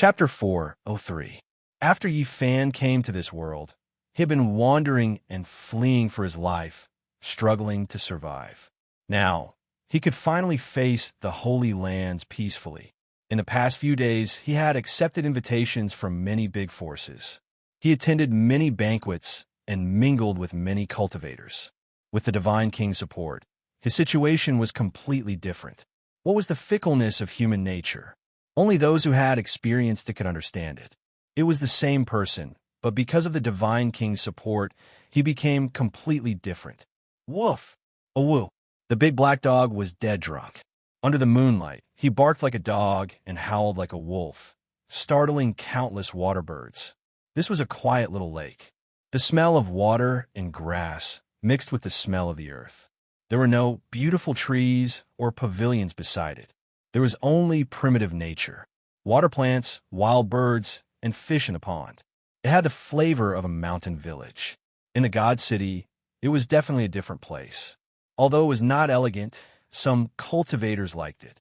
Chapter 4:03. After Yi Fan came to this world, he had been wandering and fleeing for his life, struggling to survive. Now, he could finally face the Holy Lands peacefully. In the past few days, he had accepted invitations from many big forces. He attended many banquets and mingled with many cultivators. With the Divine King's support, his situation was completely different. What was the fickleness of human nature? Only those who had experienced it could understand it. It was the same person, but because of the Divine King's support, he became completely different. Woof! A woo! The big black dog was dead drunk. Under the moonlight, he barked like a dog and howled like a wolf, startling countless water birds. This was a quiet little lake. The smell of water and grass mixed with the smell of the earth. There were no beautiful trees or pavilions beside it. There was only primitive nature, water plants, wild birds, and fish in the pond. It had the flavor of a mountain village. In the God City, it was definitely a different place. Although it was not elegant, some cultivators liked it.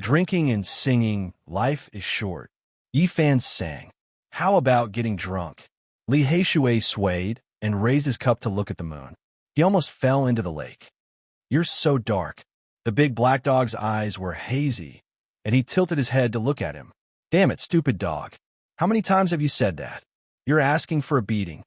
Drinking and singing, life is short. Yi Fan sang. How about getting drunk? Li Heishui swayed and raised his cup to look at the moon. He almost fell into the lake. You're so dark. The big black dog's eyes were hazy, and he tilted his head to look at him. Damn it, stupid dog. How many times have you said that? You're asking for a beating.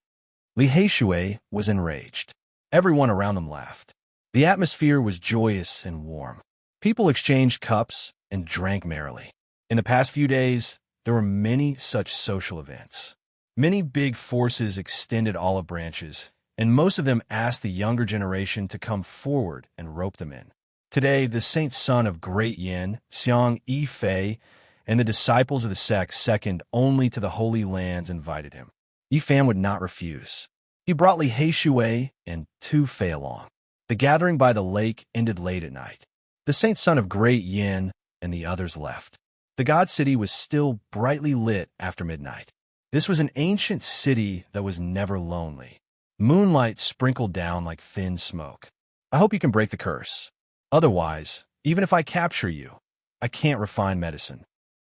Li Heishui was enraged. Everyone around them laughed. The atmosphere was joyous and warm. People exchanged cups and drank merrily. In the past few days, there were many such social events. Many big forces extended olive branches, and most of them asked the younger generation to come forward and rope them in. Today, the saint son of Great Yin, Xiang Yi Fei, and the disciples of the sect second only to the Holy Lands invited him. Yi Fan would not refuse. He brought Li Heishui and Tu Fei along. The gathering by the lake ended late at night. The saint son of Great Yin and the others left. The God City was still brightly lit after midnight. This was an ancient city that was never lonely. Moonlight sprinkled down like thin smoke. I hope you can break the curse. Otherwise, even if I capture you, I can't refine medicine.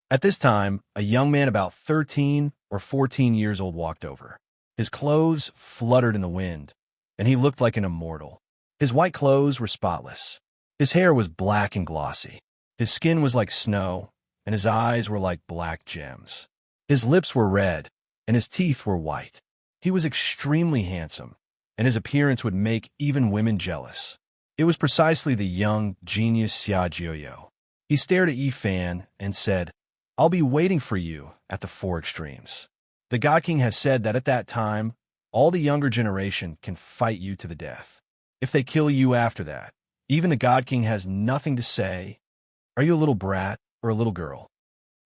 At this time, a young man about 13 or 14 years old walked over. His clothes fluttered in the wind, and he looked like an immortal. His white clothes were spotless. His hair was black and glossy. His skin was like snow, and his eyes were like black gems. His lips were red, and his teeth were white. He was extremely handsome, and his appearance would make even women jealous. It was precisely the young genius Xia Jiuyo. He stared at Yi Fan and said, I'll be waiting for you at the four extremes. The God King has said that at that time, all the younger generation can fight you to the death. If they kill you after that, even the God King has nothing to say. Are you a little brat or a little girl?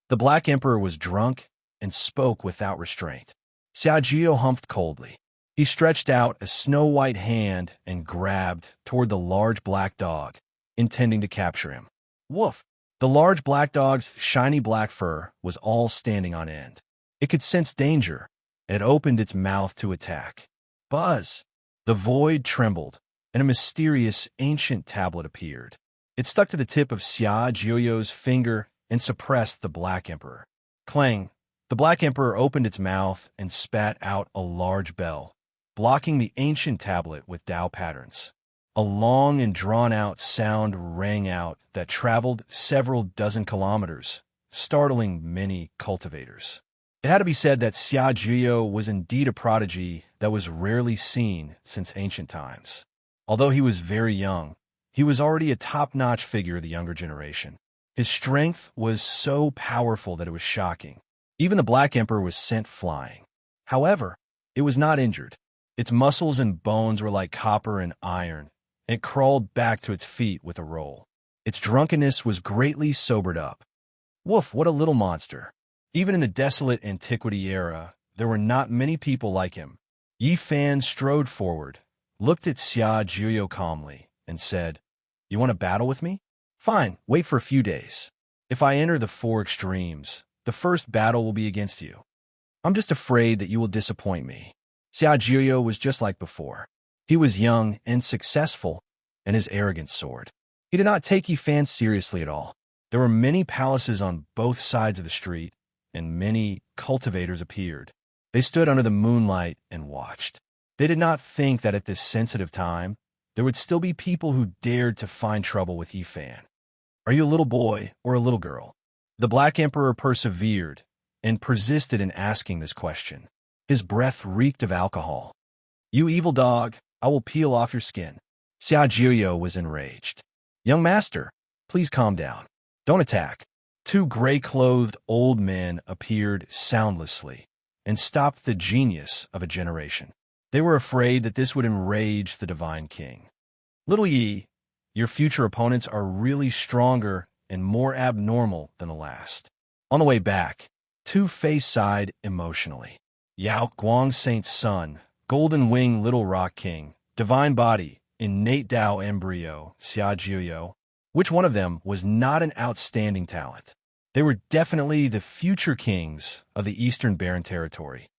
The Black Emperor was drunk and spoke without restraint. Xia Jiuyo humphed coldly. He stretched out a snow-white hand and grabbed toward the large black dog, intending to capture him. Woof! The large black dog's shiny black fur was all standing on end. It could sense danger, and it opened its mouth to attack. Buzz! The void trembled, and a mysterious ancient tablet appeared. It stuck to the tip of Xia Jiuyo's finger and suppressed the Black Emperor. Clang! The Black Emperor opened its mouth and spat out a large bell, blocking the ancient tablet with Dao patterns. A long and drawn-out sound rang out that traveled several dozen kilometers, startling many cultivators. It had to be said that Xia Jiuyo was indeed a prodigy that was rarely seen since ancient times. Although he was very young, he was already a top-notch figure of the younger generation. His strength was so powerful that it was shocking. Even the Black Emperor was sent flying. However, it was not injured. Its muscles and bones were like copper and iron, and it crawled back to its feet with a roll. Its drunkenness was greatly sobered up. Woof, what a little monster. Even in the desolate antiquity era, there were not many people like him. Yi Fan strode forward, looked at Xia Jiuyo calmly, and said, You want to battle with me? Fine, wait for a few days. If I enter the four extremes, the first battle will be against you. I'm just afraid that you will disappoint me. Xia Jiuyo was just like before. He was young and successful, and his arrogance soared. He did not take Yi Fan seriously at all. There were many palaces on both sides of the street, and many cultivators appeared. They stood under the moonlight and watched. They did not think that at this sensitive time, there would still be people who dared to find trouble with Yifan. Are you a little boy or a little girl? The Black Emperor persevered and persisted in asking this question. His breath reeked of alcohol. You evil dog, I will peel off your skin. Xia Jiuyo was enraged. Young master, please calm down. Don't attack. Two gray-clothed old men appeared soundlessly and stopped the genius of a generation. They were afraid that this would enrage the Divine King. Little Yi, your future opponents are really stronger and more abnormal than the last. On the way back, Two-Face sighed emotionally. Yao Guang Saint's son, Golden Wing Little Rock King, Divine Body, Innate Tao Embryo, Xia Jiuyo. Which one of them was not an outstanding talent? They were definitely the future kings of the Eastern Barren Territory.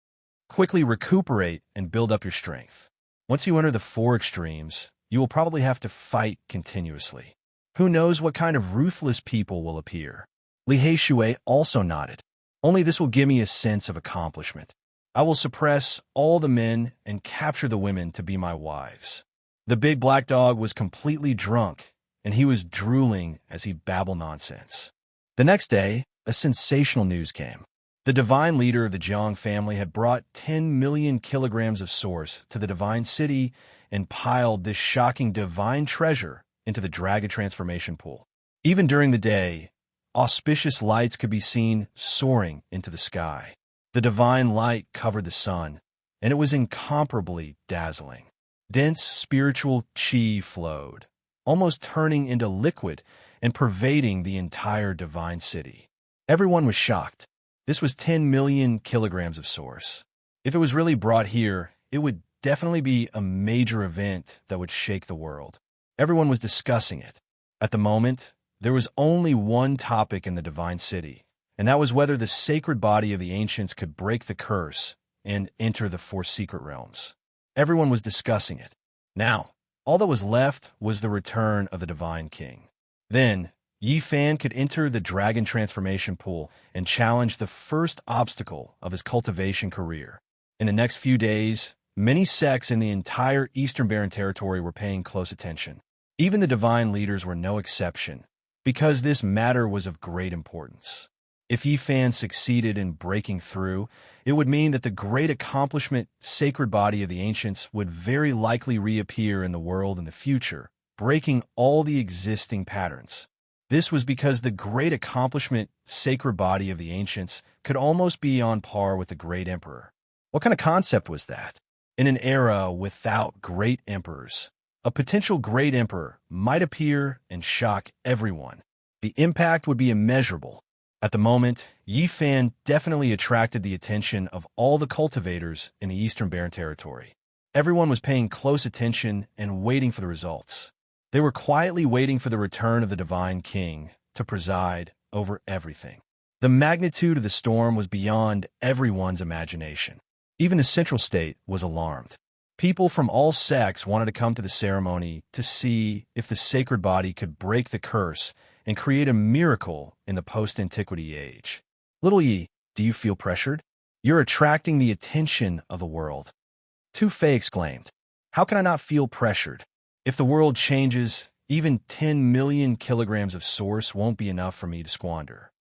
Quickly recuperate and build up your strength. Once you enter the four extremes, you will probably have to fight continuously. Who knows what kind of ruthless people will appear? Li Heishui also nodded. Only this will give me a sense of accomplishment. I will suppress all the men and capture the women to be my wives. The big black dog was completely drunk, and he was drooling as he babbled nonsense. The next day, a sensational news came. The divine leader of the Jiang family had brought 10 million kilograms of source to the divine city and piled this shocking divine treasure into the dragon transformation pool. Even during the day, auspicious lights could be seen soaring into the sky. The divine light covered the sun, and it was incomparably dazzling. Dense spiritual qi flowed, almost turning into liquid and pervading the entire divine city. Everyone was shocked. This was 10 million kilograms of source. If it was really brought here, it would definitely be a major event that would shake the world. Everyone was discussing it. At the moment, there was only one topic in the divine city, and that was whether the sacred body of the ancients could break the curse and enter the four secret realms. Everyone was discussing it. Now, all that was left was the return of the Divine King. Then, Yifan could enter the dragon transformation pool and challenge the first obstacle of his cultivation career. In the next few days, many sects in the entire Eastern Barren Territory were paying close attention. Even the divine leaders were no exception, because this matter was of great importance. If Yifan succeeded in breaking through, it would mean that the great accomplishment, sacred body of the ancients, would very likely reappear in the world in the future, breaking all the existing patterns. This was because the great accomplishment, sacred body of the ancients, could almost be on par with the great emperor. What kind of concept was that? In an era without great emperors, a potential great emperor might appear and shock everyone. The impact would be immeasurable. At the moment, Yifan definitely attracted the attention of all the cultivators in the Eastern Barren Territory. Everyone was paying close attention and waiting for the results. They were quietly waiting for the return of the Divine King to preside over everything. The magnitude of the storm was beyond everyone's imagination. Even the Central State was alarmed. People from all sects wanted to come to the ceremony to see if the sacred body could break the curse and create a miracle in the post-antiquity age. Little Yi, do you feel pressured? You're attracting the attention of the world. Tu-Fei exclaimed. How can I not feel pressured? If the world changes, even 10 million kilograms of source won't be enough for me to squander.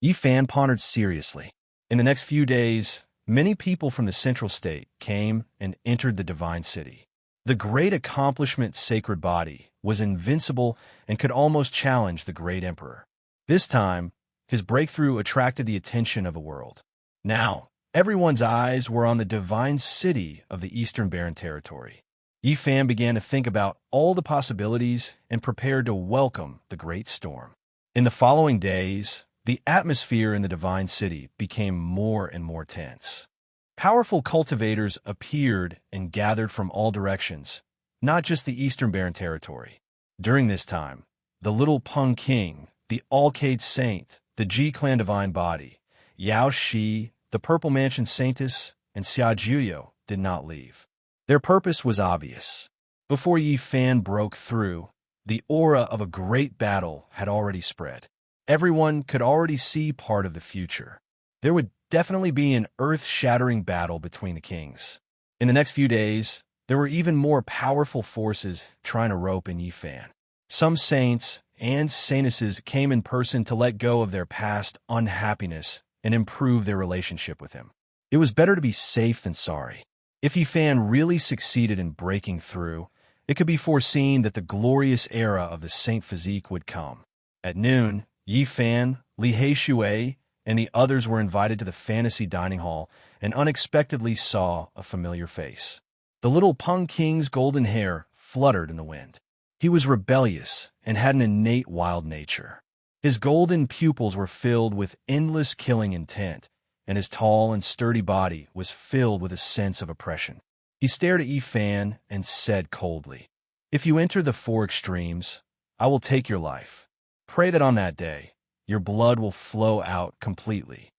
Yifan pondered seriously. In the next few days, many people from the Central State came and entered the Divine City. The great accomplishment sacred body was invincible and could almost challenge the great emperor. This time, his breakthrough attracted the attention of the world. Now, everyone's eyes were on the Divine City of the Eastern Barren Territory. Yifan began to think about all the possibilities and prepared to welcome the great storm. In the following days, the atmosphere in the Divine City became more and more tense. Powerful cultivators appeared and gathered from all directions, not just the Eastern Barren Territory. During this time, the Little Peng King, the Alcade Saint, the G-Clan Divine Body, Yao Shi, the Purple Mansion Saintess, and Xia Jiuyo did not leave. Their purpose was obvious. Before Yifan broke through, the aura of a great battle had already spread. Everyone could already see part of the future. There would definitely be an earth-shattering battle between the kings. In the next few days, there were even more powerful forces trying to rope in Yifan. Some saints and saintesses came in person to let go of their past unhappiness and improve their relationship with him. It was better to be safe than sorry. If Yifan really succeeded in breaking through, it could be foreseen that the glorious era of the Saint Physique would come. At noon, Yifan, Li Heishui, and the others were invited to the fantasy dining hall and unexpectedly saw a familiar face. The little Peng King's golden hair fluttered in the wind. He was rebellious and had an innate wild nature. His golden pupils were filled with endless killing intent, and his tall and sturdy body was filled with a sense of oppression. He stared at Yifan and said coldly, "If you enter the four extremes, I will take your life. Pray that on that day, your blood will flow out completely."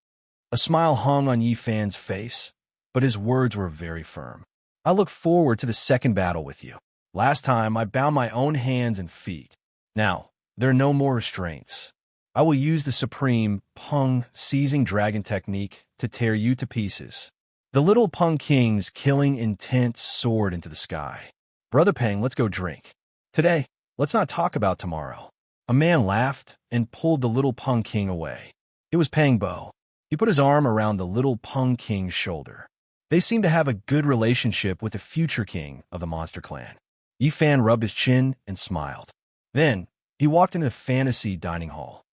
A smile hung on Yifan's face, but his words were very firm. "I look forward to the second battle with you. Last time, I bound my own hands and feet. Now, there are no more restraints. I will use the supreme Peng seizing dragon technique to tear you to pieces." The little Peng King's killing intent soared into the sky. "Brother Peng, let's go drink. Today, let's not talk about tomorrow." A man laughed and pulled the little Peng King away. It was Peng Bo. He put his arm around the little Peng King's shoulder. They seemed to have a good relationship with the future king of the monster clan. Yifan rubbed his chin and smiled. Then, he walked into the fantasy dining hall.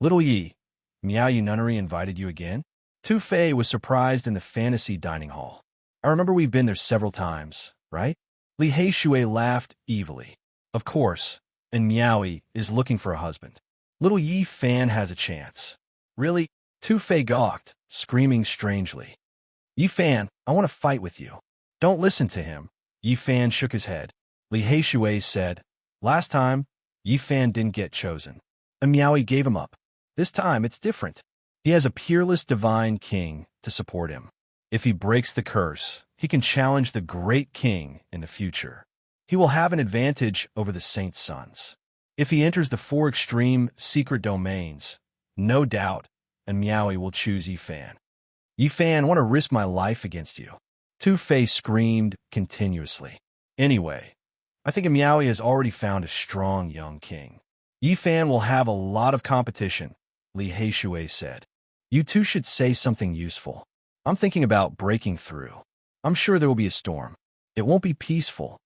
"Little Yi, Miao Yu Nunnery invited you again?" Tu Fei was surprised in the fantasy dining hall. "I remember we've been there several times, right?" Li Heishui laughed evilly. "Of course, and Miaoyi is looking for a husband. Little Yi Fan has a chance." "Really?" Tu Fei gawked, screaming strangely. "Yi Fan, I want to fight with you." "Don't listen to him." Yi Fan shook his head. Li Heishui said, "Last time, Yi Fan didn't get chosen, and Miaoyi gave him up. This time, it's different. He has a peerless divine king to support him. If he breaks the curse, he can challenge the great king in the future. He will have an advantage over the saint's sons. If he enters the four extreme secret domains, no doubt, and Miaoyi will choose Yifan. Yifan, I want to risk my life against you." Tu Fei screamed continuously. "Anyway, I think Miaoyi has already found a strong young king. Yifan will have a lot of competition," Li Heishui said. "You two should say something useful. I'm thinking about breaking through. I'm sure there will be a storm. It won't be peaceful."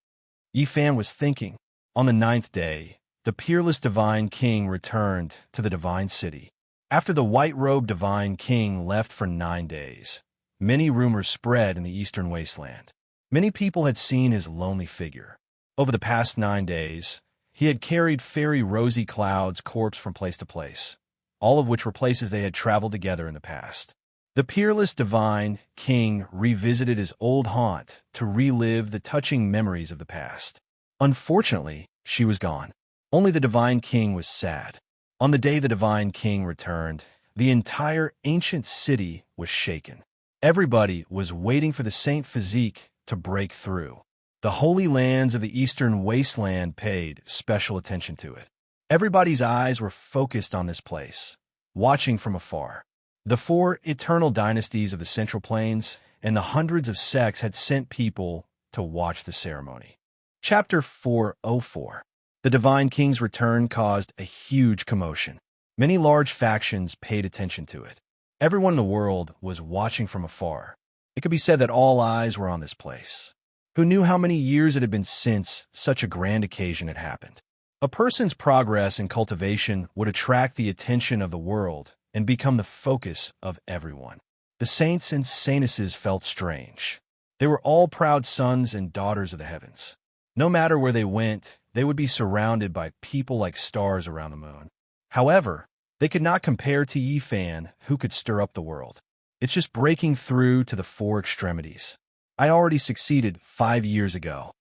Yifan was thinking. On the 9th day, the peerless divine king returned to the divine city. After the white-robed divine king left for 9 days, many rumors spread in the eastern wasteland. Many people had seen his lonely figure. Over the past 9 days, he had carried fairy Rosy Cloud's corpse from place to place, all of which were places they had traveled together in the past. The peerless divine king revisited his old haunt to relive the touching memories of the past. Unfortunately, she was gone. Only the divine king was sad. On the day the divine king returned, the entire ancient city was shaken. Everybody was waiting for the Saint Physique to break through. The holy lands of the eastern wasteland paid special attention to it. Everybody's eyes were focused on this place, watching from afar. The 4 eternal dynasties of the Central Plains and the hundreds of sects had sent people to watch the ceremony. Chapter 404. The Divine King's return caused a huge commotion. Many large factions paid attention to it. Everyone in the world was watching from afar. It could be said that all eyes were on this place. Who knew how many years it had been since such a grand occasion had happened? A person's progress and cultivation would attract the attention of the world and become the focus of everyone. The saints and saintesses felt strange. They were all proud sons and daughters of the heavens. No matter where they went, they would be surrounded by people like stars around the moon. However, they could not compare to Yifan, who could stir up the world. It's just breaking through to the 4 extremities. I already succeeded 5 years ago.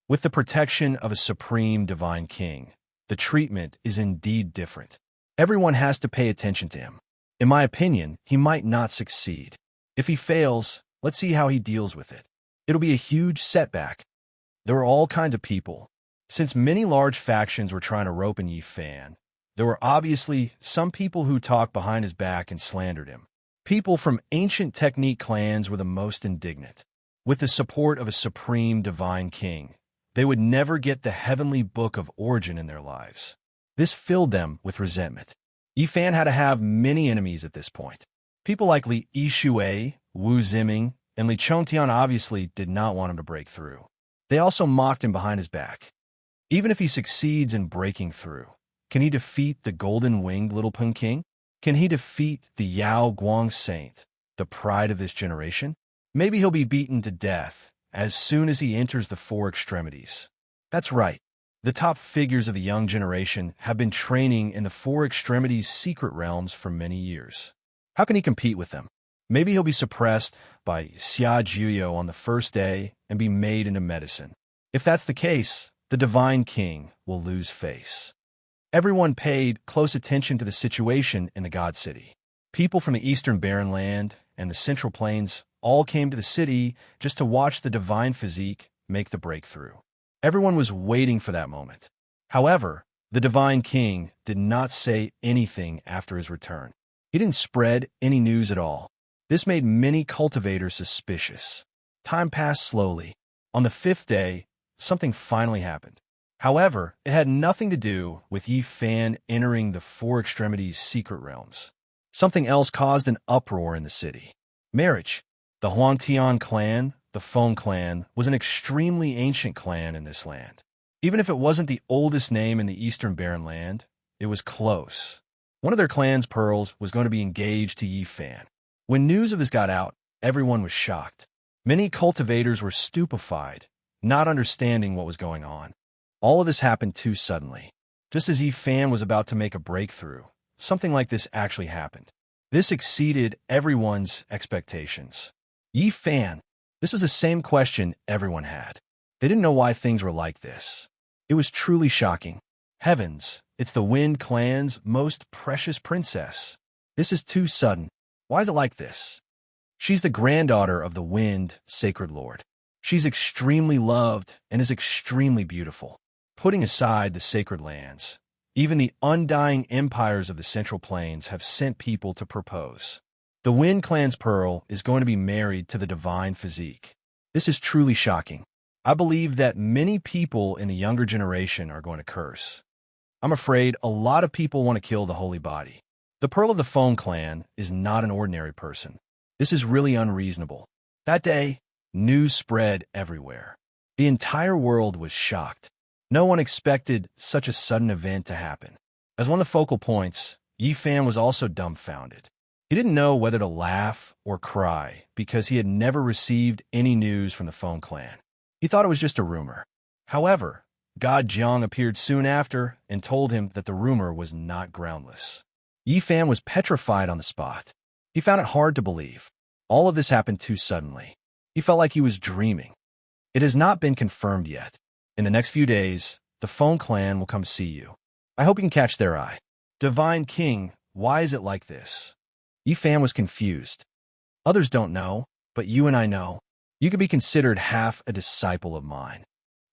With the protection of a supreme divine king, the treatment is indeed different. Everyone has to pay attention to him. In my opinion, he might not succeed. If he fails, let's see how he deals with it. It'll be a huge setback. There were all kinds of people. Since many large factions were trying to rope in Yifan, there were obviously some people who talked behind his back and slandered him. People from ancient technique clans were the most indignant. With the support of a supreme divine king, they would never get the heavenly book of origin in their lives. This filled them with resentment. Yifan had to have many enemies at this point. People like Li Yishui, Wu Ziming, and Li Chongtian obviously did not want him to break through. They also mocked him behind his back. Even if he succeeds in breaking through, can he defeat the golden-winged Little Pun King? Can he defeat the Yao Guang Saint, the pride of this generation? Maybe he'll be beaten to death as soon as he enters the four extremities. That's right. The top figures of the young generation have been training in the four extremities secret realms for many years. How can he compete with them? Maybe he'll be suppressed by Xia Juyo on the first day and be made into medicine. If that's the case, the Divine King will lose face. Everyone paid close attention to the situation in the God City. People from the Eastern Barren Land and the Central Plains all came to the city just to watch the Divine Physique make the breakthrough. Everyone was waiting for that moment. However, the Divine King did not say anything after his return. He didn't spread any news at all. This made many cultivators suspicious. Time passed slowly. On the fifth day, something finally happened. However, it had nothing to do with Yifan entering the four extremities secret realms. Something else caused an uproar in the city. Marriage. The Huangtian clan, the Feng clan, was an extremely ancient clan in this land. Even if it wasn't the oldest name in the Eastern Barren Land, it was close. One of their clan's pearls was going to be engaged to Yifan. When news of this got out, everyone was shocked. Many cultivators were stupefied, not understanding what was going on. All of this happened too suddenly. Just as Yifan was about to make a breakthrough, something like this actually happened. This exceeded everyone's expectations. Yifan. This was the same question everyone had. They didn't know why things were like this. It was truly shocking. Heavens, it's the Wind clan's most precious princess. This is too sudden. Why is it like this? She's the granddaughter of the Wind Sacred Lord. She's extremely loved and is extremely beautiful. Putting aside the sacred lands, even the undying empires of the Central Plains have sent people to propose. The Wind clan's pearl is going to be married to the Divine Physique. This is truly shocking. I believe that many people in the younger generation are going to curse. I'm afraid a lot of people want to kill the holy body. The Pearl of the Feng clan is not an ordinary person. This is really unreasonable. That day, news spread everywhere. The entire world was shocked. No one expected such a sudden event to happen. As one of the focal points, Yifan was also dumbfounded. He didn't know whether to laugh or cry because he had never received any news from the Feng clan. He thought it was just a rumor. However, God Jiang appeared soon after and told him that the rumor was not groundless. Yifan was petrified on the spot. He found it hard to believe. All of this happened too suddenly. He felt like he was dreaming. It has not been confirmed yet. In the next few days, the Feng clan will come see you. I hope you can catch their eye. Divine King, why is it like this? Yifan was confused. Others don't know, but you and I know. You could be considered half a disciple of mine.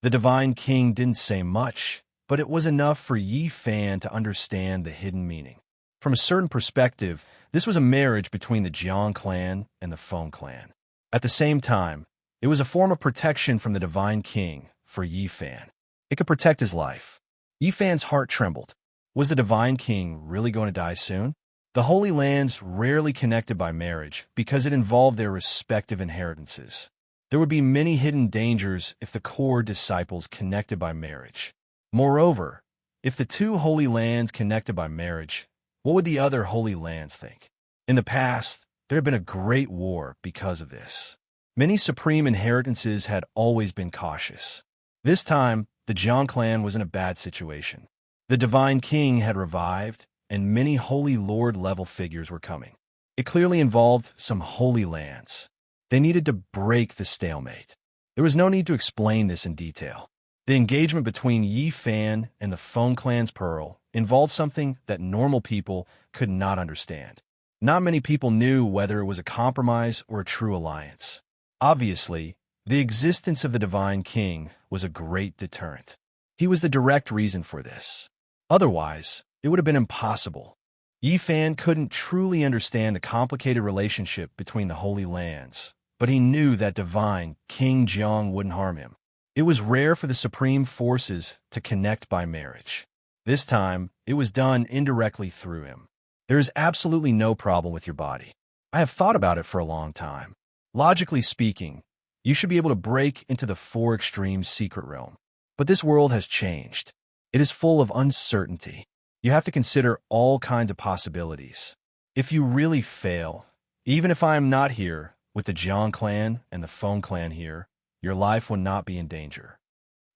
The Divine King didn't say much, but it was enough for Yifan to understand the hidden meaning. From a certain perspective, this was a marriage between the Jiang clan and the Feng clan. At the same time, it was a form of protection from the Divine King for Yifan. It could protect his life. Yifan's heart trembled. Was the Divine King really going to die soon? The Holy Lands rarely connected by marriage because it involved their respective inheritances. There would be many hidden dangers if the core disciples connected by marriage. Moreover, if the two Holy Lands connected by marriage, what would the other Holy Lands think? In the past, there had been a great war because of this. Many supreme inheritances had always been cautious. This time, the Jiang clan was in a bad situation. The Divine King had revived, and many Holy Lord-level figures were coming. It clearly involved some Holy Lands. They needed to break the stalemate. There was no need to explain this in detail. The engagement between Yifan and the Feng clan's pearl involved something that normal people could not understand. Not many people knew whether it was a compromise or a true alliance. Obviously, the existence of the Divine King was a great deterrent. He was the direct reason for this. Otherwise, it would have been impossible. Yi Fan couldn't truly understand the complicated relationship between the Holy Lands, but he knew that divine King Jiang wouldn't harm him. It was rare for the supreme forces to connect by marriage. This time, it was done indirectly through him. There is absolutely no problem with your body. I have thought about it for a long time. Logically speaking, you should be able to break into the four extremes secret realm. But this world has changed. It is full of uncertainty. You have to consider all kinds of possibilities. If you really fail, even if I am not here with the Jiang clan and the Feng clan here, your life will not be in danger.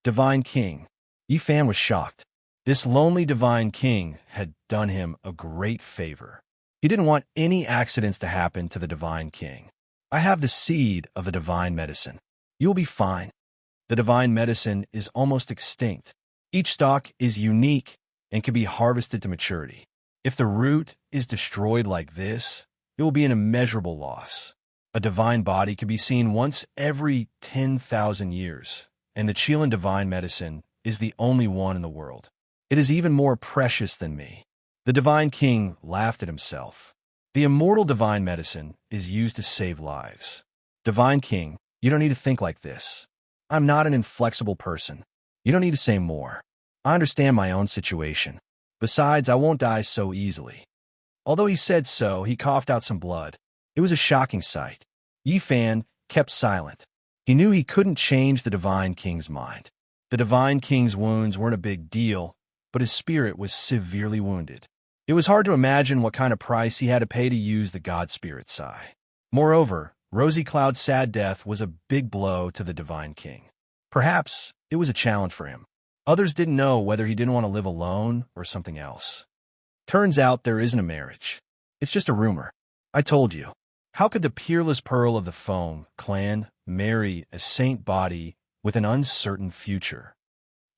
Divine King. Yi Fan was shocked. This lonely Divine King had done him a great favor. He didn't want any accidents to happen to the Divine King. I have the seed of the divine medicine. You will be fine. The divine medicine is almost extinct. Each stalk is unique and can be harvested to maturity. If the root is destroyed like this, it will be an immeasurable loss. A divine body can be seen once every 10,000 years, and the Chilean divine medicine is the only one in the world. It is even more precious than me. The Divine King laughed at himself. The immortal divine medicine is used to save lives. Divine King, you don't need to think like this. I'm not an inflexible person. You don't need to say more. I understand my own situation. Besides, I won't die so easily. Although he said so, he coughed out some blood. It was a shocking sight. Yi Fan kept silent. He knew he couldn't change the Divine King's mind. The Divine King's wounds weren't a big deal, but his spirit was severely wounded. It was hard to imagine what kind of price he had to pay to use the God Spirit Sai. Moreover, Rosy Cloud's sad death was a big blow to the Divine King. Perhaps it was a challenge for him. Others didn't know whether he didn't want to live alone or something else. Turns out there isn't a marriage. It's just a rumor. I told you. How could the peerless pearl of the Feng clan marry a saint body with an uncertain future?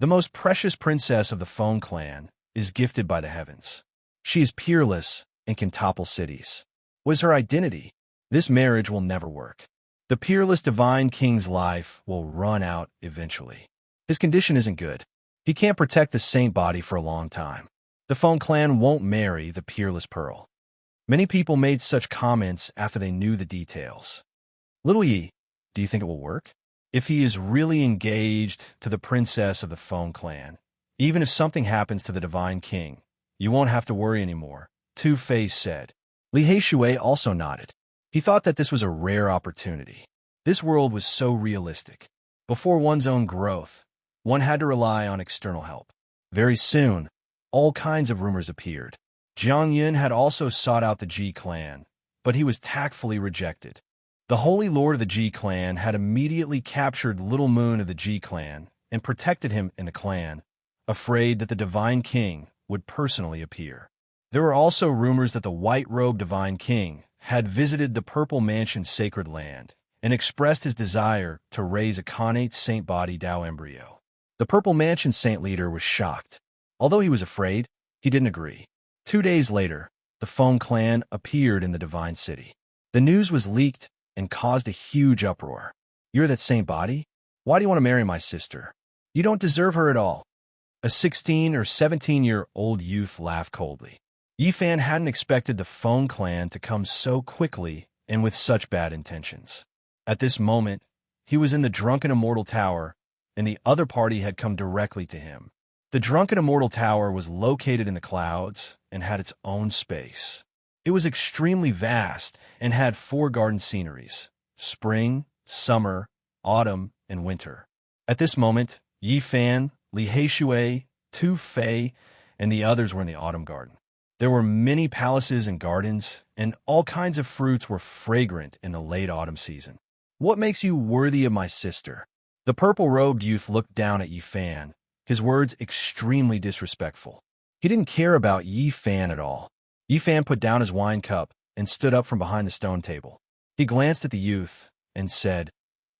The most precious princess of the Feng clan is gifted by the heavens. She is peerless and can topple cities. What is her identity? This marriage will never work. The peerless Divine King's life will run out eventually. His condition isn't good. He can't protect the saint body for a long time. The Feng clan won't marry the peerless pearl. Many people made such comments after they knew the details. Little Yi, do you think it will work? If he is really engaged to the princess of the Feng clan, even if something happens to the Divine King, you won't have to worry anymore, Two-Face said. Li Heishui also nodded. He thought that this was a rare opportunity. This world was so realistic. Before one's own growth, one had to rely on external help. Very soon, all kinds of rumors appeared. Jiang Yun had also sought out the Ji clan, but he was tactfully rejected. The Holy Lord of the Ji clan had immediately captured Little Moon of the Ji clan and protected him in the clan, afraid that the Divine King would personally appear. There were also rumors that the white-robed Divine King had visited the Purple Mansion's sacred land and expressed his desire to raise a connate saint body Dao embryo. The Purple Mansion saint leader was shocked. Although he was afraid, he didn't agree. 2 days later, the Feng clan appeared in the Divine City. The news was leaked and caused a huge uproar. You're that saint body? Why do you want to marry my sister? You don't deserve her at all. A 16 or 17-year-old youth laughed coldly. Yi Fan hadn't expected the Feng clan to come so quickly and with such bad intentions. At this moment, he was in the Drunken Immortal Tower, and the other party had come directly to him. The Drunken Immortal Tower was located in the clouds and had its own space. It was extremely vast and had 4 garden sceneries: spring, summer, autumn, and winter. At this moment, Yi Fan, Li Heishui, Tu Fei, and the others were in the autumn garden. There were many palaces and gardens, and all kinds of fruits were fragrant in the late autumn season. What makes you worthy of my sister? The purple-robed youth looked down at Yi Fan, his words extremely disrespectful. He didn't care about Yi Fan at all. Yi Fan put down his wine cup and stood up from behind the stone table. He glanced at the youth and said,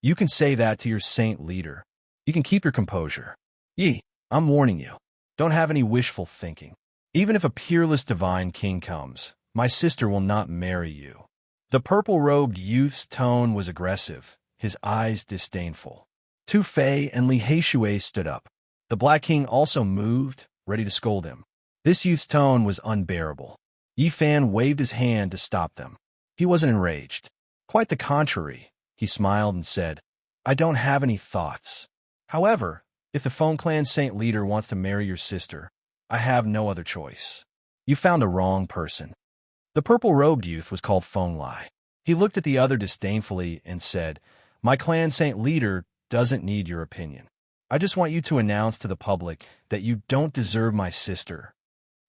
"You can say that to your saint leader. You can keep your composure. Yi, I'm warning you. Don't have any wishful thinking. Even if a peerless Divine King comes, my sister will not marry you." The purple-robed youth's tone was aggressive, his eyes disdainful. Tu Fei and Li Heishui stood up. The Black King also moved, ready to scold him. This youth's tone was unbearable. Yi Fan waved his hand to stop them. He wasn't enraged. Quite the contrary. He smiled and said, I don't have any thoughts. However, if the Feng Clan Saint leader wants to marry your sister, I have no other choice. You found a wrong person. The purple-robed youth was called Feng Lai. He looked at the other disdainfully and said, My clan Saint leader doesn't need your opinion. I just want you to announce to the public that you don't deserve my sister.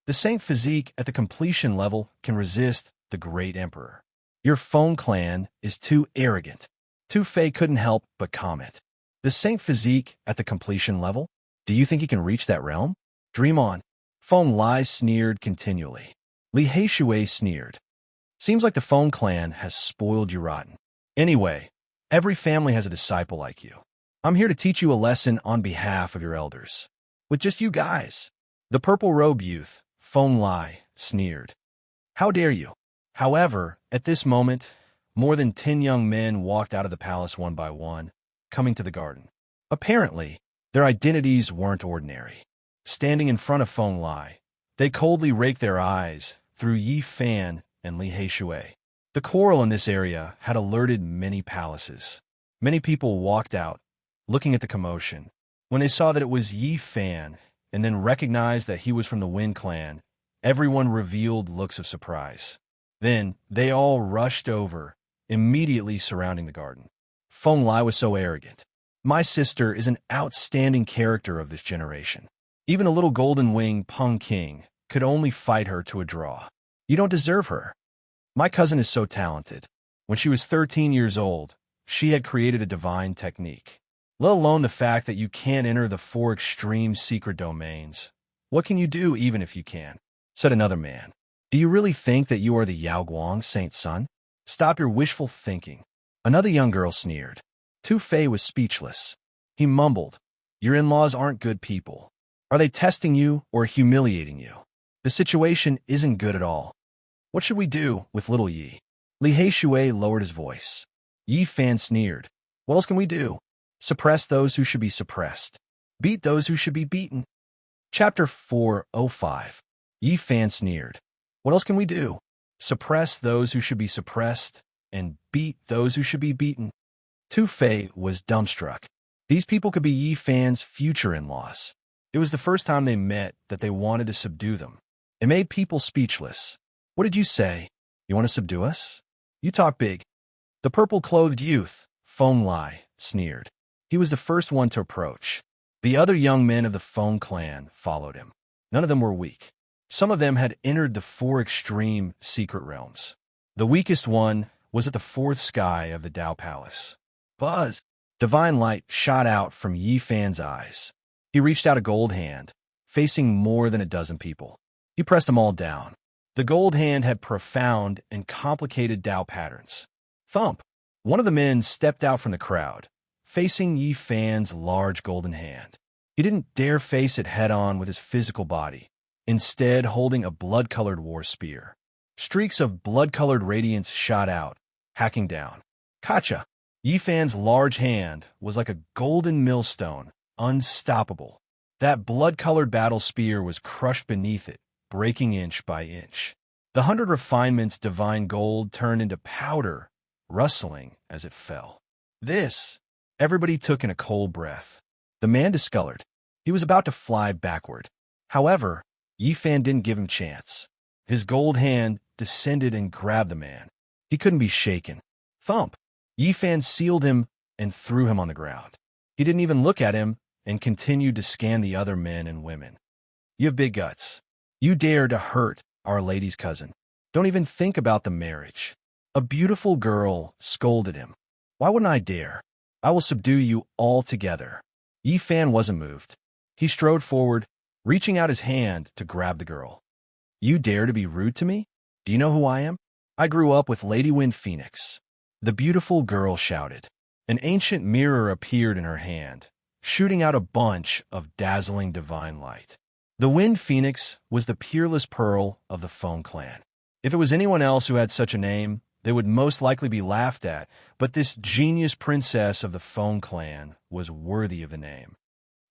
The Saint physique at the completion level can resist the great emperor. Your Feng clan is too arrogant. Tu Fei couldn't help but comment. The Saint physique at the completion level? Do you think he can reach that realm? Dream on. Feng Lai sneered continually. Li Heishui sneered. Seems like the Feng clan has spoiled you rotten. Anyway, every family has a disciple like you. I'm here to teach you a lesson on behalf of your elders. With just you guys. The purple-robed youth, Feng Lai, sneered. How dare you? However, at this moment, more than 10 young men walked out of the palace one by one, coming to the garden. Apparently, their identities weren't ordinary. Standing in front of Feng Lai, they coldly raked their eyes through Yi Fan and Li Heishui. The quarrel in this area had alerted many palaces. Many people walked out, looking at the commotion. When they saw that it was Yi Fan, and then recognized that he was from the Wind Clan, everyone revealed looks of surprise. Then, they all rushed over, immediately surrounding the garden. Feng Lai was so arrogant. My sister is an outstanding character of this generation. Even the little golden-winged Peng King could only fight her to a draw. You don't deserve her. My cousin is so talented. When she was 13 years old, she had created a divine technique. Let alone the fact that you can't enter the 4 extreme secret domains. What can you do even if you can? Said another man. Do you really think that you are the Yaoguang Saint's son? Stop your wishful thinking. Another young girl sneered. Tu Fei was speechless. He mumbled, Your in-laws aren't good people. Are they testing you or humiliating you? The situation isn't good at all. What should we do with little Yi? Li Heishui lowered his voice. Yi Fan sneered. What else can we do? Suppress those who should be suppressed. Beat those who should be beaten. Chapter 405. Yi Fan sneered. What else can we do? Suppress those who should be suppressed, and beat those who should be beaten. Tu Fei was dumbstruck. These people could be Yi Fan's future in-laws. It was the first time they met that they wanted to subdue them. It made people speechless. What did you say? You want to subdue us? You talk big. The purple-clothed youth, Feng Lai, sneered. He was the first one to approach. The other young men of the Feng clan followed him. None of them were weak. Some of them had entered the 4 extreme secret realms. The weakest one was at the 4th sky of the Dao Palace. Buzz! Divine light shot out from Yi Fan's eyes. He reached out a gold hand, facing more than a dozen people. He pressed them all down. The gold hand had profound and complicated Dao patterns. Thump! One of the men stepped out from the crowd, facing Yi Fan's large golden hand. He didn't dare face it head-on with his physical body, instead holding a blood-colored war spear. Streaks of blood-colored radiance shot out, hacking down. Kacha! Yi Fan's large hand was like a golden millstone, unstoppable. That blood-colored battle spear was crushed beneath it, breaking inch by inch. The 100 refinements divine gold turned into powder, rustling as it fell. This! Everybody took in a cold breath. The man discolored. He was about to fly backward. However, Yi Fan didn't give him chance. His gold hand descended and grabbed the man. He couldn't be shaken. Thump! Yi Fan sealed him and threw him on the ground. He didn't even look at him and continued to scan the other men and women. You have big guts. You dare to hurt Our Lady's cousin. Don't even think about the marriage. A beautiful girl scolded him. Why wouldn't I dare? I will subdue you all together. Yi Fan wasn't moved. He strode forward, reaching out his hand to grab the girl. You dare to be rude to me? Do you know who I am? I grew up with Lady Wind Phoenix. The beautiful girl shouted. An ancient mirror appeared in her hand, shooting out a bunch of dazzling divine light. The Wind Phoenix was the peerless pearl of the Feng clan. If it was anyone else who had such a name, they would most likely be laughed at, but this genius princess of the Feng clan was worthy of the name.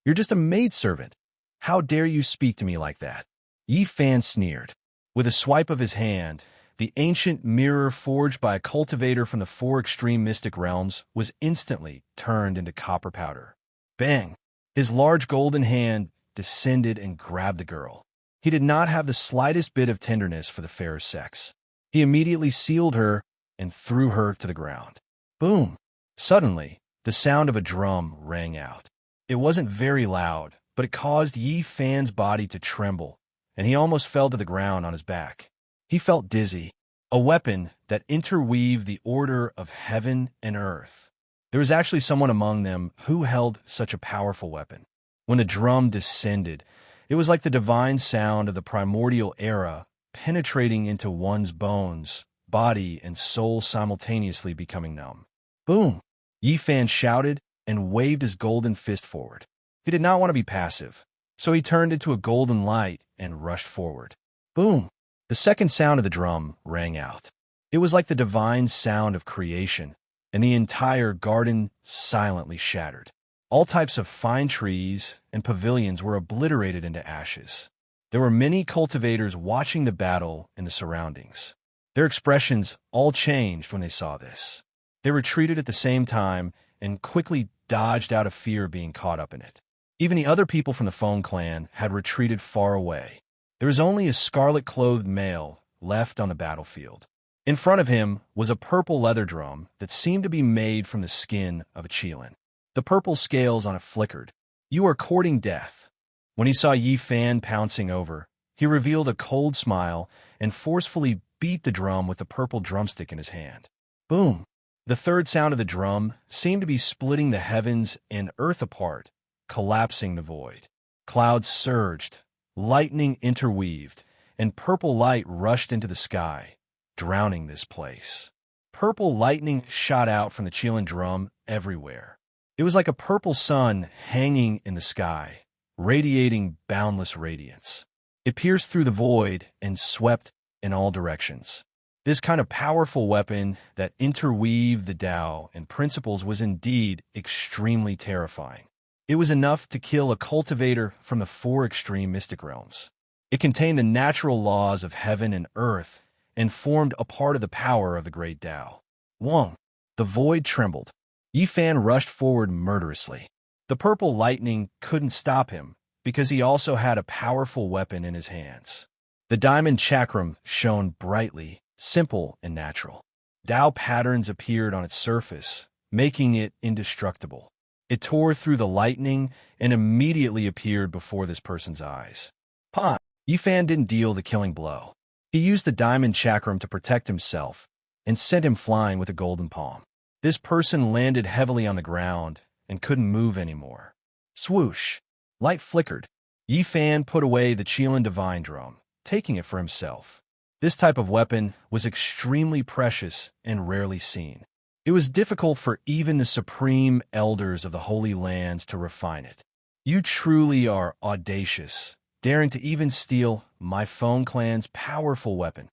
You're just a maidservant. How dare you speak to me like that? Yi Fan sneered. With a swipe of his hand, the ancient mirror forged by a cultivator from the four extreme mystic realms was instantly turned into copper powder. Bang! His large golden hand descended and grabbed the girl. He did not have the slightest bit of tenderness for the fairer sex. He immediately sealed her and threw her to the ground. Boom! Suddenly, the sound of a drum rang out. It wasn't very loud, but it caused Yi Fan's body to tremble, and he almost fell to the ground on his back. He felt dizzy, a weapon that interweaved the order of heaven and earth. There was actually someone among them who held such a powerful weapon. When the drum descended, it was like the divine sound of the primordial era penetrating into one's bones, body, and soul, simultaneously becoming numb. Boom! Yi Fan shouted and waved his golden fist forward. He did not want to be passive, so he turned into a golden light and rushed forward. Boom! The second sound of the drum rang out. It was like the divine sound of creation, and the entire garden silently shattered. All types of fine trees and pavilions were obliterated into ashes. There were many cultivators watching the battle in the surroundings. Their expressions all changed when they saw this. They retreated at the same time and quickly dodged out of fear of being caught up in it. Even the other people from the Phone clan had retreated far away. There was only a scarlet-clothed male left on the battlefield. In front of him was a purple leather drum that seemed to be made from the skin of a qilin. The purple scales on it flickered. "You are courting death." When he saw Yi Fan pouncing over, he revealed a cold smile and forcefully beat the drum with the purple drumstick in his hand. Boom! The third sound of the drum seemed to be splitting the heavens and earth apart, collapsing the void. Clouds surged, lightning interweaved, and purple light rushed into the sky, drowning this place. Purple lightning shot out from the qilin drum everywhere. It was like a purple sun hanging in the sky, radiating boundless radiance. It pierced through the void and swept in all directions. This kind of powerful weapon that interweaved the Tao and principles was indeed extremely terrifying. It was enough to kill a cultivator from the four extreme mystic realms. It contained the natural laws of heaven and earth and formed a part of the power of the great Tao. Wong! The void trembled. Yi Fan rushed forward murderously. The purple lightning couldn't stop him because he also had a powerful weapon in his hands. The diamond chakram shone brightly, simple and natural. Tao patterns appeared on its surface, making it indestructible. It tore through the lightning and immediately appeared before this person's eyes. Pah! Yi Fan didn't deal the killing blow. He used the diamond chakram to protect himself and sent him flying with a golden palm. This person landed heavily on the ground and couldn't move anymore. Swoosh! Light flickered. Yi Fan put away the qilin divine drum, taking it for himself. This type of weapon was extremely precious and rarely seen. It was difficult for even the supreme elders of the Holy Lands to refine it. You truly are audacious, daring to even steal my Phone clan's powerful weapon.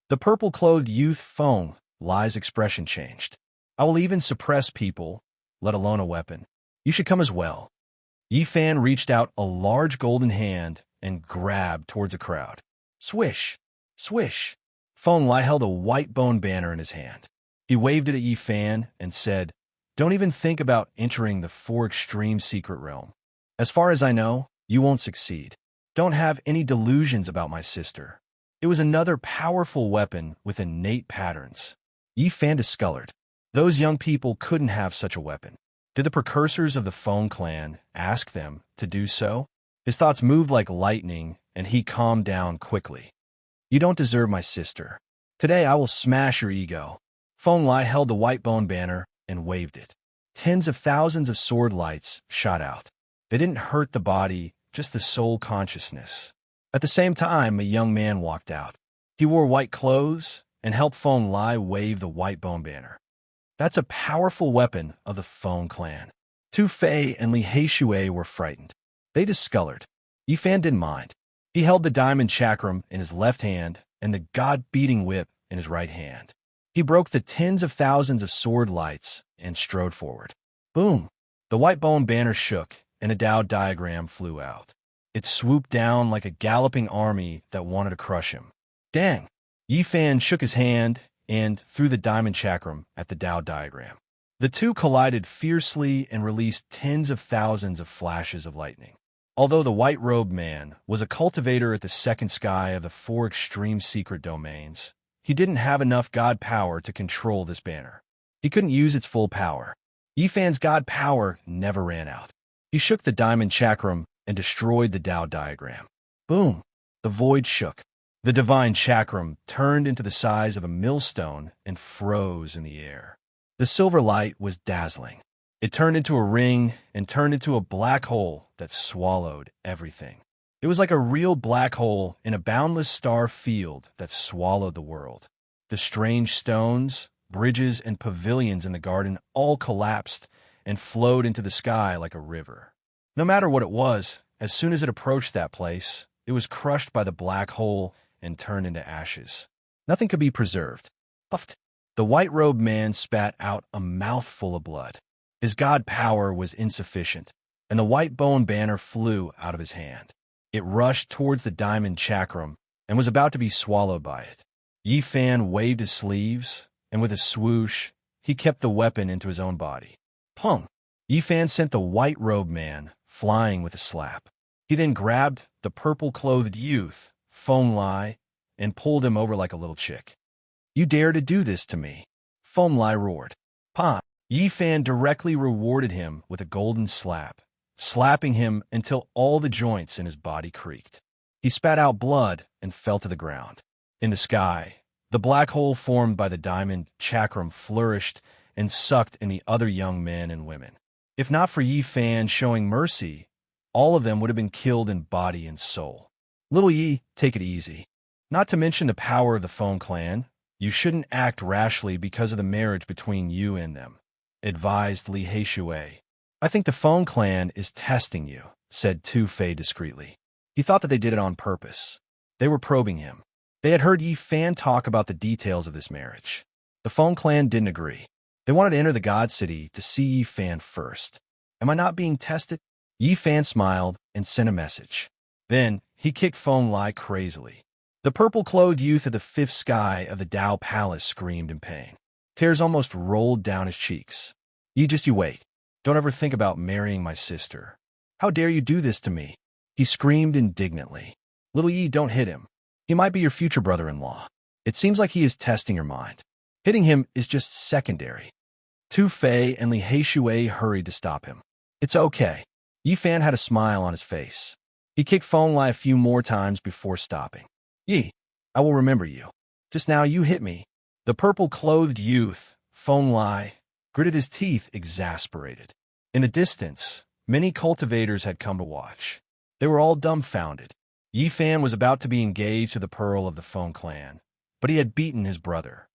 The purple-clothed youth Phone Lai's expression changed. I will even suppress people, let alone a weapon. You should come as well. Yi Fan reached out a large golden hand and grabbed towards the crowd. Swish! Swish! Phone Lai held a white bone banner in his hand. He waved it at Yi Fan and said, "Don't even think about entering the four extreme secret realm. As far as I know, you won't succeed. Don't have any delusions about my sister." It was another powerful weapon with innate patterns. Yi Fan discolored. Those young people couldn't have such a weapon. Did the precursors of the Phone clan ask them to do so? His thoughts moved like lightning, and he calmed down quickly. "You don't deserve my sister. Today I will smash your ego." Phone Lai held the white bone banner and waved it. Tens of thousands of sword lights shot out. They didn't hurt the body, just the soul consciousness. At the same time, a young man walked out. He wore white clothes and helped Phone Lai wave the white bone banner. That's a powerful weapon of the Phone clan. Tu Fei and Li Heishui were frightened. They discolored. Yi Fan didn't mind. He held the diamond chakram in his left hand and the god-beating whip in his right hand. He broke the tens of thousands of sword lights and strode forward. Boom! The white bone banner shook and a Tao diagram flew out. It swooped down like a galloping army that wanted to crush him. Dang! Yi Fan shook his hand and threw the diamond chakram at the Tao diagram. The two collided fiercely and released tens of thousands of flashes of lightning. Although the white-robed man was a cultivator at the second sky of the four extreme secret domains, he didn't have enough god power to control this banner. He couldn't use its full power. Yi Fan's god power never ran out. He shook the diamond chakram and destroyed the Tao diagram. Boom! The void shook. The divine chakram turned into the size of a millstone and froze in the air. The silver light was dazzling. It turned into a ring and turned into a black hole that swallowed everything. It was like a real black hole in a boundless star field that swallowed the world. The strange stones, bridges, and pavilions in the garden all collapsed and flowed into the sky like a river. No matter what it was, as soon as it approached that place, it was crushed by the black hole and turned into ashes. Nothing could be preserved. Puffed. The white-robed man spat out a mouthful of blood. His god power was insufficient, and the white bone banner flew out of his hand. It rushed towards the diamond chakram and was about to be swallowed by it. Yi Fan waved his sleeves, and with a swoosh, he kept the weapon into his own body. Pong! Yi Fan sent the white-robed man flying with a slap. He then grabbed the purple-clothed youth, Foam Lai, and pulled him over like a little chick. You dare to do this to me? Foam Lai roared. Pa! Yi Fan directly rewarded him with a golden slap, slapping him until all the joints in his body creaked. He spat out blood and fell to the ground. In the sky, the black hole formed by the diamond chakram flourished and sucked in the other young men and women. If not for Yi Fan showing mercy, all of them would have been killed in body and soul. Little Yi, take it easy. Not to mention the power of the Foam clan, you shouldn't act rashly because of the marriage between you and them, advised Li Heishui. I think the Foam clan is testing you, said Tu Fei discreetly. He thought that they did it on purpose. They were probing him. They had heard Yi Fan talk about the details of this marriage. The Foam clan didn't agree. They wanted to enter the God City to see Yi Fan first. Am I not being tested? Yi Fan smiled and sent a message. Then, he kicked Foam Lai crazily. The purple-clothed youth of the fifth sky of the Tao Palace screamed in pain. Tears almost rolled down his cheeks. You wait. Don't ever think about marrying my sister. How dare you do this to me? He screamed indignantly. Little Yi, don't hit him. He might be your future brother-in-law. It seems like he is testing your mind. Hitting him is just secondary. Tu Fei and Li Heishui hurried to stop him. It's okay. Yi Fan had a smile on his face. He kicked Foam Lai a few more times before stopping. Yi, I will remember you. Just now you hit me. The purple-clothed youth, Foam Lai, gritted his teeth, exasperated. In the distance, many cultivators had come to watch. They were all dumbfounded. Yi Fan was about to be engaged to the Pearl of the Foam clan, but he had beaten his brother.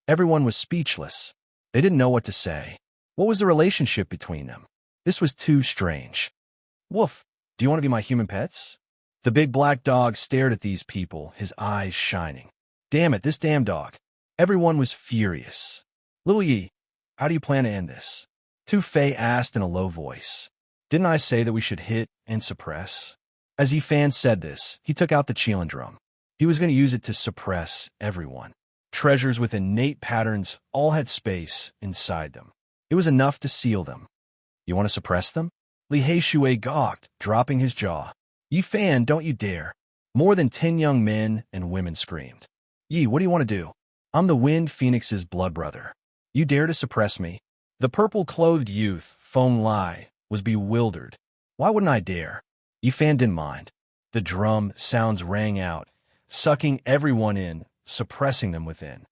Everyone was speechless. They didn't know what to say. What was the relationship between them? This was too strange. Woof, do you want to be my human pets? The big black dog stared at these people, his eyes shining. Damn it, this damn dog. Everyone was furious. Little Yi, how do you plan to end this? Tu Fei asked in a low voice. Didn't I say that we should hit and suppress? As Yi Fan said this, he took out the Qilin drum. He was going to use it to suppress everyone. Treasures with innate patterns all had space inside them. It was enough to seal them. You want to suppress them? Li Heishui gawked, dropping his jaw. Yi Fan, don't you dare. More than 10 young men and women screamed. Yi, what do you want to do? I'm the Wind Phoenix's blood brother. You dare to suppress me? The purple-clothed youth, Foam Lai, was bewildered. Why wouldn't I dare? Yi Fan didn't mind. The drum sounds rang out, sucking everyone in, suppressing them within.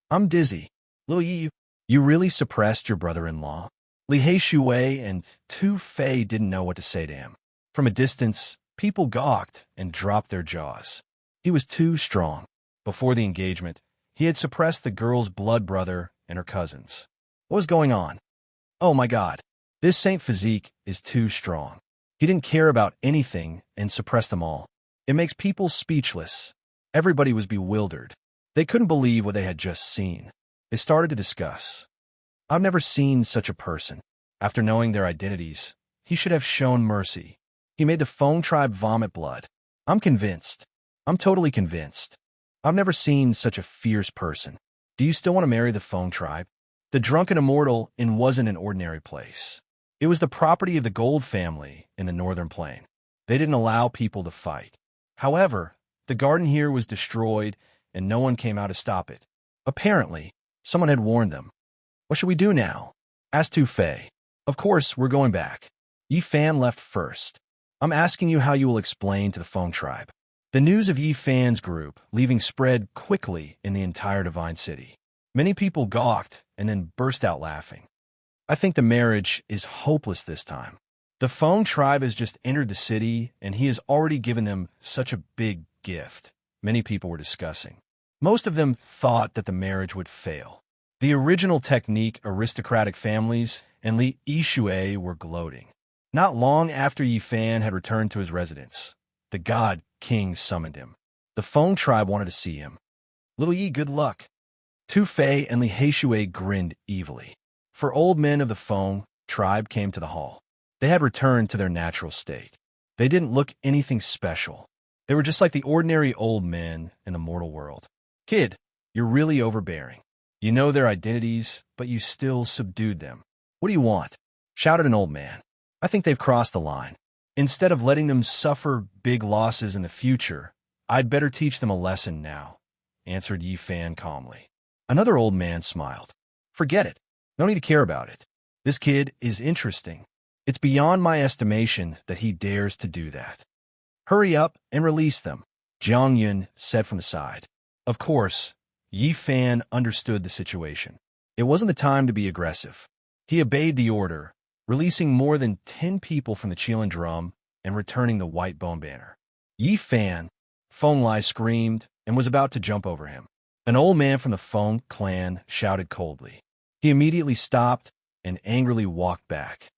I'm dizzy. Little Yi, you really suppressed your brother-in-law? Li Heishui and Tu Fei didn't know what to say to him. From a distance, people gawked and dropped their jaws. He was too strong. Before the engagement, he had suppressed the girl's blood brother and her cousins. What was going on? Oh my God, this Saint Physique is too strong. He didn't care about anything and suppressed them all. It makes people speechless. Everybody was bewildered. They couldn't believe what they had just seen. They started to discuss. I've never seen such a person. After knowing their identities, he should have shown mercy. He made the Foam tribe vomit blood. I'm convinced. I'm totally convinced. I've never seen such a fierce person. Do you still want to marry the Feng tribe? The drunken immortal inn wasn't an ordinary place. It was the property of the Gold family in the northern plain. They didn't allow people to fight. However, the garden here was destroyed, and no one came out to stop it. Apparently, someone had warned them. What should we do now? Asked Tu Fei. Of course, we're going back. Yi Fan left first. I'm asking you how you will explain to the Feng tribe. The news of Yi Fan's group leaving spread quickly in the entire Divine City. Many people gawked and then burst out laughing. I think the marriage is hopeless this time. The Feng tribe has just entered the city, and he has already given them such a big gift, many people were discussing. Most of them thought that the marriage would fail. The original technique aristocratic families and Li Yishui were gloating. Not long after Yi Fan had returned to his residence, the God King summoned him. The Feng tribe wanted to see him. Little Yi, good luck. Tu Fei and Li Heishui grinned evilly. For old men of the Feng tribe came to the hall. They had returned to their natural state. They didn't look anything special. They were just like the ordinary old men in the mortal world. Kid, you're really overbearing. You know their identities, but you still subdued them. What do you want? Shouted an old man. I think they've crossed the line. Instead of letting them suffer big losses in the future, I'd better teach them a lesson now, answered Yi Fan calmly. Another old man smiled. Forget it. No need to care about it. This kid is interesting. It's beyond my estimation that he dares to do that. Hurry up and release them, Jiang Yun said from the side. Of course, Yi Fan understood the situation. It wasn't the time to be aggressive. He obeyed the order, releasing more than 10 people from the Qilin drum and returning the white bone banner. Yi Fan, Feng Lai screamed and was about to jump over him. An old man from the Feng clan shouted coldly. He immediately stopped and angrily walked back.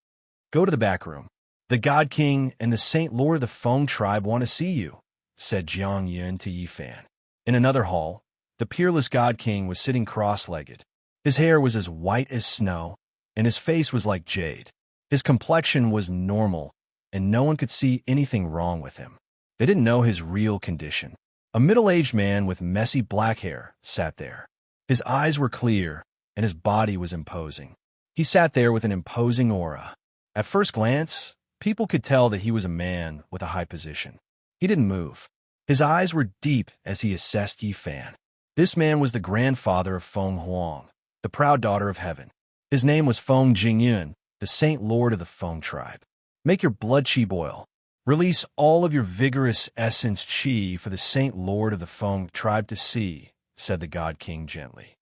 Go to the back room. The God King and the Saint Lord of the Feng tribe want to see you, said Jiang Yun to Yi Fan. In another hall, the peerless God King was sitting cross-legged. His hair was as white as snow, and his face was like jade. His complexion was normal, and no one could see anything wrong with him. They didn't know his real condition. A middle-aged man with messy black hair sat there. His eyes were clear, and his body was imposing. He sat there with an imposing aura. At first glance, people could tell that he was a man with a high position. He didn't move. His eyes were deep as he assessed Yi Fan. This man was the grandfather of Feng Huang, the proud daughter of heaven. His name was Feng Jingyun, the Saint Lord of the Feng tribe. Make your blood qi boil. Release all of your vigorous essence qi for the Saint Lord of the Feng tribe to see, said the God King gently.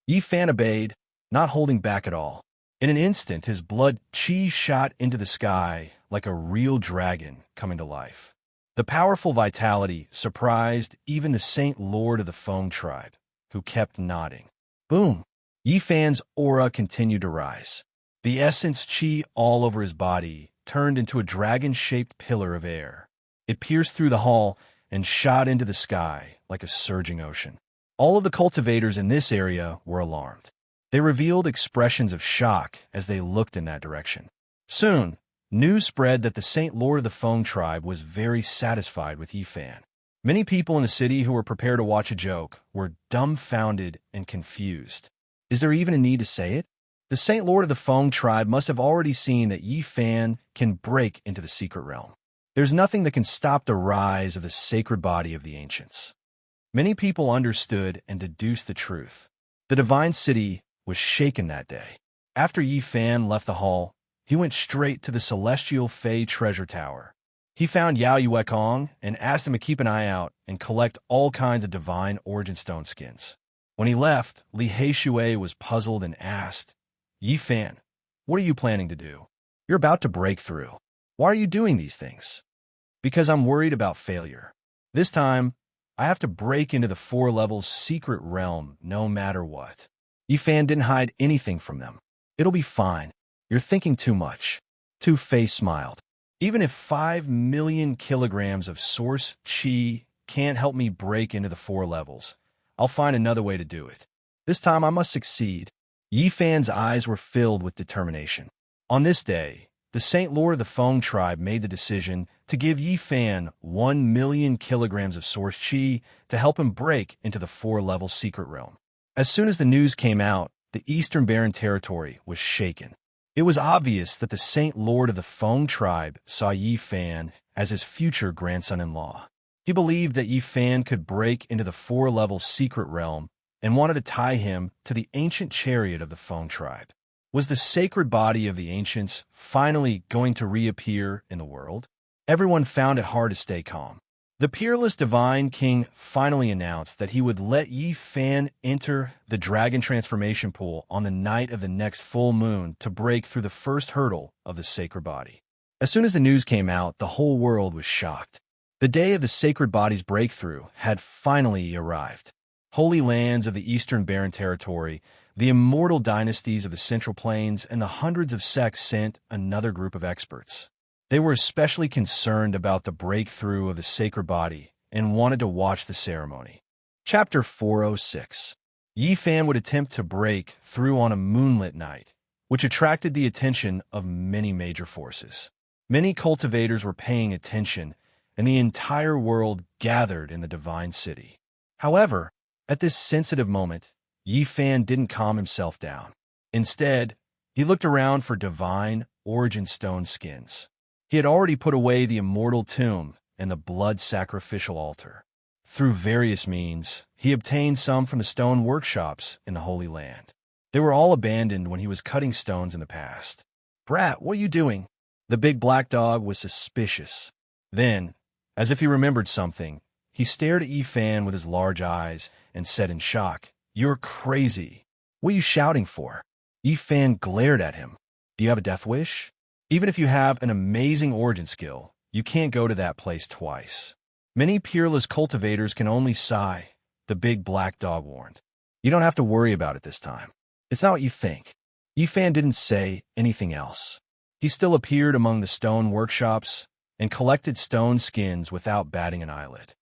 Yi Fan obeyed, not holding back at all. In an instant, his blood qi shot into the sky like a real dragon coming to life. The powerful vitality surprised even the Saint Lord of the Feng tribe, who kept nodding. Boom! Yi Fan's aura continued to rise. The essence qi all over his body turned into a dragon-shaped pillar of air. It pierced through the hall and shot into the sky like a surging ocean. All of the cultivators in this area were alarmed. They revealed expressions of shock as they looked in that direction. Soon, news spread that the Saint Lord of the Feng tribe was very satisfied with Yi Fan. Many people in the city who were prepared to watch a joke were dumbfounded and confused. Is there even a need to say it? The Saint Lord of the Feng tribe must have already seen that Yi Fan can break into the secret realm. There's nothing that can stop the rise of the sacred body of the ancients. Many people understood and deduced the truth. The divine city was shaken that day. After Yi Fan left the hall, he went straight to the celestial Fei treasure tower. He found Yao Yuekong and asked him to keep an eye out and collect all kinds of divine origin stone skins. When he left, Li Heishui was puzzled and asked, Yi Fan, what are you planning to do? You're about to break through. Why are you doing these things? Because I'm worried about failure. This time, I have to break into the 4 levels secret realm no matter what. Yi Fan didn't hide anything from them. It'll be fine. You're thinking too much. Tu Fei smiled. Even if 5 million kilograms of source qi can't help me break into the 4 levels, I'll find another way to do it. This time I must succeed. Yi Fan's eyes were filled with determination. On this day, the Saint Lord of the Feng tribe made the decision to give Yi Fan 1 million kilograms of source chi to help him break into the 4-level secret realm. As soon as the news came out, the Eastern Barren Territory was shaken. It was obvious that the Saint Lord of the Feng tribe saw Yi Fan as his future grandson-in-law. He believed that Yi Fan could break into the 4-level secret realm and wanted to tie him to the ancient chariot of the Feng tribe. Was the sacred body of the ancients finally going to reappear in the world? Everyone found it hard to stay calm. The peerless divine king finally announced that he would let Yi Fan enter the dragon transformation pool on the night of the next full moon to break through the first hurdle of the sacred body. As soon as the news came out, the whole world was shocked. The day of the sacred body's breakthrough had finally arrived. Holy lands of the Eastern Barren Territory, the immortal dynasties of the Central Plains, and the hundreds of sects sent another group of experts. They were especially concerned about the breakthrough of the sacred body and wanted to watch the ceremony. Chapter 406. Yi Fan would attempt to break through on a moonlit night, which attracted the attention of many major forces. Many cultivators were paying attention, and the entire world gathered in the divine city. However, at this sensitive moment, Yi Fan didn't calm himself down. Instead, he looked around for divine origin stone skins. He had already put away the immortal tomb and the blood sacrificial altar. Through various means, he obtained some from the stone workshops in the Holy Land. They were all abandoned when he was cutting stones in the past. "Brat, what are you doing?" The big black dog was suspicious. Then, as if he remembered something, he stared at Yi Fan with his large eyes and said in shock, "You're crazy. What are you shouting for?" Yi Fan glared at him. "Do you have a death wish? Even if you have an amazing origin skill, you can't go to that place twice." "Many peerless cultivators can only sigh," the big black dog warned. "You don't have to worry about it this time. It's not what you think." Yi Fan didn't say anything else. He still appeared among the stone workshops and collected stone skins without batting an eyelid.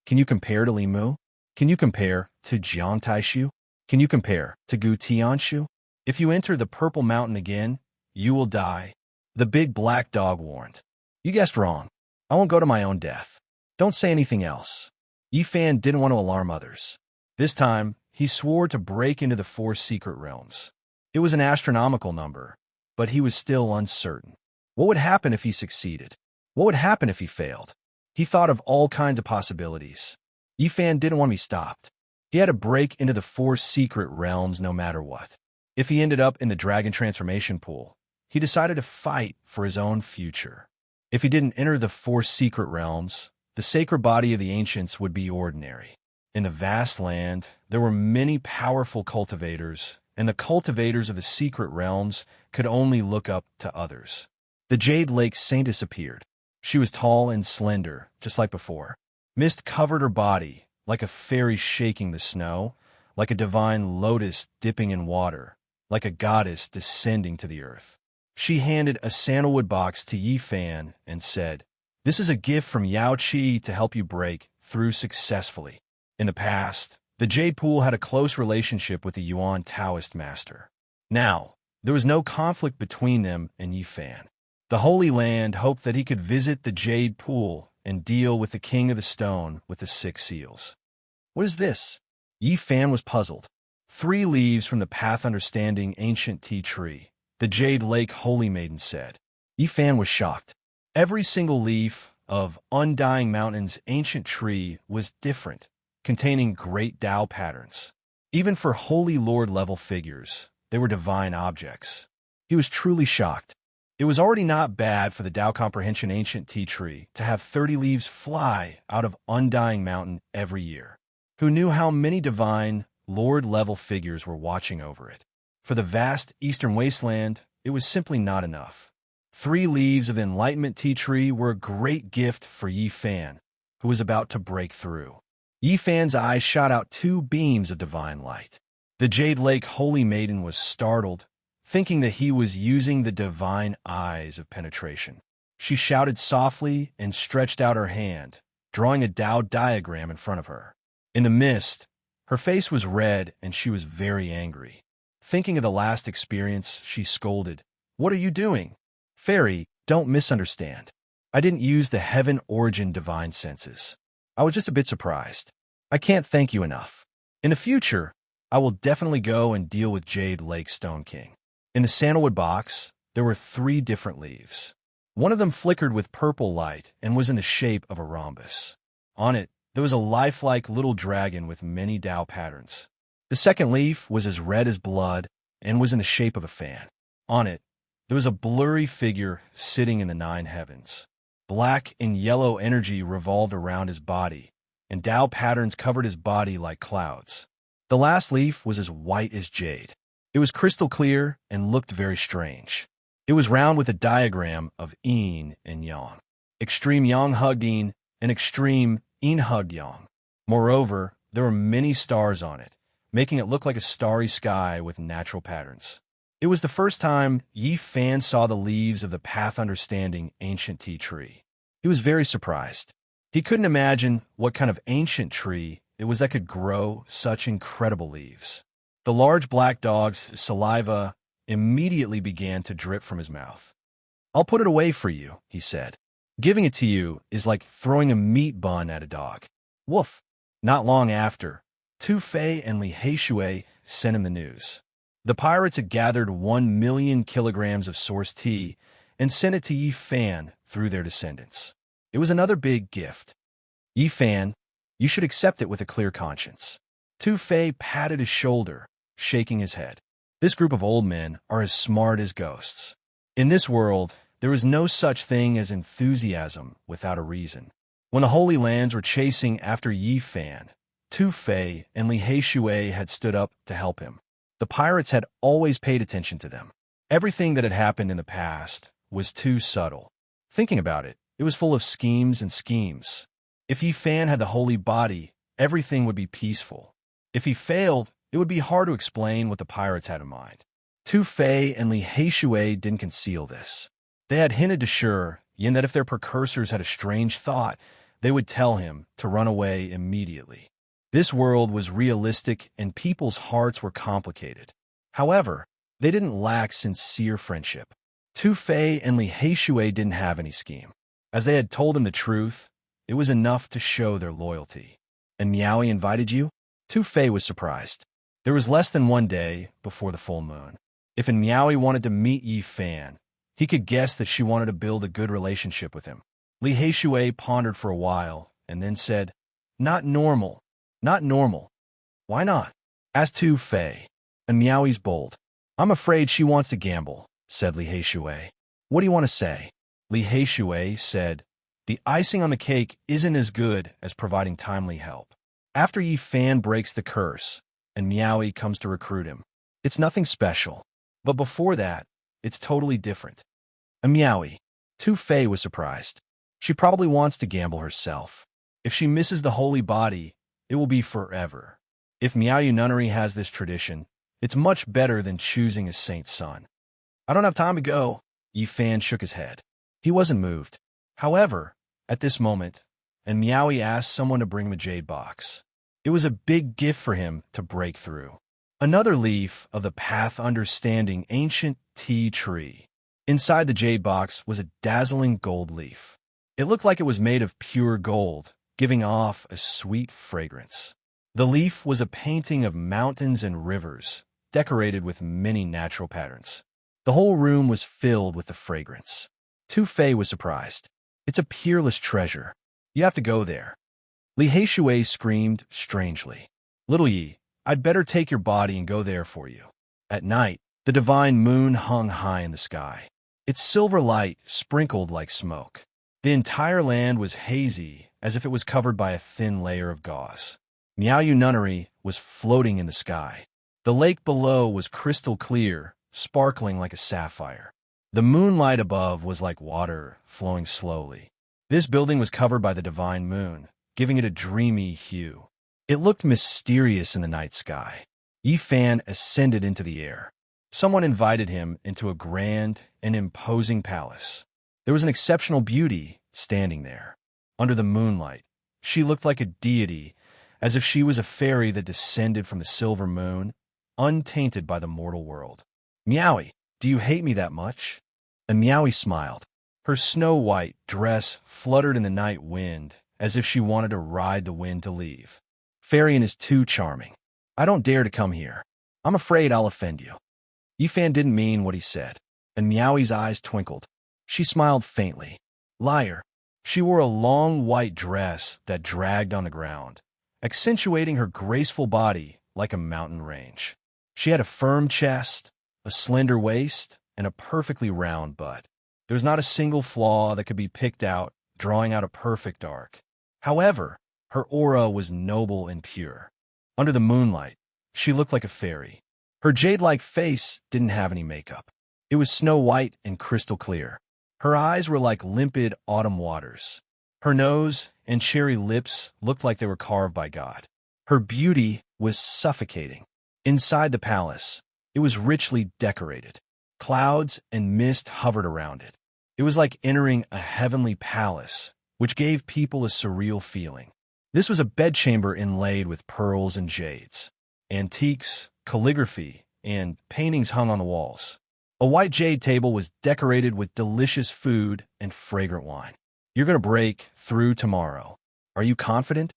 "Can you compare to Li Mu? Can you compare to Jiang Taishu? Can you compare to Gu Tianshu? If you enter the Purple Mountain again, you will die," the big black dog warned. "You guessed wrong. I won't go to my own death. Don't say anything else." Yi Fan didn't want to alarm others. This time, he swore to break into the 4 secret realms. It was an astronomical number, but he was still uncertain. What would happen if he succeeded? What would happen if he failed? He thought of all kinds of possibilities. Yi Fan didn't want to be stopped. He had to break into the 4 secret realms no matter what. If he ended up in the dragon transformation pool, he decided to fight for his own future. If he didn't enter the 4 secret realms, the sacred body of the ancients would be ordinary. In the vast land, there were many powerful cultivators, and the cultivators of the secret realms could only look up to others. The Jade Lake Saintess appeared. She was tall and slender, just like before. Mist covered her body, like a fairy shaking the snow, like a divine lotus dipping in water, like a goddess descending to the earth. She handed a sandalwood box to Yi Fan and said, "This is a gift from Yao Qi to help you break through successfully." In the past, the Jade Pool had a close relationship with the Yuan Taoist master. Now, there was no conflict between them and Yi Fan. The Holy Land hoped that he could visit the Jade Pool and deal with the King of the Stone with the 6 seals. "What is this?" Yi Fan was puzzled. 3 leaves from the path understanding ancient tea tree, the Jade Lake Holy Maiden said. Yi Fan was shocked. Every single leaf of Undying Mountain's ancient tree was different, containing great Tao patterns. Even for Holy Lord level figures, they were divine objects. He was truly shocked. It was already not bad for the Tao Comprehension Ancient Tea Tree to have 30 leaves fly out of Undying Mountain every year. Who knew how many divine Lord-level figures were watching over it? For the vast Eastern Wasteland, it was simply not enough. 3 leaves of the Enlightenment Tea Tree were a great gift for Yi Fan, who was about to break through. Yi Fan's eyes shot out 2 beams of divine light. The Jade Lake Holy Maiden was startled, thinking that he was using the divine eyes of penetration. She shouted softly and stretched out her hand, drawing a Tao diagram in front of her. In the mist, her face was red and she was very angry. Thinking of the last experience, she scolded, "What are you doing?" Fairy, don't misunderstand. I didn't use the heaven origin divine senses. I was just a bit surprised. I can't thank you enough. In the future, I will definitely go and deal with Jade Lake Stone King. In the sandalwood box, there were 3 different leaves. One of them flickered with purple light and was in the shape of a rhombus. On it, there was a lifelike little dragon with many Tao patterns. The second leaf was as red as blood and was in the shape of a fan. On it, there was a blurry figure sitting in the 9 heavens. Black and yellow energy revolved around his body, and Tao patterns covered his body like clouds. The last leaf was as white as jade. It was crystal clear and looked very strange. It was round with a diagram of yin and yang. Extreme yang hugged yin and extreme yin hugged yang. Moreover, there were many stars on it, making it look like a starry sky with natural patterns. It was the first time Yi Fan saw the leaves of the Path Understanding ancient tea tree. He was very surprised. He couldn't imagine what kind of ancient tree it was that could grow such incredible leaves. The large black dog's saliva immediately began to drip from his mouth. "I'll put it away for you," he said. "Giving it to you is like throwing a meat bun at a dog." Woof! Not long after, Tu Fei and Li Heishui sent him the news. The pirates had gathered 1 million kilograms of source tea and sent it to Yi Fan through their descendants. It was another big gift. "Yi Fan, you should accept it with a clear conscience." Tu Fei patted his shoulder, shaking his head. This group of old men are as smart as ghosts. In this world, there is no such thing as enthusiasm without a reason. When the Holy Lands were chasing after Yi Fan, Tu Fei and Li Heishui had stood up to help him. The pirates had always paid attention to them. Everything that had happened in the past was too subtle. Thinking about it, it was full of schemes and schemes. If Yi Fan had the holy body, everything would be peaceful. If he failed, it would be hard to explain what the pirates had in mind. Tu Fei and Li Heishui didn't conceal this. They had hinted to Shi Yin that if their precursors had a strange thought, they would tell him to run away immediately. This world was realistic and people's hearts were complicated. However, they didn't lack sincere friendship. Tu Fei and Li Heishui didn't have any scheme. As they had told him the truth, it was enough to show their loyalty. "And Miaoi invited you?" Tu Fei was surprised. There was less than 1 day before the full moon. If Miaoi wanted to meet Yi Fan, he could guess that she wanted to build a good relationship with him. Li Heishui pondered for a while and then said, "Not normal. Not normal." "Why not?" asked Tu Fei. And Miaoi's bold. "I'm afraid she wants to gamble," said Li Heishui. "What do you want to say?" Li Heishui said, "The icing on the cake isn't as good as providing timely help. After Yi Fan breaks the curse, and Miaoi comes to recruit him, it's nothing special. But before that, it's totally different." And Miaoi. Tu Fei was surprised. She probably wants to gamble herself. If she misses the holy body, it will be forever. If Miaoyu nunnery has this tradition, it's much better than choosing a saint's son. "I don't have time to go." Yi Fan shook his head. He wasn't moved. However, at this moment, and Miaoi asked someone to bring him a jade box. It was a big gift for him to break through. Another leaf of the Path Understanding ancient tea tree. Inside the jade box was a dazzling gold leaf. It looked like it was made of pure gold, giving off a sweet fragrance. The leaf was a painting of mountains and rivers, decorated with many natural patterns. The whole room was filled with the fragrance. Tu Fei was surprised. "It's a peerless treasure. You have to go there." Li Heishui screamed strangely. "Little Yi, I'd better take your body and go there for you." At night, the divine moon hung high in the sky. Its silver light sprinkled like smoke. The entire land was hazy, as if it was covered by a thin layer of gauze. Miaoyu nunnery was floating in the sky. The lake below was crystal clear, sparkling like a sapphire. The moonlight above was like water, flowing slowly. This building was covered by the divine moon, giving it a dreamy hue. It looked mysterious in the night sky. Yi Fan ascended into the air. Someone invited him into a grand and imposing palace. There was an exceptional beauty standing there. Under the moonlight, she looked like a deity, as if she was a fairy that descended from the silver moon, untainted by the mortal world. "Miaoi, do you hate me that much?" and Meowie smiled. Her snow-white dress fluttered in the night wind as if she wanted to ride the wind to leave. Fairy is too charming. I don't dare to come here. I'm afraid I'll offend you. Yifan didn't mean what he said, and Meowie's eyes twinkled. She smiled faintly. Liar. She wore a long white dress that dragged on the ground, accentuating her graceful body like a mountain range. She had a firm chest, a slender waist, and a perfectly round butt. There was not a single flaw that could be picked out, drawing out a perfect arc. However, her aura was noble and pure. Under the moonlight, she looked like a fairy. Her jade-like face didn't have any makeup. It was snow-white and crystal clear. Her eyes were like limpid autumn waters. Her nose and cherry lips looked like they were carved by God. Her beauty was suffocating. Inside the palace, it was richly decorated. Clouds and mist hovered around it. It was like entering a heavenly palace, which gave people a surreal feeling. This was a bedchamber inlaid with pearls and jades. Antiques, calligraphy, and paintings hung on the walls. A white jade table was decorated with delicious food and fragrant wine. You're going to break through tomorrow. Are you confident?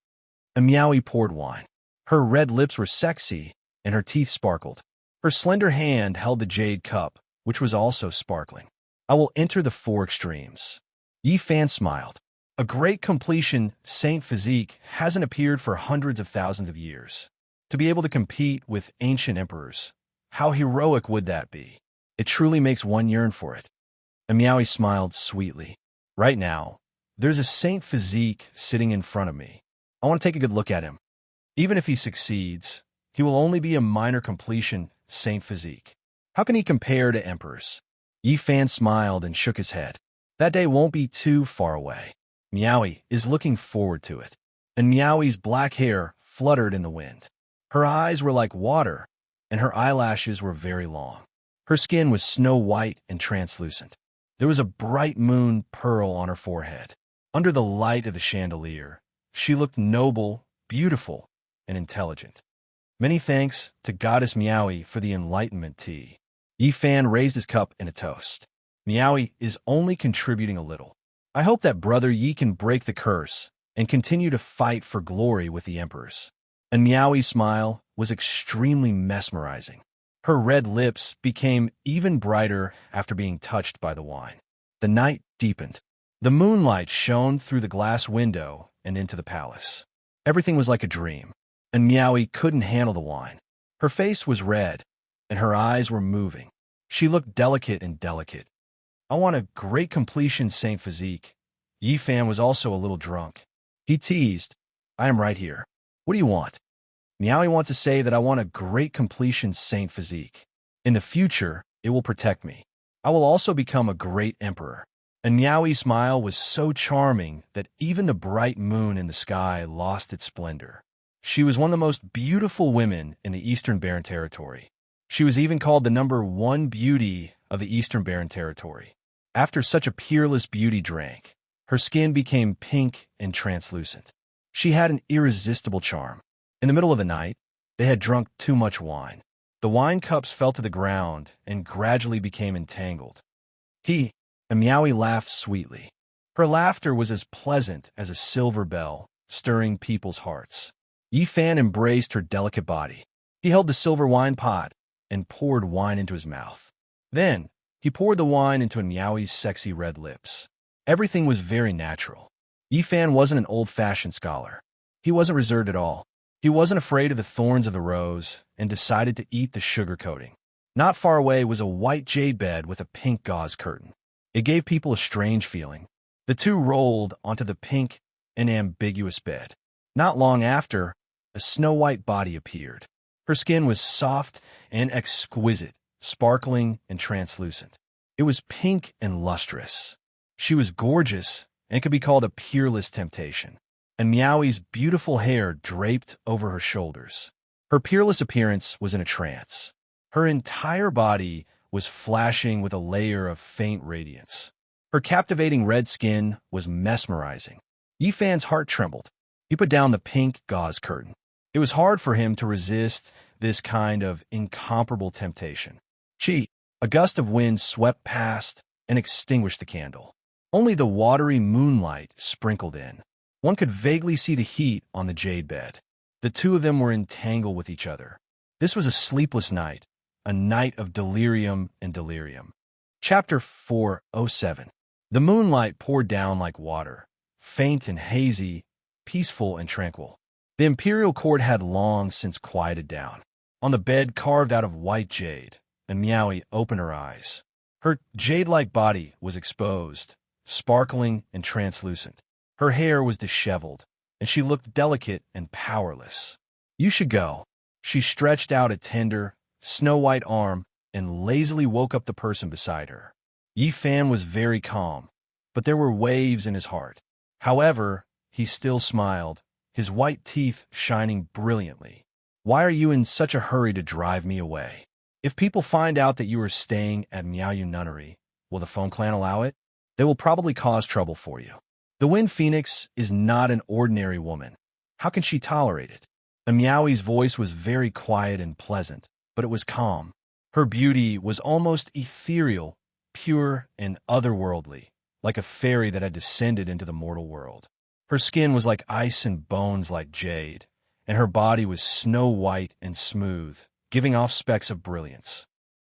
A Meowie poured wine. Her red lips were sexy, and her teeth sparkled. Her slender hand held the jade cup, which was also sparkling. I will enter the four extremes. Yifan smiled. A great completion Saint Physique hasn't appeared for hundreds of thousands of years. To be able to compete with ancient emperors, how heroic would that be? It truly makes one yearn for it. And Meowie smiled sweetly. Right now, there's a Saint Physique sitting in front of me. I want to take a good look at him. Even if he succeeds, he will only be a minor completion Saint Physique. How can he compare to emperors? Yifan smiled and shook his head. That day won't be too far away. Meowie is looking forward to it. And Meowie's black hair fluttered in the wind. Her eyes were like water, and her eyelashes were very long. Her skin was snow-white and translucent. There was a bright moon pearl on her forehead. Under the light of the chandelier, she looked noble, beautiful, and intelligent. Many thanks to Goddess Meowie for the enlightenment tea. Yifan raised his cup in a toast. Meowie is only contributing a little. I hope that Brother Yi can break the curse and continue to fight for glory with the emperors. And Meowie's smile was extremely mesmerizing. Her red lips became even brighter after being touched by the wine. The night deepened. The moonlight shone through the glass window and into the palace. Everything was like a dream, and Meowie couldn't handle the wine. Her face was red, and her eyes were moving. She looked delicate and delicate. I want a great completion Saint Physique. Yifan was also a little drunk. He teased, I am right here. What do you want? Meowie wants to say that I want a great completion Saint Physique. In the future, it will protect me. I will also become a great emperor. And Meowie's smile was so charming that even the bright moon in the sky lost its splendor. She was one of the most beautiful women in the Eastern Barren Territory. She was even called the #1 beauty of the Eastern Barren Territory. After such a peerless beauty drank, her skin became pink and translucent. She had an irresistible charm. In the middle of the night, they had drunk too much wine. The wine cups fell to the ground and gradually became entangled. And Meowie laughed sweetly. Her laughter was as pleasant as a silver bell, stirring people's hearts. Yifan embraced her delicate body. He held the silver wine pot and poured wine into his mouth. Then, he poured the wine into Meowie's sexy red lips. Everything was very natural. Yifan wasn't an old-fashioned scholar. He wasn't reserved at all. He wasn't afraid of the thorns of the rose and decided to eat the sugar coating. Not far away was a white jade bed with a pink gauze curtain. It gave people a strange feeling. The two rolled onto the pink and ambiguous bed. Not long after, a snow-white body appeared. Her skin was soft and exquisite, sparkling and translucent. It was pink and lustrous. She was gorgeous and could be called a peerless temptation. And Meowie's beautiful hair draped over her shoulders. Her peerless appearance was in a trance. Her entire body was flashing with a layer of faint radiance. Her captivating red skin was mesmerizing. Yifan's heart trembled. He put down the pink gauze curtain. It was hard for him to resist this kind of incomparable temptation. A gust of wind swept past, and extinguished the candle. Only the watery moonlight sprinkled in. One could vaguely see the heat on the jade bed. The two of them were entangled with each other. This was a sleepless night, a night of delirium and delirium. Chapter 407. The moonlight poured down like water, faint and hazy, peaceful and tranquil. The imperial court had long since quieted down. On the bed carved out of white jade, and Miaoi opened her eyes. Her jade-like body was exposed, sparkling and translucent. Her hair was disheveled, and she looked delicate and powerless. "You should go." She stretched out a tender, snow-white arm and lazily woke up the person beside her. Yi Fan was very calm, but there were waves in his heart. However, he still smiled, his white teeth shining brilliantly. "Why are you in such a hurry to drive me away? If people find out that you are staying at Miaoyu Nunnery, will the Phone Clan allow it? They will probably cause trouble for you. The Wind Phoenix is not an ordinary woman. How can she tolerate it?" Miaoi's voice was very quiet and pleasant, but it was calm. Her beauty was almost ethereal, pure and otherworldly, like a fairy that had descended into the mortal world. Her skin was like ice and bones like jade, and her body was snow-white and smooth, giving off specks of brilliance.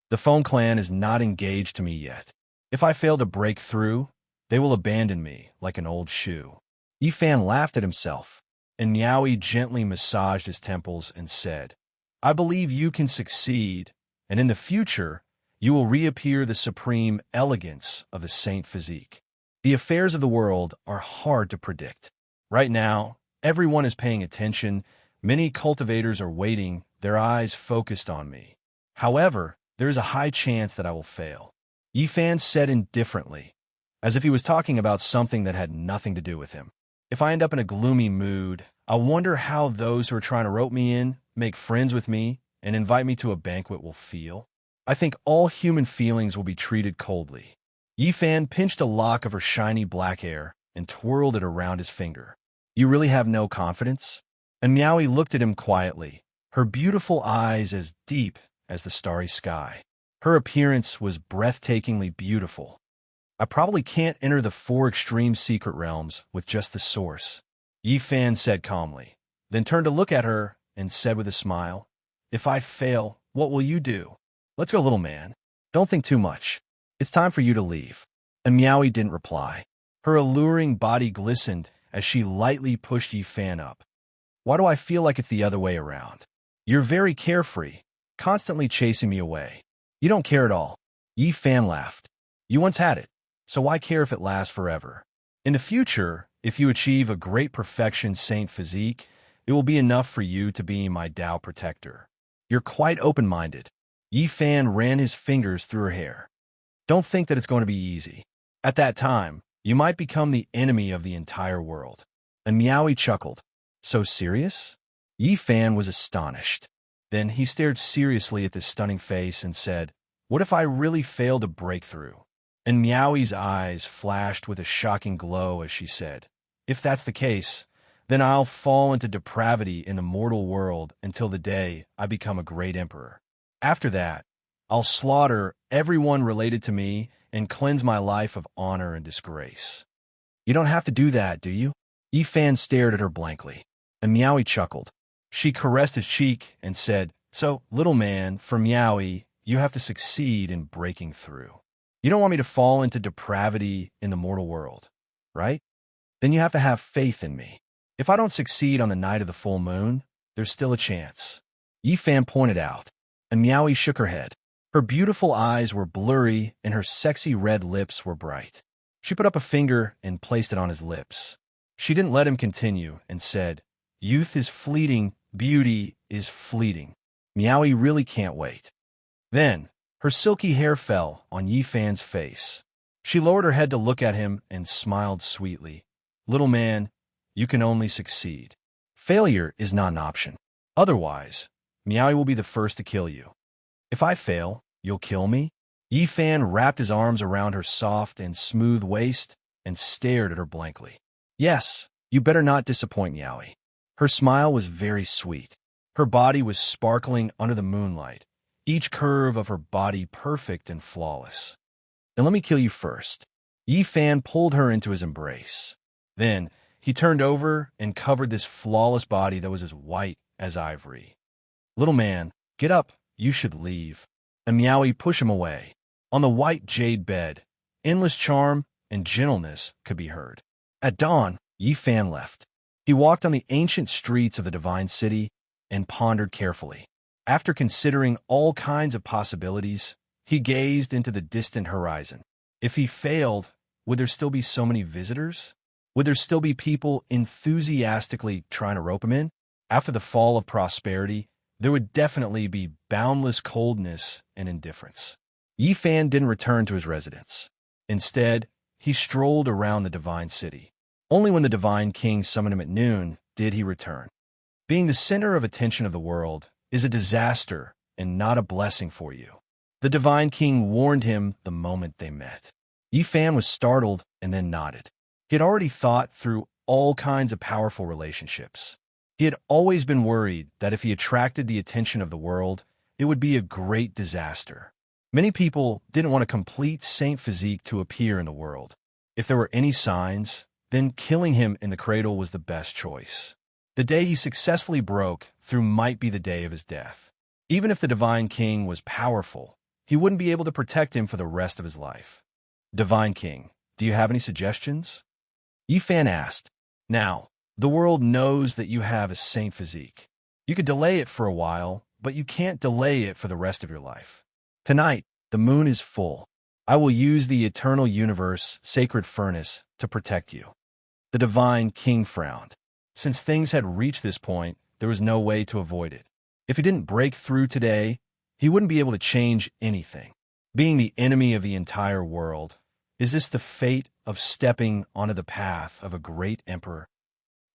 "The Phone Clan is not engaged to me yet. If I fail to break through, they will abandon me like an old shoe." Yi Fan laughed at himself, and Miaoi gently massaged his temples and said, "I believe you can succeed, and in the future, you will reappear the supreme elegance of the saint physique." The affairs of the world are hard to predict. Right now, everyone is paying attention. Many cultivators are waiting, their eyes focused on me. However, there is a high chance that I will fail. Yi Fan said indifferently, as if he was talking about something that had nothing to do with him. "If I end up in a gloomy mood, I wonder how those who are trying to rope me in, make friends with me, and invite me to a banquet will feel. I think all human feelings will be treated coldly." Yi Fan pinched a lock of her shiny black hair and twirled it around his finger. "You really have no confidence?" And Miaoi looked at him quietly, her beautiful eyes as deep as the starry sky. Her appearance was breathtakingly beautiful. "I probably can't enter the 4 extreme secret realms with just the source," Yi Fan said calmly, then turned to look at her and said with a smile, "If I fail, what will you do?" "Let's go, little man. Don't think too much. It's time for you to leave." And Miaoi didn't reply. Her alluring body glistened as she lightly pushed Yi Fan up. "Why do I feel like it's the other way around? You're very carefree, constantly chasing me away. You don't care at all." Yi Fan laughed. "You once had it, so why care if it lasts forever? In the future, if you achieve a great perfection saint physique, it will be enough for you to be my Tao protector. You're quite open-minded." Yi Fan ran his fingers through her hair. "Don't think that it's going to be easy. At that time, you might become the enemy of the entire world." And Miaoi chuckled. "So serious?" Yi Fan was astonished. Then he stared seriously at this stunning face and said, "What if I really fail to break through?" And Miaoi's eyes flashed with a shocking glow as she said, "If that's the case, then I'll fall into depravity in the mortal world until the day I become a great emperor. After that, I'll slaughter everyone related to me and cleanse my life of honor and disgrace." "You don't have to do that, do you?" Yi Fan stared at her blankly, and Miaoi chuckled. She caressed his cheek and said, "So, little man, for Miaoi, you have to succeed in breaking through. You don't want me to fall into depravity in the mortal world, right? Then you have to have faith in me. If I don't succeed on the night of the full moon, there's still a chance." Yi Fan pointed out, and Miaoi shook her head. Her beautiful eyes were blurry, and her sexy red lips were bright. She put up a finger and placed it on his lips. She didn't let him continue and said, "Youth is fleeting, beauty is fleeting. Miaoi really can't wait." Then, her silky hair fell on Yi Fan's face. She lowered her head to look at him and smiled sweetly. "Little man, you can only succeed. Failure is not an option. Otherwise, Miaoi will be the first to kill you." "If I fail, you'll kill me?" Yi Fan wrapped his arms around her soft and smooth waist and stared at her blankly. "Yes, you better not disappoint Miaoi." Her smile was very sweet. Her body was sparkling under the moonlight, each curve of her body perfect and flawless. and let me kill you first." Yi Fan pulled her into his embrace. Then he turned over and covered this flawless body that was as white as ivory. "Little man, get up. You should leave." And Miaoi pushed him away. On the white jade bed, endless charm and gentleness could be heard. At dawn, Yi Fan left. He walked on the ancient streets of the divine city and pondered carefully. After considering all kinds of possibilities, he gazed into the distant horizon. If he failed, would there still be so many visitors? Would there still be people enthusiastically trying to rope him in? After the fall of prosperity, there would definitely be boundless coldness and indifference. Yi Fan didn't return to his residence. Instead, he strolled around the divine city. Only when the divine king summoned him at noon did he return. Being the center of attention of the world is a disaster and not a blessing for you. The divine king warned him the moment they met. Yi Fan was startled and then nodded. He had already thought through all kinds of powerful relationships. He had always been worried that if he attracted the attention of the world, it would be a great disaster. Many people didn't want a complete saint physique to appear in the world. If there were any signs, then killing him in the cradle was the best choice. The day he successfully broke through might be the day of his death. Even if the divine king was powerful, he wouldn't be able to protect him for the rest of his life. "Divine king, do you have any suggestions?" Yi Fan asked. "Now, the world knows that you have a saint physique. You could delay it for a while, but you can't delay it for the rest of your life. Tonight, the moon is full. I will use the eternal universe sacred furnace to protect you." The divine king frowned. Since things had reached this point, there was no way to avoid it. If he didn't break through today, he wouldn't be able to change anything. Being the enemy of the entire world, is this the fate of stepping onto the path of a great emperor?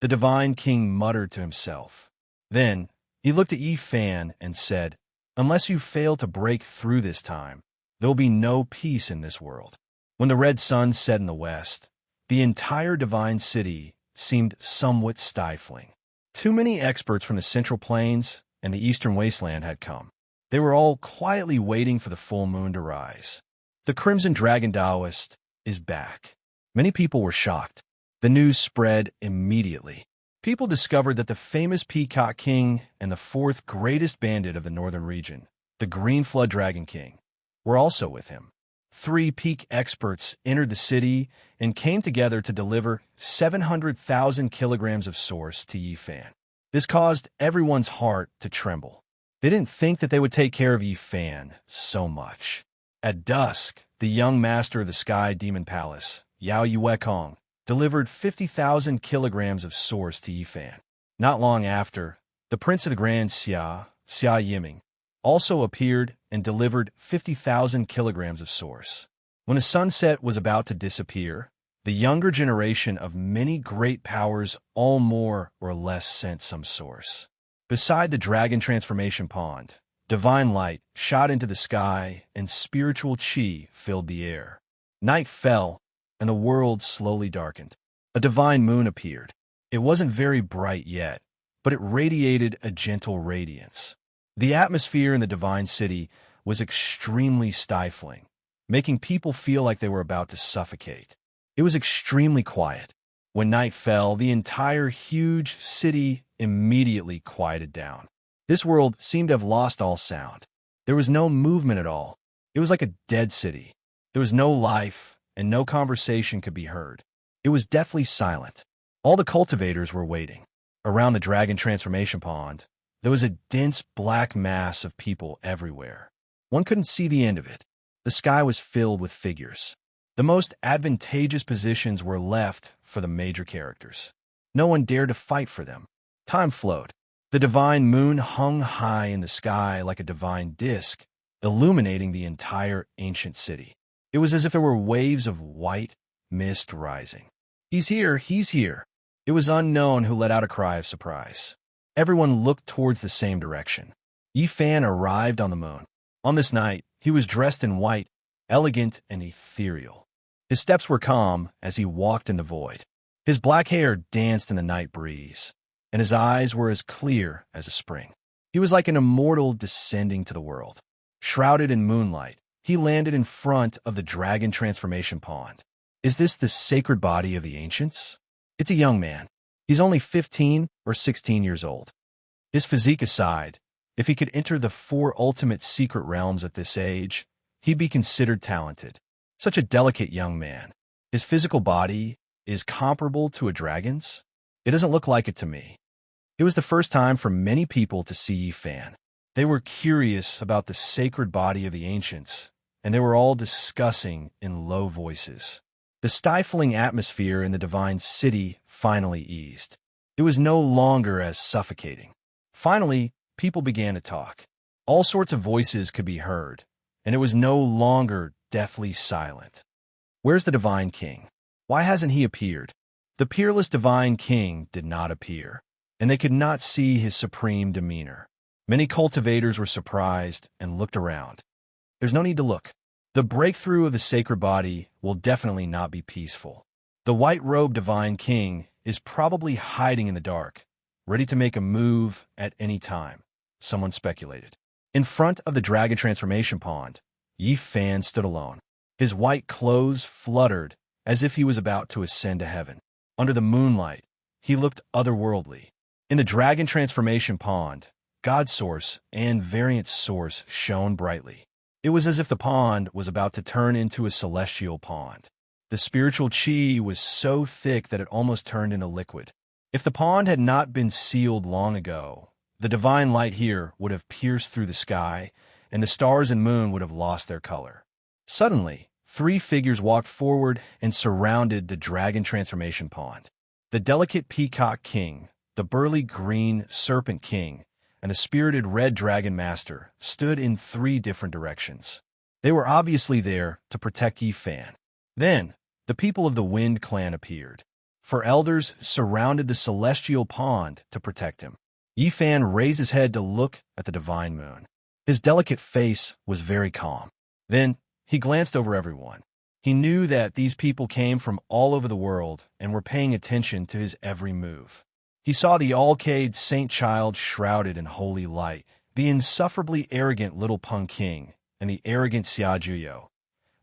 The divine king muttered to himself. Then he looked at Yi Fan and said, "Unless you fail to break through this time, there will be no peace in this world." When the red sun set in the west, the entire divine city seemed somewhat stifling. Too many experts from the Central Plains and the Eastern Wasteland had come. They were all quietly waiting for the full moon to rise. The Crimson Dragon Taoist is back. Many people were shocked. The news spread immediately. People discovered that the famous Peacock King and the fourth greatest bandit of the northern region, the Green Flood Dragon King, were also with him. 3 peak experts entered the city and came together to deliver 700,000 kilograms of source to Yi Fan. This caused everyone's heart to tremble. They didn't think that they would take care of Yi Fan so much. At dusk, the young master of the Sky Demon Palace, Yao Yuekong, delivered 50,000 kilograms of source to Yi Fan. Not long after, the Prince of the Grand Xia, Xia Yiming, also appeared and delivered 50,000 kilograms of source. When the sunset was about to disappear, the younger generation of many great powers all more or less sent some source. Beside the dragon transformation pond, divine light shot into the sky and spiritual chi filled the air. Night fell, and the world slowly darkened. A divine moon appeared. It wasn't very bright yet, but it radiated a gentle radiance. The atmosphere in the divine city was extremely stifling, making people feel like they were about to suffocate. It was extremely quiet. When night fell, the entire huge city immediately quieted down. This world seemed to have lost all sound. There was no movement at all. It was like a dead city. There was no life, and no conversation could be heard. It was deathly silent. All the cultivators were waiting. Around the dragon transformation pond, there was a dense black mass of people everywhere. One couldn't see the end of it. The sky was filled with figures. The most advantageous positions were left for the major characters. No one dared to fight for them. Time flowed. The divine moon hung high in the sky like a divine disk, illuminating the entire ancient city. It was as if there were waves of white mist rising. "He's here! He's here!" It was Unknown who let out a cry of surprise. Everyone looked towards the same direction. Yi Fan arrived on the moon. On this night, he was dressed in white, elegant and ethereal. His steps were calm as he walked in the void. His black hair danced in the night breeze, and his eyes were as clear as a spring. He was like an immortal descending to the world. Shrouded in moonlight, he landed in front of the dragon transformation pond. Is this the sacred body of the ancients? It's a young man. He's only 15 or 16 years old. His physique aside, if he could enter the 4 ultimate secret realms at this age, he'd be considered talented. Such a delicate young man. His physical body is comparable to a dragon's? It doesn't look like it to me. It was the first time for many people to see Yi Fan. They were curious about the sacred body of the ancients, and they were all discussing in low voices. The stifling atmosphere in the divine city finally eased. It was no longer as suffocating. Finally, people began to talk. All sorts of voices could be heard, and it was no longer deathly silent. Where's the divine king? Why hasn't he appeared? The peerless divine king did not appear, and they could not see his supreme demeanor. Many cultivators were surprised and looked around. There's no need to look. The breakthrough of the sacred body will definitely not be peaceful. The white-robed divine king is probably hiding in the dark, ready to make a move at any time, someone speculated. In front of the dragon transformation pond, Yi Fan stood alone. His white clothes fluttered as if he was about to ascend to heaven. Under the moonlight, he looked otherworldly. In the dragon transformation pond, God Source and Variant Source shone brightly. It was as if the pond was about to turn into a celestial pond. The spiritual chi was so thick that it almost turned into liquid. If the pond had not been sealed long ago, the divine light here would have pierced through the sky, and the stars and moon would have lost their color. Suddenly, 3 figures walked forward and surrounded the dragon transformation pond. The delicate peacock king, the burly green serpent king, and the spirited red dragon master stood in 3 different directions. They were obviously there to protect Yi Fan. Then, the people of the Wind clan appeared. 4 elders surrounded the celestial pond to protect him. Yi Fan raised his head to look at the divine moon. His delicate face was very calm. Then, he glanced over everyone. He knew that these people came from all over the world and were paying attention to his every move. He saw the Alcade Saint Child shrouded in holy light, the insufferably arrogant Little Pung King, and the arrogant Xia Juyo.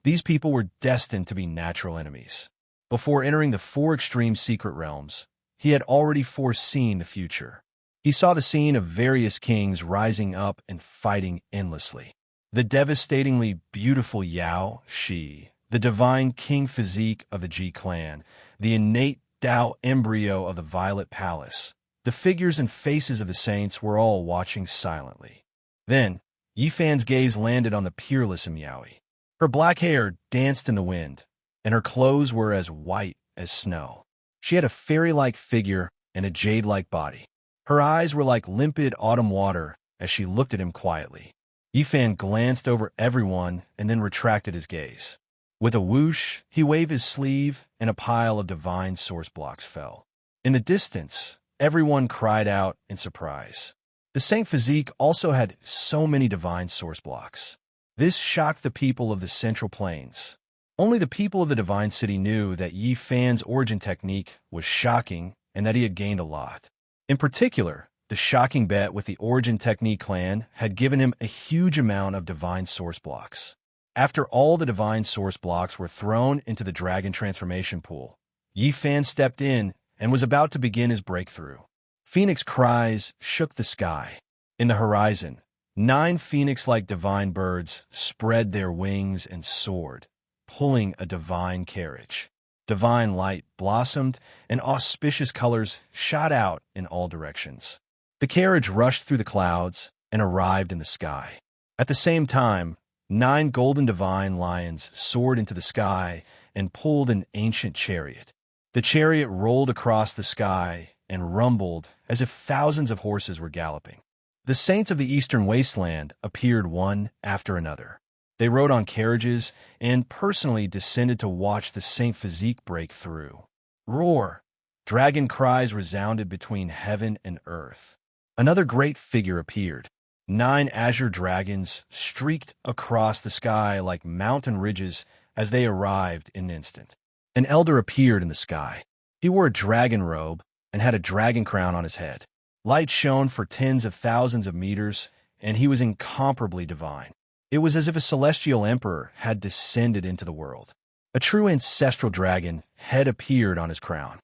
These people were destined to be natural enemies. Before entering the 4 extreme secret realms, he had already foreseen the future. He saw the scene of various kings rising up and fighting endlessly. The devastatingly beautiful Yao Shi, the divine king physique of the Ji clan, the innate Tao embryo of the Violet Palace. The figures and faces of the saints were all watching silently. Then, Yi Fan's gaze landed on the peerless Miaoi. Her black hair danced in the wind, and her clothes were as white as snow. She had a fairy-like figure and a jade-like body. Her eyes were like limpid autumn water as she looked at him quietly. Yi Fan glanced over everyone and then retracted his gaze. With a whoosh, he waved his sleeve, and a pile of divine source blocks fell. In the distance, everyone cried out in surprise. The Saint Physique also had so many divine source blocks. This shocked the people of the Central Plains. Only the people of the Divine City knew that Yi Fan's origin technique was shocking and that he had gained a lot. In particular, the shocking bet with the Origin Technique clan had given him a huge amount of divine source blocks. After all the divine source blocks were thrown into the dragon transformation pool, Yi Fan stepped in and was about to begin his breakthrough. Phoenix cries shook the sky. In the horizon, 9 phoenix-like divine birds spread their wings and soared, pulling a divine carriage. Divine light blossomed, and auspicious colors shot out in all directions. The carriage rushed through the clouds and arrived in the sky. At the same time, 9 golden divine lions soared into the sky and pulled an ancient chariot. The chariot rolled across the sky and rumbled as if thousands of horses were galloping. The saints of the eastern wasteland appeared one after another. They rode on carriages and personally descended to watch the Saint Physique break through. Roar! Dragon cries resounded between heaven and earth. Another great figure appeared. 9 azure dragons streaked across the sky like mountain ridges as they arrived in an instant. An elder appeared in the sky. He wore a dragon robe and had a dragon crown on his head. Light shone for tens of thousands of meters, and he was incomparably divine. It was as if a celestial emperor had descended into the world. A true ancestral dragon head appeared on his crown.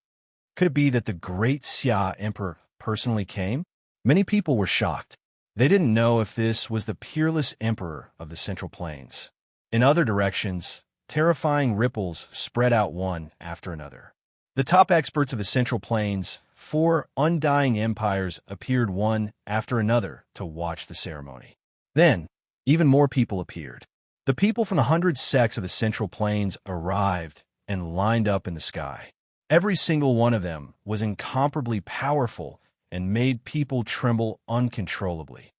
Could it be that the great Xia emperor personally came? Many people were shocked. They didn't know if this was the peerless emperor of the Central Plains. In other directions, terrifying ripples spread out one after another. The top experts of the Central Plains, 4 undying empires, appeared one after another to watch the ceremony. Then, even more people appeared. The people from the 100 sects of the Central Plains arrived and lined up in the sky. Every single one of them was incomparably powerful and made people tremble uncontrollably.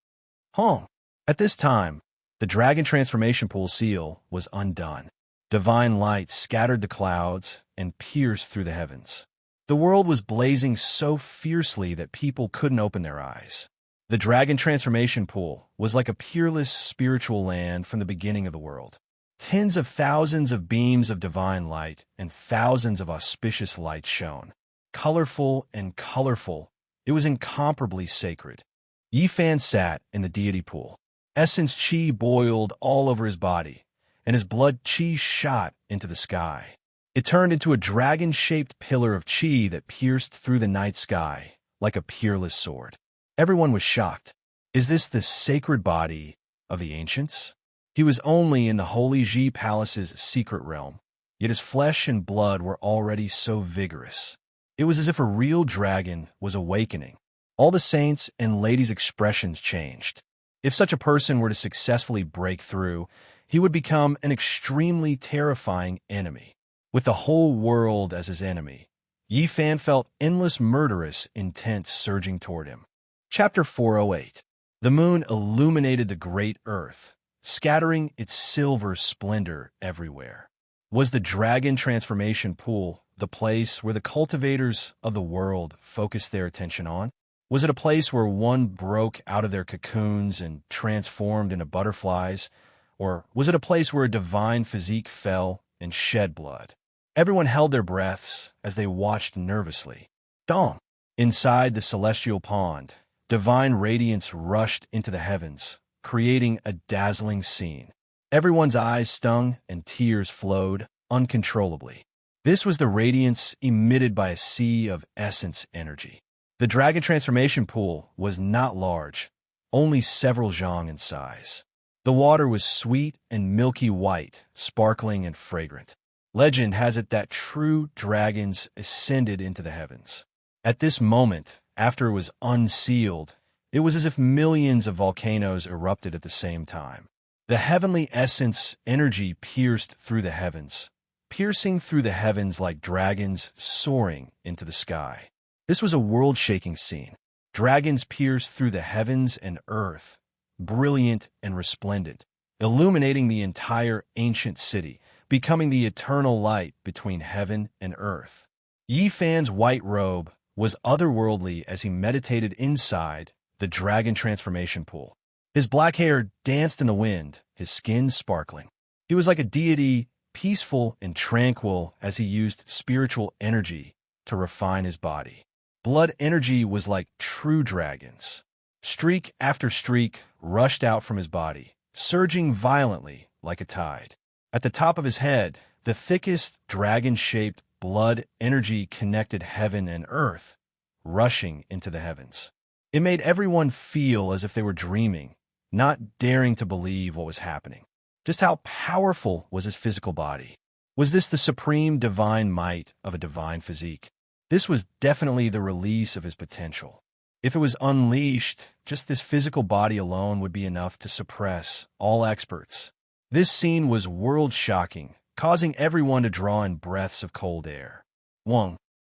At this time, the dragon transformation pool seal was undone. Divine light scattered the clouds and pierced through the heavens. The world was blazing so fiercely that people couldn't open their eyes. The dragon transformation pool was like a peerless spiritual land from the beginning of the world. Tens of thousands of beams of divine light and thousands of auspicious lights shone. Colorful and colorful, it was incomparably sacred. Yi Fan sat in the deity pool. Essence chi boiled all over his body, and his blood chi shot into the sky. It turned into a dragon-shaped pillar of chi that pierced through the night sky like a peerless sword. Everyone was shocked. Is this the sacred body of the ancients? He was only in the Holy Ji Palace's secret realm, yet his flesh and blood were already so vigorous. It was as if a real dragon was awakening. All the saints and ladies' expressions changed. If such a person were to successfully break through, he would become an extremely terrifying enemy. With the whole world as his enemy, Yi Fan felt endless murderous intent surging toward him. Chapter 408. The moon illuminated the great earth, scattering its silver splendor everywhere. Was the dragon transformation pool the place where the cultivators of the world focused their attention on? Was it a place where one broke out of their cocoons and transformed into butterflies? Or was it a place where a divine physique fell and shed blood? Everyone held their breaths as they watched nervously. Dong! Inside the celestial pond, divine radiance rushed into the heavens, creating a dazzling scene. Everyone's eyes stung and tears flowed uncontrollably. This was the radiance emitted by a sea of essence energy. The dragon transformation pool was not large, only several zhang in size. The water was sweet and milky white, sparkling and fragrant. Legend has it that true dragons ascended into the heavens. At this moment, after it was unsealed, it was as if millions of volcanoes erupted at the same time. The heavenly essence energy pierced through the heavens, piercing through the heavens like dragons soaring into the sky. This was a world-shaking scene. Dragons pierced through the heavens and earth, brilliant and resplendent, illuminating the entire ancient city, becoming the eternal light between heaven and earth. Yi Fan's white robe was otherworldly as he meditated inside the dragon transformation pool. His black hair danced in the wind, his skin sparkling. He was like a deity, peaceful and tranquil as he used spiritual energy to refine his body. Blood energy was like true dragons. Streak after streak rushed out from his body, surging violently like a tide. At the top of his head, the thickest dragon-shaped blood energy connected heaven and earth, rushing into the heavens. It made everyone feel as if they were dreaming, not daring to believe what was happening. Just how powerful was his physical body? Was this the supreme divine might of a divine physique? This was definitely the release of his potential. If it was unleashed, just this physical body alone would be enough to suppress all experts. This scene was world-shocking, causing everyone to draw in breaths of cold air.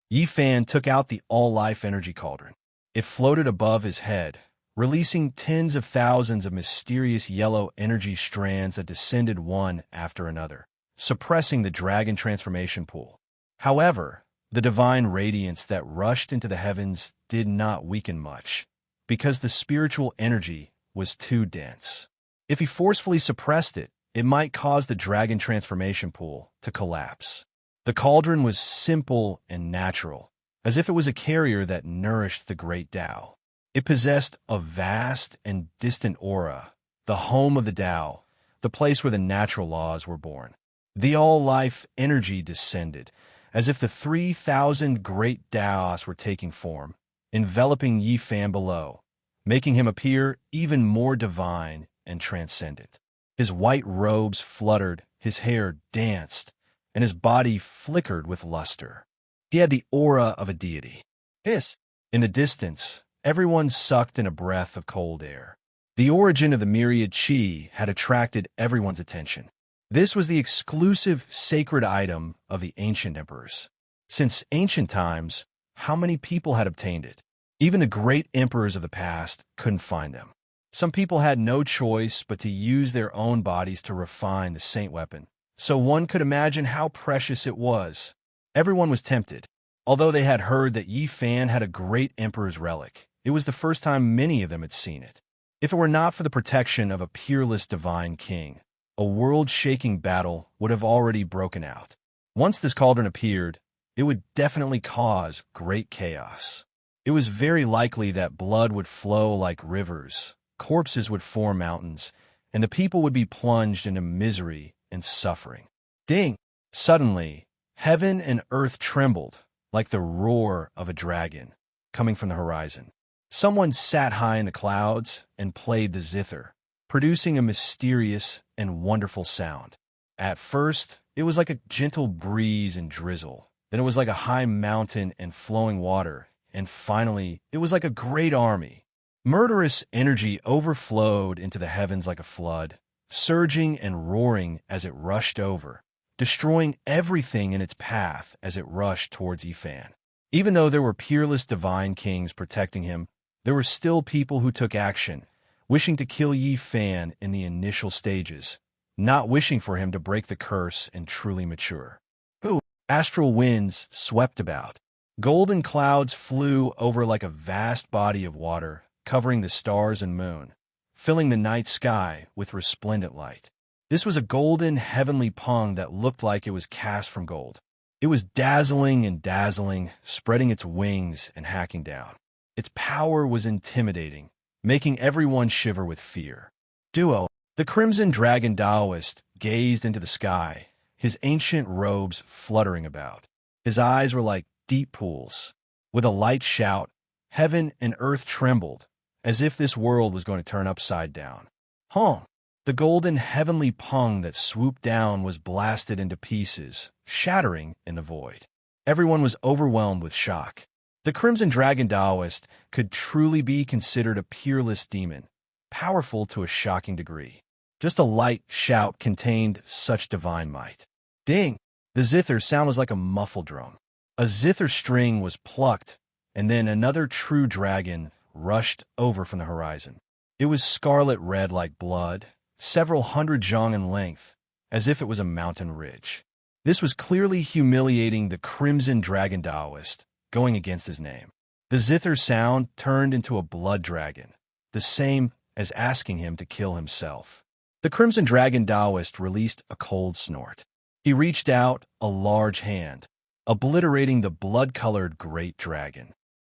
Yi Fan took out the all-life energy cauldron. It floated above his head, releasing tens of thousands of mysterious yellow energy strands that descended one after another, suppressing the dragon transformation pool. However, the divine radiance that rushed into the heavens did not weaken much, because the spiritual energy was too dense. If he forcefully suppressed it, it might cause the dragon transformation pool to collapse. The cauldron was simple and natural, as if it was a carrier that nourished the great Tao. It possessed a vast and distant aura, the home of the Tao, the place where the natural laws were born. The all-life energy descended, as if the 3,000 great Daos were taking form, enveloping Yi Fan below, making him appear even more divine and transcendent. His white robes fluttered, his hair danced, and his body flickered with luster. He had the aura of a deity. Hiss! In the distance, everyone sucked in a breath of cold air. The origin of the myriad chi had attracted everyone's attention. This was the exclusive sacred item of the ancient emperors. Since ancient times, how many people had obtained it? Even the great emperors of the past couldn't find them. Some people had no choice but to use their own bodies to refine the saint weapon, so one could imagine how precious it was. Everyone was tempted. Although they had heard that Yi Fan had a great emperor's relic, it was the first time many of them had seen it. If it were not for the protection of a peerless divine king, a world-shaking battle would have already broken out. Once this cauldron appeared, it would definitely cause great chaos. It was very likely that blood would flow like rivers, corpses would form mountains, and the people would be plunged into misery and suffering. Ding! Suddenly, heaven and earth trembled like the roar of a dragon coming from the horizon. Someone sat high in the clouds and played the zither, producing a mysterious and wonderful sound. At first, it was like a gentle breeze and drizzle. Then it was like a high mountain and flowing water. And finally, it was like a great army. Murderous energy overflowed into the heavens like a flood, surging and roaring as it rushed over, destroying everything in its path as it rushed towards Yi Fan. Even though there were peerless divine kings protecting him, there were still people who took action, wishing to kill Yi Fan in the initial stages, not wishing for him to break the curse and truly mature. Ooh, astral winds swept about. Golden clouds flew over like a vast body of water, covering the stars and moon, filling the night sky with resplendent light. This was a golden, heavenly pung that looked like it was cast from gold. It was dazzling and dazzling, spreading its wings and hacking down. Its power was intimidating, making everyone shiver with fear. Duo, the Crimson Dragon Taoist, gazed into the sky, his ancient robes fluttering about. His eyes were like deep pools. With a light shout, heaven and earth trembled, as if this world was going to turn upside down. Hong! The golden heavenly pung that swooped down was blasted into pieces, shattering in the void. Everyone was overwhelmed with shock. The Crimson Dragon Taoist could truly be considered a peerless demon, powerful to a shocking degree. Just a light shout contained such divine might. Ding! The zither sound was like a muffled drum. A zither string was plucked, and then another true dragon rushed over from the horizon. It was scarlet red like blood, several hundred zhang in length, as if it was a mountain ridge. This was clearly humiliating the Crimson Dragon Taoist, going against his name. The zither sound turned into a blood dragon, the same as asking him to kill himself. The Crimson Dragon Taoist released a cold snort. He reached out a large hand, obliterating the blood-colored great dragon.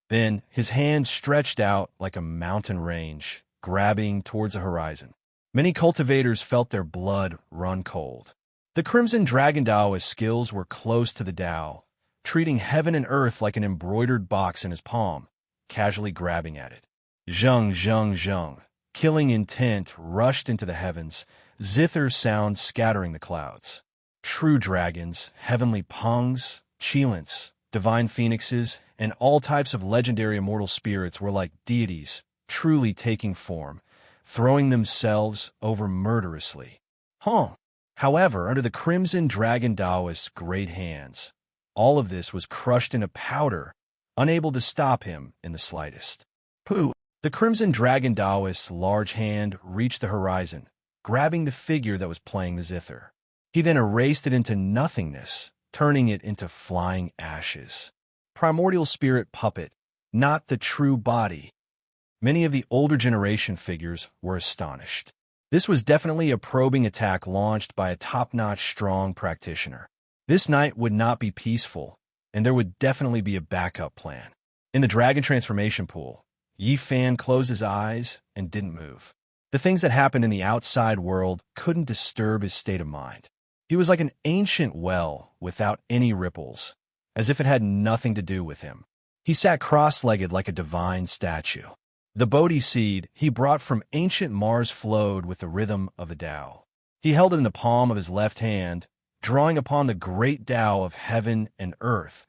Then his hand stretched out like a mountain range, grabbing towards the horizon. Many cultivators felt their blood run cold. The Crimson Dragon Taoist's skills were close to the Tao, treating heaven and earth like an embroidered box in his palm, casually grabbing at it. Zheng, zheng, zheng. Killing intent rushed into the heavens, zither sound scattering the clouds. True dragons, heavenly pungs, Chilants, divine phoenixes, and all types of legendary immortal spirits were like deities, truly taking form, throwing themselves over murderously. However, under the Crimson Dragon Taoist's great hands, all of this was crushed into powder, unable to stop him in the slightest. Pooh! The Crimson Dragon Taoist's large hand reached the horizon, grabbing the figure that was playing the zither. He then erased it into nothingness, turning it into flying ashes. Primordial spirit puppet, not the true body. Many of the older generation figures were astonished. This was definitely a probing attack launched by a top-notch strong practitioner. This night would not be peaceful, and there would definitely be a backup plan. In the dragon transformation pool, Yi Fan closed his eyes and didn't move. The things that happened in the outside world couldn't disturb his state of mind. He was like an ancient well without any ripples, as if it had nothing to do with him. He sat cross-legged like a divine statue. The Bodhi seed he brought from ancient Mars flowed with the rhythm of the Tao. He held it in the palm of his left hand, drawing upon the great Tao of heaven and earth,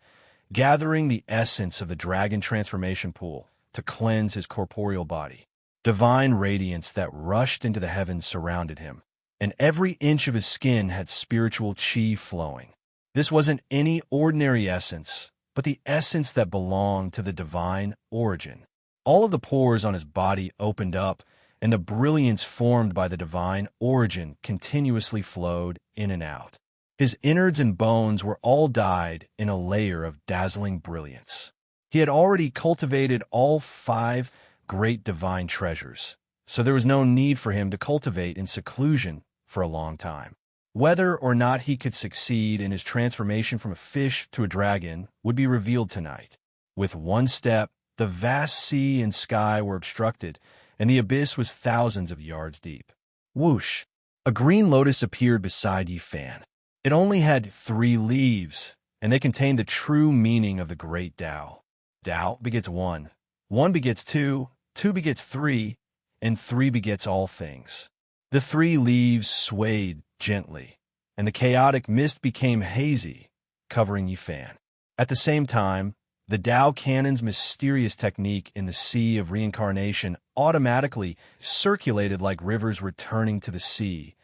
gathering the essence of the dragon transformation pool to cleanse his corporeal body. Divine radiance that rushed into the heavens surrounded him, and every inch of his skin had spiritual chi flowing. This wasn't any ordinary essence, but the essence that belonged to the divine origin. All of the pores on his body opened up, and the brilliance formed by the divine origin continuously flowed in and out. His innards and bones were all dyed in a layer of dazzling brilliance. He had already cultivated all 5 great divine treasures, so there was no need for him to cultivate in seclusion for a long time. Whether or not he could succeed in his transformation from a fish to a dragon would be revealed tonight. With one step, the vast sea and sky were obstructed, and the abyss was thousands of yards deep. Whoosh! A green lotus appeared beside Yi Fan. It only had 3 leaves, and they contained the true meaning of the great Tao. Tao begets 1, 1 begets 2, 2 begets 3, and 3 begets all things. The 3 leaves swayed gently, and the chaotic mist became hazy, covering Yi Fan. At the same time, the Tao Canon's mysterious technique in the sea of reincarnation automatically circulated like rivers returning to the sea,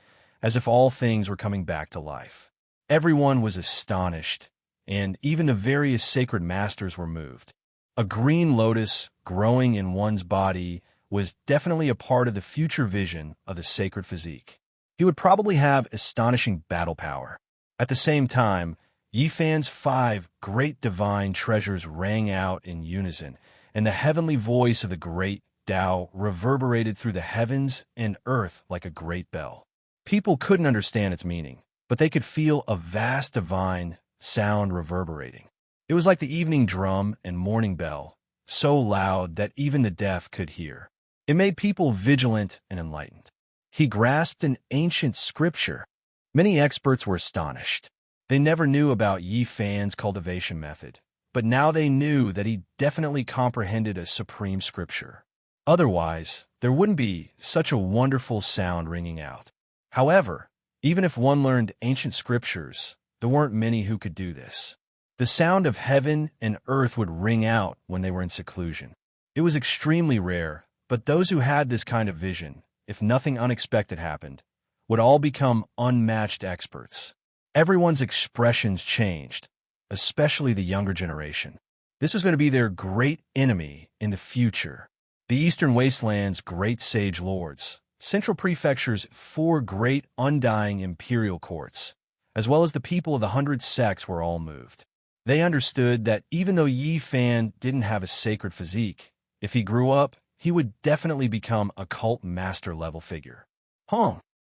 as if all things were coming back to life. Everyone was astonished, and even the various sacred masters were moved. A green lotus growing in one's body was definitely a part of the future vision of the sacred physique. He would probably have astonishing battle power. At the same time, Yi Fan's 5 great divine treasures rang out in unison, and the heavenly voice of the great Tao reverberated through the heavens and earth like a great bell. People couldn't understand its meaning, but they could feel a vast divine sound reverberating. It was like the evening drum and morning bell, so loud that even the deaf could hear. It made people vigilant and enlightened. He grasped an ancient scripture. Many experts were astonished. They never knew about Yi Fan's cultivation method, but now they knew that he definitely comprehended a supreme scripture. Otherwise, there wouldn't be such a wonderful sound ringing out. However, even if one learned ancient scriptures, there weren't many who could do this. The sound of heaven and earth would ring out when they were in seclusion. It was extremely rare, but those who had this kind of vision, if nothing unexpected happened, would all become unmatched experts. Everyone's expressions changed, especially the younger generation. This was going to be their great enemy in the future. The Eastern Wasteland's great sage lords, Central Prefecture's 4 great undying imperial courts, as well as the people of the 100 sects were all moved. They understood that even though Yi Fan didn't have a sacred physique, if he grew up, he would definitely become a cult master-level figure.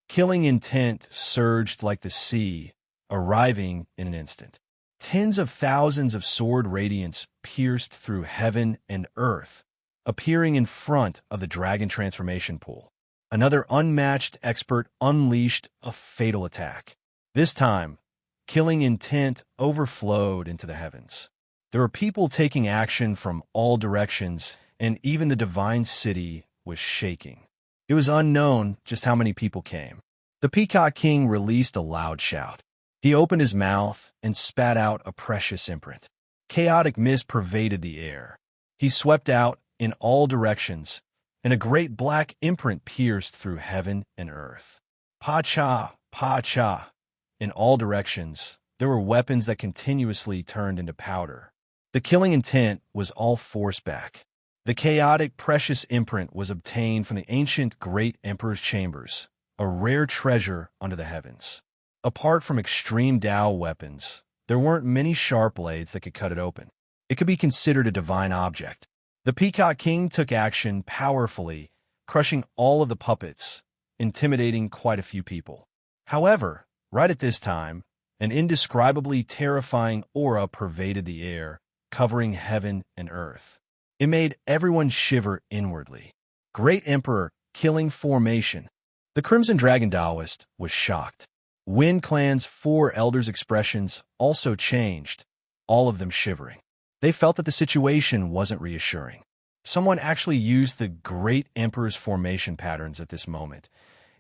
Killing intent surged like the sea, arriving in an instant. Tens of thousands of sword radiance pierced through heaven and earth, appearing in front of the dragon transformation pool. Another unmatched expert unleashed a fatal attack. This time, killing intent overflowed into the heavens. There were people taking action from all directions, and even the divine city was shaking. It was unknown just how many people came. The Peacock King released a loud shout. He opened his mouth and spat out a precious imprint. Chaotic mist pervaded the air. He swept out in all directions, and a great black imprint pierced through heaven and earth. Pa-cha, pa-cha. In all directions, there were weapons that continuously turned into powder. The killing intent was all forced back. The chaotic, precious imprint was obtained from the ancient Great Emperor's chambers, a rare treasure under the heavens. Apart from extreme Tao weapons, there weren't many sharp blades that could cut it open. It could be considered a divine object. The Peacock King took action powerfully, crushing all of the puppets, intimidating quite a few people. However, right at this time, an indescribably terrifying aura pervaded the air, covering heaven and earth. It made everyone shiver inwardly. Great Emperor, killing formation. The Crimson Dragon Taoist was shocked. Wind Clan's 4 elders' expressions also changed, all of them shivering. They felt that the situation wasn't reassuring. Someone actually used the Great Emperor's formation patterns at this moment,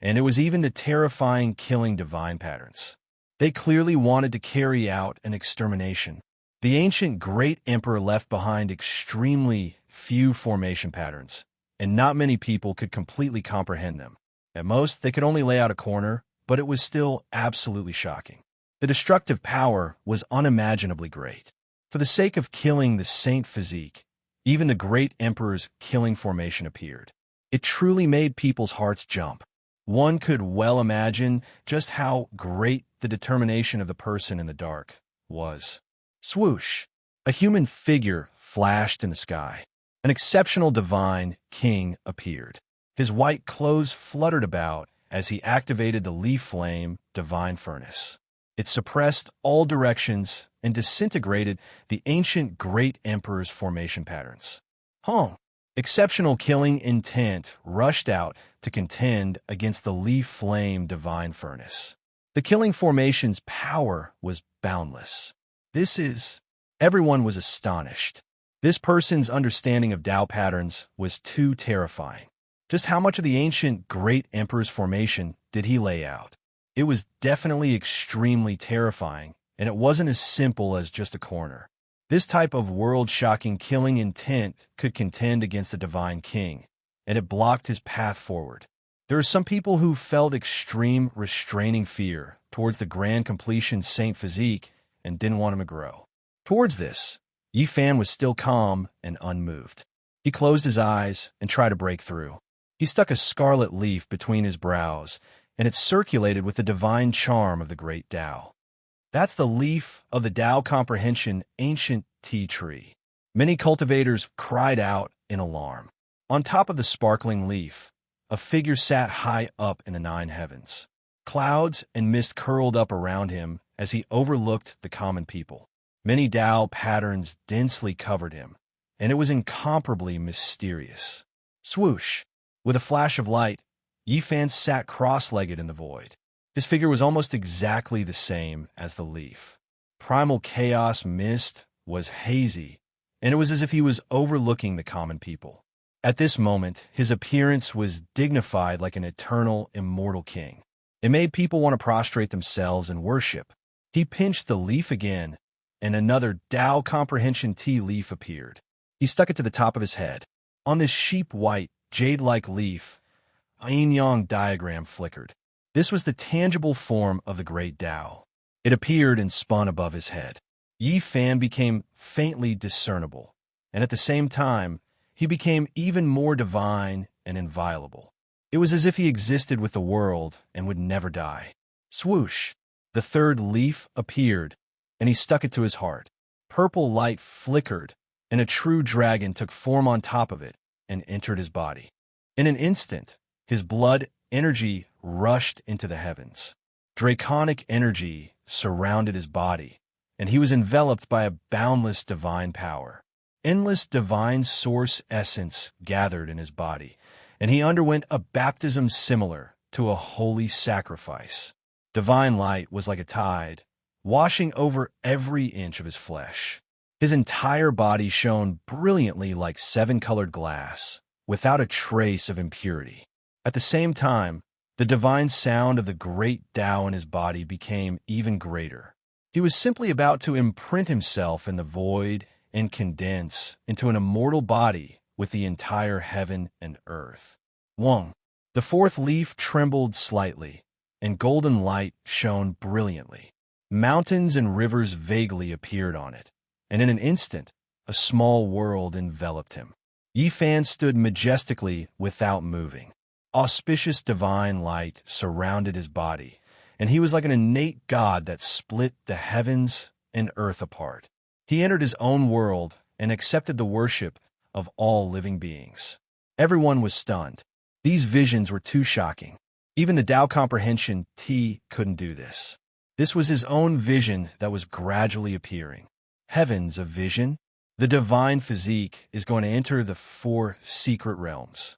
and it was even the terrifying killing divine patterns. They clearly wanted to carry out an extermination. The ancient Great Emperor left behind extremely few formation patterns, and not many people could completely comprehend them. At most, they could only lay out a corner, but it was still absolutely shocking. The destructive power was unimaginably great. For the sake of killing the Saint Physique, even the Great Emperor's killing formation appeared. It truly made people's hearts jump. One could well imagine just how great the determination of the person in the dark was. Swoosh! A human figure flashed in the sky. An exceptional divine king appeared. His white clothes fluttered about as he activated the leaf flame divine furnace. It suppressed all directions and disintegrated the ancient Great Emperor's formation patterns. Exceptional killing intent rushed out to contend against the leaf flame divine furnace. The killing formation's power was boundless. Everyone was astonished. This person's understanding of Tao patterns was too terrifying. Just how much of the ancient Great Emperor's formation did he lay out? It was definitely extremely terrifying, and it wasn't as simple as just a corner. This type of world-shocking killing intent could contend against the Divine King, and it blocked his path forward. There are some people who felt extreme restraining fear towards the grand completion Saint Physique and didn't want him to grow. Towards this, Yi Fan was still calm and unmoved. He closed his eyes and tried to break through. He stuck a scarlet leaf between his brows, and it circulated with the divine charm of the great Tao. That's the leaf of the Tao Comprehension ancient tea tree. Many cultivators cried out in alarm. On top of the sparkling leaf, a figure sat high up in the 9 heavens. Clouds and mist curled up around him as he overlooked the common people. Many Tao patterns densely covered him, and it was incomparably mysterious. Swoosh! With a flash of light, Yi Fan sat cross-legged in the void. His figure was almost exactly the same as the leaf. Primal chaos mist was hazy, and it was as if he was overlooking the common people. At this moment, his appearance was dignified like an eternal, immortal king. It made people want to prostrate themselves and worship. He pinched the leaf again, and another Tao Comprehension tea leaf appeared. He stuck it to the top of his head. On this sheep-white, jade-like leaf, a yin-yang diagram flickered. This was the tangible form of the great Tao. It appeared and spun above his head. Yi Fan became faintly discernible, and at the same time, he became even more divine and inviolable. It was as if he existed with the world and would never die. Swoosh! The third leaf appeared, and he stuck it to his heart. Purple light flickered, and a true dragon took form on top of it and entered his body. In an instant, his blood energy rushed into the heavens. Draconic energy surrounded his body, and he was enveloped by a boundless divine power. Endless divine source essence gathered in his body, and he underwent a baptism similar to a holy sacrifice. Divine light was like a tide, washing over every inch of his flesh. His entire body shone brilliantly like 7-colored glass, without a trace of impurity. At the same time, the divine sound of the great Tao in his body became even greater. He was simply about to imprint himself in the void and condense into an immortal body with the entire heaven and earth. The fourth leaf trembled slightly, and golden light shone brilliantly. Mountains and rivers vaguely appeared on it, and in an instant, a small world enveloped him. Yi Fan stood majestically without moving. Auspicious divine light surrounded his body, and he was like an innate god that split the heavens and earth apart. He entered his own world and accepted the worship of all living beings. Everyone was stunned. These visions were too shocking. Even the Tao Comprehension T couldn't do this. This was his own vision that was gradually appearing. Heavens of vision? The divine physique is going to enter the 4 secret realms.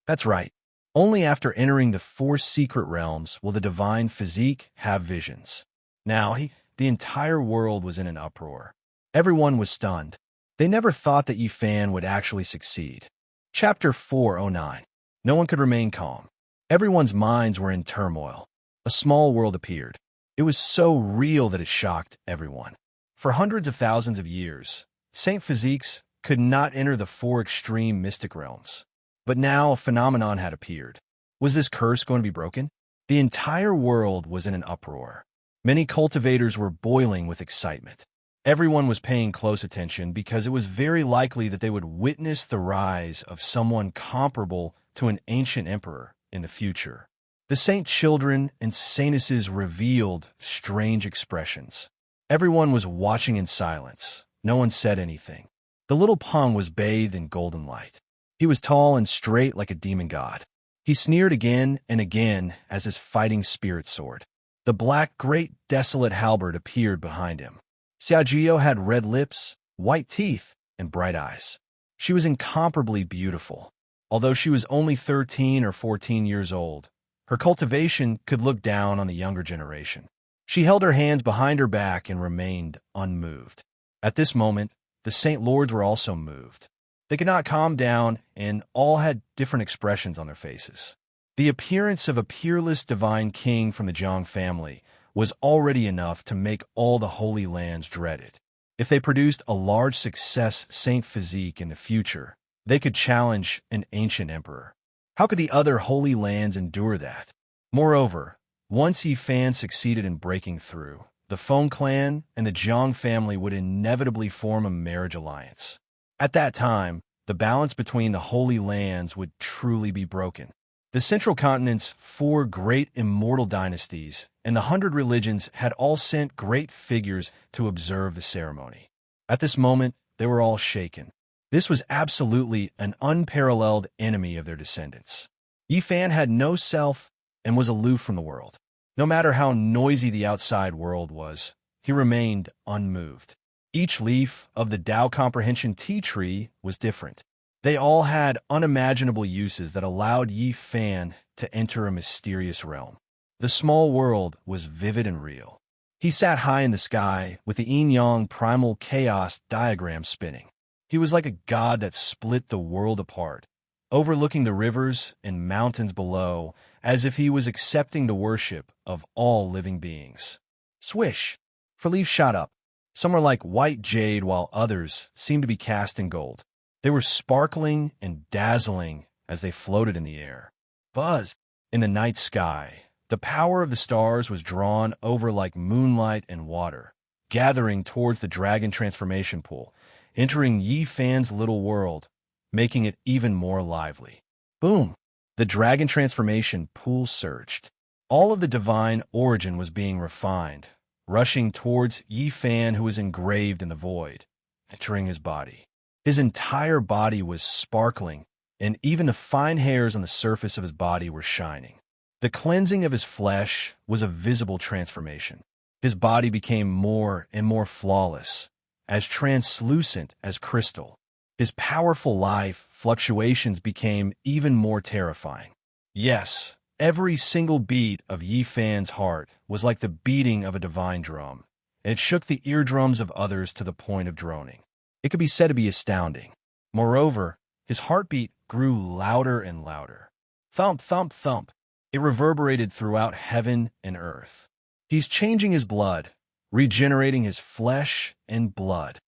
That's right. Only after entering the four secret realms will the divine physique have visions. Now, the entire world was in an uproar. Everyone was stunned. They never thought that Yi Fan would actually succeed. Chapter 409. No one could remain calm. Everyone's minds were in turmoil. A small world appeared. It was so real that it shocked everyone. For hundreds of thousands of years, Saint Physiques could not enter the four extreme mystic realms. But now a phenomenon had appeared. Was this curse going to be broken? The entire world was in an uproar. Many cultivators were boiling with excitement. Everyone was paying close attention because it was very likely that they would witness the rise of someone comparable to an ancient emperor in the future. The saint children and saintesses revealed strange expressions. Everyone was watching in silence. No one said anything. The little Peng was bathed in golden light. He was tall and straight like a demon god. He sneered again and again as his fighting spirit soared. The black, great, desolate halberd appeared behind him. Xiaojio had red lips, white teeth, and bright eyes. She was incomparably beautiful. Although she was only 13 or 14 years old, her cultivation could look down on the younger generation. She held her hands behind her back and remained unmoved. At this moment, the Saint Lords were also moved. They could not calm down, and all had different expressions on their faces. The appearance of a peerless divine king from the Zhang family was already enough to make all the Holy Lands dread it. If they produced a large success Saint Physique in the future, they could challenge an ancient emperor. How could the other Holy Lands endure that? Moreover, once Yi Fan succeeded in breaking through, the Feng clan and the Zhang family would inevitably form a marriage alliance. At that time, the balance between the Holy Lands would truly be broken. The Central Continent's four great immortal dynasties and the 100 religions had all sent great figures to observe the ceremony. At this moment, they were all shaken. This was absolutely an unparalleled enemy of their descendants. Yi Fan had no self and was aloof from the world. No matter how noisy the outside world was, he remained unmoved. Each leaf of the Tao Comprehension tea tree was different. They all had unimaginable uses that allowed Yi Fan to enter a mysterious realm. The small world was vivid and real. He sat high in the sky with the yin-yang primal chaos diagram spinning. He was like a god that split the world apart, overlooking the rivers and mountains below as if he was accepting the worship of all living beings. Swish! For leaves shot up. Some were like white jade while others seemed to be cast in gold. They were sparkling and dazzling as they floated in the air. Buzz! In the night sky, the power of the stars was drawn over like moonlight and water, gathering towards the dragon transformation pool, entering Yi Fan's little world, making it even more lively. Boom! The dragon transformation pool surged. All of the divine origin was being refined, rushing towards Yi Fan, who was engraved in the void, entering his body. His entire body was sparkling, and even the fine hairs on the surface of his body were shining. The cleansing of his flesh was a visible transformation. His body became more and more flawless, as translucent as crystal. His powerful life fluctuations became even more terrifying. Yes, every single beat of Yi Fan's heart was like the beating of a divine drum, and it shook the eardrums of others to the point of droning. It could be said to be astounding. Moreover, his heartbeat grew louder and louder. Thump, thump, thump. It reverberated throughout heaven and earth. He's changing his blood, regenerating his flesh and blood.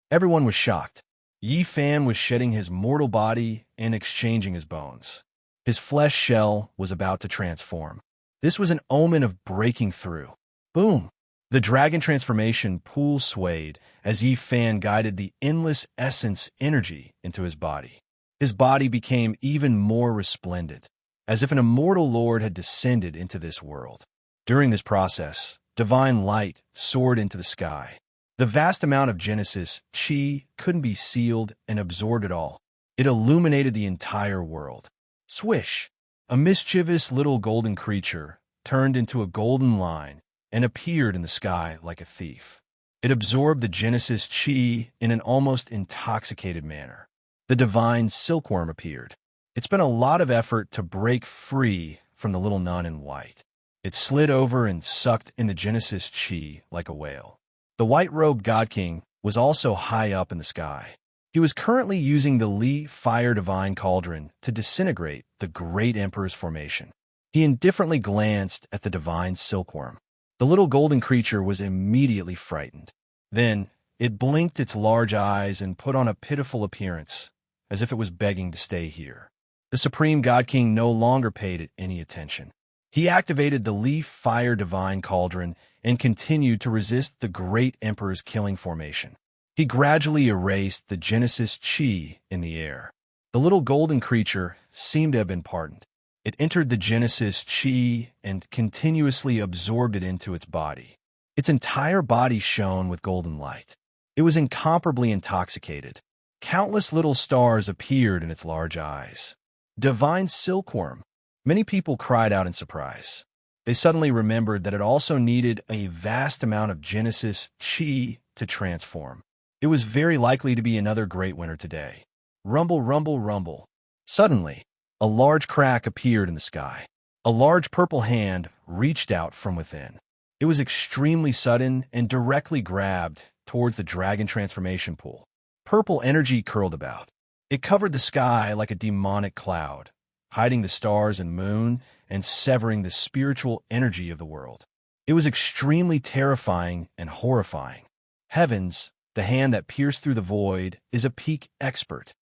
Everyone was shocked. Yi Fan was shedding his mortal body and exchanging his bones. His flesh shell was about to transform. This was an omen of breaking through. Boom! The dragon transformation pool swayed as Yi Fan guided the endless essence energy into his body. His body became even more resplendent, as if an immortal lord had descended into this world. During this process, divine light soared into the sky. The vast amount of Genesis Qi couldn't be sealed and absorbed it all. It illuminated the entire world. Swish! A mischievous little golden creature turned into a golden line and appeared in the sky like a thief. It absorbed the Genesis Qi in an almost intoxicated manner. The divine silkworm appeared. It's been a lot of effort to break free from the little nun in white. It slid over and sucked into Genesis' chi like a whale. The white-robed God King was also high up in the sky. He was currently using the Li Fire Divine Cauldron to disintegrate the Great Emperor's formation. He indifferently glanced at the divine silkworm. The little golden creature was immediately frightened. Then it blinked its large eyes and put on a pitiful appearance, as if it was begging to stay here. The Supreme God King no longer paid it any attention. He activated the Li Fire Divine Cauldron and continued to resist the Great Emperor's killing formation. He gradually erased the Genesis chi in the air. The little golden creature seemed to have been pardoned. It entered the Genesis chi and continuously absorbed it into its body. Its entire body shone with golden light. It was incomparably intoxicated. Countless little stars appeared in its large eyes. Divine silkworm! Many people cried out in surprise. They suddenly remembered that it also needed a vast amount of Genesis chi to transform. It was very likely to be another great winner today. Rumble, rumble, rumble. Suddenly, a large crack appeared in the sky. A large purple hand reached out from within. It was extremely sudden and directly grabbed towards the dragon transformation pool. Purple energy curled about. It covered the sky like a demonic cloud, hiding the stars and moon and severing the spiritual energy of the world. It was extremely terrifying and horrifying. Heavens, the hand that pierced through the void, is a peak expert.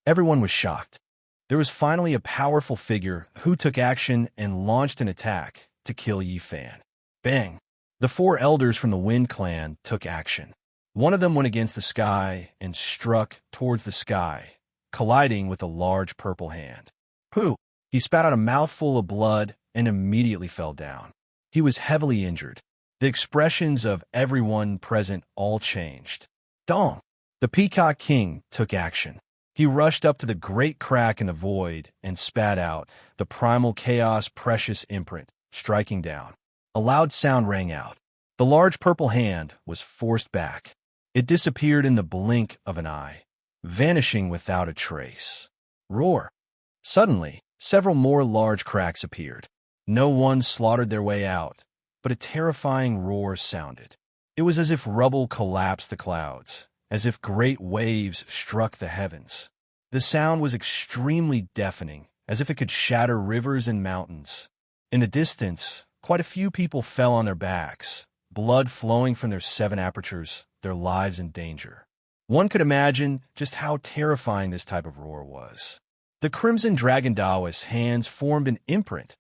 Everyone was shocked. There was finally a powerful figure who took action and launched an attack to kill Yi Fan. Bang! The 4 elders from the Wind Clan took action. One of them went against the sky and struck towards the sky, colliding with a large purple hand. Pooh! He spat out a mouthful of blood and immediately fell down. He was heavily injured. The expressions of everyone present all changed. Dong! The Peacock King took action. He rushed up to the great crack in the void and spat out the primal chaos precious imprint, striking down. A loud sound rang out. The large purple hand was forced back. It disappeared in the blink of an eye, vanishing without a trace. Roar! Suddenly, several more large cracks appeared. No one slaughtered their way out, but a terrifying roar sounded. It was as if rubble collapsed the clouds, as if great waves struck the heavens. The sound was extremely deafening, as if it could shatter rivers and mountains. In the distance, quite a few people fell on their backs, blood flowing from their 7 apertures, their lives in danger. One could imagine just how terrifying this type of roar was. The Crimson Dragon Taoist's hands formed an imprint,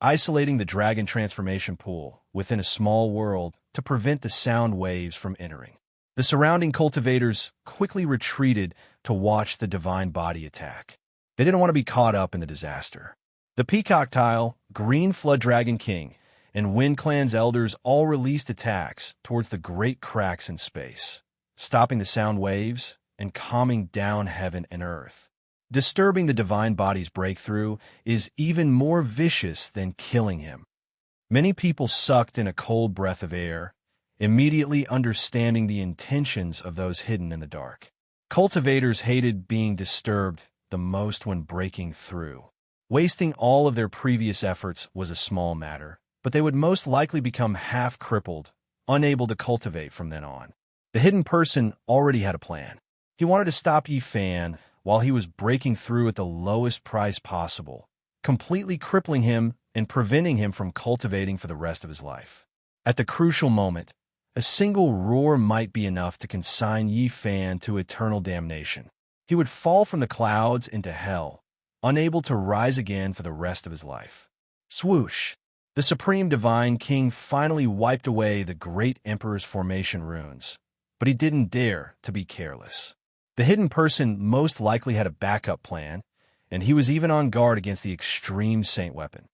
isolating the dragon transformation pool within a small world to prevent the sound waves from entering. The surrounding cultivators quickly retreated to watch the divine body attack. They didn't want to be caught up in the disaster. The Peacock Tile, Green Flood Dragon King, and Wind Clan's elders all released attacks towards the great cracks in space, stopping the sound waves and calming down heaven and earth. Disturbing the divine body's breakthrough is even more vicious than killing him. Many people sucked in a cold breath of air, immediately understanding the intentions of those hidden in the dark. Cultivators hated being disturbed the most when breaking through. Wasting all of their previous efforts was a small matter, but they would most likely become half-crippled, unable to cultivate from then on. The hidden person already had a plan. He wanted to stop Yi Fan while he was breaking through at the lowest price possible, completely crippling him and preventing him from cultivating for the rest of his life. At the crucial moment, a single roar might be enough to consign Yi Fan to eternal damnation. He would fall from the clouds into hell, unable to rise again for the rest of his life. Swoosh! The Supreme Divine King finally wiped away the Great Emperor's formation runes, but he didn't dare to be careless. The hidden person most likely had a backup plan, and he was even on guard against the extreme saint weapon.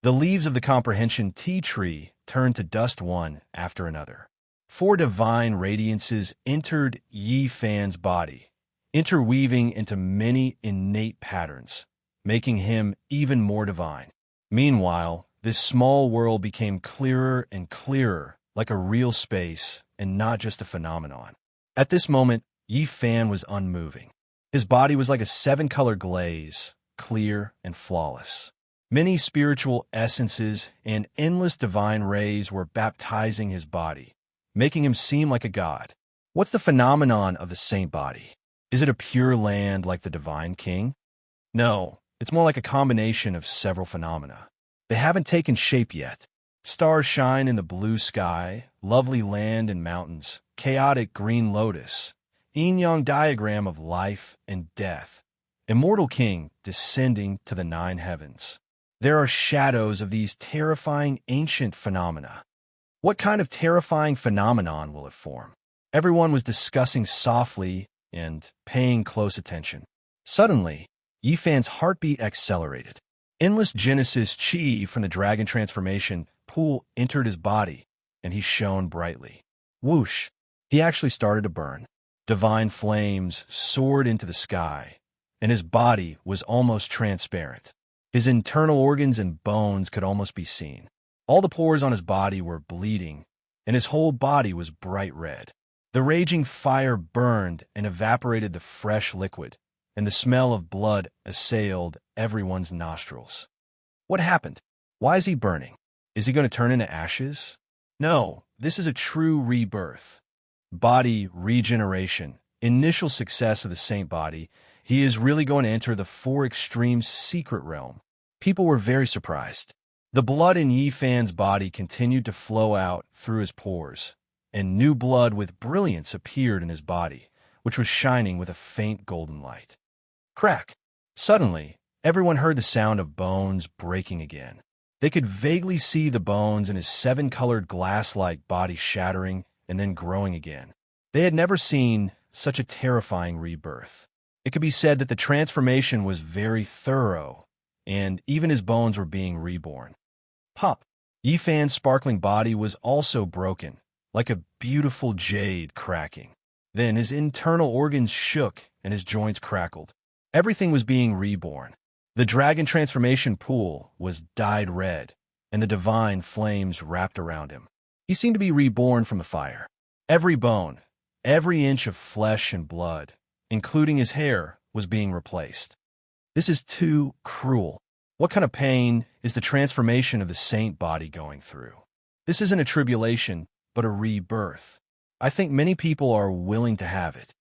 The leaves of the comprehension tea tree turned to dust one after another. 4 divine radiances entered Yi Fan's body, interweaving into many innate patterns, making him even more divine. Meanwhile, this small world became clearer and clearer, like a real space and not just a phenomenon. At this moment, Yi Fan was unmoving. His body was like a 7-color glaze, clear, and flawless. Many spiritual essences and endless divine rays were baptizing his body, making him seem like a god. What's the phenomenon of the saint body? Is it a pure land like the divine king? No, it's more like a combination of several phenomena. They haven't taken shape yet. Stars shine in the blue sky, lovely land and mountains, chaotic green lotus, yin-yang diagram of life and death, immortal king descending to the 9 heavens. There are shadows of these terrifying ancient phenomena. What kind of terrifying phenomenon will it form? Everyone was discussing softly and paying close attention. Suddenly, Yifan's heartbeat accelerated. Endless Genesis chi from the dragon transformation pool entered his body, and he shone brightly. Whoosh! He actually started to burn. Divine flames soared into the sky, and his body was almost transparent. His internal organs and bones could almost be seen. All the pores on his body were bleeding, and his whole body was bright red. The raging fire burned and evaporated the fresh liquid, and the smell of blood assailed everyone's nostrils. What happened? Why is he burning? Is he going to turn into ashes? No, this is a true rebirth. Body regeneration, initial success of the saint body. He is really going to enter the 4 extreme secret realm. People were very surprised. The blood in Yifan's body continued to flow out through his pores, and new blood with brilliance appeared in his body, which was shining with a faint golden light. Crack! Suddenly, everyone heard the sound of bones breaking again. They could vaguely see the bones in his 7-colored glass-like body shattering and then growing again. They had never seen such a terrifying rebirth. It could be said that the transformation was very thorough, and even his bones were being reborn. Pop! Yifan's sparkling body was also broken, like a beautiful jade cracking. Then his internal organs shook and his joints crackled. Everything was being reborn. The dragon transformation pool was dyed red, and the divine flames wrapped around him. He seemed to be reborn from the fire. Every bone, every inch of flesh and blood, including his hair, was being replaced. This is too cruel. What kind of pain is the transformation of the saint body going through? This isn't a tribulation, but a rebirth. I think many people are willing to have it.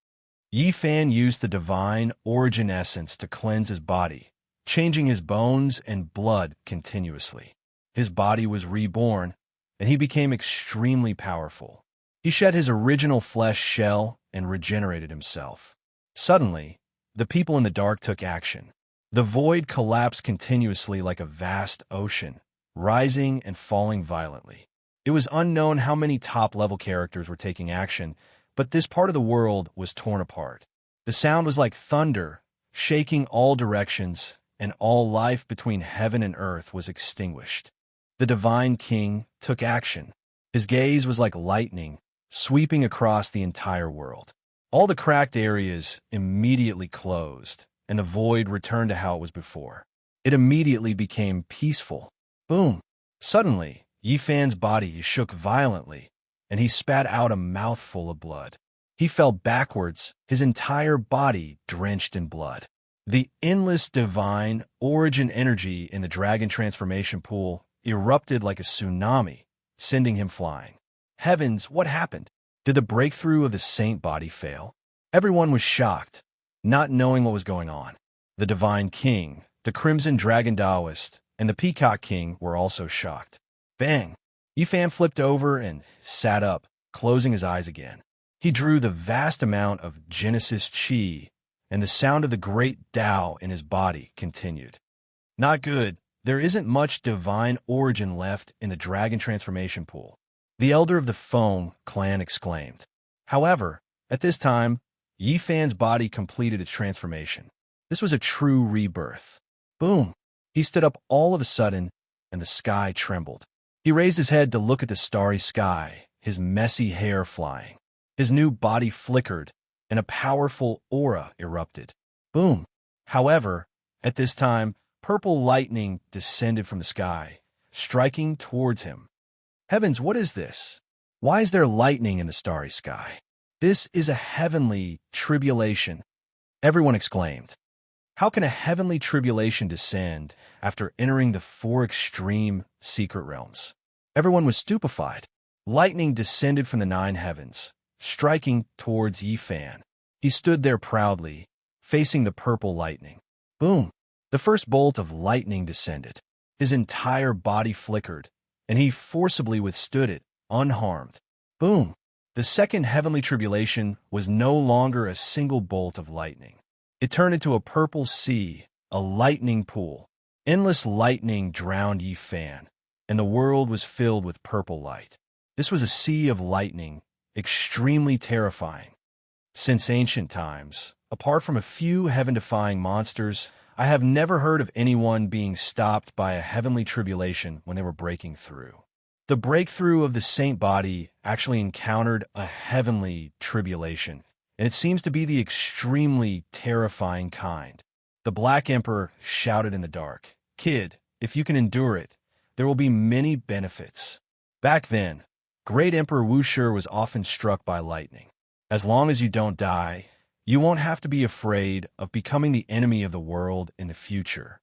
Yifan used the divine origin essence to cleanse his body, changing his bones and blood continuously. His body was reborn, and he became extremely powerful. He shed his original flesh shell and regenerated himself. Suddenly, the people in the dark took action. The void collapsed continuously like a vast ocean, rising and falling violently. It was unknown how many top-level characters were taking action, but this part of the world was torn apart. The sound was like thunder, shaking all directions, and all life between heaven and earth was extinguished. The divine king took action. His gaze was like lightning, sweeping across the entire world. All the cracked areas immediately closed, and the void returned to how it was before. It immediately became peaceful. Boom! Suddenly, Yifan's body shook violently, and he spat out a mouthful of blood. He fell backwards, his entire body drenched in blood. The endless divine origin energy in the dragon transformation pool erupted like a tsunami, sending him flying. Heavens, what happened? Did the breakthrough of the saint body fail? Everyone was shocked, not knowing what was going on. The divine king, the crimson dragon Taoist, and the peacock king were also shocked. Bang! Yifan flipped over and sat up, closing his eyes again. He drew the vast amount of Genesis chi, and the sound of the great Tao in his body continued. Not good. There isn't much divine origin left in the dragon transformation pool, the elder of the foam clan exclaimed. However, at this time, Yifan's body completed its transformation. This was a true rebirth. Boom! He stood up all of a sudden, and the sky trembled. He raised his head to look at the starry sky, his messy hair flying. His new body flickered, and a powerful aura erupted. Boom! However, at this time, purple lightning descended from the sky, striking towards him. Heavens, what is this? Why is there lightning in the starry sky? This is a heavenly tribulation, everyone exclaimed. How can a heavenly tribulation descend after entering the four extreme secret realms? Everyone was stupefied. Lightning descended from the nine heavens, striking towards Yifan. He stood there proudly, facing the purple lightning. Boom! The first bolt of lightning descended. His entire body flickered, and he forcibly withstood it, unharmed. Boom! The second heavenly tribulation was no longer a single bolt of lightning. It turned into a purple sea, a lightning pool. Endless lightning drowned Yifan, and the world was filled with purple light. This was a sea of lightning, extremely terrifying. Since ancient times, apart from a few heaven-defying monsters, I have never heard of anyone being stopped by a heavenly tribulation when they were breaking through. The breakthrough of the saint body actually encountered a heavenly tribulation, and it seems to be the extremely terrifying kind. The Black Emperor shouted in the dark, "Kid, if you can endure it, there will be many benefits." Back then, Great Emperor Wushur was often struck by lightning. As long as you don't die, you won't have to be afraid of becoming the enemy of the world in the future.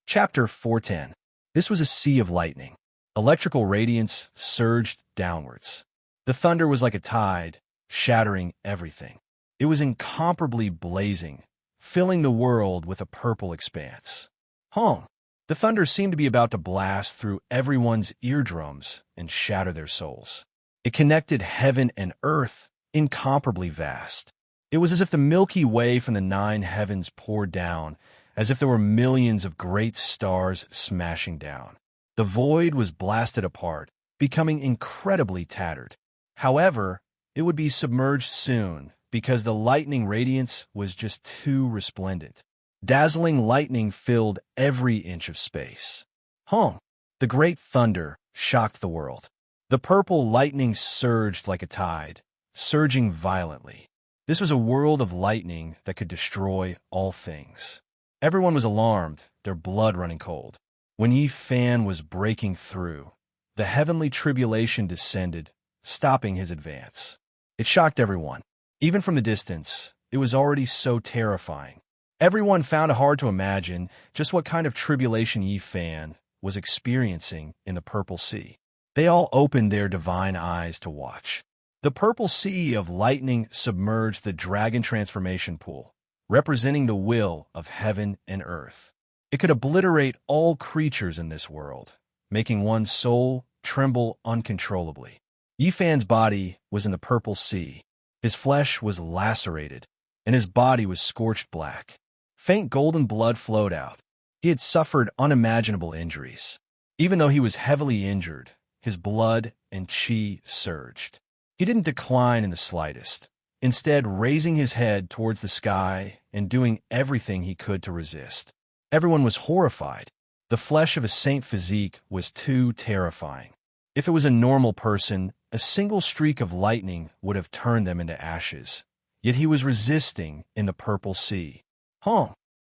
Chapter 410. This was a sea of lightning. Electrical radiance surged downwards. The thunder was like a tide, shattering everything. It was incomparably blazing, filling the world with a purple expanse. The thunder seemed to be about to blast through everyone's eardrums and shatter their souls. It connected heaven and earth, incomparably vast. It was as if the Milky Way from the nine heavens poured down, as if there were millions of great stars smashing down. The void was blasted apart, becoming incredibly tattered. However, it would be submerged soon, because the lightning radiance was just too resplendent. Dazzling lightning filled every inch of space. The great thunder shocked the world. The purple lightning surged like a tide, surging violently. This was a world of lightning that could destroy all things. Everyone was alarmed, their blood running cold. When Yifan was breaking through, the heavenly tribulation descended, stopping his advance. It shocked everyone. Even from the distance, it was already so terrifying. Everyone found it hard to imagine just what kind of tribulation Yifan was experiencing in the Purple Sea. They all opened their divine eyes to watch. The Purple Sea of lightning submerged the dragon transformation pool, representing the will of heaven and earth. It could obliterate all creatures in this world, making one's soul tremble uncontrollably. Yifan's body was in the Purple Sea. His flesh was lacerated, and his body was scorched black. Faint golden blood flowed out. He had suffered unimaginable injuries. Even though he was heavily injured, his blood and chi surged. He didn't decline in the slightest, instead raising his head towards the sky and doing everything he could to resist. Everyone was horrified. The flesh of a saint physique was too terrifying. If it was a normal person, a single streak of lightning would have turned them into ashes. Yet he was resisting in the Purple Sea.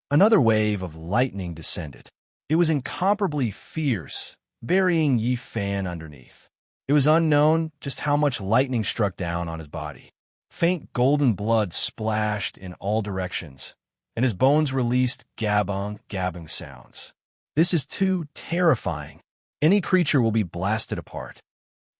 Another wave of lightning descended. It was incomparably fierce, burying Yifan underneath. It was unknown just how much lightning struck down on his body. Faint golden blood splashed in all directions, and his bones released gabbing sounds. This is too terrifying. Any creature will be blasted apart.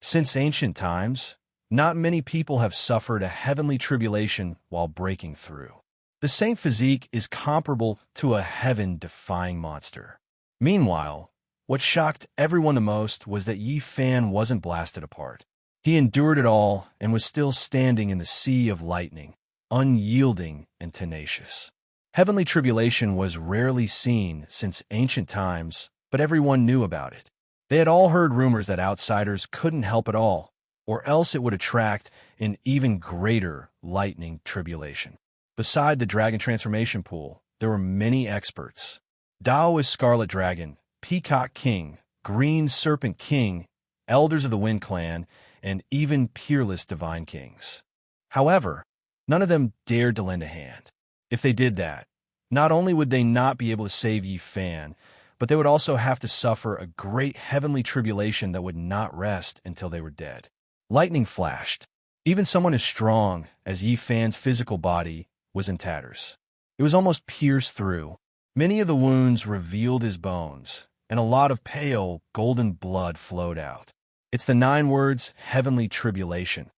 Since ancient times, not many people have suffered a heavenly tribulation while breaking through. The saint physique is comparable to a heaven-defying monster. Meanwhile, what shocked everyone the most was that Yifan wasn't blasted apart. He endured it all and was still standing in the sea of lightning, unyielding and tenacious. Heavenly tribulation was rarely seen since ancient times, but everyone knew about it. They had all heard rumors that outsiders couldn't help at all, or else it would attract an even greater lightning tribulation. Beside the dragon transformation pool, there were many experts. Daoist Scarlet Dragon, Peacock King, Green Serpent King, Elders of the Wind Clan, and even peerless Divine Kings. However, none of them dared to lend a hand. If they did that, not only would they not be able to save Yifan, but they would also have to suffer a great heavenly tribulation that would not rest until they were dead. Lightning flashed. Even someone as strong as Yifan's physical body was in tatters. It was almost pierced through. Many of the wounds revealed his bones, and a lot of pale, golden blood flowed out. It's the 9 words, heavenly tribulation.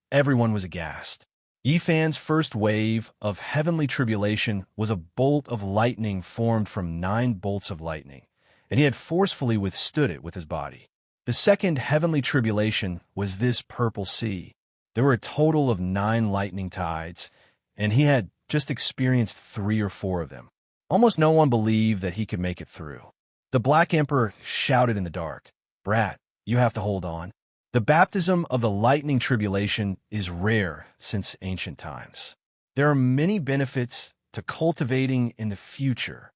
Everyone was aghast. Yifan's first wave of heavenly tribulation was a bolt of lightning formed from 9 bolts of lightning, and he had forcefully withstood it with his body. The second heavenly tribulation was this purple sea. There were a total of 9 lightning tides, and he had just experienced 3 or 4 of them. Almost no one believed that he could make it through. The Black Emperor shouted in the dark, "Brat, you have to hold on." The baptism of the lightning tribulation is rare since ancient times. There are many benefits to cultivating in the future.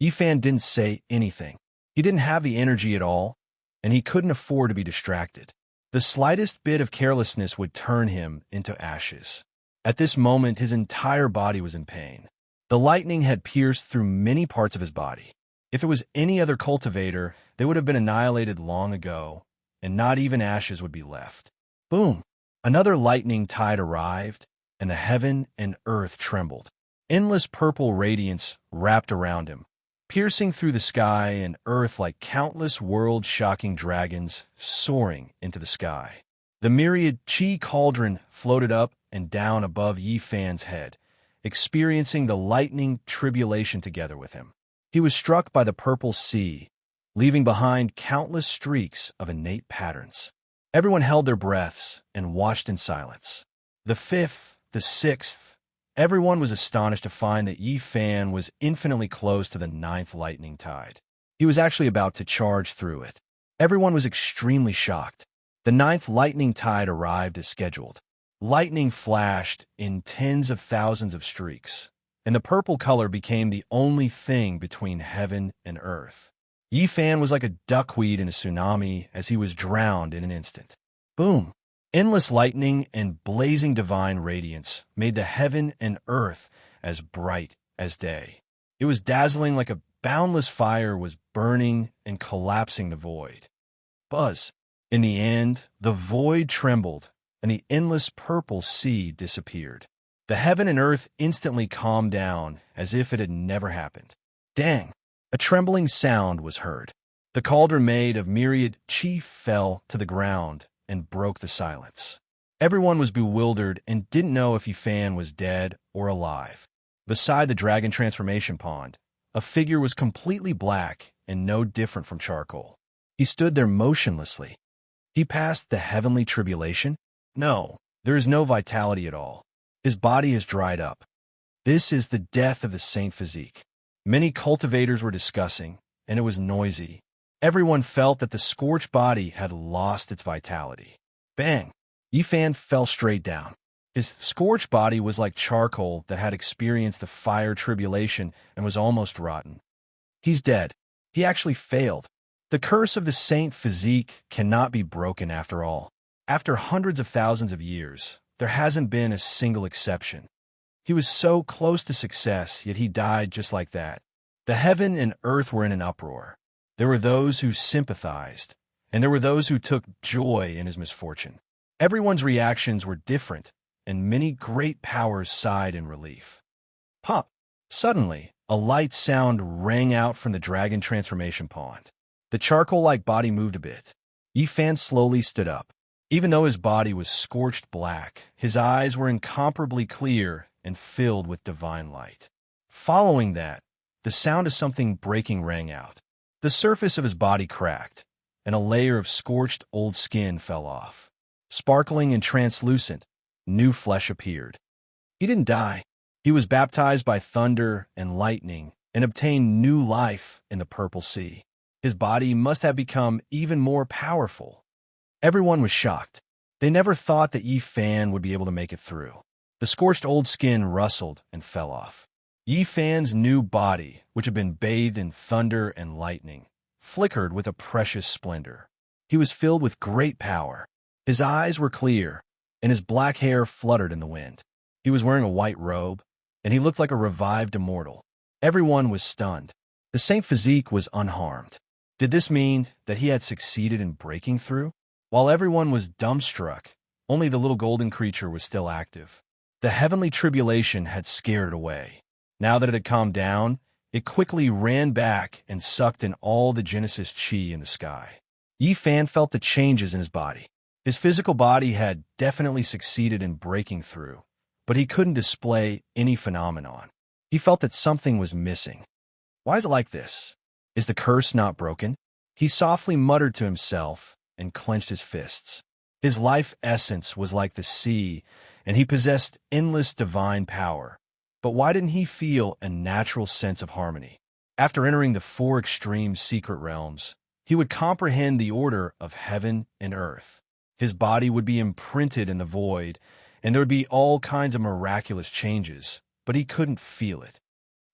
Yifan didn't say anything. He didn't have the energy at all, and he couldn't afford to be distracted. The slightest bit of carelessness would turn him into ashes. At this moment, his entire body was in pain. The lightning had pierced through many parts of his body. If it was any other cultivator, they would have been annihilated long ago, and not even ashes would be left. Boom! Another lightning tide arrived, and the heaven and earth trembled. Endless purple radiance wrapped around him, piercing through the sky and earth like countless world-shocking dragons soaring into the sky. The myriad chi cauldron floated up and down above Yifan's head, experiencing the lightning tribulation together with him. He was struck by the purple sea, leaving behind countless streaks of innate patterns. Everyone held their breaths and watched in silence. The 5th, the 6th, everyone was astonished to find that Yifan was infinitely close to the 9th lightning tide. He was actually about to charge through it. Everyone was extremely shocked. The 9th lightning tide arrived as scheduled. Lightning flashed in tens of thousands of streaks, and the purple color became the only thing between heaven and earth. Yifan was like a duckweed in a tsunami as he was drowned in an instant. Boom! Endless lightning and blazing divine radiance made the heaven and earth as bright as day. It was dazzling like a boundless fire was burning and collapsing the void. Buzz! In the end, the void trembled, and the endless purple sea disappeared. The heaven and earth instantly calmed down as if it had never happened. Dang! A trembling sound was heard. The cauldron made of myriad chi fell to the ground and broke the silence. Everyone was bewildered and didn't know if Yifan was dead or alive. Beside the dragon transformation pond, a figure was completely black and no different from charcoal. He stood there motionlessly. He passed the heavenly tribulation? No, there is no vitality at all. His body is dried up. This is the death of the saint physique. Many cultivators were discussing, and it was noisy. Everyone felt that the scorched body had lost its vitality. Bang! Yifan fell straight down. His scorched body was like charcoal that had experienced the fire tribulation and was almost rotten. He's dead. He actually failed. The curse of the saint physique cannot be broken after all. After hundreds of thousands of years, there hasn't been a single exception. He was so close to success, yet he died just like that. The heaven and earth were in an uproar. There were those who sympathized, and there were those who took joy in his misfortune. Everyone's reactions were different, and many great powers sighed in relief. Pop! Suddenly, a light sound rang out from the dragon transformation pond. The charcoal-like body moved a bit. Yifan slowly stood up. Even though his body was scorched black, his eyes were incomparably clear and filled with divine light. Following that, the sound of something breaking rang out. The surface of his body cracked, and a layer of scorched old skin fell off. Sparkling and translucent, new flesh appeared. He didn't die. He was baptized by thunder and lightning and obtained new life in the purple sea. His body must have become even more powerful. Everyone was shocked. They never thought that Yifan would be able to make it through. The scorched old skin rustled and fell off. Yifan's new body, which had been bathed in thunder and lightning, flickered with a precious splendor. He was filled with great power. His eyes were clear, and his black hair fluttered in the wind. He was wearing a white robe, and he looked like a revived immortal. Everyone was stunned. The saint physique was unharmed. Did this mean that he had succeeded in breaking through? While everyone was dumbstruck, only the little golden creature was still active. The heavenly tribulation had scared it away. Now that it had calmed down, it quickly ran back and sucked in all the Genesis chi in the sky. Yi Fan felt the changes in his body. His physical body had definitely succeeded in breaking through, but he couldn't display any phenomenon. He felt that something was missing. Why is it like this? Is the curse not broken? He softly muttered to himself and clenched his fists. His life essence was like the sea, and he possessed endless divine power. But why didn't he feel a natural sense of harmony? After entering the four extreme secret realms, he would comprehend the order of heaven and earth. His body would be imprinted in the void, and there would be all kinds of miraculous changes, but he couldn't feel it.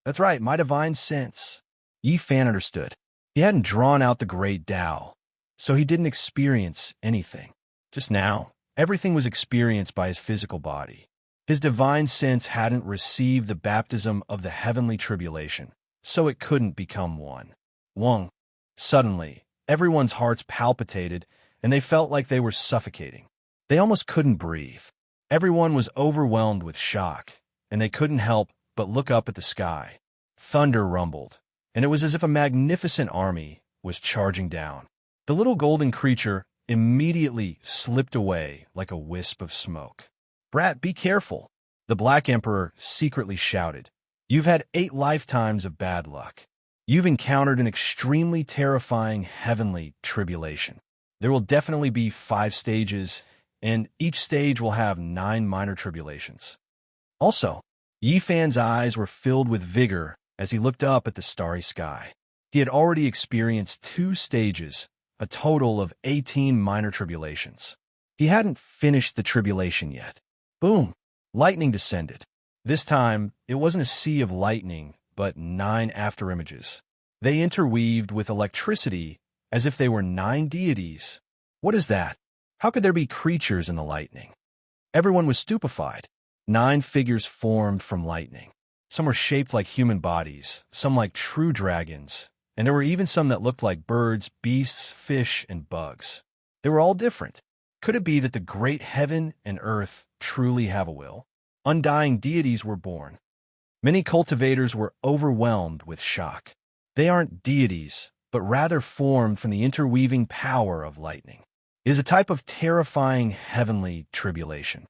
That's right, my divine sense. Yi Fan understood. He hadn't drawn out the great Tao, so he didn't experience anything. Just now, everything was experienced by his physical body. His divine sense hadn't received the baptism of the heavenly tribulation, so it couldn't become one. Wong. Suddenly, everyone's hearts palpitated, and they felt like they were suffocating. They almost couldn't breathe. Everyone was overwhelmed with shock, and they couldn't help but look up at the sky. Thunder rumbled, and it was as if a magnificent army was charging down. The little golden creature immediately slipped away like a wisp of smoke. "Brat, be careful," the Black Emperor secretly shouted. "You've had 8 lifetimes of bad luck. You've encountered an extremely terrifying heavenly tribulation. There will definitely be 5 stages, and each stage will have 9 minor tribulations." Also, Yi Fan's eyes were filled with vigor as he looked up at the starry sky. He had already experienced 2 stages, a total of 18 minor tribulations. He hadn't finished the tribulation yet. Boom! Lightning descended. This time, it wasn't a sea of lightning, but 9 afterimages. They interweaved with electricity as if they were 9 deities. What is that? How could there be creatures in the lightning? Everyone was stupefied. 9 figures formed from lightning. Some were shaped like human bodies, some like true dragons, and there were even some that looked like birds, beasts, fish, and bugs. They were all different. Could it be that the great heaven and earth truly have a will? Undying deities were born. Many cultivators were overwhelmed with shock. They aren't deities, but rather formed from the interweaving power of lightning. It is a type of terrifying heavenly tribulation.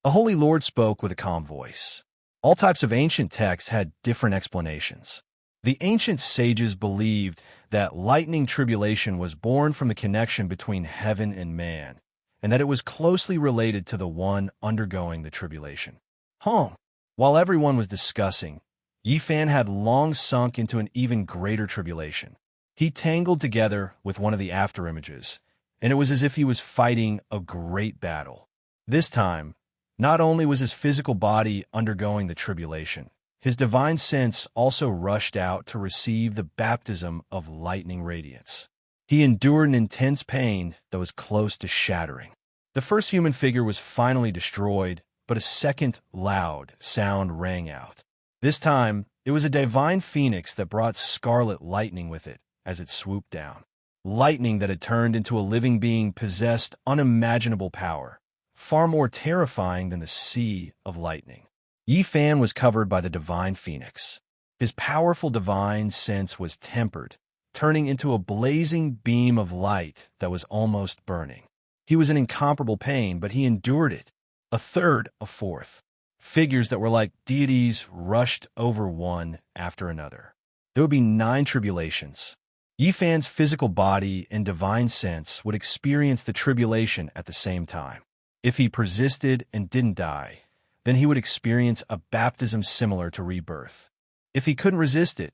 A holy lord spoke with a calm voice. All types of ancient texts had different explanations. The ancient sages believed that lightning tribulation was born from the connection between heaven and man, and that it was closely related to the one undergoing the tribulation. While everyone was discussing, Yi Fan had long sunk into an even greater tribulation. He tangled together with one of the afterimages, and it was as if he was fighting a great battle. This time, not only was his physical body undergoing the tribulation, his divine sense also rushed out to receive the baptism of lightning radiance. He endured an intense pain that was close to shattering. The first human figure was finally destroyed, but a second loud sound rang out. This time, it was a divine phoenix that brought scarlet lightning with it as it swooped down. Lightning that had turned into a living being possessed unimaginable power, far more terrifying than the sea of lightning. Yi Fan was covered by the divine phoenix. His powerful divine sense was tempered, turning into a blazing beam of light that was almost burning. He was in incomparable pain, but he endured it. A third, a fourth. Figures that were like deities rushed over one after another. There would be 9 tribulations. Yi Fan's physical body and divine sense would experience the tribulation at the same time. If he persisted and didn't die, then he would experience a baptism similar to rebirth. If he couldn't resist it,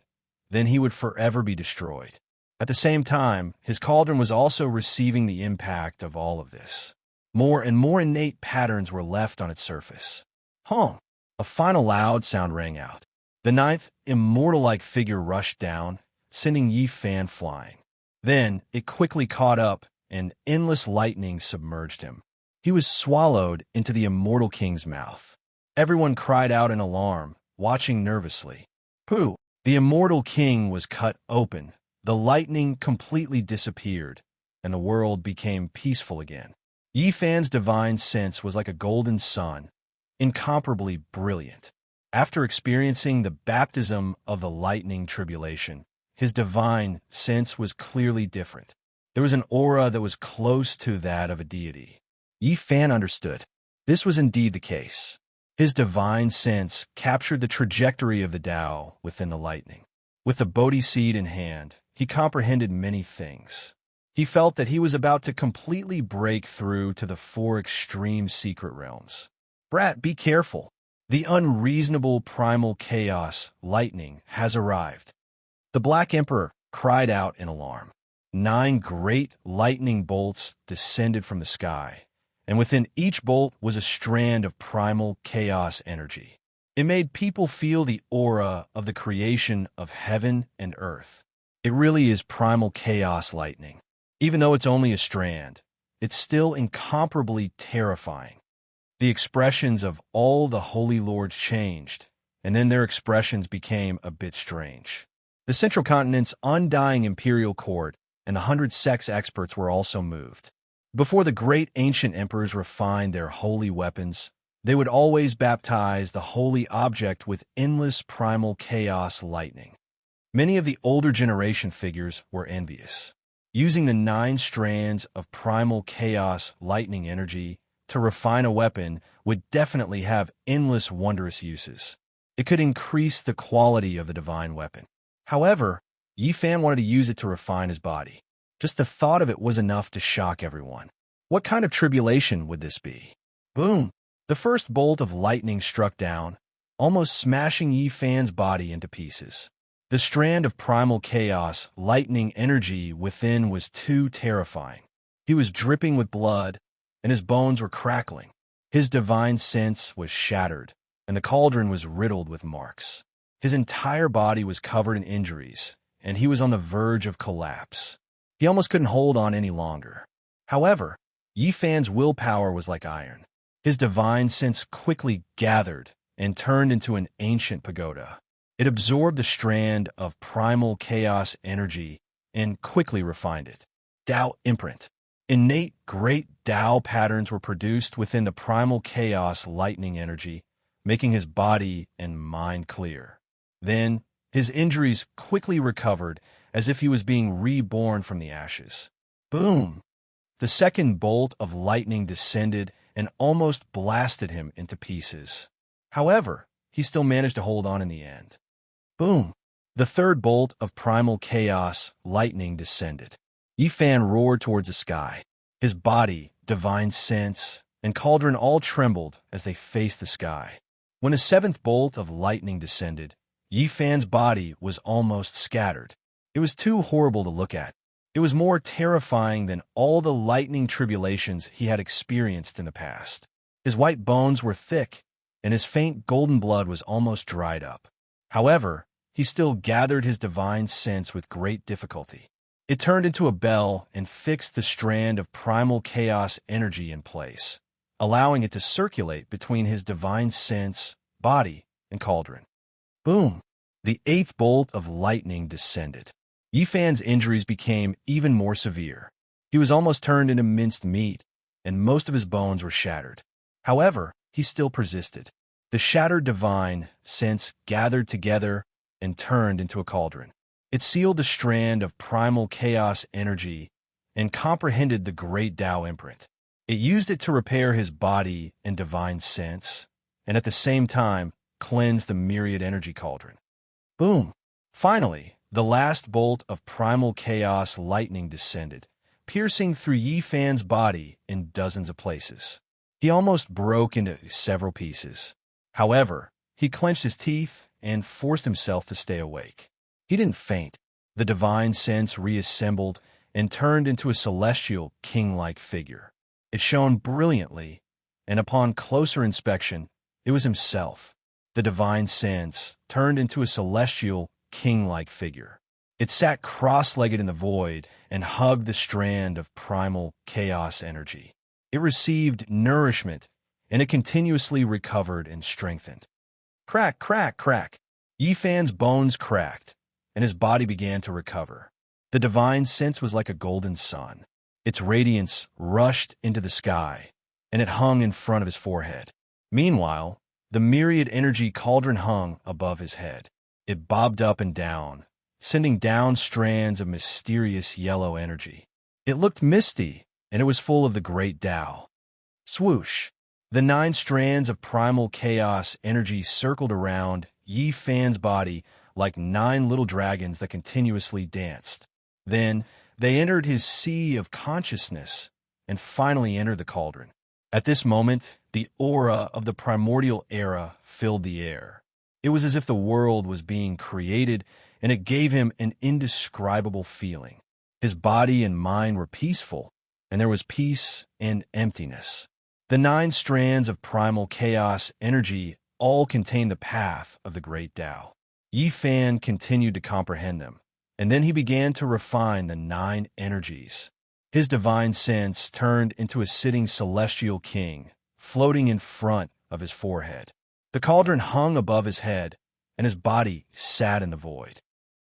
then he would forever be destroyed. At the same time, his cauldron was also receiving the impact of all of this. More and more innate patterns were left on its surface. A final loud sound rang out. The 9th, immortal-like figure rushed down, sending Yi Fan flying. Then it quickly caught up, and endless lightning submerged him. He was swallowed into the immortal king's mouth. Everyone cried out in alarm, watching nervously. Pooh! The immortal king was cut open. The lightning completely disappeared, and the world became peaceful again. Yi Fan's divine sense was like a golden sun, incomparably brilliant. After experiencing the baptism of the lightning tribulation, his divine sense was clearly different. There was an aura that was close to that of a deity. Yi Fan understood. This was indeed the case. His divine sense captured the trajectory of the Tao within the lightning. With the Bodhi seed in hand, he comprehended many things. He felt that he was about to completely break through to the four extreme secret realms. Brat, be careful. The unreasonable primal chaos, lightning, has arrived. The Black Emperor cried out in alarm. 9 great lightning bolts descended from the sky, and within each bolt was a strand of primal chaos energy. It made people feel the aura of the creation of heaven and earth. It really is primal chaos lightning. Even though it's only a strand, it's still incomparably terrifying. The expressions of all the holy lords changed, and then their expressions became a bit strange. The Central Continent's undying imperial court and the 100 sex experts were also moved. Before the great ancient emperors refined their holy weapons, they would always baptize the holy object with endless primal chaos lightning. Many of the older generation figures were envious. Using the 9 strands of primal chaos lightning energy to refine a weapon would definitely have endless wondrous uses. It could increase the quality of the divine weapon. However, Yi Fan wanted to use it to refine his body. Just the thought of it was enough to shock everyone. What kind of tribulation would this be? Boom! The first bolt of lightning struck down, almost smashing Yi Fan's body into pieces. The strand of primal chaos, lightning energy within was too terrifying. He was dripping with blood, and his bones were crackling. His divine sense was shattered, and the cauldron was riddled with marks. His entire body was covered in injuries, and he was on the verge of collapse. He almost couldn't hold on any longer. However, Yi Fan's willpower was like iron. His divine sense quickly gathered and turned into an ancient pagoda. It absorbed the strand of primal chaos energy and quickly refined it. Tao imprint. Innate great Tao patterns were produced within the primal chaos lightning energy, making his body and mind clear. Then, his injuries quickly recovered as if he was being reborn from the ashes. Boom! The second bolt of lightning descended and almost blasted him into pieces. However, he still managed to hold on in the end. Boom! The third bolt of primal chaos lightning descended. Yi Fan roared towards the sky. His body, divine sense, and cauldron all trembled as they faced the sky. When a 7th bolt of lightning descended, Yi Fan's body was almost scattered. It was too horrible to look at. It was more terrifying than all the lightning tribulations he had experienced in the past. His white bones were thick, and his faint golden blood was almost dried up. However, he still gathered his divine sense with great difficulty. It turned into a bell and fixed the strand of primal chaos energy in place, allowing it to circulate between his divine sense, body, and cauldron. Boom! The 8th bolt of lightning descended. Yi Fan's injuries became even more severe. He was almost turned into minced meat, and most of his bones were shattered. However, he still persisted. The shattered divine sense gathered together and turned into a cauldron. It sealed the strand of primal chaos energy and comprehended the great Tao imprint. It used it to repair his body and divine sense, and at the same time, cleanse the myriad energy cauldron. Boom! Finally, the last bolt of primal chaos lightning descended, piercing through Yi Fan's body in dozens of places. He almost broke into several pieces. However, he clenched his teeth and forced himself to stay awake. He didn't faint. The divine sense reassembled and turned into a celestial, king-like figure. It shone brilliantly, and upon closer inspection, it was himself. The divine sense turned into a celestial, king-like figure. It sat cross-legged in the void and hugged the strand of primal chaos energy. It received nourishment, and it continuously recovered and strengthened. Crack, crack, crack. Yi Fan's bones cracked, and his body began to recover. The divine sense was like a golden sun. Its radiance rushed into the sky, and it hung in front of his forehead. Meanwhile, the myriad energy cauldron hung above his head. It bobbed up and down, sending down strands of mysterious yellow energy. It looked misty, and it was full of the great Tao. Swoosh! The 9 strands of primal chaos energy circled around Yi Fan's body like 9 little dragons that continuously danced. Then, they entered his sea of consciousness and finally entered the cauldron. At this moment, the aura of the primordial era filled the air. It was as if the world was being created, and it gave him an indescribable feeling. His body and mind were peaceful, and there was peace and emptiness. The 9 strands of primal chaos energy all contained the path of the great Tao. Yi Fan continued to comprehend them, and then he began to refine the 9 energies. His divine sense turned into a sitting celestial king, floating in front of his forehead. The cauldron hung above his head, and his body sat in the void.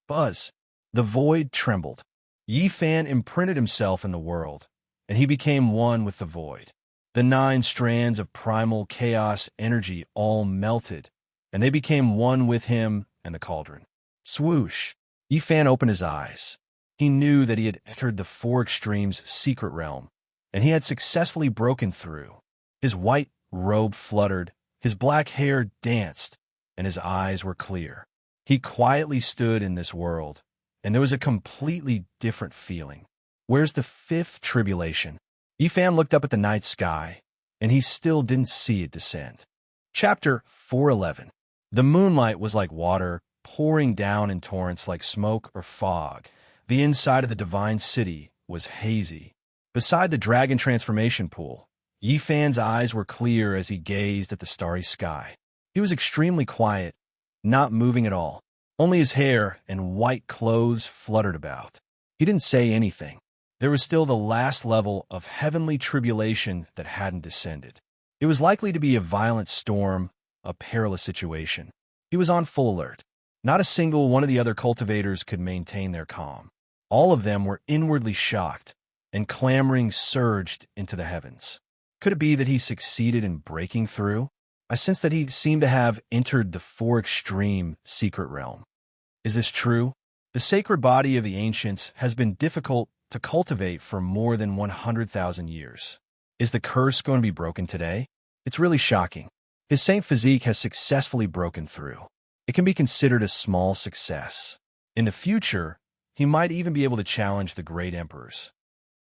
Buzz! The void trembled. Yi Fan imprinted himself in the world, and he became one with the void. The 9 strands of primal chaos energy all melted, and they became one with him and the cauldron. Swoosh! Yi Fan opened his eyes. He knew that he had entered the 4 extremes secret realm, and he had successfully broken through. His white robe fluttered, his black hair danced, and his eyes were clear. He quietly stood in this world, and there was a completely different feeling. Where's the 5th tribulation? Yi Fan looked up at the night sky, and he still didn't see it descend. Chapter 411. The moonlight was like water, pouring down in torrents like smoke or fog. The inside of the divine city was hazy. Beside the dragon transformation pool, Yi Fan's eyes were clear as he gazed at the starry sky. He was extremely quiet, not moving at all. Only his hair and white clothes fluttered about. He didn't say anything. There was still the last level of heavenly tribulation that hadn't descended. It was likely to be a violent storm, a perilous situation. He was on full alert. Not a single one of the other cultivators could maintain their calm. All of them were inwardly shocked, and clamoring surged into the heavens. Could it be that he succeeded in breaking through? I sensed that he seemed to have entered the 4 extreme secret realm. Is this true? The sacred body of the ancients has been difficult to cultivate for more than 100,000 years. Is the curse going to be broken today? It's really shocking. His saint physique has successfully broken through. It can be considered a small success. In the future, he might even be able to challenge the great emperors.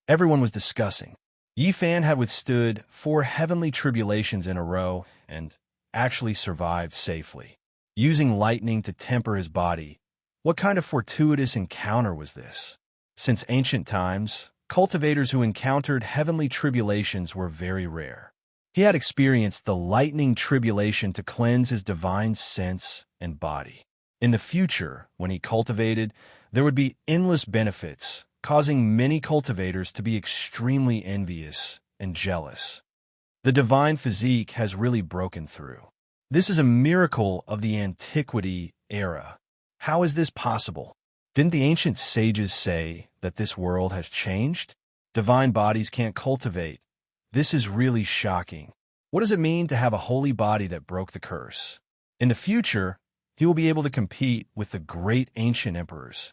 Everyone was discussing. Yi Fan had withstood 4 heavenly tribulations in a row and actually survived safely. Using lightning to temper his body, what kind of fortuitous encounter was this? Since ancient times, cultivators who encountered heavenly tribulations were very rare. He had experienced the lightning tribulation to cleanse his divine sense and body. In the future, when he cultivated, there would be endless benefits, causing many cultivators to be extremely envious and jealous. The divine physique has really broken through. This is a miracle of the antiquity era. How is this possible? Didn't the ancient sages say that this world has changed? Divine bodies can't cultivate. This is really shocking. What does it mean to have a holy body that broke the curse? In the future, he will be able to compete with the great ancient emperors.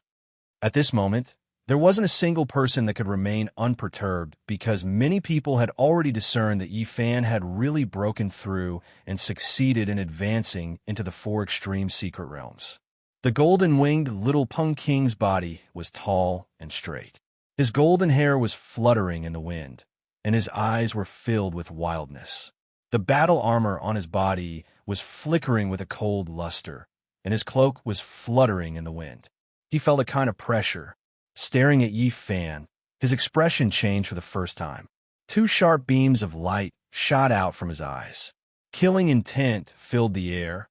At this moment, there wasn't a single person that could remain unperturbed because many people had already discerned that Yi Fan had really broken through and succeeded in advancing into the 4 extreme secret realms. The golden-winged little Peng King's body was tall and straight. His golden hair was fluttering in the wind, and his eyes were filled with wildness. The battle armor on his body was flickering with a cold luster, and his cloak was fluttering in the wind. He felt a kind of pressure. Staring at Yi Fan, his expression changed for the first time. 2 sharp beams of light shot out from his eyes. Killing intent filled the air,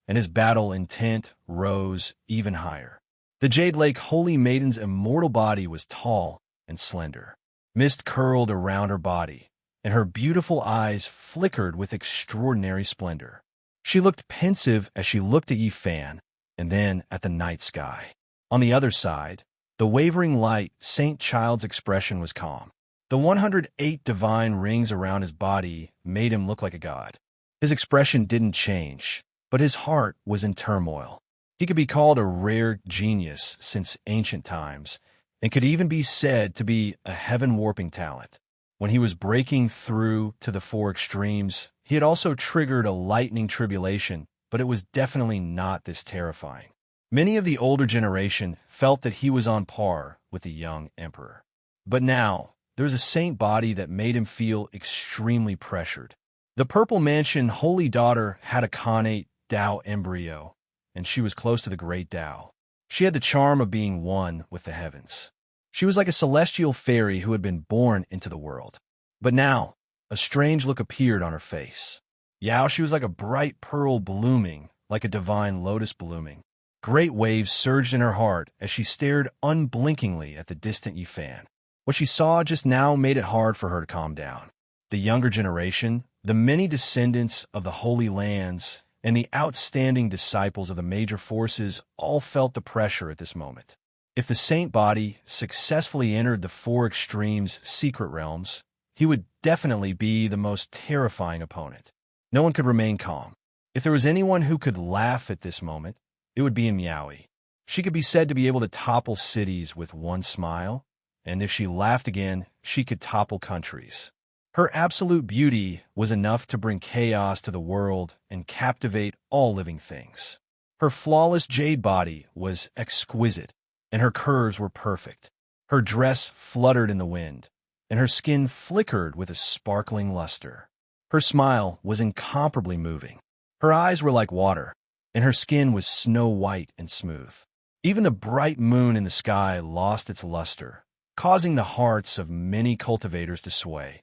and his battle intent rose even higher. The Jade Lake Holy Maiden's immortal body was tall and slender. Mist curled around her body, and her beautiful eyes flickered with extraordinary splendor. She looked pensive as she looked at Yi Fan, and then at the night sky. On the other side, the wavering light Saint Child's expression was calm. The 108 divine rings around his body made him look like a god. His expression didn't change, but his heart was in turmoil. He could be called a rare genius since ancient times, and could even be said to be a heaven-warping talent. When he was breaking through to the four extremes, he had also triggered a lightning tribulation, but it was definitely not this terrifying. Many of the older generation felt that he was on par with the young emperor. But now, there was a saint body that made him feel extremely pressured. The Purple Mansion Holy Daughter had a connate Tao embryo, and she was close to the great Tao. She had the charm of being one with the heavens. She was like a celestial fairy who had been born into the world. But now, a strange look appeared on her face. She was like a bright pearl blooming, like a divine lotus blooming. Great waves surged in her heart as she stared unblinkingly at the distant Yifan. What she saw just now made it hard for her to calm down. The younger generation, the many descendants of the Holy Lands, and the outstanding disciples of the major forces all felt the pressure at this moment. If the saint body successfully entered the four extremes secret realms, he would definitely be the most terrifying opponent. No one could remain calm. If there was anyone who could laugh at this moment, it would be in Miaowie. She could be said to be able to topple cities with one smile, and if she laughed again, she could topple countries. Her absolute beauty was enough to bring chaos to the world and captivate all living things. Her flawless jade body was exquisite, and her curves were perfect. Her dress fluttered in the wind, and her skin flickered with a sparkling luster. Her smile was incomparably moving. Her eyes were like water, and her skin was snow white and smooth. Even the bright moon in the sky lost its luster, causing the hearts of many cultivators to sway,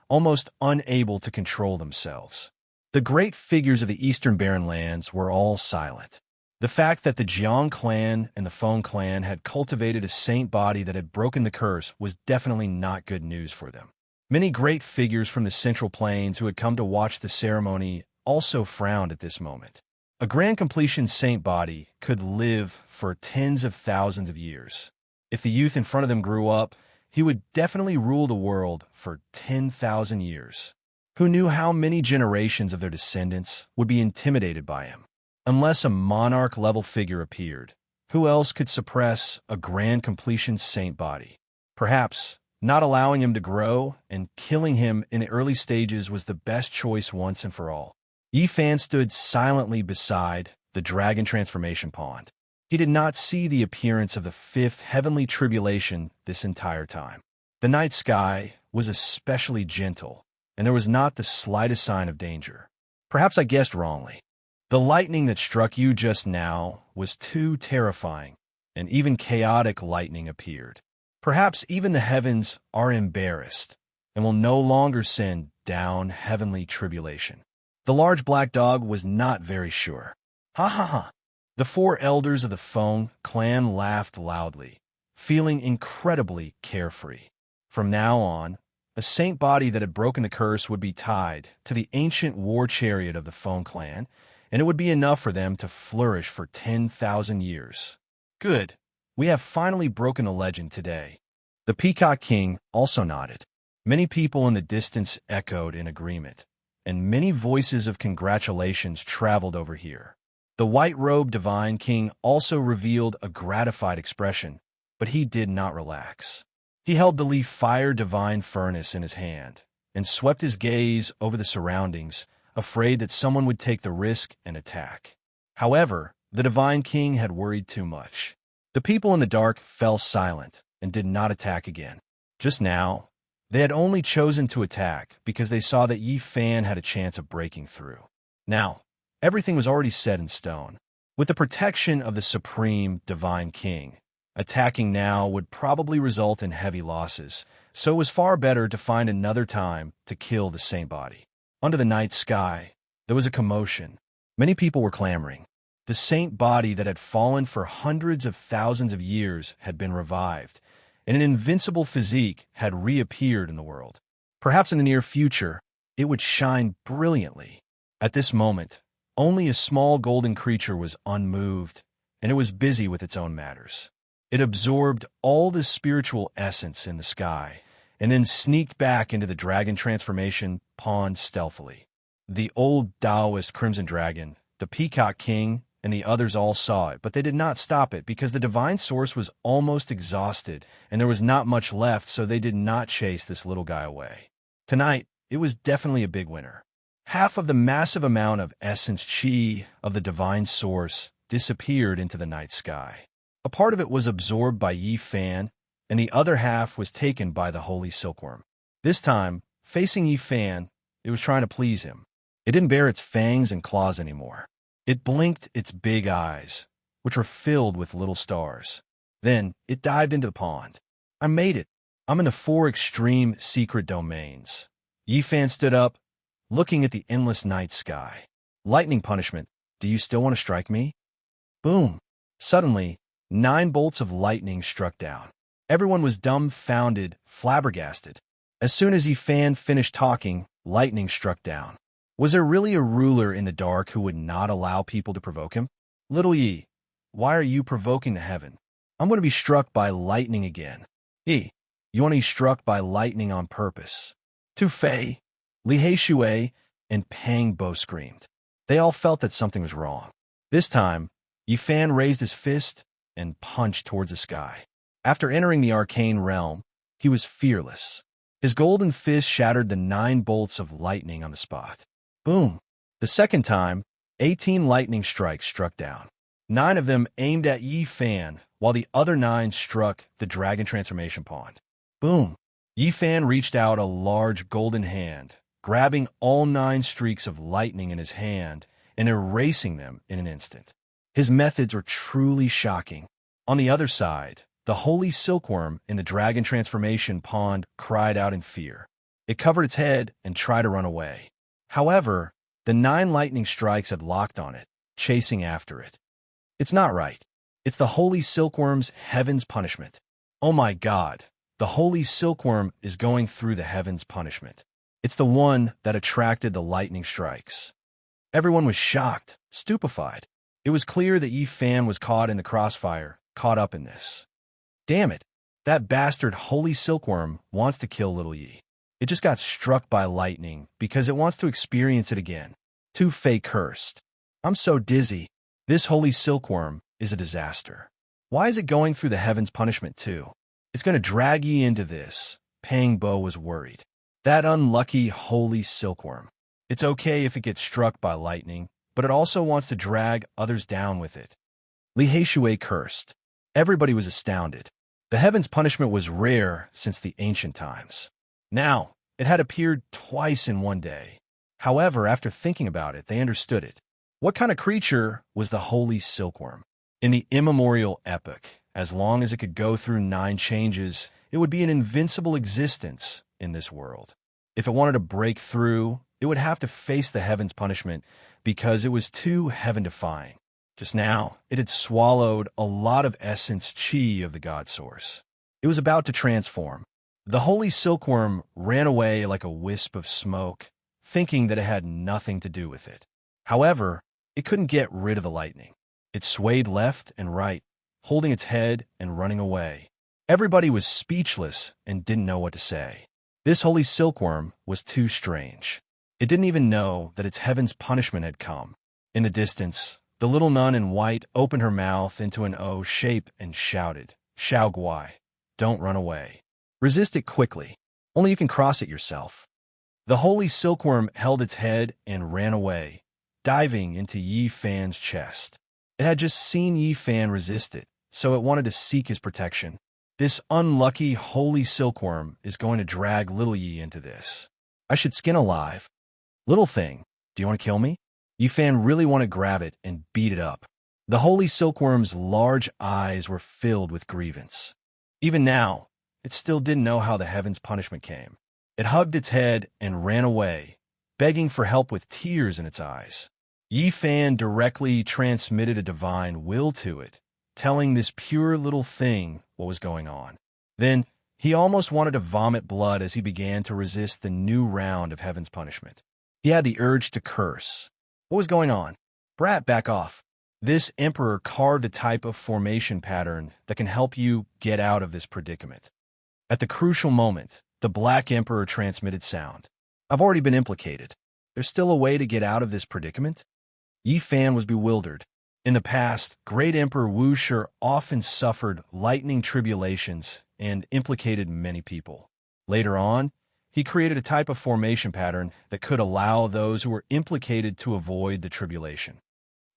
almost unable to control themselves. The great figures of the Eastern Barren Lands were all silent. The fact that the Jiang clan and the Feng clan had cultivated a saint body that had broken the curse was definitely not good news for them. Many great figures from the Central Plains who had come to watch the ceremony also frowned at this moment. A grand completion saint body could live for tens of thousands of years. If the youth in front of them grew up, he would definitely rule the world for 10,000 years. Who knew how many generations of their descendants would be intimidated by him? Unless a monarch-level figure appeared, who else could suppress a grand completion saint body? Perhaps not allowing him to grow and killing him in the early stages was the best choice once and for all. Yifan stood silently beside the dragon transformation pond. He did not see the appearance of the fifth heavenly tribulation this entire time. The night sky was especially gentle, and there was not the slightest sign of danger. Perhaps I guessed wrongly. The lightning that struck you just now was too terrifying, and even chaotic lightning appeared. Perhaps even the heavens are embarrassed and will no longer send down heavenly tribulation. The large black dog was not very sure. Ha ha ha. The four elders of the Feng clan laughed loudly, feeling incredibly carefree. From now on, a saint body that had broken the curse would be tied to the ancient war chariot of the Feng clan, and it would be enough for them to flourish for 10,000 years. Good. We have finally broken the legend today. The Peacock King also nodded. Many people in the distance echoed in agreement, and many voices of congratulations traveled over here. The white-robed Divine King also revealed a gratified expression, but he did not relax. He held the leaf fire divine furnace in his hand and swept his gaze over the surroundings, afraid that someone would take the risk and attack. However, the Divine King had worried too much. The people in the dark fell silent and did not attack again. Just now, they had only chosen to attack because they saw that Yifan had a chance of breaking through. Now, everything was already set in stone. With the protection of the Supreme Divine King, attacking now would probably result in heavy losses, so it was far better to find another time to kill the saint body. Under the night sky, there was a commotion. Many people were clamoring. The saint body that had fallen for hundreds of thousands of years had been revived, and an invincible physique had reappeared in the world. Perhaps in the near future, it would shine brilliantly. At this moment, only a small golden creature was unmoved, and it was busy with its own matters. It absorbed all the spiritual essence in the sky, and then sneaked back into the dragon transformation pond stealthily. The old Taoist Crimson Dragon, the Peacock King, and the others all saw it, but they did not stop it because the divine source was almost exhausted and there was not much left, so they did not chase this little guy away. Tonight, it was definitely a big winner. Half of the massive amount of essence chi of the divine source disappeared into the night sky. A part of it was absorbed by Yi Fan, and the other half was taken by the holy silkworm. This time, facing Yi Fan, it was trying to please him. It didn't bare its fangs and claws anymore. It blinked its big eyes, which were filled with little stars. Then it dived into the pond. I made it. I'm in the 4 extreme secret domains. Yi Fan stood up, looking at the endless night sky. Lightning punishment. Do you still want to strike me? Boom. Suddenly, 9 bolts of lightning struck down. Everyone was dumbfounded, flabbergasted. As soon as Yi Fan finished talking, lightning struck down. Was there really a ruler in the dark who would not allow people to provoke him? Little Yi, why are you provoking the heaven? I'm going to be struck by lightning again. Yi, you want to be struck by lightning on purpose. Tu Fei, Li Heishui, and Pang both screamed. They all felt that something was wrong. This time, Yi Fan raised his fist and punched towards the sky. After entering the arcane realm, he was fearless. His golden fist shattered the 9 bolts of lightning on the spot. Boom! The second time, 18 lightning strikes struck down. 9 of them aimed at Yi Fan, while the other 9 struck the dragon transformation pond. Boom! Yi Fan reached out a large golden hand, grabbing all 9 streaks of lightning in his hand and erasing them in an instant. His methods were truly shocking. On the other side, the holy silkworm in the dragon transformation pond cried out in fear. It covered its head and tried to run away. However, the 9 lightning strikes had locked on it, chasing after it. It's not right. It's the holy silkworm's heaven's punishment. Oh my God, the holy silkworm is going through the heaven's punishment. It's the one that attracted the lightning strikes. Everyone was shocked, stupefied. It was clear that Yi Fan was caught in the crossfire, caught up in this. Damn it, that bastard holy silkworm wants to kill little Yi. It just got struck by lightning because it wants to experience it again. Tu Fei cursed. I'm so dizzy. This holy silkworm is a disaster. Why is it going through the heaven's punishment too? It's going to drag Yi into this. Pang Bo was worried. That unlucky holy silkworm. It's okay if it gets struck by lightning, but it also wants to drag others down with it. Li Heishui cursed. Everybody was astounded. The heaven's punishment was rare since the ancient times. Now, it had appeared twice in one day. However, after thinking about it, they understood it. What kind of creature was the holy silkworm? In the immemorial epoch, as long as it could go through 9 changes, it would be an invincible existence in this world. If it wanted to break through, it would have to face the heaven's punishment because it was too heaven-defying. Just now, it had swallowed a lot of essence chi of the God Source. It was about to transform. The holy silkworm ran away like a wisp of smoke, thinking that it had nothing to do with it. However, it couldn't get rid of the lightning. It swayed left and right, holding its head and running away. Everybody was speechless and didn't know what to say. This holy silkworm was too strange. It didn't even know that its heaven's punishment had come. In the distance, the little nun in white opened her mouth into an O shape and shouted, "Xiao Guai, don't run away. Resist it quickly. Only you can cross it yourself." The holy silkworm held its head and ran away, diving into Yi Fan's chest. It had just seen Yi Fan resist it, so it wanted to seek his protection. This unlucky holy silkworm is going to drag little Yi into this. I should skin alive. Little thing, do you want to kill me? Yi Fan really wanted to grab it and beat it up. The holy silkworm's large eyes were filled with grievance. Even now, it still didn't know how the heaven's punishment came. It hugged its head and ran away, begging for help with tears in its eyes. Yi Fan directly transmitted a divine will to it, telling this pure little thing what was going on. Then, he almost wanted to vomit blood as he began to resist the new round of heaven's punishment. He had the urge to curse. What was going on? Brat, back off. This emperor carved a type of formation pattern that can help you get out of this predicament. At the crucial moment, the Black Emperor transmitted sound. I've already been implicated. There's still a way to get out of this predicament? Yi Fan was bewildered. In the past, Great Emperor Wu Shi often suffered lightning tribulations and implicated many people. Later on, he created a type of formation pattern that could allow those who were implicated to avoid the tribulation.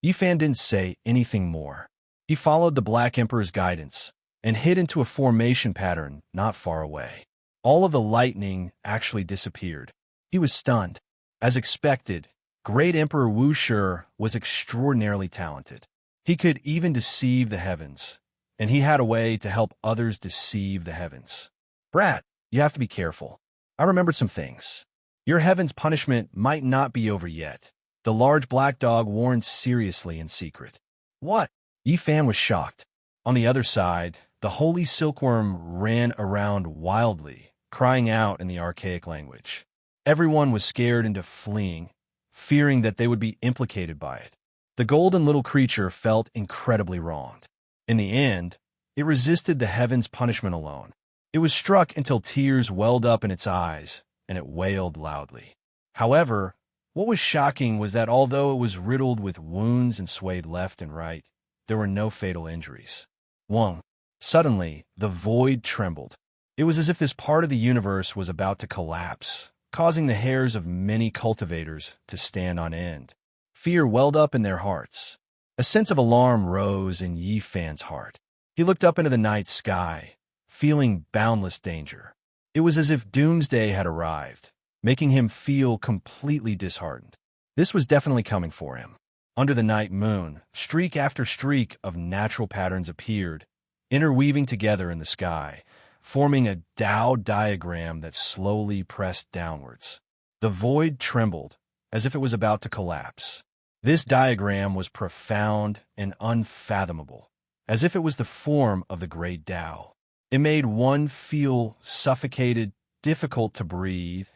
Yi Fan didn't say anything more. He followed the Black Emperor's guidance and hid into a formation pattern not far away. All of the lightning actually disappeared. He was stunned. As expected, Great Emperor Wu Shi was extraordinarily talented. He could even deceive the heavens, and he had a way to help others deceive the heavens. Brat, you have to be careful. I remembered some things. Your heaven's punishment might not be over yet. The large black dog warned seriously in secret. What? Yi Fan was shocked. On the other side, the holy silkworm ran around wildly, crying out in the archaic language. Everyone was scared into fleeing, fearing that they would be implicated by it. The golden little creature felt incredibly wronged. In the end, it resisted the heaven's punishment alone. It was struck until tears welled up in its eyes, and it wailed loudly. However, what was shocking was that although it was riddled with wounds and swayed left and right, there were no fatal injuries. 1. Suddenly, the void trembled. It was as if this part of the universe was about to collapse, causing the hairs of many cultivators to stand on end. Fear welled up in their hearts. A sense of alarm rose in Yi Fan's heart. He looked up into the night sky, feeling boundless danger. It was as if doomsday had arrived, making him feel completely disheartened. This was definitely coming for him. Under the night moon, streak after streak of natural patterns appeared, interweaving together in the sky, forming a Tao diagram that slowly pressed downwards. The void trembled, as if it was about to collapse. This diagram was profound and unfathomable, as if it was the form of the great Tao. It made one feel suffocated, difficult to breathe,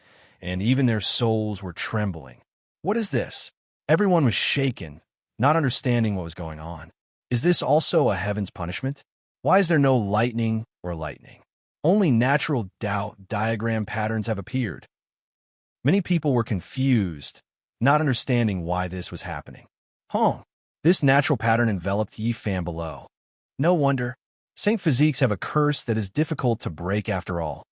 and even their souls were trembling. What is this? Everyone was shaken, not understanding what was going on. Is this also a heaven's punishment? Why is there no lightning or lightning? Only natural Tao diagram patterns have appeared. Many people were confused, not understanding why this was happening. This natural pattern enveloped Yi Fan below. No wonder. Saint Physiques have a curse that is difficult to break after all.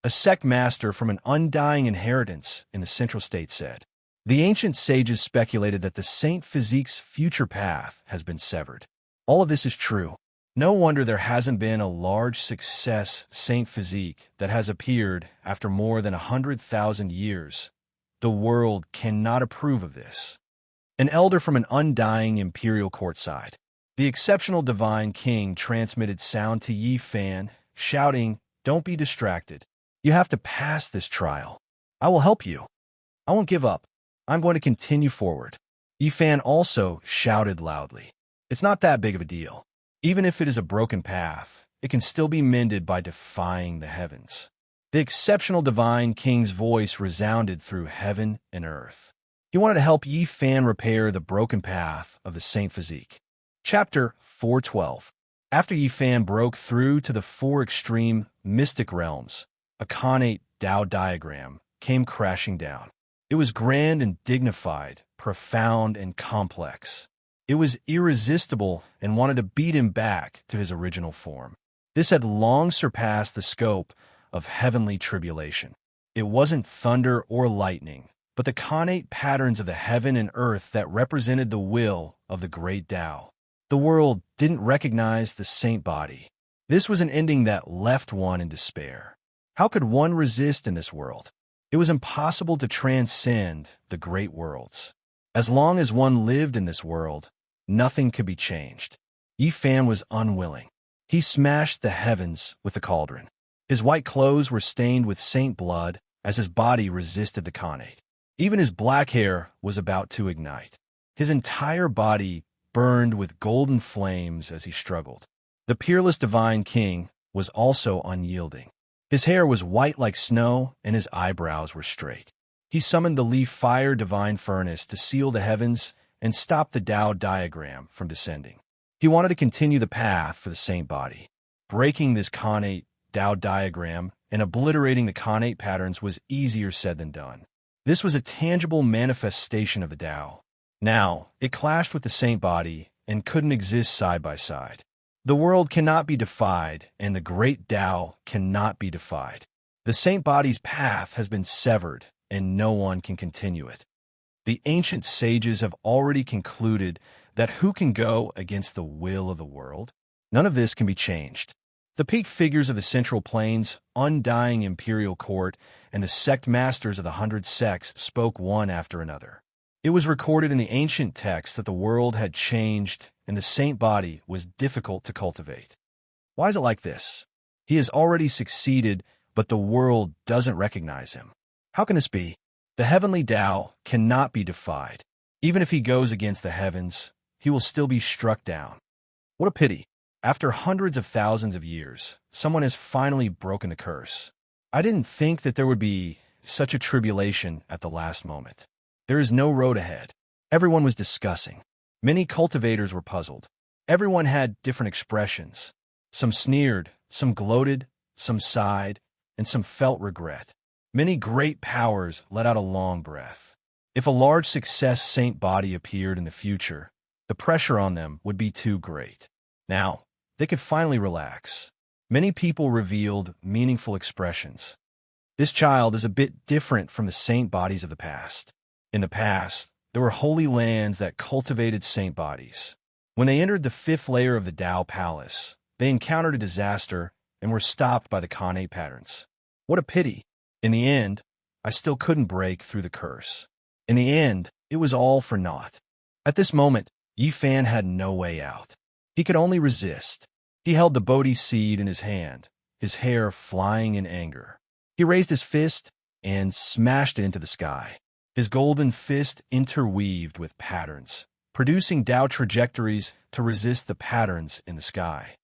A sect master from an undying inheritance in the Central State said. The ancient sages speculated that the Saint Physique's future path has been severed. All of this is true. No wonder there hasn't been a large success Saint Physique that has appeared after more than 100,000 years. The world cannot approve of this. An elder from an undying imperial courtside. The exceptional divine king transmitted sound to Yi Fan, shouting, "Don't be distracted. You have to pass this trial. I will help you. I won't give up. I'm going to continue forward." Yi Fan also shouted loudly. It's not that big of a deal. Even if it is a broken path, it can still be mended by defying the heavens. The exceptional divine king's voice resounded through heaven and earth. He wanted to help Yi Fan repair the broken path of the Saint Physique. Chapter 412. After Yi Fan broke through to the four extreme mystic realms, a connate Tao diagram came crashing down. It was grand and dignified, profound and complex. It was irresistible and wanted to beat him back to his original form. This had long surpassed the scope of heavenly tribulation. It wasn't thunder or lightning, but the connate patterns of the heaven and earth that represented the will of the great Tao. The world didn't recognize the saint body. This was an ending that left one in despair. How could one resist in this world? It was impossible to transcend the great worlds. As long as one lived in this world, nothing could be changed. Yi Fan was unwilling. He smashed the heavens with the cauldron. His white clothes were stained with saint blood as his body resisted the connate. Even his black hair was about to ignite. His entire body burned with golden flames as he struggled. The peerless divine king was also unyielding. His hair was white like snow, and his eyebrows were straight. He summoned the leaf fire divine furnace to seal the heavens and stop the Tao diagram from descending. He wanted to continue the path for the saint body. Breaking this connate Tao diagram and obliterating the connate patterns was easier said than done. This was a tangible manifestation of the Tao. Now, it clashed with the saint body and couldn't exist side by side. The world cannot be defied, and the great Tao cannot be defied. The saint body's path has been severed, and no one can continue it. The ancient sages have already concluded that who can go against the will of the world? None of this can be changed. The peak figures of the Central Plains, undying imperial court, and the sect masters of the 100 sects spoke one after another. It was recorded in the ancient texts that the world had changed and the saint body was difficult to cultivate. Why is it like this? He has already succeeded, but the world doesn't recognize him. How can this be? The heavenly Tao cannot be defied. Even if he goes against the heavens, he will still be struck down. What a pity. After hundreds of thousands of years, someone has finally broken the curse. I didn't think that there would be such a tribulation at the last moment. There is no road ahead. Everyone was discussing. Many cultivators were puzzled. Everyone had different expressions. Some sneered, some gloated, some sighed, and some felt regret. Many great powers let out a long breath. If a large success saint body appeared in the future, the pressure on them would be too great. Now, they could finally relax. Many people revealed meaningful expressions. This child is a bit different from the saint bodies of the past. In the past, there were holy lands that cultivated saint bodies. When they entered the 5th layer of the Tao Palace, they encountered a disaster and were stopped by the Khanate patterns. What a pity. In the end, I still couldn't break through the curse. In the end, it was all for naught. At this moment, Yi Fan had no way out. He could only resist. He held the Bodhi seed in his hand, his hair flying in anger. He raised his fist and smashed it into the sky. His golden fist interweaved with patterns, producing Tao trajectories to resist the patterns in the sky.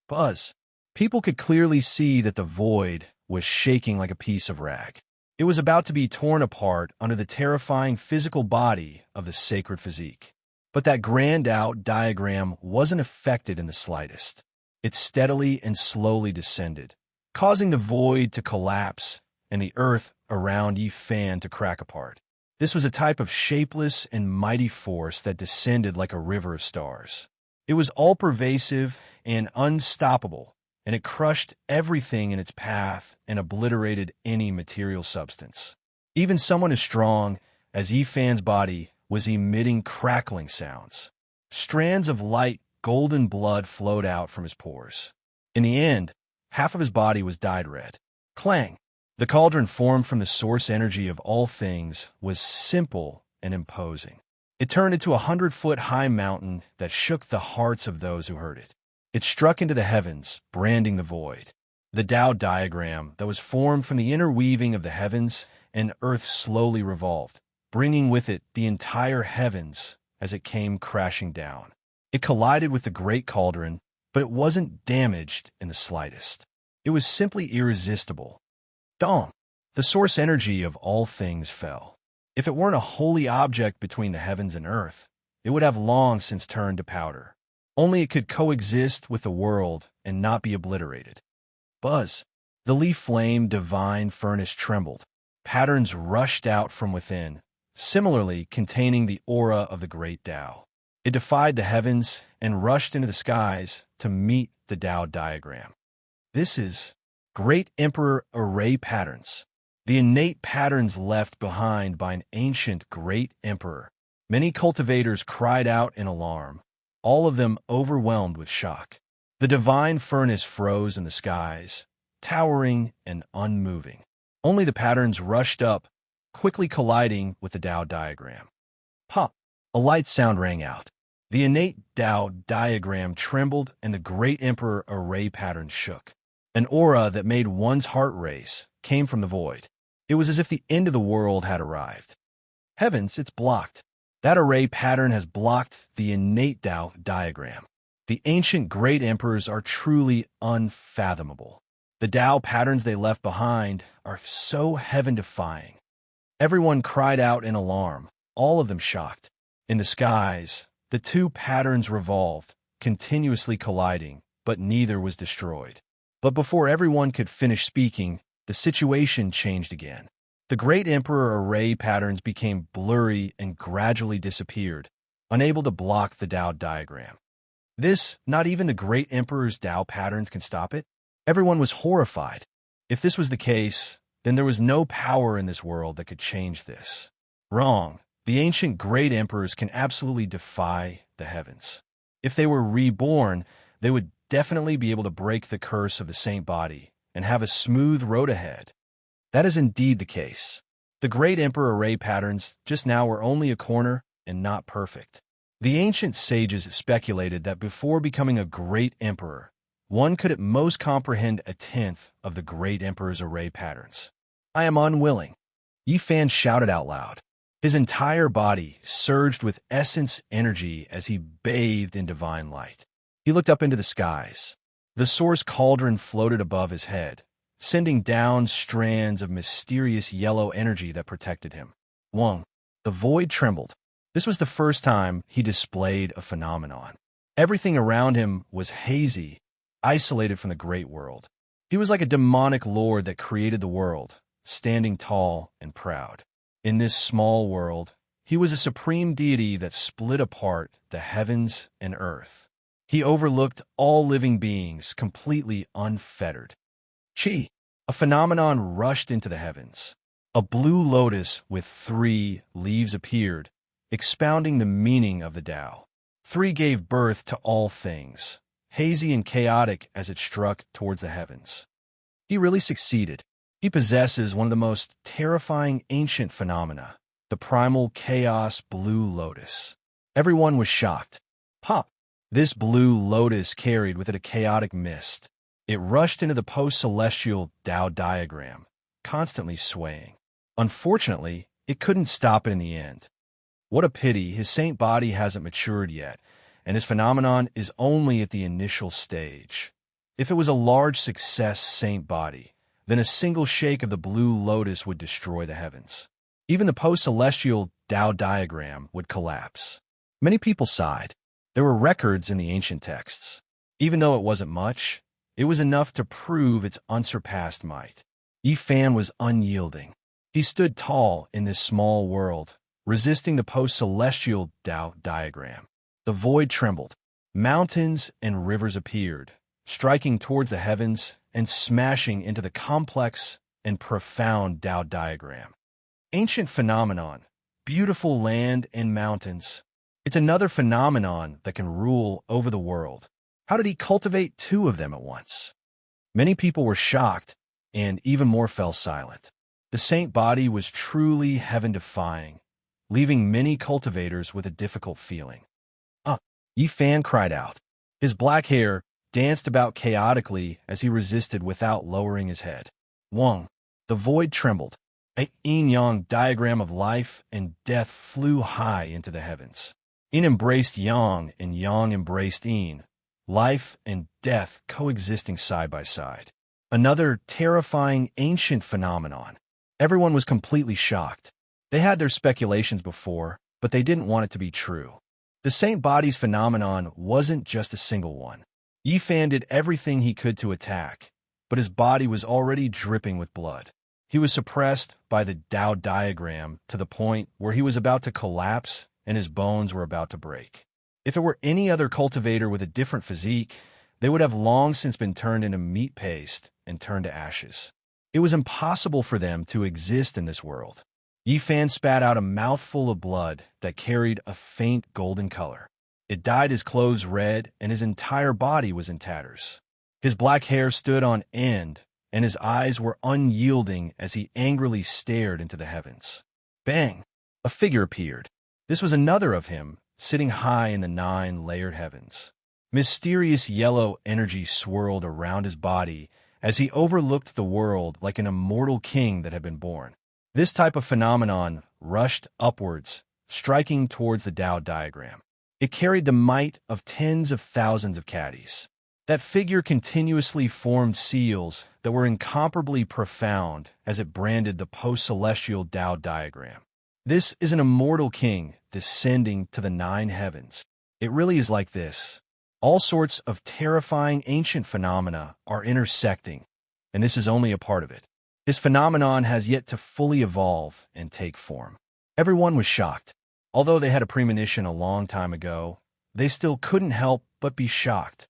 Buzz. People could clearly see that the void was shaking like a piece of rag. It was about to be torn apart under the terrifying physical body of the sacred physique. But that grand out diagram wasn't affected in the slightest. It steadily and slowly descended, causing the void to collapse and the earth around Yi Fan to crack apart. This was a type of shapeless and mighty force that descended like a river of stars. It was all-pervasive and unstoppable, and it crushed everything in its path and obliterated any material substance. Even someone as strong as Yi Fan's body was emitting crackling sounds. Strands of light golden blood flowed out from his pores. In the end, half of his body was dyed red. Clang! The cauldron formed from the source energy of all things was simple and imposing. It turned into a 100-foot-high mountain that shook the hearts of those who heard it. It struck into the heavens, branding the void. The Tao diagram that was formed from the interweaving of the heavens and earth slowly revolved, bringing with it the entire heavens as it came crashing down. It collided with the great cauldron, but it wasn't damaged in the slightest. It was simply irresistible. Dong! The source energy of all things fell. If it weren't a holy object between the heavens and earth, it would have long since turned to powder. Only it could coexist with the world and not be obliterated. Buzz! The leaf flame divine furnace trembled. Patterns rushed out from within, similarly containing the aura of the great Tao. It defied the heavens and rushed into the skies to meet the Tao diagram. This is Great Emperor Array Patterns, the innate patterns left behind by an ancient great emperor. Many cultivators cried out in alarm, all of them overwhelmed with shock. The divine furnace froze in the skies, towering and unmoving. Only the patterns rushed up, quickly colliding with the Tao diagram. Pop! A light sound rang out. The innate Tao diagram trembled and the great emperor array pattern shook. An aura that made one's heart race came from the void. It was as if the end of the world had arrived. Heavens, it's blocked. That array pattern has blocked the innate Tao diagram. The ancient great emperors are truly unfathomable. The Tao patterns they left behind are so heaven-defying. Everyone cried out in alarm, all of them shocked. In the skies, the two patterns revolved, continuously colliding, but neither was destroyed. But before everyone could finish speaking, the situation changed again. The Great Emperor array patterns became blurry and gradually disappeared, unable to block the Tao diagram. Not even the Great Emperor's Tao patterns can stop it? Everyone was horrified. If this was the case, then there was no power in this world that could change this. Wrong. The ancient Great Emperors can absolutely defy the heavens. If they were reborn, they would definitely be able to break the curse of the saint body and have a smooth road ahead. That is indeed the case. The Great Emperor array patterns just now were only a corner and not perfect. The ancient sages speculated that before becoming a great emperor, one could at most comprehend a tenth of the Great Emperor's array patterns. I am unwilling. Yi Fan shouted out loud. His entire body surged with essence energy as he bathed in divine light. He looked up into the skies. The source cauldron floated above his head, sending down strands of mysterious yellow energy that protected him. Wong. The void trembled. This was the first time he displayed a phenomenon. Everything around him was hazy, isolated from the great world. He was like a demonic lord that created the world, standing tall and proud. In this small world, he was a supreme deity that split apart the heavens and earth. He overlooked all living beings, completely unfettered. Chi, a phenomenon rushed into the heavens. A blue lotus with 3 leaves appeared, expounding the meaning of the Tao. 3 gave birth to all things, hazy and chaotic as it struck towards the heavens. He really succeeded. He possesses one of the most terrifying ancient phenomena, the primal chaos blue lotus. Everyone was shocked. Pop! This blue lotus carried with it a chaotic mist. It rushed into the post-celestial Tao diagram, constantly swaying. Unfortunately, it couldn't stop it in the end. What a pity his saint body hasn't matured yet, and his phenomenon is only at the initial stage. If it was a large success saint body, then a single shake of the blue lotus would destroy the heavens. Even the post-celestial Tao diagram would collapse. Many people sighed. There were records in the ancient texts. Even though it wasn't much, it was enough to prove its unsurpassed might. Yi Fan was unyielding. He stood tall in this small world, resisting the post-celestial Tao diagram. The void trembled. Mountains and rivers appeared, striking towards the heavens and smashing into the complex and profound Tao diagram. Ancient phenomenon, beautiful land and mountains. It's another phenomenon that can rule over the world. How did he cultivate 2 of them at once? Many people were shocked, and even more fell silent. The saint body was truly heaven-defying, leaving many cultivators with a difficult feeling. Yi Fan cried out. His black hair danced about chaotically as he resisted without lowering his head. Wong. The void trembled. A yin-yang diagram of life and death flew high into the heavens. Yin embraced yang and yang embraced yin, life and death coexisting side by side. Another terrifying ancient phenomenon. Everyone was completely shocked. They had their speculations before, but they didn't want it to be true. The saint body's phenomenon wasn't just a single one. Yi Fan did everything he could to attack, but his body was already dripping with blood. He was suppressed by the Tao diagram to the point where he was about to collapse and his bones were about to break. If it were any other cultivator with a different physique, they would have long since been turned into meat paste and turned to ashes. It was impossible for them to exist in this world. Yi Fan spat out a mouthful of blood that carried a faint golden color. It dyed his clothes red, and his entire body was in tatters. His black hair stood on end, and his eyes were unyielding as he angrily stared into the heavens. Bang! A figure appeared. This was another of him, sitting high in the 9 layered heavens. Mysterious yellow energy swirled around his body as he overlooked the world like an immortal king that had been born. This type of phenomenon rushed upwards, striking towards the Tao diagram. It carried the might of tens of thousands of caddies. That figure continuously formed seals that were incomparably profound as it branded the post-celestial Tao diagram. This is an immortal king descending to the 9 heavens. It really is like this. All sorts of terrifying ancient phenomena are intersecting, and this is only a part of it. His phenomenon has yet to fully evolve and take form. Everyone was shocked. Although they had a premonition a long time ago, they still couldn't help but be shocked.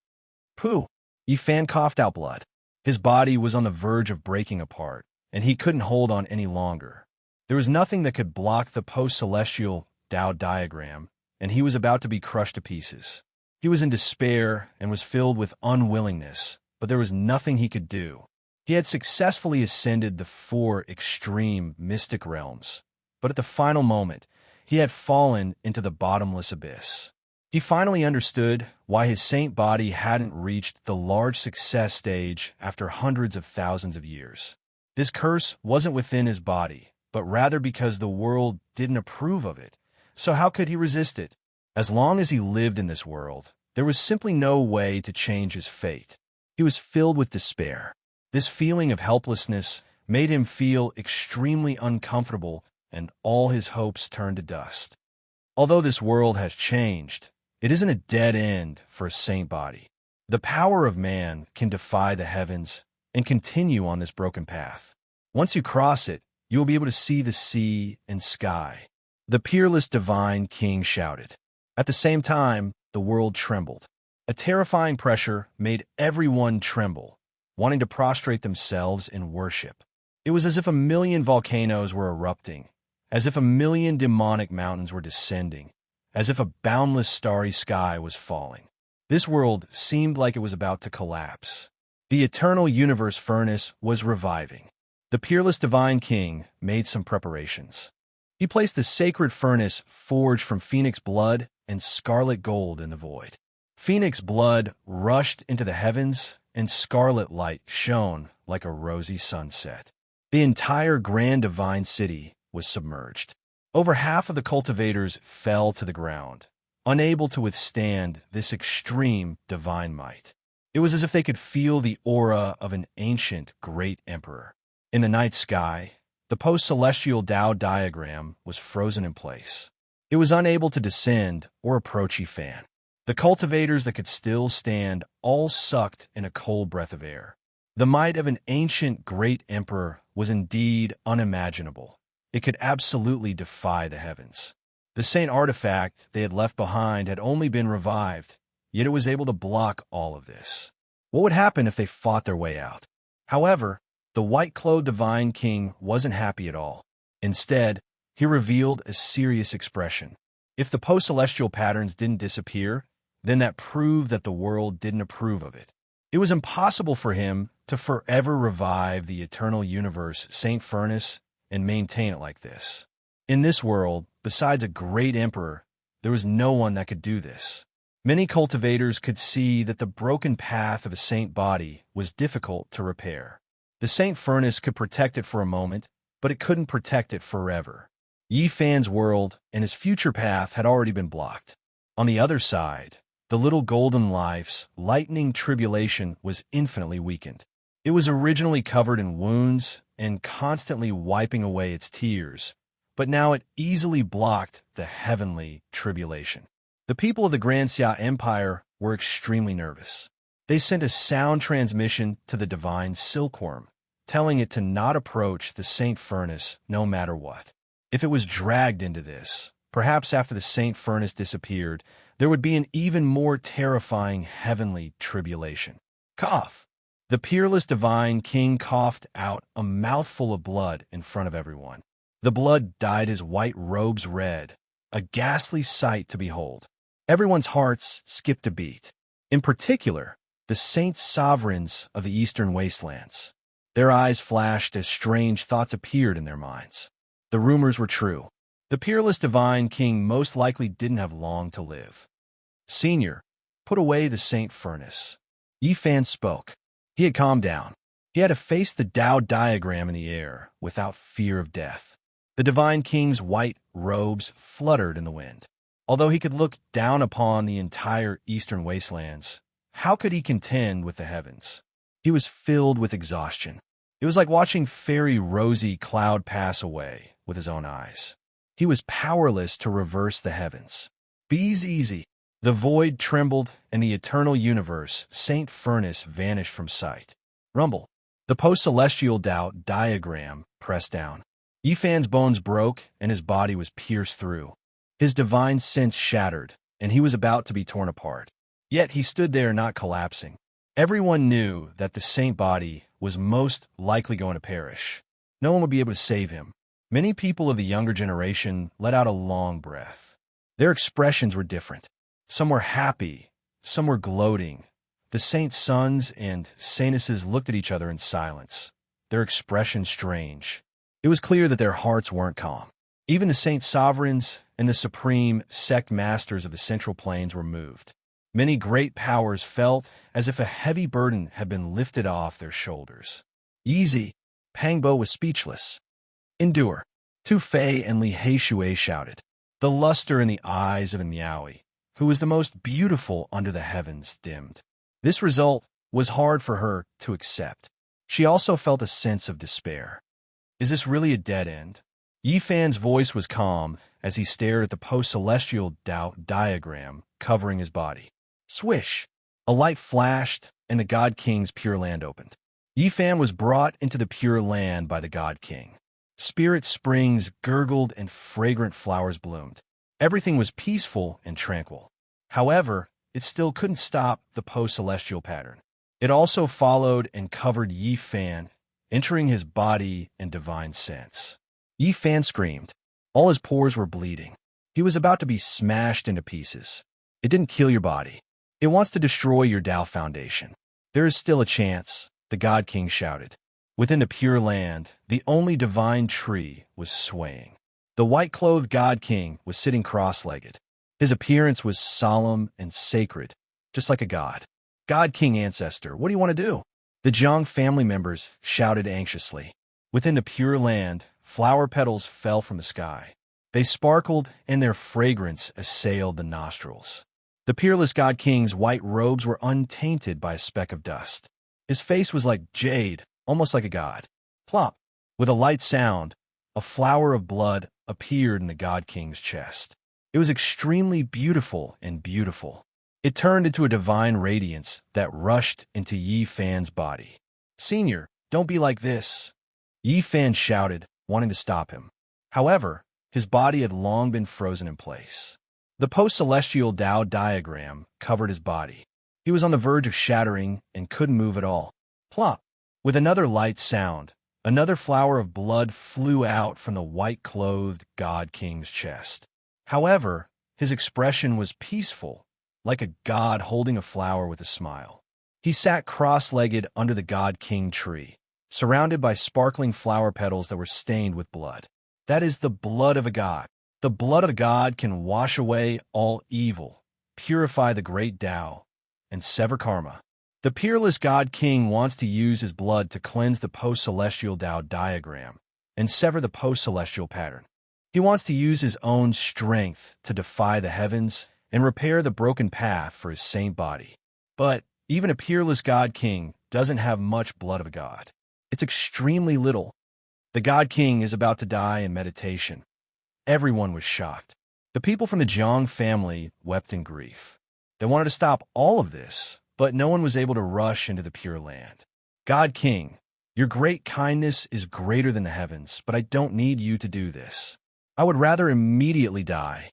Pooh! Yifan coughed out blood. His body was on the verge of breaking apart, and he couldn't hold on any longer. There was nothing that could block the post-celestial Tao diagram, and he was about to be crushed to pieces. He was in despair and was filled with unwillingness, but there was nothing he could do. He had successfully ascended the 4 extreme mystic realms, but at the final moment, he had fallen into the bottomless abyss. He finally understood why his saint body hadn't reached the large success stage after hundreds of thousands of years. This curse wasn't within his body, but rather because the world didn't approve of it. So how could he resist it? As long as he lived in this world, there was simply no way to change his fate. He was filled with despair. This feeling of helplessness made him feel extremely uncomfortable, and all his hopes turned to dust. Although this world has changed, it isn't a dead end for a saint body. The power of man can defy the heavens and continue on this broken path. Once you cross it, you will be able to see the sea and sky. The peerless divine king shouted. At the same time, the world trembled. A terrifying pressure made everyone tremble, wanting to prostrate themselves in worship. It was as if a million volcanoes were erupting, as if a million demonic mountains were descending, as if a boundless starry sky was falling. This world seemed like it was about to collapse. The eternal universe furnace was reviving. The peerless divine king made some preparations. He placed the sacred furnace forged from phoenix blood and scarlet gold in the void. Phoenix blood rushed into the heavens, and scarlet light shone like a rosy sunset. The entire grand divine city was submerged. Over half of the cultivators fell to the ground, unable to withstand this extreme divine might. It was as if they could feel the aura of an ancient great emperor. In the night sky, the post-celestial Tao diagram was frozen in place. It was unable to descend or approach Yifan. The cultivators that could still stand all sucked in a cold breath of air. The might of an ancient great emperor was indeed unimaginable. It could absolutely defy the heavens. The saint artifact they had left behind had only been revived, yet it was able to block all of this. What would happen if they fought their way out? However, the white-clothed divine king wasn't happy at all. Instead, he revealed a serious expression. If the post-celestial patterns didn't disappear, then that proved that the world didn't approve of it. It was impossible for him to forever revive the eternal universe Saint Furnace and maintain it like this. In this world, besides a great emperor, there was no one that could do this. Many cultivators could see that the broken path of a saint body was difficult to repair. The Saint Furnace could protect it for a moment, but it couldn't protect it forever. Yifan's world and his future path had already been blocked. On the other side, the little golden life's lightning tribulation was infinitely weakened. It was originally covered in wounds and constantly wiping away its tears, but now it easily blocked the heavenly tribulation. The people of the Grand Xia Empire were extremely nervous. They sent a sound transmission to the divine silkworm, telling it to not approach the Saint Furnace no matter what. If it was dragged into this, perhaps after the Saint Furnace disappeared, there would be an even more terrifying heavenly tribulation. Cough! The peerless divine king coughed out a mouthful of blood in front of everyone. The blood dyed his white robes red, a ghastly sight to behold. Everyone's hearts skipped a beat. In particular, the saint sovereigns of the eastern wastelands. Their eyes flashed as strange thoughts appeared in their minds. The rumors were true. The peerless divine king most likely didn't have long to live. Senior, put away the Saint Furnace. Yifan spoke. He had calmed down. He had to face the Tao diagram in the air without fear of death. The divine king's white robes fluttered in the wind. Although he could look down upon the entire eastern wastelands, how could he contend with the heavens? He was filled with exhaustion. It was like watching fairy rosy cloud pass away with his own eyes. He was powerless to reverse the heavens. Be's easy. The void trembled, and the eternal universe, Saint Furnace, vanished from sight. Rumble. The post-celestial doubt diagram pressed down. Yifan's bones broke and his body was pierced through. His divine sense shattered, and he was about to be torn apart. Yet he stood there not collapsing. Everyone knew that the saint body was most likely going to perish. No one would be able to save him. Many people of the younger generation let out a long breath. Their expressions were different. Some were happy, some were gloating. The saint's sons and saintesses looked at each other in silence, their expressions strange. It was clear that their hearts weren't calm. Even the saint sovereigns and the supreme sect masters of the Central Plains were moved. Many great powers felt as if a heavy burden had been lifted off their shoulders. Easy, Pangbo was speechless. Endure. Tu Fei and Li Heishui shouted. The luster in the eyes of Miaoi, who was the most beautiful under the heavens, dimmed. This result was hard for her to accept. She also felt a sense of despair. Is this really a dead end? Yifan's voice was calm as he stared at the post-celestial doubt diagram covering his body. Swish! A light flashed, and the God King's Pure Land opened. Yifan was brought into the Pure Land by the God King. Spirit springs gurgled and fragrant flowers bloomed. Everything was peaceful and tranquil. However, it still couldn't stop the post-celestial pattern. It also followed and covered Yifan, entering his body and divine sense. Yifan screamed. All his pores were bleeding. He was about to be smashed into pieces. It didn't kill your body. It wants to destroy your Tao foundation. There is still a chance, the God King shouted. Within the Pure Land, the only divine tree was swaying. The white-clothed God King was sitting cross-legged. His appearance was solemn and sacred, just like a god. God King Ancestor, what do you want to do? The Jiang family members shouted anxiously. Within the Pure Land, flower petals fell from the sky. They sparkled, and their fragrance assailed the nostrils. The peerless God King's white robes were untainted by a speck of dust. His face was like jade, almost like a god. Plop! With a light sound, a flower of blood appeared in the God King's chest. It was extremely beautiful and beautiful. It turned into a divine radiance that rushed into Yifan's body. Senior, don't be like this. Yifan shouted, wanting to stop him. However, his body had long been frozen in place. The post-celestial Tao diagram covered his body. He was on the verge of shattering and couldn't move at all. Plop! With another light sound, another flower of blood flew out from the white-clothed God King's chest. However, his expression was peaceful, like a god holding a flower with a smile. He sat cross-legged under the God King tree, surrounded by sparkling flower petals that were stained with blood. That is the blood of a god. The blood of a god can wash away all evil, purify the great Tao, and sever karma. The peerless God King wants to use his blood to cleanse the post-celestial Tao diagram and sever the post-celestial pattern. He wants to use his own strength to defy the heavens and repair the broken path for his saint body. But even a peerless God King doesn't have much blood of a god. It's extremely little. The God King is about to die in meditation. Everyone was shocked. The people from the Jiang family wept in grief. They wanted to stop all of this, but no one was able to rush into the Pure Land. God King, your great kindness is greater than the heavens, but I don't need you to do this. I would rather immediately die.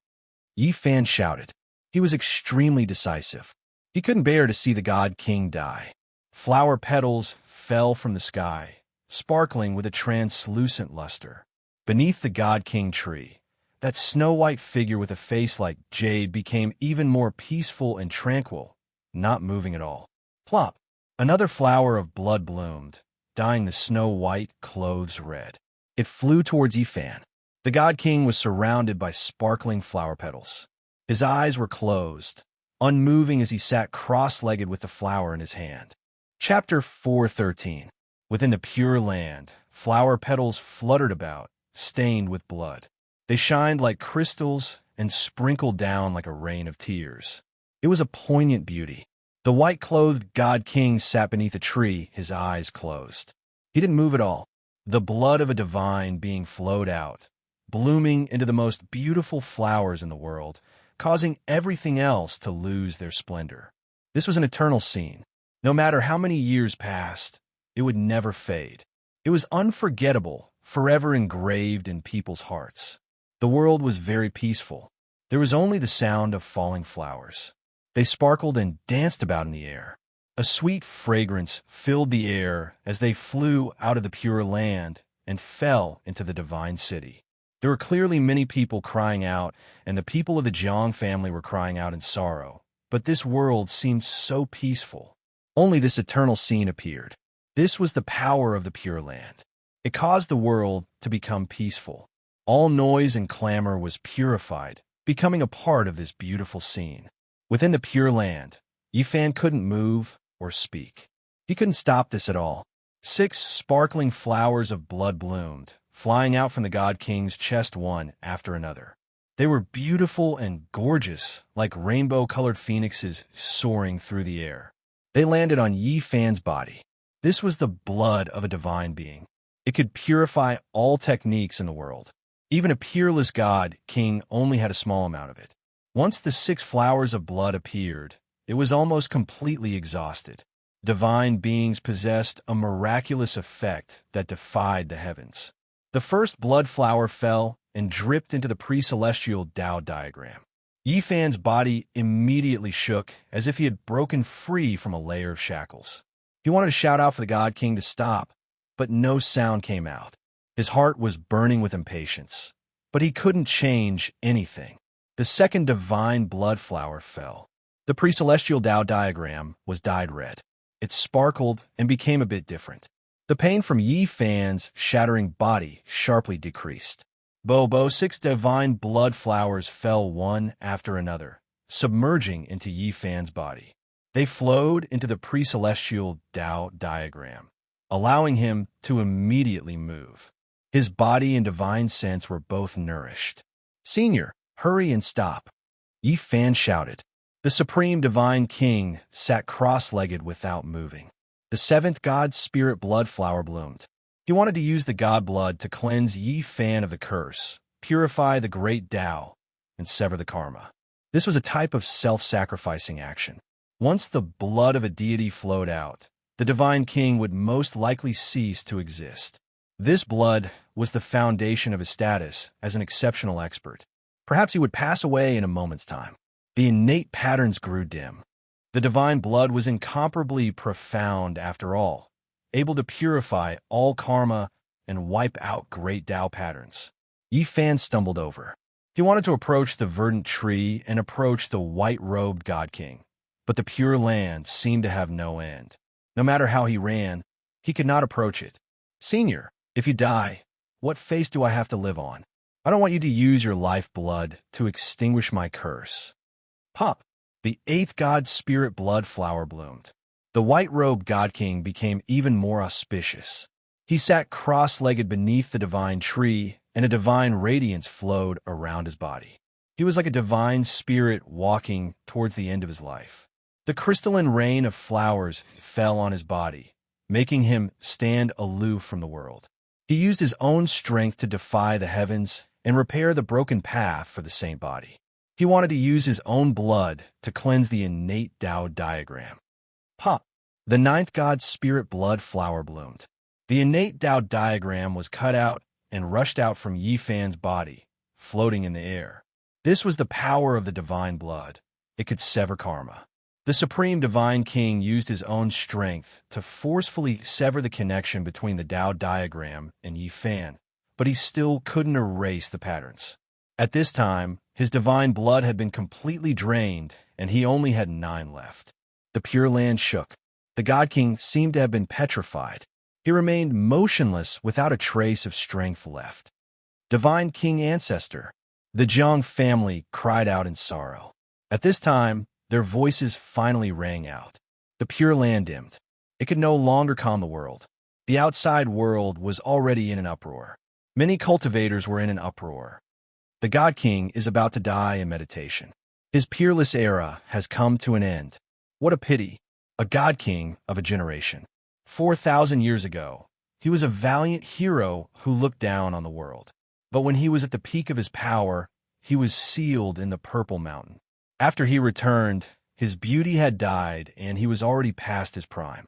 Yifan shouted. He was extremely decisive. He couldn't bear to see the God King die. Flower petals fell from the sky, sparkling with a translucent luster. Beneath the God King tree, that snow-white figure with a face like jade became even more peaceful and tranquil, not moving at all. Plop! Another flower of blood bloomed, dyeing the snow-white clothes red. It flew towards Yifan. The God King was surrounded by sparkling flower petals. His eyes were closed, unmoving as he sat cross-legged with the flower in his hand. Chapter 413. Within the Pure Land, flower petals fluttered about, stained with blood. They shined like crystals and sprinkled down like a rain of tears. It was a poignant beauty. The white-clothed God King sat beneath a tree, his eyes closed. He didn't move at all. The blood of a divine being flowed out, blooming into the most beautiful flowers in the world, causing everything else to lose their splendor. This was an eternal scene. No matter how many years passed, it would never fade. It was unforgettable, forever engraved in people's hearts. The world was very peaceful. There was only the sound of falling flowers. They sparkled and danced about in the air. A sweet fragrance filled the air as they flew out of the pure land and fell into the divine city. There were clearly many people crying out, and the people of the Jiang family were crying out in sorrow. But this world seemed so peaceful. Only this eternal scene appeared. This was the power of the Pure Land. It caused the world to become peaceful. All noise and clamor was purified, becoming a part of this beautiful scene. Within the Pure Land, Yifan couldn't move or speak. He couldn't stop this at all. 6 sparkling flowers of blood bloomed, flying out from the God King's chest one after another. They were beautiful and gorgeous, like rainbow-colored phoenixes soaring through the air. They landed on Yifan's body. This was the blood of a divine being. It could purify all techniques in the world. Even a peerless God King only had a small amount of it. Once the 6 flowers of blood appeared, it was almost completely exhausted. Divine beings possessed a miraculous effect that defied the heavens. The first blood flower fell and dripped into the pre-celestial Tao diagram. Yifan's body immediately shook as if he had broken free from a layer of shackles. He wanted to shout out for the God King to stop, but no sound came out. His heart was burning with impatience, but he couldn't change anything. The second divine blood flower fell. The pre-celestial Tao diagram was dyed red. It sparkled and became a bit different. The pain from Yifan's shattering body sharply decreased. 6 divine blood flowers fell one after another, submerging into Yifan's body. They flowed into the pre-celestial Tao diagram, allowing him to immediately move. His body and divine sense were both nourished. "Senior, hurry and stop," Yifan shouted. The Supreme Divine King sat cross-legged without moving. The 7th God Spirit blood flower bloomed. He wanted to use the God blood to cleanse Yifan of the curse, purify the great Tao, and sever the karma. This was a type of self-sacrificing action. Once the blood of a deity flowed out, the Divine King would most likely cease to exist. This blood was the foundation of his status as an exceptional expert. Perhaps he would pass away in a moment's time. The innate patterns grew dim. The divine blood was incomparably profound after all, able to purify all karma and wipe out great Tao patterns. Yifan stumbled over. He wanted to approach the verdant tree and approach the white-robed God King, but the Pure Land seemed to have no end. No matter how he ran, he could not approach it. "Senior, if you die, what face do I have to live on? I don't want you to use your lifeblood to extinguish my curse." Pop! The 8th God Spirit blood flower bloomed. The white-robed God King became even more auspicious. He sat cross-legged beneath the divine tree, and a divine radiance flowed around his body. He was like a divine spirit walking towards the end of his life. The crystalline rain of flowers fell on his body, making him stand aloof from the world. He used his own strength to defy the heavens and repair the broken path for the saint body. He wanted to use his own blood to cleanse the innate Tao diagram. Pop! The 9th God Spirit blood flower bloomed. The innate Tao diagram was cut out and rushed out from Yifan's body, floating in the air. This was the power of the divine blood. It could sever karma. The Supreme Divine King used his own strength to forcefully sever the connection between the Tao diagram and Yifan, but he still couldn't erase the patterns. At this time, his divine blood had been completely drained, and he only had 9 left. The Pure Land shook. The God King seemed to have been petrified. He remained motionless without a trace of strength left. "Divine King Ancestor," the Jiang family cried out in sorrow. At this time, their voices finally rang out. The Pure Land dimmed. It could no longer calm the world. The outside world was already in an uproar. Many cultivators were in an uproar. The God King is about to die in meditation. His peerless era has come to an end. What a pity. A God King of a generation. 4,000 years ago, he was a valiant hero who looked down on the world. But when he was at the peak of his power, he was sealed in the Purple Mountain. After he returned, his beauty had died and he was already past his prime.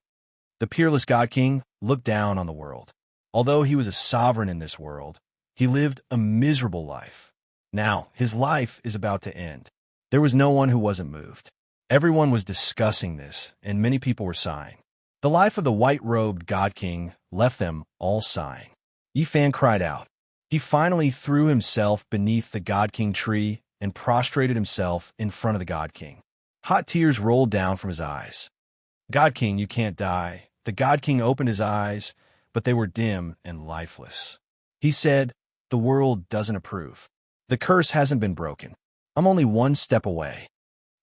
The peerless God King looked down on the world. Although he was a sovereign in this world, he lived a miserable life. Now, his life is about to end. There was no one who wasn't moved. Everyone was discussing this, and many people were sighing. The life of the white-robed God King left them all sighing. Yifan cried out. He finally threw himself beneath the God King tree and prostrated himself in front of the God King. Hot tears rolled down from his eyes. God King, you can't die. The God King opened his eyes, but they were dim and lifeless. He said, the world doesn't approve. The curse hasn't been broken. I'm only one step away.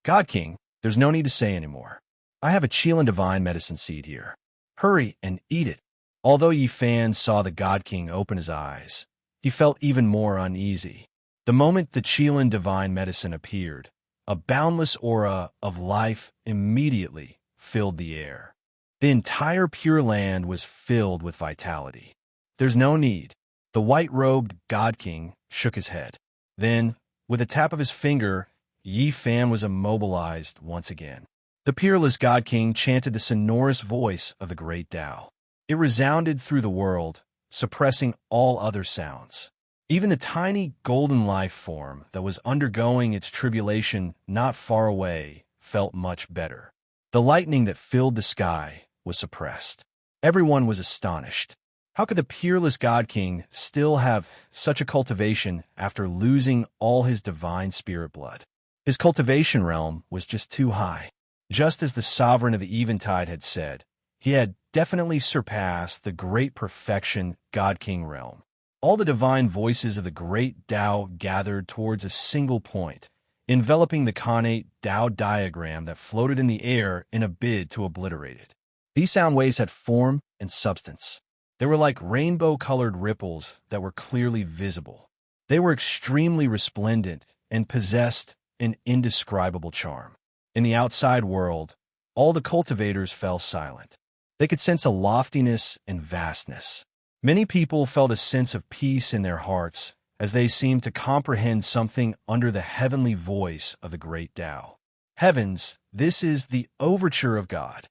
God King, there's no need to say anymore. I have a Qilin divine medicine seed here. Hurry and eat it. Although Yifan saw the God King open his eyes, he felt even more uneasy. The moment the Qilin divine medicine appeared, a boundless aura of life immediately filled the air. The entire Pure Land was filled with vitality. There's no need. The white-robed God King shook his head. Then, with a tap of his finger, Yifan was immobilized once again. The peerless God King chanted the sonorous voice of the great Tao. It resounded through the world, suppressing all other sounds. Even the tiny golden life form that was undergoing its tribulation not far away felt much better. The lightning that filled the sky was suppressed. Everyone was astonished. How could the peerless God King still have such a cultivation after losing all his divine spirit blood? His cultivation realm was just too high. Just as the sovereign of the Eventide had said, he had definitely surpassed the great perfection God King realm. All the divine voices of the great Tao gathered towards a single point, enveloping the connate Tao diagram that floated in the air in a bid to obliterate it. These sound waves had form and substance. They were like rainbow-colored ripples that were clearly visible. They were extremely resplendent and possessed an indescribable charm. In the outside world, all the cultivators fell silent. They could sense a loftiness and vastness. Many people felt a sense of peace in their hearts as they seemed to comprehend something under the heavenly voice of the great Tao. Heavens, this is the overture of God.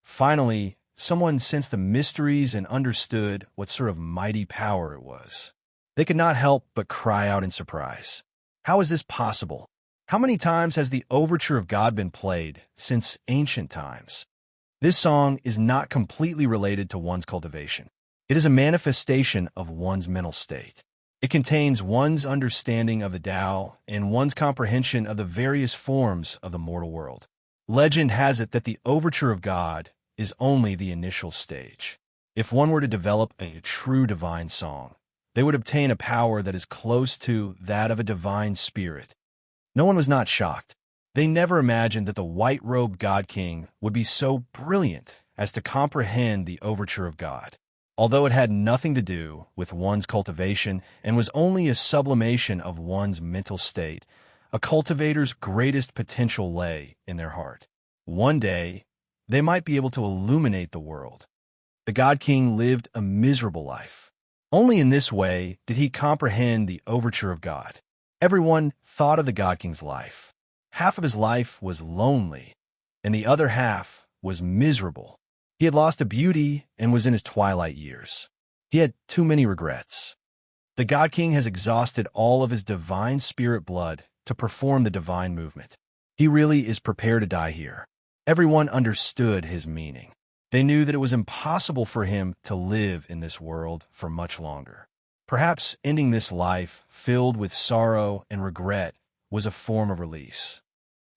Finally, someone sensed the mysteries and understood what sort of mighty power it was. They could not help but cry out in surprise. How is this possible? How many times has the overture of God been played since ancient times? This song is not completely related to one's cultivation. It is a manifestation of one's mental state. It contains one's understanding of the Tao and one's comprehension of the various forms of the mortal world. Legend has it that the overture of God is only the initial stage. If one were to develop a true divine song, they would obtain a power that is close to that of a divine spirit. No one was not shocked. They never imagined that the white-robed God King would be so brilliant as to comprehend the overture of God. Although it had nothing to do with one's cultivation and was only a sublimation of one's mental state, a cultivator's greatest potential lay in their heart. One day, they might be able to illuminate the world. The God King lived a miserable life. Only in this way did he comprehend the overture of God. Everyone thought of the God King's life. Half of his life was lonely, and the other half was miserable. He had lost a beauty and was in his twilight years. He had too many regrets. The God King has exhausted all of his divine spirit blood to perform the divine movement. He really is prepared to die here. Everyone understood his meaning. They knew that it was impossible for him to live in this world for much longer. Perhaps ending this life filled with sorrow and regret was a form of release.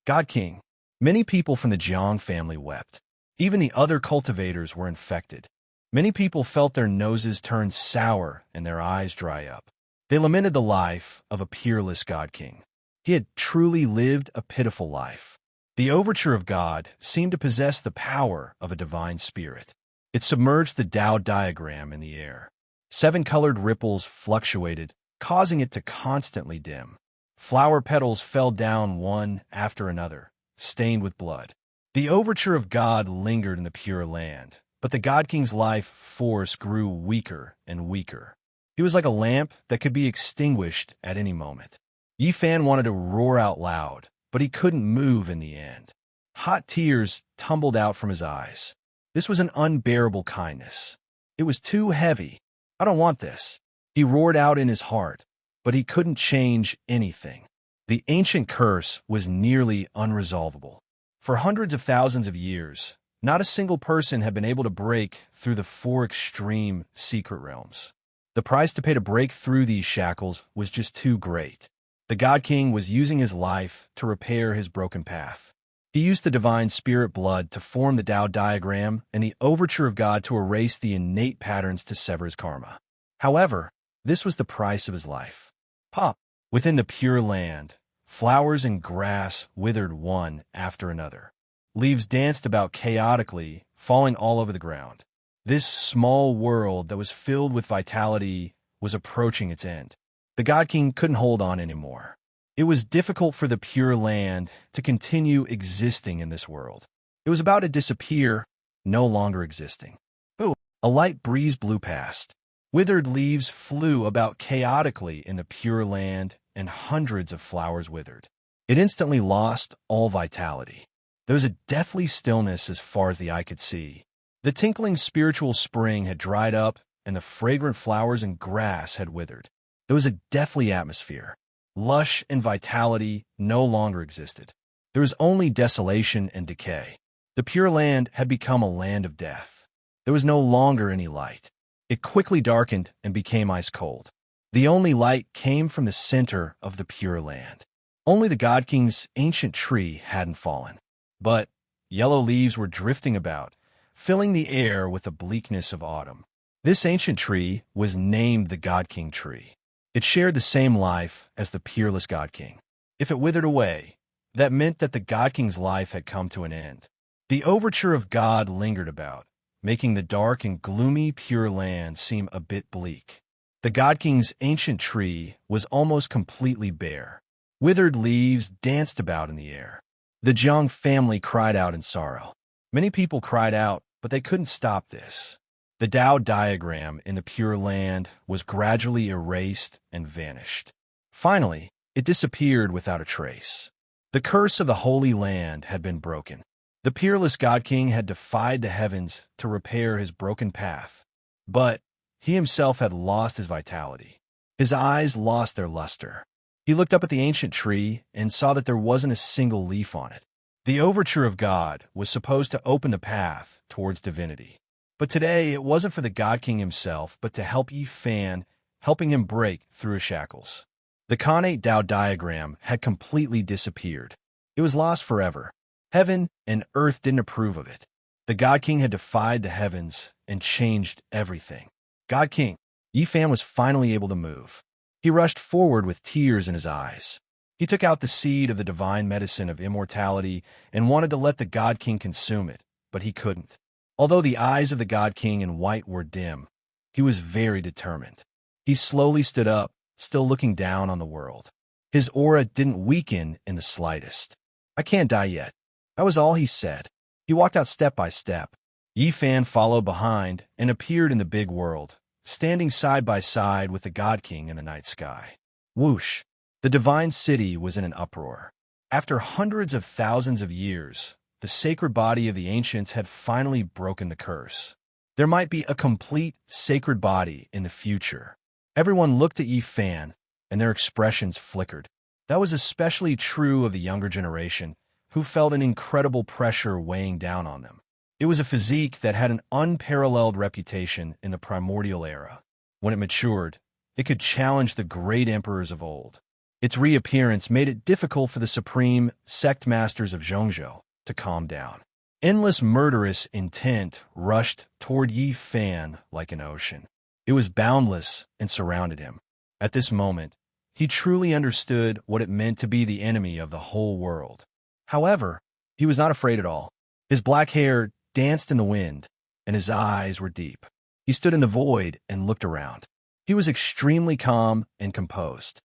God King, many people from the Jiang family wept. Even the other cultivators were infected. Many people felt their noses turn sour and their eyes dry up. They lamented the life of a peerless God King. He had truly lived a pitiful life. The overture of God seemed to possess the power of a divine spirit. It submerged the Tao diagram in the air. 7 colored ripples fluctuated, causing it to constantly dim. Flower petals fell down one after another, stained with blood. The overture of God lingered in the Pure Land, but the God King's life force grew weaker and weaker. He was like a lamp that could be extinguished at any moment. Yifan wanted to roar out loud, but he couldn't move in the end. Hot tears tumbled out from his eyes. This was an unbearable kindness. It was too heavy. I don't want this. He roared out in his heart, but he couldn't change anything. The ancient curse was nearly unresolvable. For hundreds of thousands of years, not a single person had been able to break through the four extreme secret realms. The price to pay to break through these shackles was just too great. The God King was using his life to repair his broken path. He used the divine spirit blood to form the Tao diagram and the overture of God to erase the innate patterns to sever his karma. However, this was the price of his life. Pop! Within the Pure Land, flowers and grass withered one after another. Leaves danced about chaotically, falling all over the ground. This small world that was filled with vitality was approaching its end. The God King couldn't hold on anymore. It was difficult for the Pure Land to continue existing in this world. It was about to disappear, no longer existing. Ooh, a light breeze blew past. Withered leaves flew about chaotically in the Pure Land, and hundreds of flowers withered. It instantly lost all vitality. There was a deathly stillness as far as the eye could see. The tinkling spiritual spring had dried up, and the fragrant flowers and grass had withered. There was a deathly atmosphere. Lush and vitality no longer existed. There was only desolation and decay. The Pure Land had become a land of death. There was no longer any light. It quickly darkened and became ice cold. The only light came from the center of the Pure Land. Only the God King's ancient tree hadn't fallen. But yellow leaves were drifting about, filling the air with the bleakness of autumn. This ancient tree was named the God King tree. It shared the same life as the peerless God King. If it withered away, that meant that the God King's life had come to an end. The overture of God lingered about, making the dark and gloomy Pure Land seem a bit bleak. The God King's ancient tree was almost completely bare. Withered leaves danced about in the air. The Zhang family cried out in sorrow. Many people cried out, but they couldn't stop this. The Tao diagram in the Pure Land was gradually erased and vanished. Finally, it disappeared without a trace. The curse of the Holy Land had been broken. The peerless God King had defied the heavens to repair his broken path, but he himself had lost his vitality. His eyes lost their luster. He looked up at the ancient tree and saw that there wasn't a single leaf on it. The overture of God was supposed to open the path towards divinity. But today, it wasn't for the God King himself, but to help Yi Fan, helping him break through his shackles. The Khanate Tao diagram had completely disappeared. It was lost forever. Heaven and earth didn't approve of it. The God King had defied the heavens and changed everything. God King, Yi Fan was finally able to move. He rushed forward with tears in his eyes. He took out the seed of the divine medicine of immortality and wanted to let the God King consume it, but he couldn't. Although the eyes of the God King in white were dim, he was very determined. He slowly stood up, still looking down on the world. His aura didn't weaken in the slightest. I can't die yet. That was all he said. He walked out step by step. Yi Fan followed behind and appeared in the big world, standing side by side with the God King in the night sky. Whoosh! The divine city was in an uproar. After hundreds of thousands of years, the sacred body of the ancients had finally broken the curse. There might be a complete sacred body in the future. Everyone looked at Yi Fan, and their expressions flickered. That was especially true of the younger generation, who felt an incredible pressure weighing down on them. It was a physique that had an unparalleled reputation in the primordial era. When it matured, it could challenge the great emperors of old. Its reappearance made it difficult for the supreme sect masters of Zhongzhou to calm down. Endless murderous intent rushed toward Yi Fan like an ocean. It was boundless and surrounded him. At this moment, he truly understood what it meant to be the enemy of the whole world. However, he was not afraid at all. His black hair danced in the wind, and his eyes were deep. He stood in the void and looked around. He was extremely calm and composed.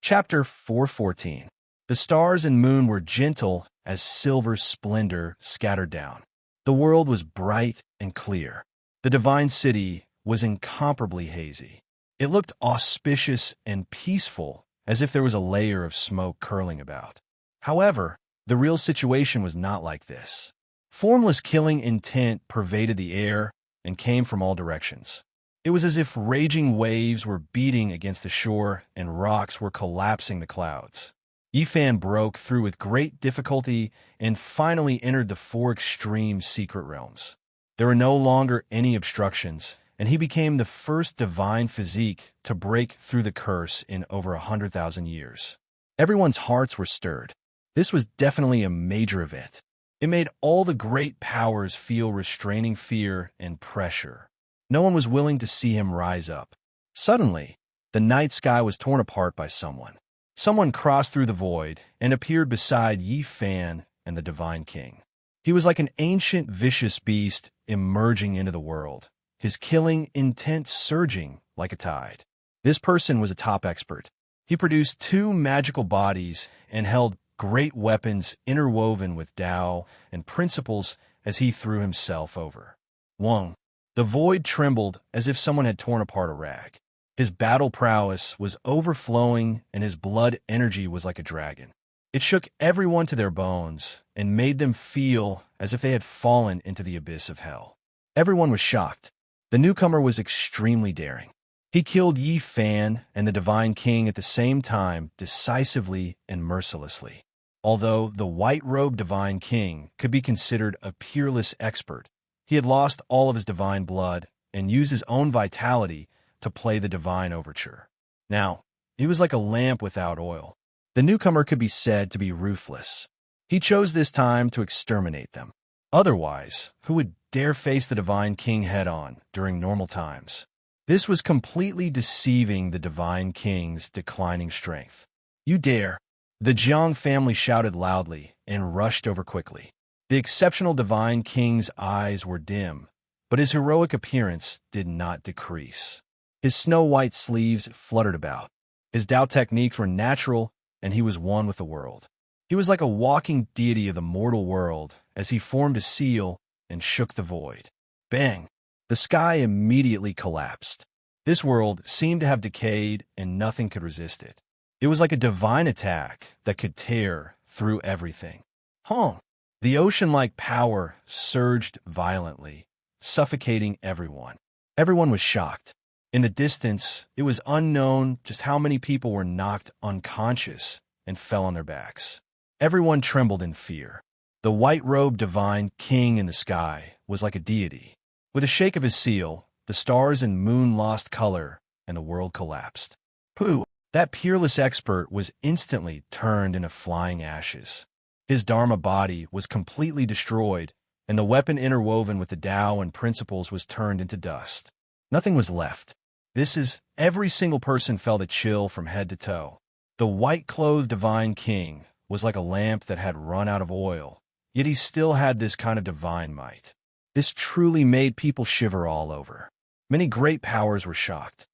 Chapter 414. The stars and moon were gentle as silver splendor scattered down. The world was bright and clear. The divine city was incomparably hazy. It looked auspicious and peaceful, as if there was a layer of smoke curling about. However, the real situation was not like this. Formless killing intent pervaded the air and came from all directions. It was as if raging waves were beating against the shore and rocks were collapsing the clouds. Yifan broke through with great difficulty and finally entered the four extreme secret realms. There were no longer any obstructions, and he became the first divine physique to break through the curse in over 100,000 years. Everyone's hearts were stirred. This was definitely a major event. It made all the great powers feel restraining fear and pressure. No one was willing to see him rise up. Suddenly, the night sky was torn apart by someone. Someone crossed through the void and appeared beside Yi Fan and the Divine King. He was like an ancient, vicious beast emerging into the world, his killing intent surging like a tide. This person was a top expert. He produced 2 magical bodies and held great weapons interwoven with Tao and principles as he threw himself over. 1. The void trembled as if someone had torn apart a rag. His battle prowess was overflowing and his blood energy was like a dragon. It shook everyone to their bones and made them feel as if they had fallen into the abyss of hell. Everyone was shocked. The newcomer was extremely daring. He killed Yi Fan and the Divine King at the same time, decisively and mercilessly. Although the white-robed Divine King could be considered a peerless expert, he had lost all of his divine blood and used his own vitality to play the divine overture. Now, he was like a lamp without oil. The newcomer could be said to be ruthless. He chose this time to exterminate them. Otherwise, who would dare face the Divine King head-on during normal times? This was completely deceiving the Divine King's declining strength. You dare! The Jiang family shouted loudly and rushed over quickly. The exceptional Divine King's eyes were dim, but his heroic appearance did not decrease. His snow-white sleeves fluttered about. His Tao techniques were natural, and he was one with the world. He was like a walking deity of the mortal world as he formed a seal and shook the void. Bang! The sky immediately collapsed. This world seemed to have decayed, and nothing could resist it. It was like a divine attack that could tear through everything. The ocean-like power surged violently, suffocating everyone. Everyone was shocked. In the distance, it was unknown just how many people were knocked unconscious and fell on their backs. Everyone trembled in fear. The white-robed Divine King in the sky was like a deity. With a shake of his seal, the stars and moon lost color, and the world collapsed. Pooh! That peerless expert was instantly turned into flying ashes. His Dharma body was completely destroyed, and the weapon interwoven with the Tao and principles was turned into dust. Nothing was left. Every single person felt a chill from head to toe. The white-clothed Divine King was like a lamp that had run out of oil, yet he still had this kind of divine might. This truly made people shiver all over. Many great powers were shocked.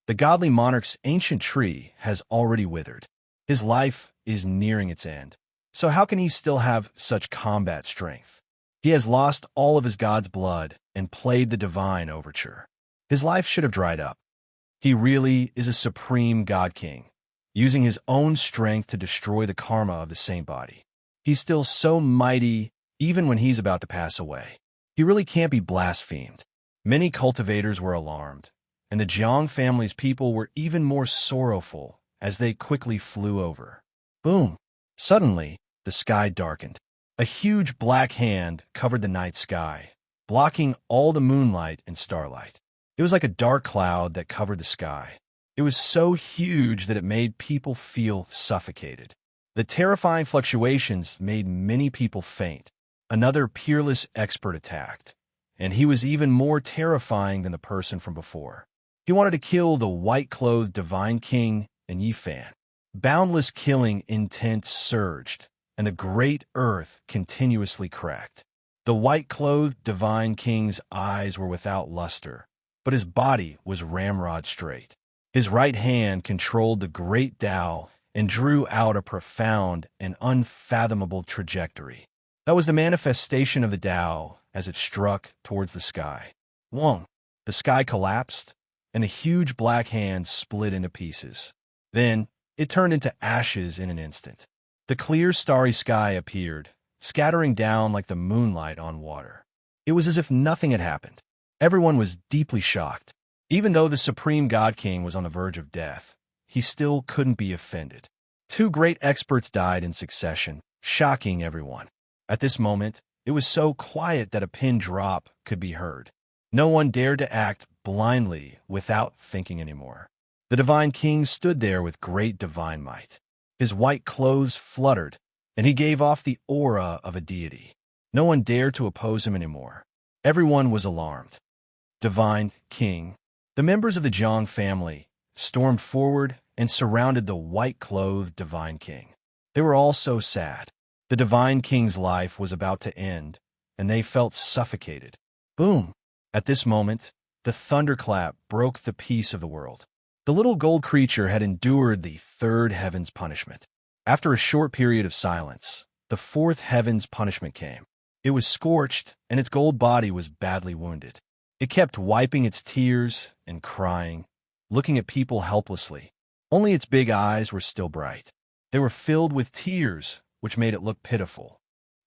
The godly monarch's ancient tree has already withered. His life is nearing its end. So how can he still have such combat strength? He has lost all of his god's blood and played the divine overture. His life should have dried up. He really is a supreme god king, using his own strength to destroy the karma of the saint body. He's still so mighty even when he's about to pass away. He really can't be blasphemed. Many cultivators were alarmed, and the Jiang family's people were even more sorrowful as they quickly flew over. Boom! Suddenly, the sky darkened. A huge black hand covered the night sky, blocking all the moonlight and starlight. It was like a dark cloud that covered the sky. It was so huge that it made people feel suffocated. The terrifying fluctuations made many people faint. Another peerless expert attacked, and he was even more terrifying than the person from before. He wanted to kill the white-clothed Divine King and Yi Fan. Boundless killing intent surged, and the great earth continuously cracked. The white-clothed Divine King's eyes were without luster, but his body was ramrod straight. His right hand controlled the great Tao and drew out a profound and unfathomable trajectory. That was the manifestation of the Tao as it struck towards the sky. The sky collapsed, and a huge black hand split into pieces. Then, it turned into ashes in an instant. The clear, starry sky appeared, scattering down like the moonlight on water. It was as if nothing had happened. Everyone was deeply shocked. Even though the Supreme God King was on the verge of death, he still couldn't be offended. Two great experts died in succession, shocking everyone. At this moment, it was so quiet that a pin drop could be heard. No one dared to act blindly without thinking anymore. The Divine King stood there with great divine might. His white clothes fluttered, and he gave off the aura of a deity. No one dared to oppose him anymore. Everyone was alarmed. Divine King. The members of the Zhang family stormed forward and surrounded the white-clothed Divine King. They were all so sad. The Divine King's life was about to end, and they felt suffocated. Boom! At this moment, the thunderclap broke the peace of the world. The little gold creature had endured the third heaven's punishment. After a short period of silence, the fourth heaven's punishment came. It was scorched, and its gold body was badly wounded. It kept wiping its tears and crying, looking at people helplessly. Only its big eyes were still bright. They were filled with tears, which made it look pitiful.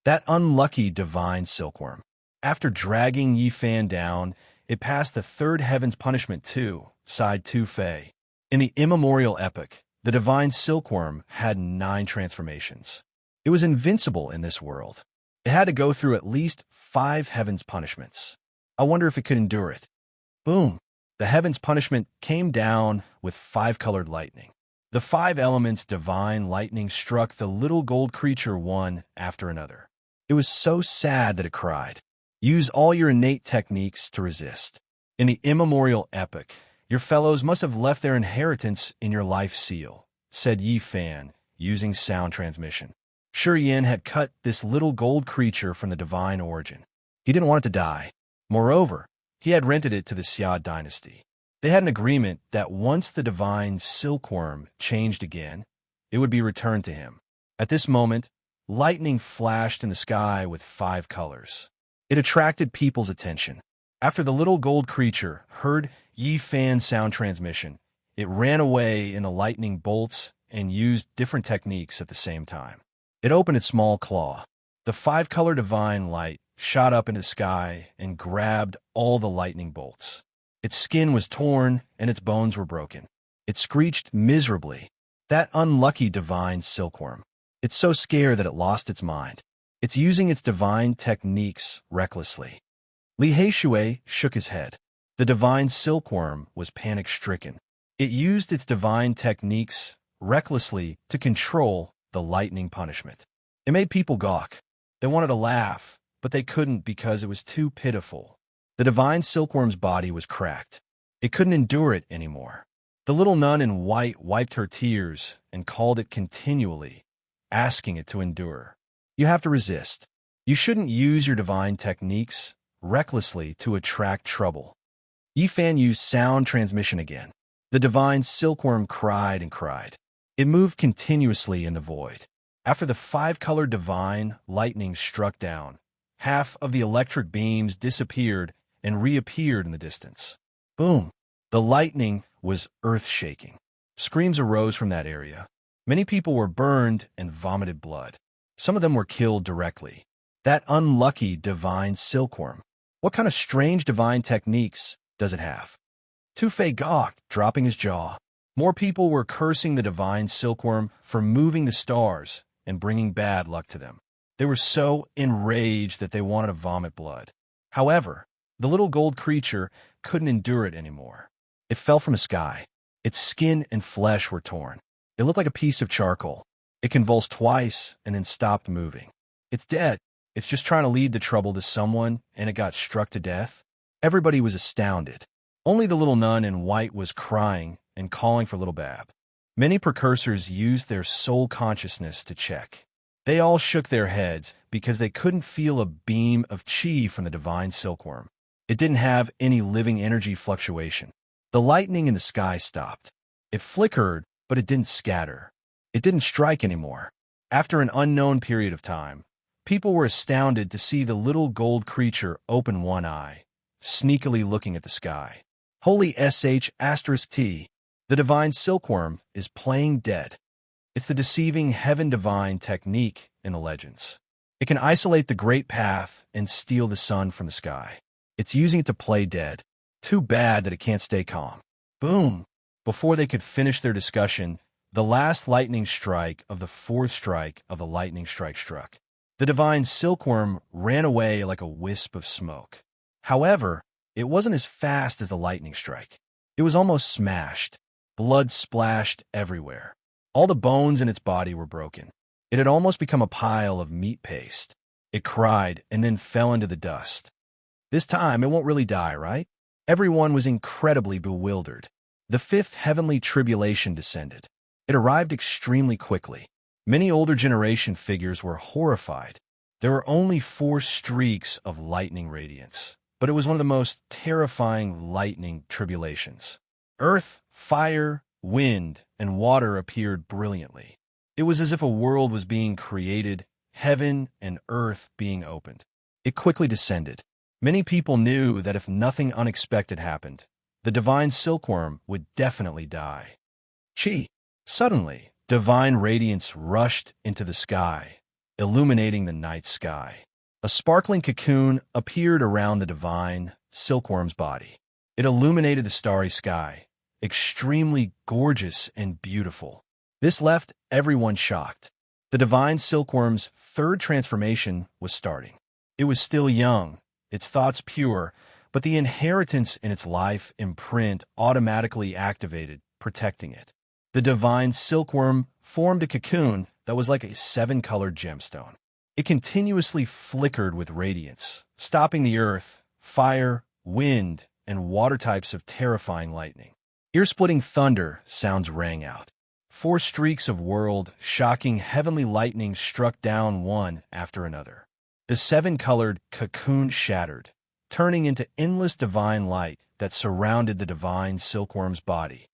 That unlucky divine silkworm. After dragging Yifan down, it passed the third heaven's punishment too, sighed Tu Fei. In the immemorial epic, the divine silkworm had 9 transformations. It was invincible in this world. It had to go through at least 5 heaven's punishments. I wonder if it could endure it. Boom! The heaven's punishment came down with 5-colored lightning. The 5 elements divine lightning struck the little gold creature one after another. It was so sad that it cried. Use all your innate techniques to resist. In the immemorial epic, your fellows must have left their inheritance in your life seal, said Yi Fan, using sound transmission. Shi Yin had cut this little gold creature from the divine origin. He didn't want it to die. Moreover, he had rented it to the Xia dynasty. They had an agreement that once the divine silkworm changed again, it would be returned to him. At this moment, lightning flashed in the sky with 5 colors. It attracted people's attention. After the little gold creature heard Yi Fan's sound transmission, it ran away in the lightning bolts and used different techniques at the same time. It opened its small claw. The 5-color divine light shot up into the sky and grabbed all the lightning bolts. Its skin was torn and its bones were broken. It screeched miserably. That unlucky divine silkworm. It's so scared that it lost its mind. It's using its divine techniques recklessly. Li Heishui shook his head. The divine silkworm was panic-stricken. It used its divine techniques recklessly to control the lightning punishment. It made people gawk. They wanted to laugh, but they couldn't because it was too pitiful. The divine silkworm's body was cracked. It couldn't endure it anymore. The little nun in white wiped her tears and called it continually, asking it to endure. You have to resist. You shouldn't use your divine techniques recklessly to attract trouble. Yifan used sound transmission again. The divine silkworm cried and cried. It moved continuously in the void. After the 5-colored divine lightning struck down, half of the electric beams disappeared and reappeared in the distance. Boom! The lightning was earth-shaking. Screams arose from that area. Many people were burned and vomited blood. Some of them were killed directly. That unlucky divine silkworm. What kind of strange divine techniques does it have? Tu Fei gawked, dropping his jaw. More people were cursing the divine silkworm for moving the stars and bringing bad luck to them. They were so enraged that they wanted to vomit blood. However, the little gold creature couldn't endure it anymore. It fell from the sky. Its skin and flesh were torn. It looked like a piece of charcoal. It convulsed twice and then stopped moving. It's dead. It's just trying to lead the trouble to someone, and it got struck to death. Everybody was astounded. Only the little nun in white was crying and calling for little Bab. Many precursors used their soul consciousness to check. They all shook their heads because they couldn't feel a beam of chi from the divine silkworm. It didn't have any living energy fluctuation. The lightning in the sky stopped. It flickered, but it didn't scatter. It didn't strike anymore. After an unknown period of time, people were astounded to see the little gold creature open one eye, sneakily looking at the sky. Holy sh*t, the divine silkworm is playing dead. It's the deceiving heaven divine technique in the legends. It can isolate the great path and steal the sun from the sky. It's using it to play dead. Too bad that it can't stay calm. Boom! Before they could finish their discussion, the last lightning strike of the fourth strike of the lightning strike struck. The divine silkworm ran away like a wisp of smoke. However, it wasn't as fast as the lightning strike. It was almost smashed. Blood splashed everywhere. All the bones in its body were broken. It had almost become a pile of meat paste. It cried and then fell into the dust. This time, it won't really die, right? Everyone was incredibly bewildered. The fifth heavenly tribulation descended. It arrived extremely quickly. Many older generation figures were horrified. There were only 4 streaks of lightning radiance, but it was one of the most terrifying lightning tribulations. Earth, fire, wind, and water appeared brilliantly. It was as if a world was being created, heaven and earth being opened. It quickly descended. Many people knew that if nothing unexpected happened, the divine silkworm would definitely die. Suddenly, divine radiance rushed into the sky, illuminating the night sky. A sparkling cocoon appeared around the divine silkworm's body. It illuminated the starry sky, extremely gorgeous and beautiful. This left everyone shocked. The divine silkworm's third transformation was starting. It was still young, its thoughts pure, but the inheritance in its life imprint automatically activated, protecting it. The divine silkworm formed a cocoon that was like a 7-colored gemstone. It continuously flickered with radiance, stopping the earth, fire, wind, and water types of terrifying lightning. Ear-splitting thunder sounds rang out. 4 streaks of world-shocking heavenly lightning struck down one after another. The 7-colored cocoon shattered, turning into endless divine light that surrounded the divine silkworm's body.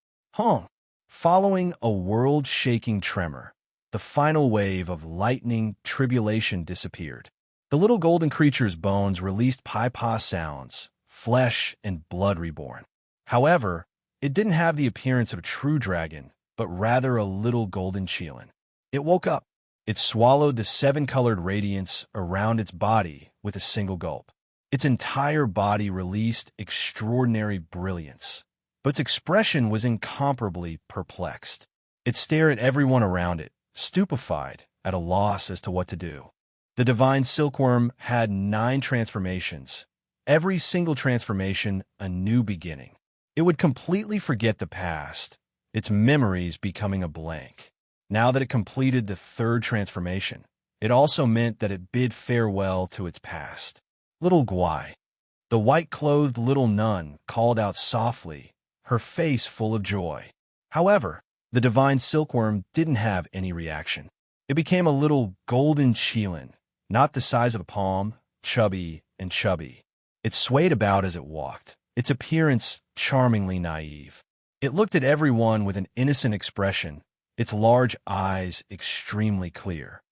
Following a world-shaking tremor, the final wave of lightning tribulation disappeared. The little golden creature's bones released pie-pa sounds, flesh and blood reborn. However, it didn't have the appearance of a true dragon, but rather a little golden cheelin. It woke up. It swallowed the 7-colored radiance around its body with a single gulp. Its entire body released extraordinary brilliance, but its expression was incomparably perplexed. It stared at everyone around it, stupefied, at a loss as to what to do. The divine silkworm had 9 transformations, every single transformation a new beginning. It would completely forget the past, its memories becoming a blank. Now that it completed the 3rd transformation, it also meant that it bid farewell to its past. Little Gwai, the white-clothed little nun, called out softly, her face full of joy. However, the divine silkworm didn't have any reaction. It became a little golden cheelin, not the size of a palm, chubby and chubby. It swayed about as it walked, its appearance charmingly naive. It looked at everyone with an innocent expression, its large eyes extremely clear.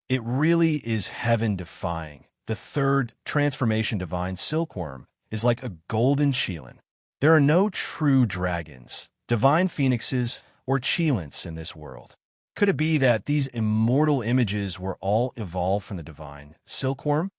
It really is heaven-defying. The 3rd transformation divine silkworm is like a golden cheelin. There are no true dragons, divine phoenixes, or cheelins in this world. Could it be that these immortal images were all evolved from the divine silkworm?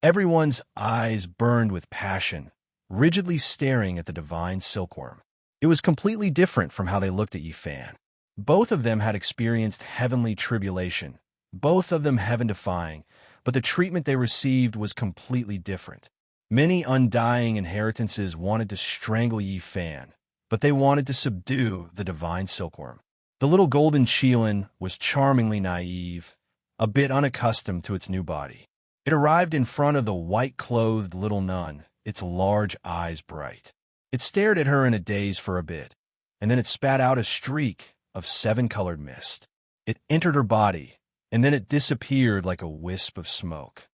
Everyone's eyes burned with passion, rigidly staring at the divine silkworm. It was completely different from how they looked at Yifan. Both of them had experienced heavenly tribulation, both of them heaven-defying, but the treatment they received was completely different. Many undying inheritances wanted to strangle Yifan, but they wanted to subdue the divine silkworm. The little golden cheelin was charmingly naive, a bit unaccustomed to its new body. It arrived in front of the white-clothed little nun, its large eyes bright. It stared at her in a daze for a bit, and then it spat out a streak of 7-colored mist. It entered her body, and then it disappeared like a wisp of smoke.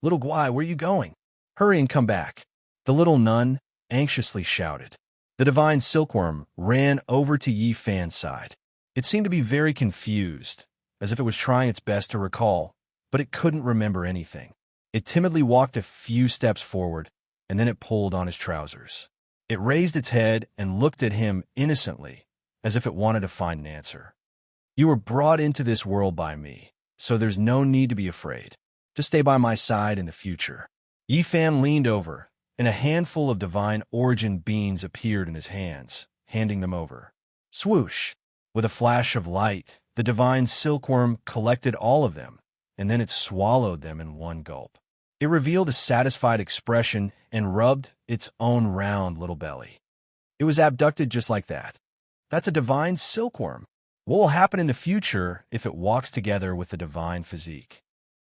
Little Gwai, where are you going? Hurry and come back, the little nun anxiously shouted. The divine silkworm ran over to Yifan's side. It seemed to be very confused, as if it was trying its best to recall, but it couldn't remember anything. It timidly walked a few steps forward, and then it pulled on his trousers. It raised its head and looked at him innocently, as if it wanted to find an answer. You were brought into this world by me, so there's no need to be afraid. Just stay by my side in the future. Yifan leaned over, and a handful of divine origin beans appeared in his hands, handing them over. Swoosh! With a flash of light, the divine silkworm collected all of them, and then it swallowed them in one gulp. It revealed a satisfied expression and rubbed its own round little belly. It was abducted just like that. That's a divine silkworm. What will happen in the future if it walks together with the divine physique?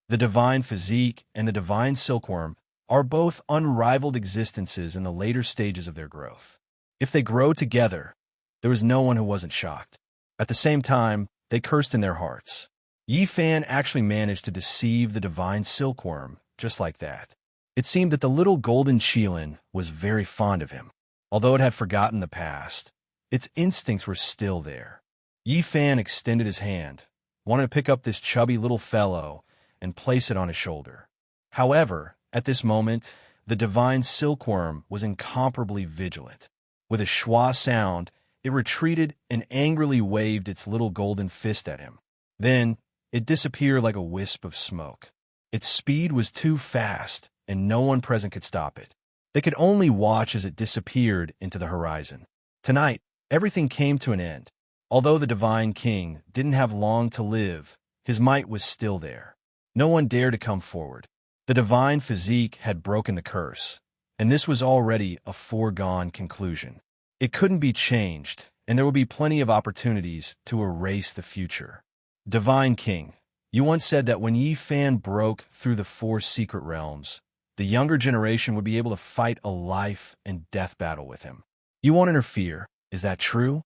The divine physique and the divine silkworm are both unrivaled existences in the later stages of their growth. If they grow together, there was no one who wasn't shocked. At the same time, they cursed in their hearts. Yifan actually managed to deceive the divine silkworm just like that. It seemed that the little golden Qilin was very fond of him. Although it had forgotten the past, its instincts were still there. Yifan extended his hand, wanted to pick up this chubby little fellow and place it on his shoulder. However, at this moment, the divine silkworm was incomparably vigilant. With a schwa sound, it retreated and angrily waved its little golden fist at him. Then, it disappeared like a wisp of smoke. Its speed was too fast, and no one present could stop it. They could only watch as it disappeared into the horizon. Tonight, everything came to an end. Although the divine king didn't have long to live, his might was still there. No one dared to come forward. The divine physique had broken the curse, and this was already a foregone conclusion. It couldn't be changed, and there would be plenty of opportunities to erase the future. Divine King, you once said that when Yifan broke through the 4 secret realms, the younger generation would be able to fight a life and death battle with him. You won't interfere, is that true?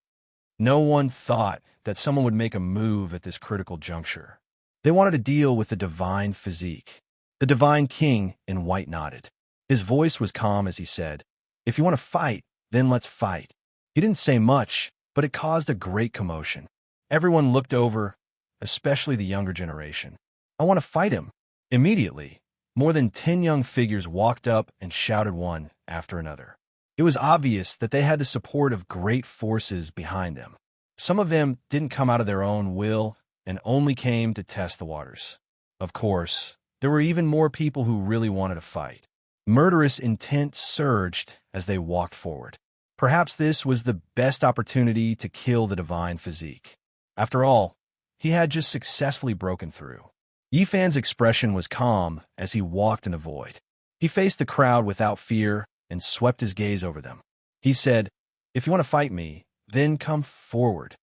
No one thought that someone would make a move at this critical juncture. They wanted to deal with the divine physique. The divine king in white nodded. His voice was calm as he said, "If you want to fight, then let's fight." He didn't say much, but it caused a great commotion. Everyone looked over, especially the younger generation. "I want to fight him." Immediately, more than 10 young figures walked up and shouted one after another. It was obvious that they had the support of great forces behind them. Some of them didn't come out of their own will and only came to test the waters. Of course, there were even more people who really wanted to fight. Murderous intent surged as they walked forward. Perhaps this was the best opportunity to kill the divine physique. After all, he had just successfully broken through. Yifan's expression was calm as he walked in the void. He faced the crowd without fear and swept his gaze over them. He said, "If you want to fight me, then come forward."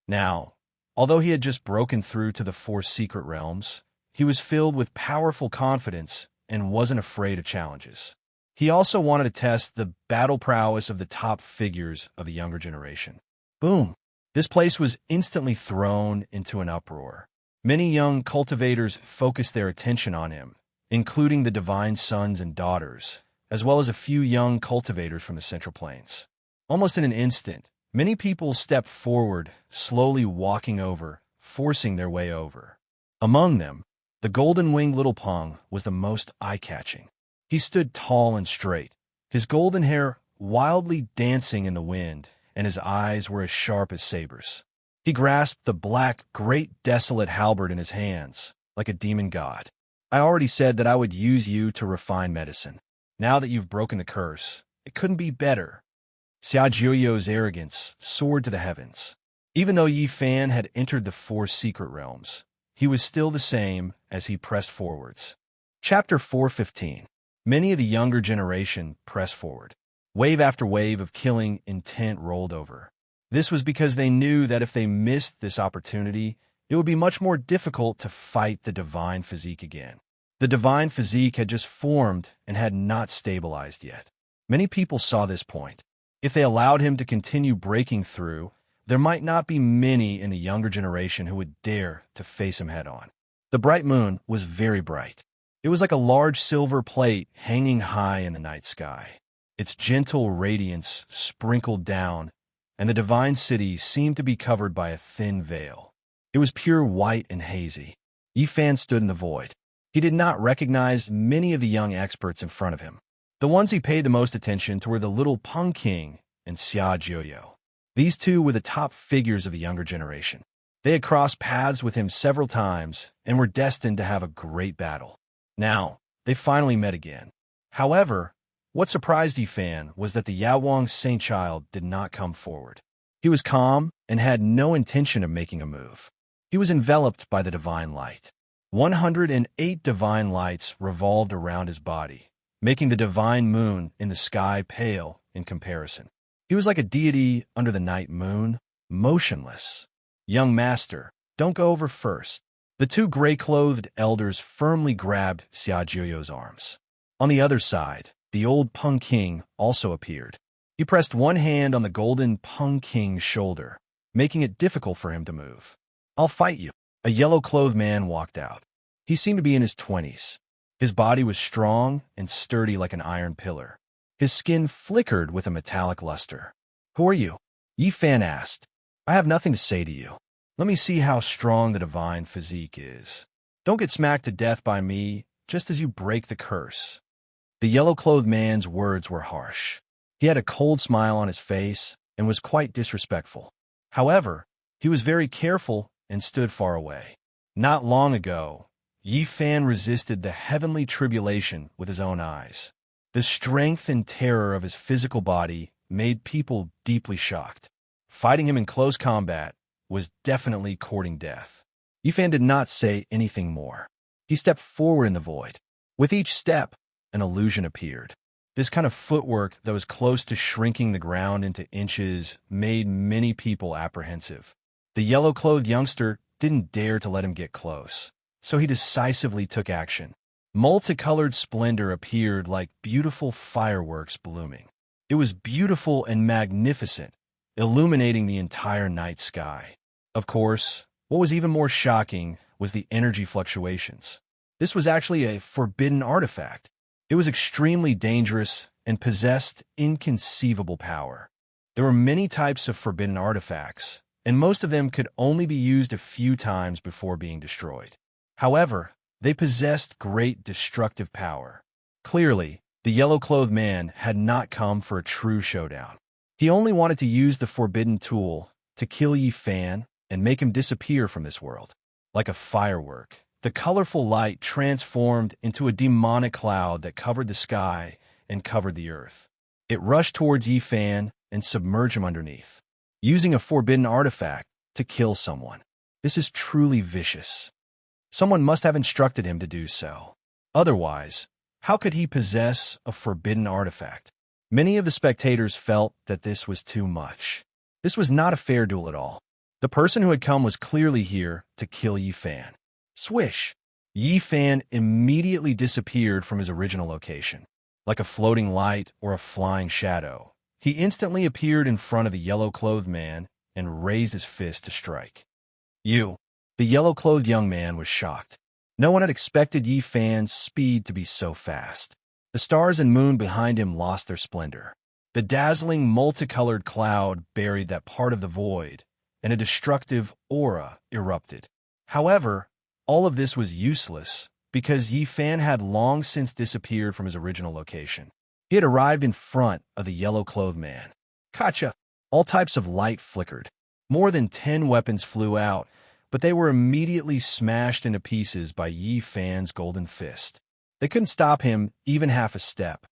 Now, although he had just broken through to the 4 secret realms, he was filled with powerful confidence and wasn't afraid of challenges. He also wanted to test the battle prowess of the top figures of the younger generation. Boom! This place was instantly thrown into an uproar. Many young cultivators focused their attention on him, including the divine sons and daughters, as well as a few young cultivators from the Central Plains. Almost in an instant, many people stepped forward, slowly walking over, forcing their way over. Among them, the golden-winged little Peng was the most eye-catching. He stood tall and straight, his golden hair wildly dancing in the wind, and his eyes were as sharp as sabers. He grasped the black, great desolate halberd in his hands, like a demon god. "I already said that I would use you to refine medicine. Now that you've broken the curse, it couldn't be better." Xia Jiuyo's arrogance soared to the heavens. Even though Yifan had entered the 4 secret realms, he was still the same as he pressed forwards. Chapter 415. Many of the younger generation pressed forward. Wave after wave of killing intent rolled over. This was because they knew that if they missed this opportunity, it would be much more difficult to fight the divine physique again. The divine physique had just formed and had not stabilized yet. Many people saw this point. If they allowed him to continue breaking through, there might not be many in the younger generation who would dare to face him head-on. The bright moon was very bright. It was like a large silver plate hanging high in the night sky. Its gentle radiance sprinkled down, and the divine city seemed to be covered by a thin veil. It was pure white and hazy. Yifan stood in the void. He did not recognize many of the young experts in front of him. The ones he paid the most attention to were the little Peng King and Xia Jiuyo. These two were the top figures of the younger generation. They had crossed paths with him several times and were destined to have a great battle. Now, they finally met again. However, what surprised Yifan was that the Yawang Saint Child did not come forward. He was calm and had no intention of making a move. He was enveloped by the divine light. 108 divine lights revolved around his body, making the divine moon in the sky pale in comparison. He was like a deity under the night moon, motionless. "Young master, don't go over first." The two gray-clothed elders firmly grabbed Xiaojuyo's arms. On the other side, the old Peng King also appeared. He pressed one hand on the golden Peng King's shoulder, making it difficult for him to move. "I'll fight you." A yellow-clothed man walked out. He seemed to be in his 20s. His body was strong and sturdy like an iron pillar. His skin flickered with a metallic luster. "Who are you?" Yifan asked. "I have nothing to say to you. Let me see how strong the divine physique is. Don't get smacked to death by me just as you break the curse." The yellow-clothed man's words were harsh. He had a cold smile on his face and was quite disrespectful. However, he was very careful and stood far away. Not long ago, Yifan resisted the heavenly tribulation with his own eyes. The strength and terror of his physical body made people deeply shocked. Fighting him in close combat was definitely courting death. Yifan did not say anything more. He stepped forward in the void. With each step, an illusion appeared. This kind of footwork that was close to shrinking the ground into inches made many people apprehensive. The yellow-clothed youngster didn't dare to let him get close, so he decisively took action. Multicolored splendor appeared like beautiful fireworks blooming. It was beautiful and magnificent, illuminating the entire night sky. Of course, what was even more shocking was the energy fluctuations. This was actually a forbidden artifact. It was extremely dangerous and possessed inconceivable power. There were many types of forbidden artifacts, and most of them could only be used a few times before being destroyed. However, they possessed great destructive power. Clearly, the yellow-clothed man had not come for a true showdown. He only wanted to use the forbidden tool to kill Yifan and make him disappear from this world. Like a firework, the colorful light transformed into a demonic cloud that covered the sky and covered the earth. It rushed towards Yifan and submerged him underneath, using a forbidden artifact to kill someone. This is truly vicious. Someone must have instructed him to do so. Otherwise, how could he possess a forbidden artifact? Many of the spectators felt that this was too much. This was not a fair duel at all. The person who had come was clearly here to kill Yifan. Swish! Yifan immediately disappeared from his original location. Like a floating light or a flying shadow, he instantly appeared in front of the yellow-clothed man and raised his fist to strike. "You!" The yellow-clothed young man was shocked. No one had expected Yifan's speed to be so fast. The stars and moon behind him lost their splendor. The dazzling multicolored cloud buried that part of the void, and a destructive aura erupted. However, all of this was useless because Yifan had long since disappeared from his original location. He had arrived in front of the yellow-clothed man. Gotcha! All types of light flickered. More than 10 weapons flew out, but they were immediately smashed into pieces by Yifan's golden fist. They couldn't stop him even half a step.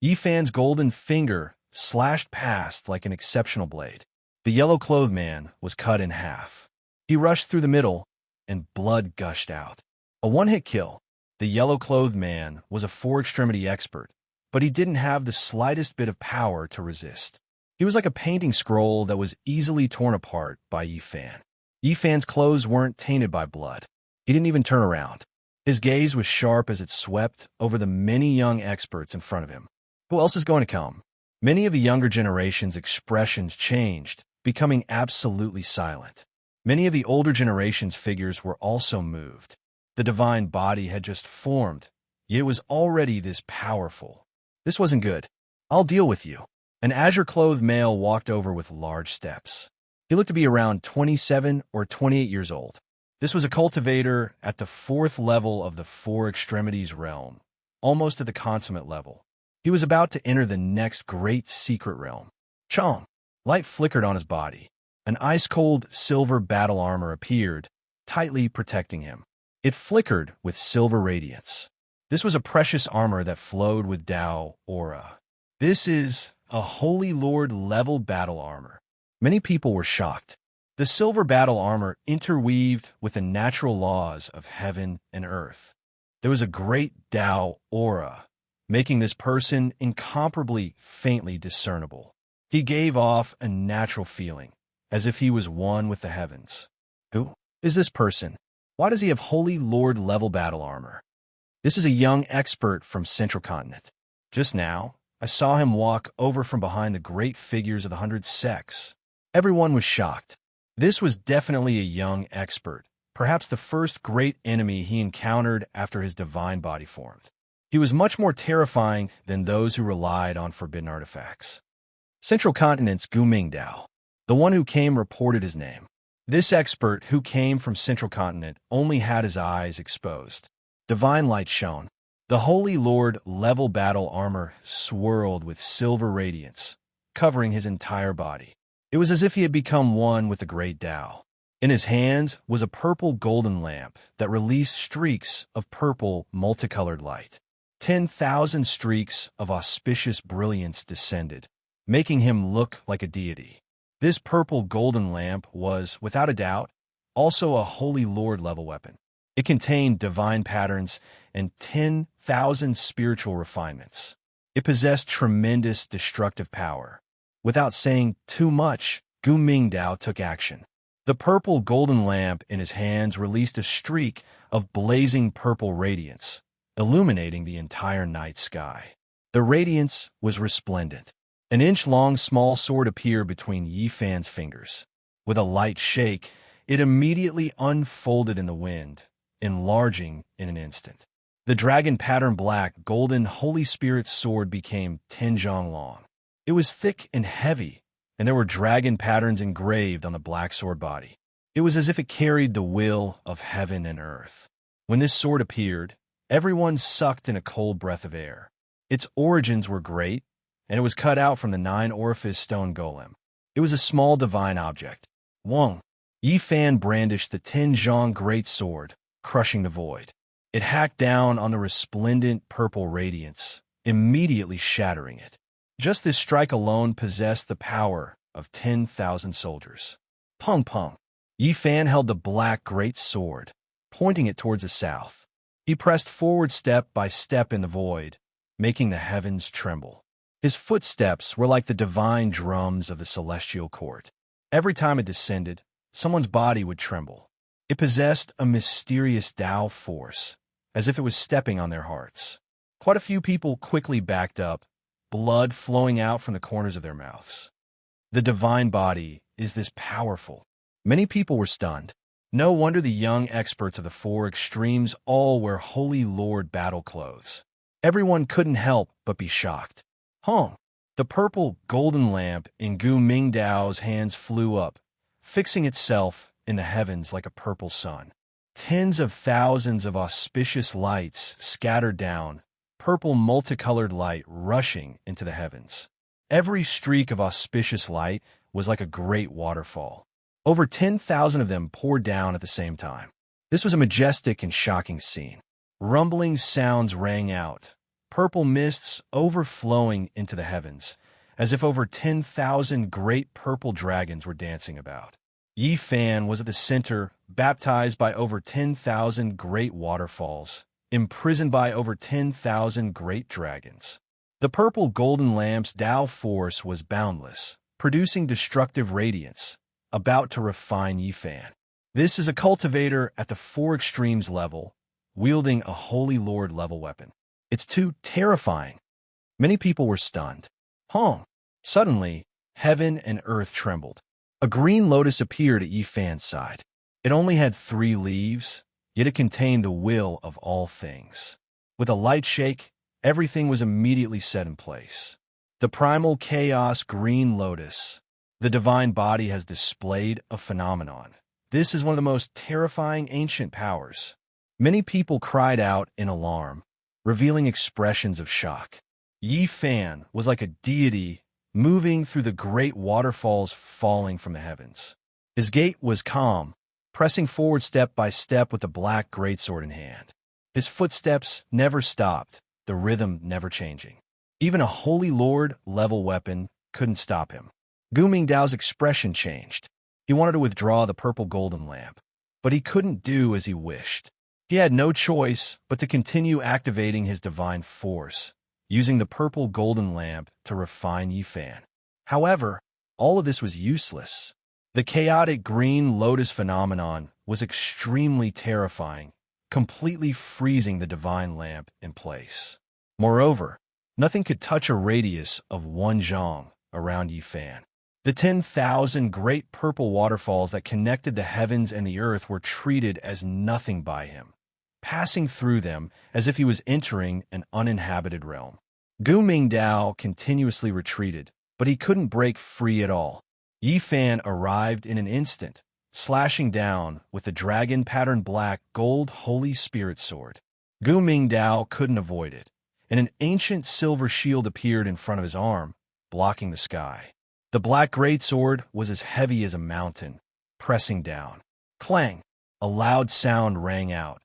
Yifan's golden finger slashed past like an exceptional blade. The yellow-clothed man was cut in half. He rushed through the middle, and blood gushed out. A one-hit kill. The yellow-clothed man was a four-extremity expert, but he didn't have the slightest bit of power to resist. He was like a painting scroll that was easily torn apart by Yifan. Yifan's clothes weren't tainted by blood. He didn't even turn around. His gaze was sharp as it swept over the many young experts in front of him. Who else is going to come? Many of the younger generation's expressions changed, becoming absolutely silent. Many of the older generation's figures were also moved. The divine body had just formed, yet it was already this powerful. This wasn't good. "I'll deal with you." An azure-clothed male walked over with large steps. He looked to be around 27 or 28 years old. This was a cultivator at the 4th level of the Four Extremities realm, almost at the consummate level. He was about to enter the next great secret realm. Chong! Light flickered on his body. An ice-cold silver battle armor appeared, tightly protecting him. It flickered with silver radiance. This was a precious armor that flowed with Tao aura. This is a Holy Lord level battle armor. Many people were shocked. The silver battle armor interweaved with the natural laws of heaven and earth. There was a great Tao aura, making this person incomparably faintly discernible. He gave off a natural feeling, as if he was one with the heavens. Who is this person? Why does he have Holy Lord level battle armor? This is a young expert from Central Continent. Just now, I saw him walk over from behind the great figures of the 100 sects. Everyone was shocked. This was definitely a young expert, perhaps the first great enemy he encountered after his divine body formed. He was much more terrifying than those who relied on forbidden artifacts. Central Continent's Gu Mingdao, the one who came, reported his name. This expert who came from Central Continent only had his eyes exposed. Divine light shone. The Holy Lord level battle armor swirled with silver radiance, covering his entire body. It was as if he had become one with the great Tao. In his hands was a purple golden lamp that released streaks of purple multicolored light. 10,000 streaks of auspicious brilliance descended, making him look like a deity. This purple golden lamp was, without a doubt, also a Holy Lord level weapon. It contained divine patterns and 10,000 spiritual refinements. It possessed tremendous destructive power. Without saying too much, Gu Mingdao took action. The purple golden lamp in his hands released a streak of blazing purple radiance, illuminating the entire night sky. The radiance was resplendent. An inch-long small sword appeared between Yi Fan's fingers. With a light shake, it immediately unfolded in the wind, enlarging in an instant. The dragon-pattern black, golden Holy Spirit sword became 10 zhang long. It was thick and heavy, and there were dragon patterns engraved on the black sword body. It was as if it carried the will of heaven and earth. When this sword appeared, everyone sucked in a cold breath of air. Its origins were great, and it was cut out from the 9-orifice stone golem. It was a small divine object. Wong. Yi Fan brandished the 10 zhang great sword, crushing the void. It hacked down on the resplendent purple radiance, immediately shattering it. Just this strike alone possessed the power of 10,000 soldiers. Pung pung. Yi Fan held the black great sword, pointing it towards the south. He pressed forward step by step in the void, making the heavens tremble. His footsteps were like the divine drums of the celestial court. Every time it descended, someone's body would tremble. It possessed a mysterious Tao force, as if it was stepping on their hearts. Quite a few people quickly backed up, blood flowing out from the corners of their mouths. The divine body is this powerful. Many people were stunned. No wonder the young experts of the 4 extremes all wear Holy Lord battle clothes. Everyone couldn't help but be shocked. The purple golden lamp in Gu Mingdao's hands flew up, fixing itself in the heavens like a purple sun. Tens of thousands of auspicious lights scattered down, purple multicolored light rushing into the heavens. Every streak of auspicious light was like a great waterfall. Over 10,000 of them poured down at the same time. This was a majestic and shocking scene. Rumbling sounds rang out, purple mists overflowing into the heavens, as if over 10,000 great purple dragons were dancing about. Yi Fan was at the center, baptized by over 10,000 great waterfalls, imprisoned by over 10,000 great dragons. The purple golden lamp's Tao force was boundless, producing destructive radiance, about to refine Yi Fan. This is a cultivator at the 4 extremes level, wielding a Holy Lord level weapon. It's too terrifying. Many people were stunned. Suddenly, heaven and earth trembled. A green lotus appeared at Yi Fan's side. It only had 3 leaves, yet it contained the will of all things. With a light shake, everything was immediately set in place. The primal chaos green lotus, the divine body, has displayed a phenomenon. This is one of the most terrifying ancient powers. Many people cried out in alarm, revealing expressions of shock. Yi Fan was like a deity moving through the great waterfalls falling from the heavens. His gait was calm, pressing forward step by step with the black greatsword in hand. His footsteps never stopped, the rhythm never changing. Even a Holy Lord-level weapon couldn't stop him. Gu Mingdao's expression changed. He wanted to withdraw the purple golden lamp, but he couldn't do as he wished. He had no choice but to continue activating his divine force, using the purple golden lamp to refine Yi Fan. However, all of this was useless. The chaotic green lotus phenomenon was extremely terrifying, completely freezing the divine lamp in place. Moreover, nothing could touch a radius of 1 zhang around Yi Fan. The 10,000 great purple waterfalls that connected the heavens and the earth were treated as nothing by him, passing through them as if he was entering an uninhabited realm. Gu Mingdao continuously retreated, but he couldn't break free at all. Yi Fan arrived in an instant, slashing down with the dragon-patterned black gold Holy Spirit sword. Gu Mingdao couldn't avoid it, and an ancient silver shield appeared in front of his arm, blocking the sky. The black greatsword was as heavy as a mountain, pressing down. Clang! A loud sound rang out,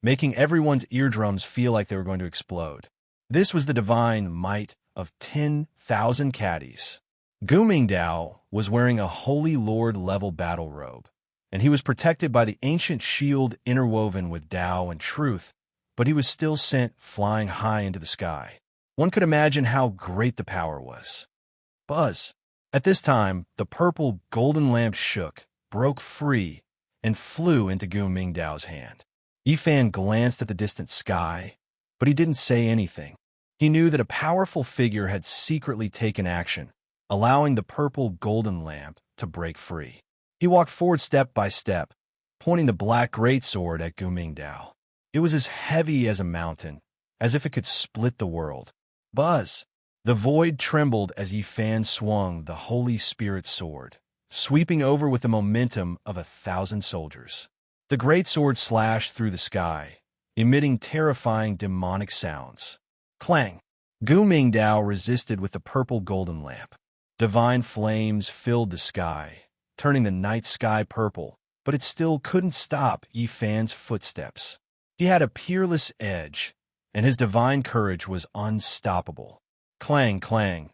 making everyone's eardrums feel like they were going to explode. This was the divine might of 10,000 caddies. Gu Mingdao was wearing a Holy Lord-level battle robe, and he was protected by the ancient shield interwoven with Tao and truth, but he was still sent flying high into the sky. One could imagine how great the power was. Buzz! At this time, the purple golden lamp shook, broke free, and flew into Gu Mingdao's hand. Yi Fan glanced at the distant sky, but he didn't say anything. He knew that a powerful figure had secretly taken action, allowing the purple golden lamp to break free. He walked forward step by step, pointing the black greatsword at Gu Mingdao. It was as heavy as a mountain, as if it could split the world. Buzz! The void trembled as Yi Fan swung the Holy Spirit sword, sweeping over with the momentum of 1,000 soldiers. The greatsword slashed through the sky, emitting terrifying demonic sounds. Clang! Gu Mingdao resisted with the purple golden lamp. Divine flames filled the sky, turning the night sky purple, but it still couldn't stop Yi Fan's footsteps. He had a peerless edge, and his divine courage was unstoppable. Clang, clang.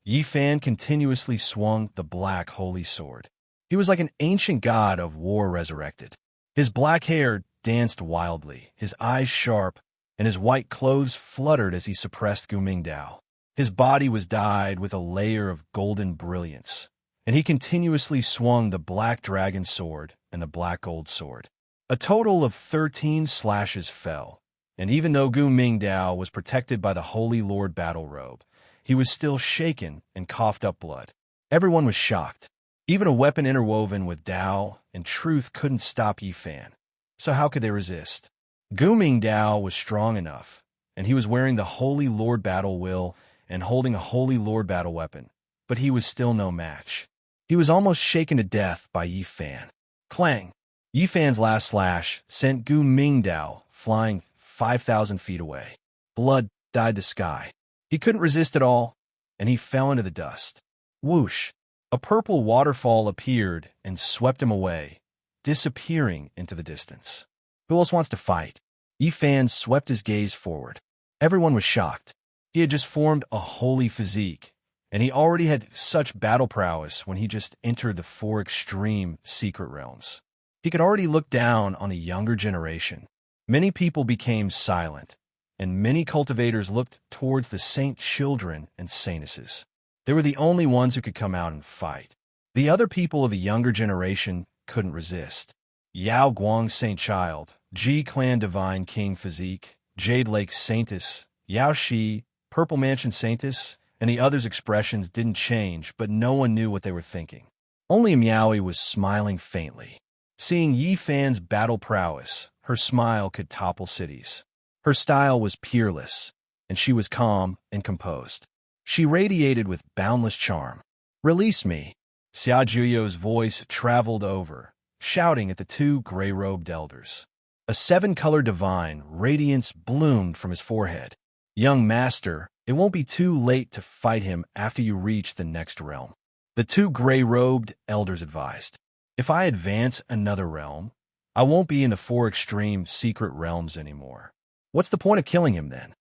Yi Fan continuously swung the black holy sword. He was like an ancient god of war resurrected. His black hair danced wildly, his eyes sharp, and his white clothes fluttered as he suppressed Gu Mingdao. His body was dyed with a layer of golden brilliance, and he continuously swung the black dragon sword and the black gold sword. A total of 13 slashes fell, and even though Gu Mingdao was protected by the Holy Lord battle robe, he was still shaken and coughed up blood. Everyone was shocked. Even a weapon interwoven with Tao and truth couldn't stop Yi Fan. So how could they resist? Gu Mingdao was strong enough, and he was wearing the Holy Lord battle will and holding a Holy Lord battle weapon, but he was still no match. He was almost shaken to death by Yi Fan. Clang! Yi Fan's last slash sent Gu Mingdao flying 5,000 feet away. Blood dyed the sky. He couldn't resist at all, and he fell into the dust. Whoosh! A purple waterfall appeared and swept him away, disappearing into the distance. Who else wants to fight? Yi Fan swept his gaze forward. Everyone was shocked. He had just formed a holy physique, and he already had such battle prowess when he just entered the 4 extreme secret realms. He could already look down on the younger generation. Many people became silent, and many cultivators looked towards the saint children and saintesses. They were the only ones who could come out and fight. The other people of the younger generation couldn't resist. Yao Guang Saint Child, Ji Clan Divine King Physique, Jade Lake Saintess, Yao Shi, Purple Mansion Saintess, and the others' expressions didn't change, but no one knew what they were thinking. Only Miaoi was smiling faintly. Seeing Yi Fan's battle prowess, her smile could topple cities. Her style was peerless, and she was calm and composed. She radiated with boundless charm. "Release me!" Xia Juyo's voice traveled over, shouting at the 2 gray-robed elders. A 7-color divine radiance bloomed from his forehead. "Young master, it won't be too late to fight him after you reach the next realm," the 2 gray-robed elders advised. "If I advance another realm, I won't be in the four extreme secret realms anymore. What's the point of killing him then?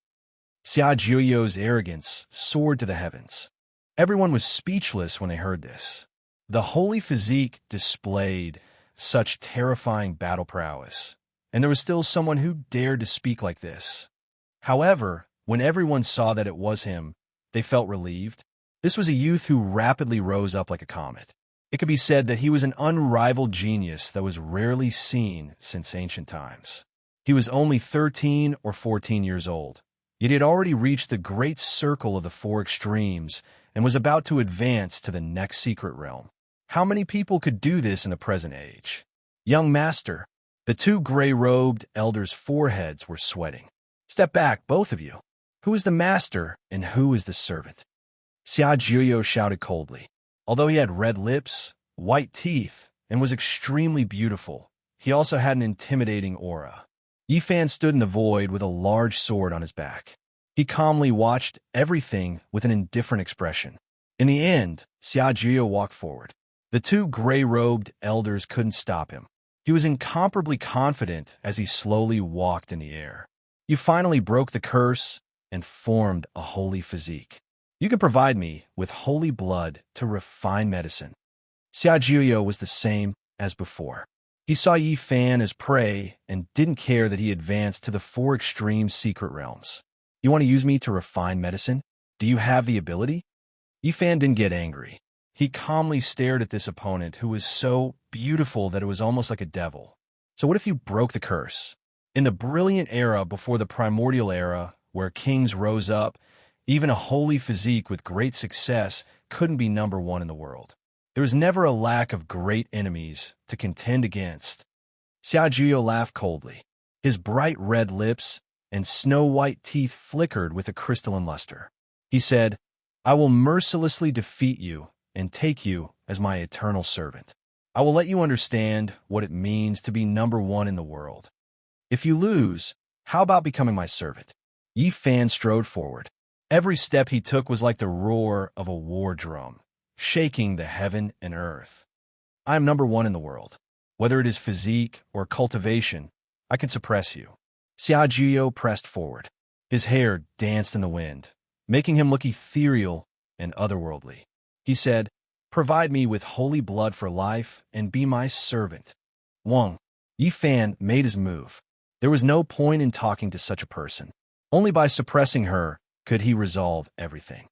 Xia Jiuyo's arrogance soared to the heavens. Everyone was speechless when they heard this. The holy physique displayed such terrifying battle prowess, and there was still someone who dared to speak like this. However, when everyone saw that it was him, they felt relieved. This was a youth who rapidly rose up like a comet. It could be said that he was an unrivaled genius that was rarely seen since ancient times. He was only 13 or 14 years old, yet he had already reached the great circle of the four extremes and was about to advance to the next secret realm. How many people could do this in the present age? Young master, the two gray-robed elders' foreheads were sweating. Step back, both of you. Who is the master and who is the servant? Xia Jiuyo shouted coldly. Although he had red lips, white teeth, and was extremely beautiful, he also had an intimidating aura. Yifan stood in the void with a large sword on his back. He calmly watched everything with an indifferent expression. In the end, Xia Jiuyo walked forward. The two gray-robed elders couldn't stop him. He was incomparably confident as he slowly walked in the air. You finally broke the curse and formed a holy physique. You can provide me with holy blood to refine medicine. Xia Jiuyo was the same as before. He saw Yifan as prey and didn't care that he advanced to the four extreme secret realms. You want to use me to refine medicine? Do you have the ability? Yifan didn't get angry. He calmly stared at this opponent who was so beautiful that it was almost like a devil. So what if you broke the curse? In the brilliant era before the primordial era, where kings rose up, even a holy physique with great success couldn't be number one in the world. There was never a lack of great enemies to contend against. Xia Jiuyo laughed coldly. His bright red lips and snow-white teeth flickered with a crystalline luster. He said, I will mercilessly defeat you and take you as my eternal servant. I will let you understand what it means to be number one in the world. If you lose, how about becoming my servant? Yifan strode forward. Every step he took was like the roar of a war drum, shaking the heaven and earth. I am number one in the world. Whether it is physique or cultivation, I can suppress you. Xia Jiuyo pressed forward. His hair danced in the wind, making him look ethereal and otherworldly. He said, provide me with holy blood for life and be my servant. Wang. Yifan made his move. There was no point in talking to such a person. Only by suppressing her could he resolve everything.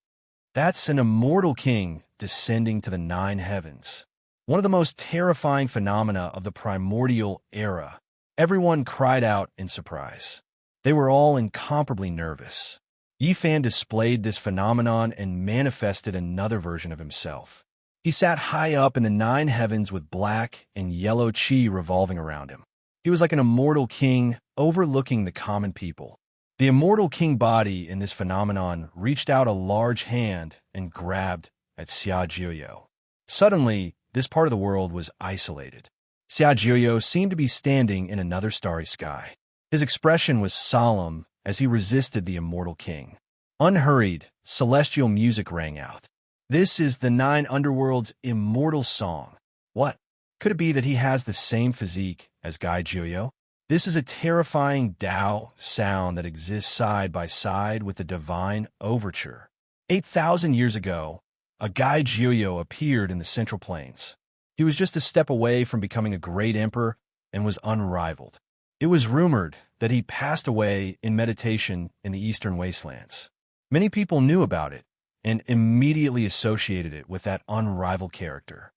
That's an immortal king descending to the 9 heavens. One of the most terrifying phenomena of the primordial era. Everyone cried out in surprise. They were all incomparably nervous. Yifan displayed this phenomenon and manifested another version of himself. He sat high up in the 9 heavens with black and yellow chi revolving around him. He was like an immortal king overlooking the common people. The immortal king body in this phenomenon reached out a large hand and grabbed at Xia Jiuyo. Suddenly, this part of the world was isolated. Xia Jiuyo seemed to be standing in another starry sky. His expression was solemn as he resisted the immortal king. Unhurried, celestial music rang out. This is the 9 underworld's immortal song. What? Could it be that he has the same physique as Gai Jiuyo? This is a terrifying Tao sound that exists side by side with the divine overture. 8,000 years ago, a Gai Jiuyo appeared in the Central Plains. He was just a step away from becoming a great emperor and was unrivaled. It was rumored that he passed away in meditation in the eastern wastelands. Many people knew about it and immediately associated it with that unrivaled character.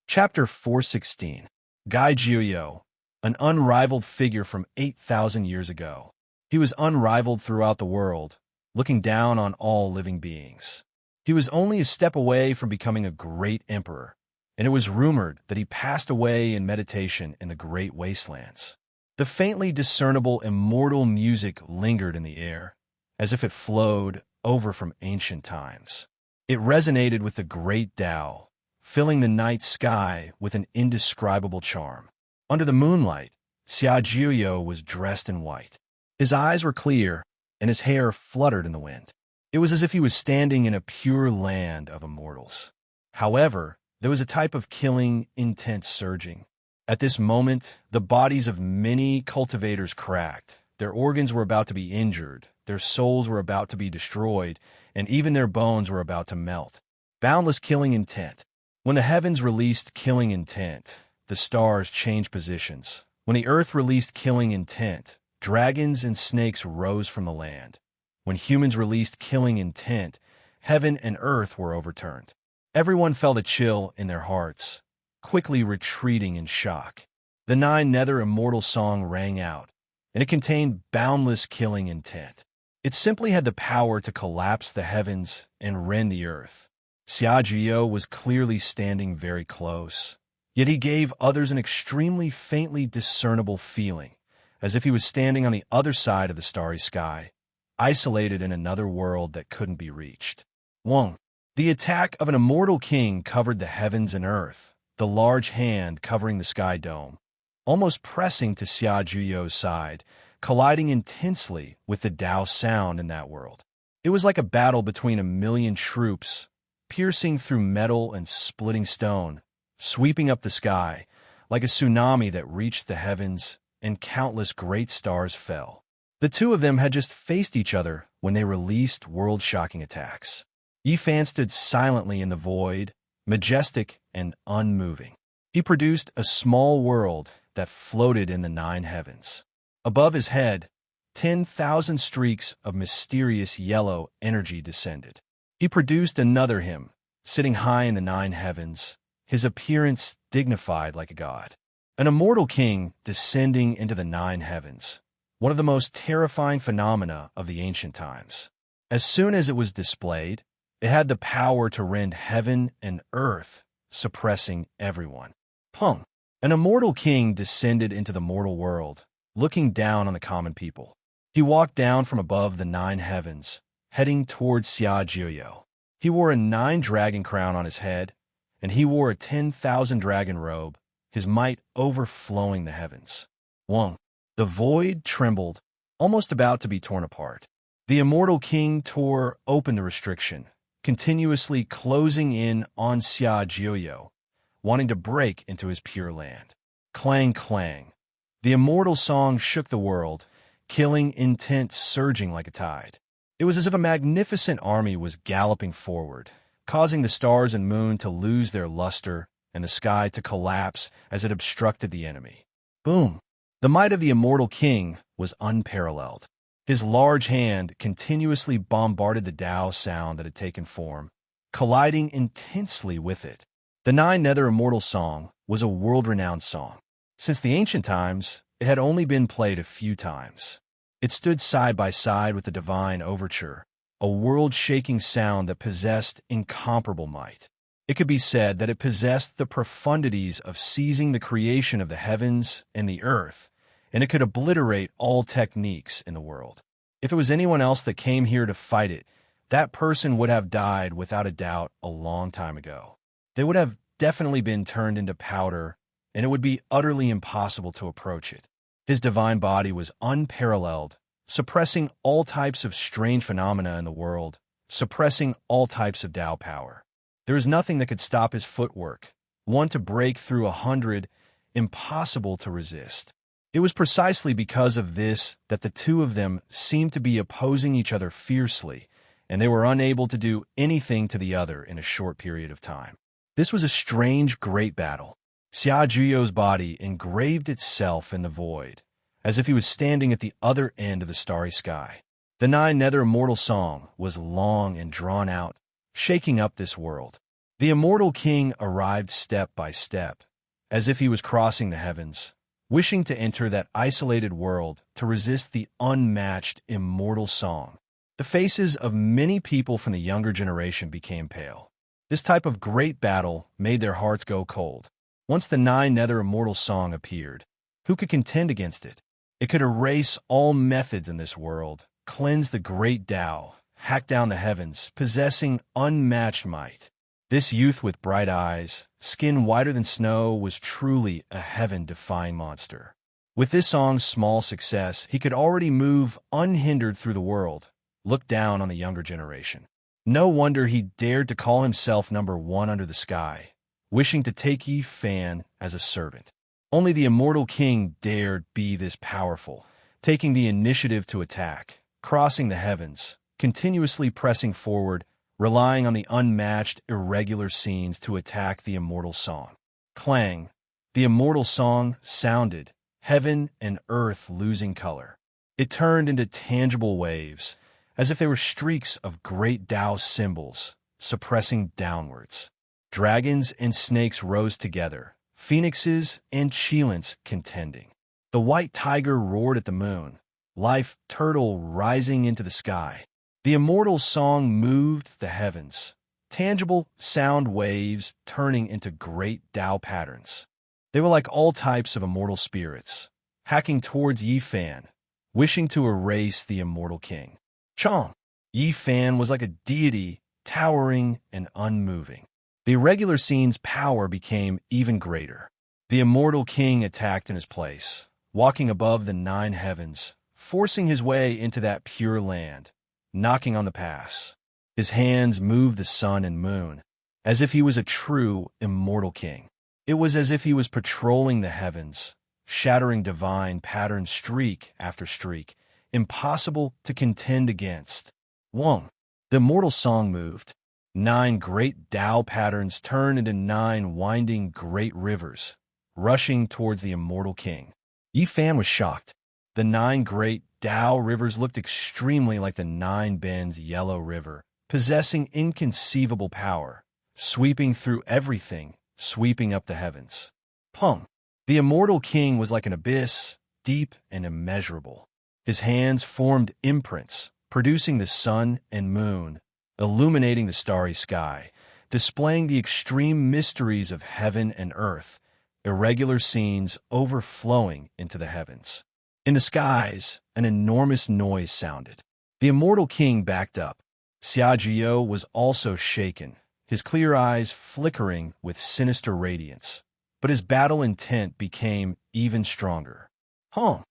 Chapter 416. Gai Jiuyo, an unrivaled figure from 8,000 years ago. He was unrivaled throughout the world, looking down on all living beings. He was only a step away from becoming a great emperor, and it was rumored that he passed away in meditation in the great wastelands. The faintly discernible immortal music lingered in the air, as if it flowed over from ancient times. It resonated with the great Tao, filling the night sky with an indescribable charm. Under the moonlight, Xia Jiuyo was dressed in white. His eyes were clear, and his hair fluttered in the wind. It was as if he was standing in a pure land of immortals. However, there was a type of killing, intense surging. At this moment, the bodies of many cultivators cracked. Their organs were about to be injured, their souls were about to be destroyed, and even their bones were about to melt. Boundless killing intent. When the heavens released killing intent, the stars changed positions. When the earth released killing intent, dragons and snakes rose from the land. When humans released killing intent, heaven and earth were overturned. Everyone felt a chill in their hearts, quickly retreating in shock. The Nine Nether Immortal song rang out, and it contained boundless killing intent. It simply had the power to collapse the heavens and rend the earth. Xiaojio was clearly standing very close, yet he gave others an extremely faintly discernible feeling, as if he was standing on the other side of the starry sky, isolated in another world that couldn't be reached. 1. The attack of an immortal king covered the heavens and earth, the large hand covering the sky dome, almost pressing to Xiaojio's side, colliding intensely with the Tao sound in that world. It was like a battle between a million troops, piercing through metal and splitting stone, sweeping up the sky, like a tsunami that reached the heavens, and countless great stars fell. The two of them had just faced each other when they released world-shocking attacks. Yi Fan stood silently in the void, majestic and unmoving. He produced a small world that floated in the nine heavens. Above his head, 10,000 streaks of mysterious yellow energy descended. He produced another him, sitting high in the nine heavens, his appearance dignified like a god. An immortal king descending into the nine heavens, one of the most terrifying phenomena of the ancient times. As soon as it was displayed, it had the power to rend heaven and earth, suppressing everyone. Pung! An immortal king descended into the mortal world, looking down on the common people. He walked down from above the nine heavens, heading towards Xiaojio. He wore a 9-dragon crown on his head, and he wore a 10,000 dragon robe, his might overflowing the heavens. 1. The void trembled, almost about to be torn apart. The immortal king tore open the restriction, continuously closing in on Xiaojio, wanting to break into his pure land. Clang, clang. The immortal song shook the world, killing intent surging like a tide. It was as if a magnificent army was galloping forward, causing the stars and moon to lose their luster and the sky to collapse as it obstructed the enemy. Boom! The might of the immortal king was unparalleled. His large hand continuously bombarded the Tao sound that had taken form, colliding intensely with it. The Nine Nether Immortal song was a world-renowned song. Since the ancient times, it had only been played a few times. It stood side by side with the divine overture, a world-shaking sound that possessed incomparable might. It could be said that it possessed the profundities of seizing the creation of the heavens and the earth, and it could obliterate all techniques in the world. If it was anyone else that came here to fight it, that person would have died without a doubt a long time ago. They would have definitely been turned into powder, and it would be utterly impossible to approach it. His divine body was unparalleled, suppressing all types of strange phenomena in the world, suppressing all types of Tao power. There was nothing that could stop his footwork, one to break through 100, impossible to resist. It was precisely because of this that the two of them seemed to be opposing each other fiercely, and they were unable to do anything to the other in a short period of time. This was a strange, great battle. Xiaojio's body engraved itself in the void, as if he was standing at the other end of the starry sky. The Nine Nether Immortal song was long and drawn out, shaking up this world. The immortal king arrived step by step, as if he was crossing the heavens, wishing to enter that isolated world to resist the unmatched immortal song. The faces of many people from the younger generation became pale. This type of great battle made their hearts go cold. Once the Nine Nether Immortal song appeared, who could contend against it? It could erase all methods in this world, cleanse the great Tao, hack down the heavens, possessing unmatched might. This youth with bright eyes, skin whiter than snow, was truly a heaven-defying monster. With this song's small success, he could already move unhindered through the world, look down on the younger generation. No wonder he dared to call himself number one under the sky, wishing to take Yi Fan as a servant. Only the immortal king dared be this powerful, taking the initiative to attack, crossing the heavens, continuously pressing forward, relying on the unmatched, irregular scenes to attack the immortal song. Clang! The immortal song sounded, heaven and earth losing color. It turned into tangible waves, as if they were streaks of great Tao symbols, suppressing downwards. Dragons and snakes rose together, phoenixes and cheilants contending. The white tiger roared at the moon, life turtle rising into the sky. The immortal song moved the heavens, tangible sound waves turning into great Tao patterns. They were like all types of immortal spirits, hacking towards Yi Fan, wishing to erase the immortal king. Chong! Yi Fan was like a deity, towering and unmoving. The irregular scene's power became even greater. The immortal king attacked in his place, walking above the 9 heavens, forcing his way into that pure land, knocking on the pass. His hands moved the sun and moon, as if he was a true immortal king. It was as if he was patrolling the heavens, shattering divine patterns streak after streak, impossible to contend against. Wong! The immortal song moved. 9 great Tao patterns turned into 9 winding great rivers, rushing towards the immortal king. Yi Fan was shocked. The 9 great Tao rivers looked extremely like the 9 Bends Yellow River, possessing inconceivable power, sweeping through everything, sweeping up the heavens. Pung! The immortal king was like an abyss, deep and immeasurable. His hands formed imprints, producing the sun and moon, illuminating the starry sky, displaying the extreme mysteries of heaven and earth, irregular scenes overflowing into the heavens. In the skies, an enormous noise sounded. The immortal king backed up. Xiajiao was also shaken, his clear eyes flickering with sinister radiance. But his battle intent became even stronger. The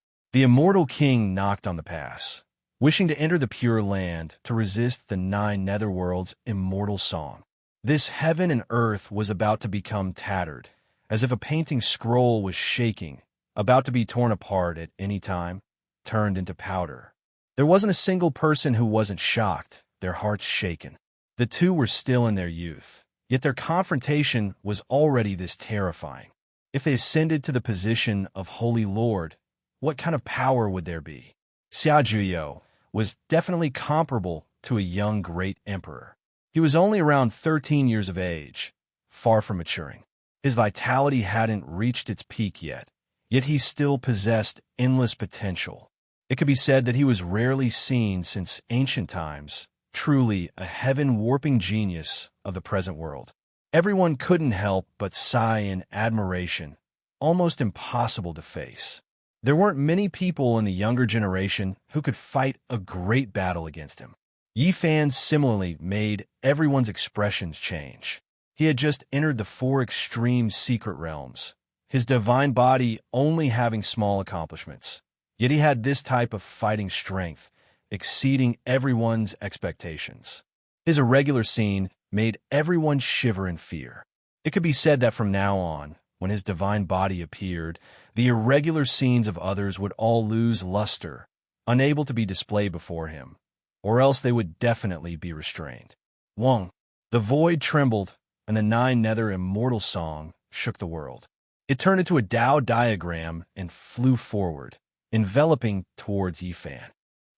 immortal king knocked on the pass, wishing to enter the Pure Land to resist the 9 netherworld's immortal song. This heaven and earth was about to become tattered, as if a painting scroll was shaking, about to be torn apart at any time, turned into powder. There wasn't a single person who wasn't shocked, their hearts shaken. The two were still in their youth, yet their confrontation was already this terrifying. If they ascended to the position of Holy Lord, what kind of power would there be? Xiajiao was definitely comparable to a young great emperor. He was only around 13 years of age, far from maturing. His vitality hadn't reached its peak yet he still possessed endless potential. It could be said that he was rarely seen since ancient times, truly a heaven-warping genius of the present world. Everyone couldn't help but sigh in admiration, almost impossible to face. There weren't many people in the younger generation who could fight a great battle against him. Yi Fan similarly made everyone's expressions change. He had just entered the 4 extreme secret realms, his divine body only having small accomplishments. Yet he had this type of fighting strength, exceeding everyone's expectations. His irregular scene made everyone shiver in fear. It could be said that from now on, when his divine body appeared, the irregular scenes of others would all lose luster, unable to be displayed before him, or else they would definitely be restrained. Wong! The void trembled, and the 9 nether immortal song shook the world. It turned into a Tao diagram and flew forward, enveloping towards Yi Fan.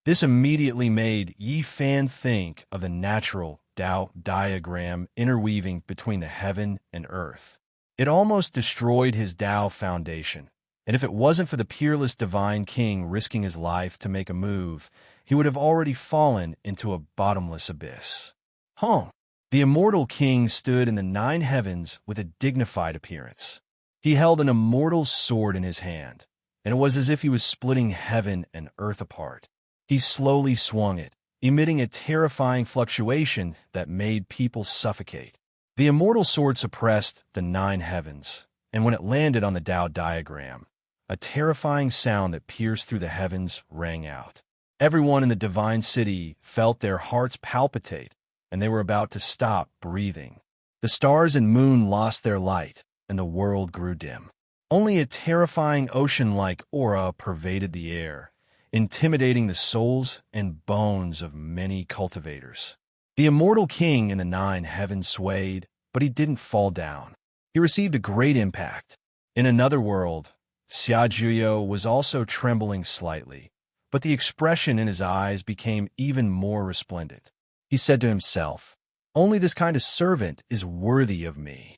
This immediately made Yi Fan think of the natural Tao diagram interweaving between the heaven and earth. It almost destroyed his Tao foundation, and if it wasn't for the peerless divine king risking his life to make a move, he would have already fallen into a bottomless abyss. The immortal king stood in the 9 heavens with a dignified appearance. He held an immortal sword in his hand, and it was as if he was splitting heaven and earth apart. He slowly swung it, emitting a terrifying fluctuation that made people suffocate. The immortal sword suppressed the 9 heavens, and when it landed on the Tao diagram, a terrifying sound that pierced through the heavens rang out. Everyone in the divine city felt their hearts palpitate, and they were about to stop breathing. The stars and moon lost their light, and the world grew dim. Only a terrifying ocean-like aura pervaded the air, intimidating the souls and bones of many cultivators. The immortal king in the nine heavens swayed, but he didn't fall down. He received a great impact. In another world, Xiaojuyo was also trembling slightly, but the expression in his eyes became even more resplendent. He said to himself, "Only this kind of servant is worthy of me."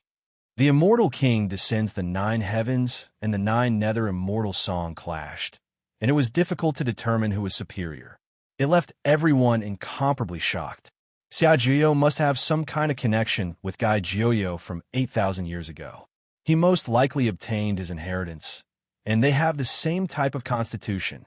The immortal king descends the nine heavens, and the nine nether immortal song clashed, and it was difficult to determine who was superior. It left everyone incomparably shocked. Xiaojuyo must have some kind of connection with Gai Jioyo from 8,000 years ago. He most likely obtained his inheritance, and they have the same type of constitution.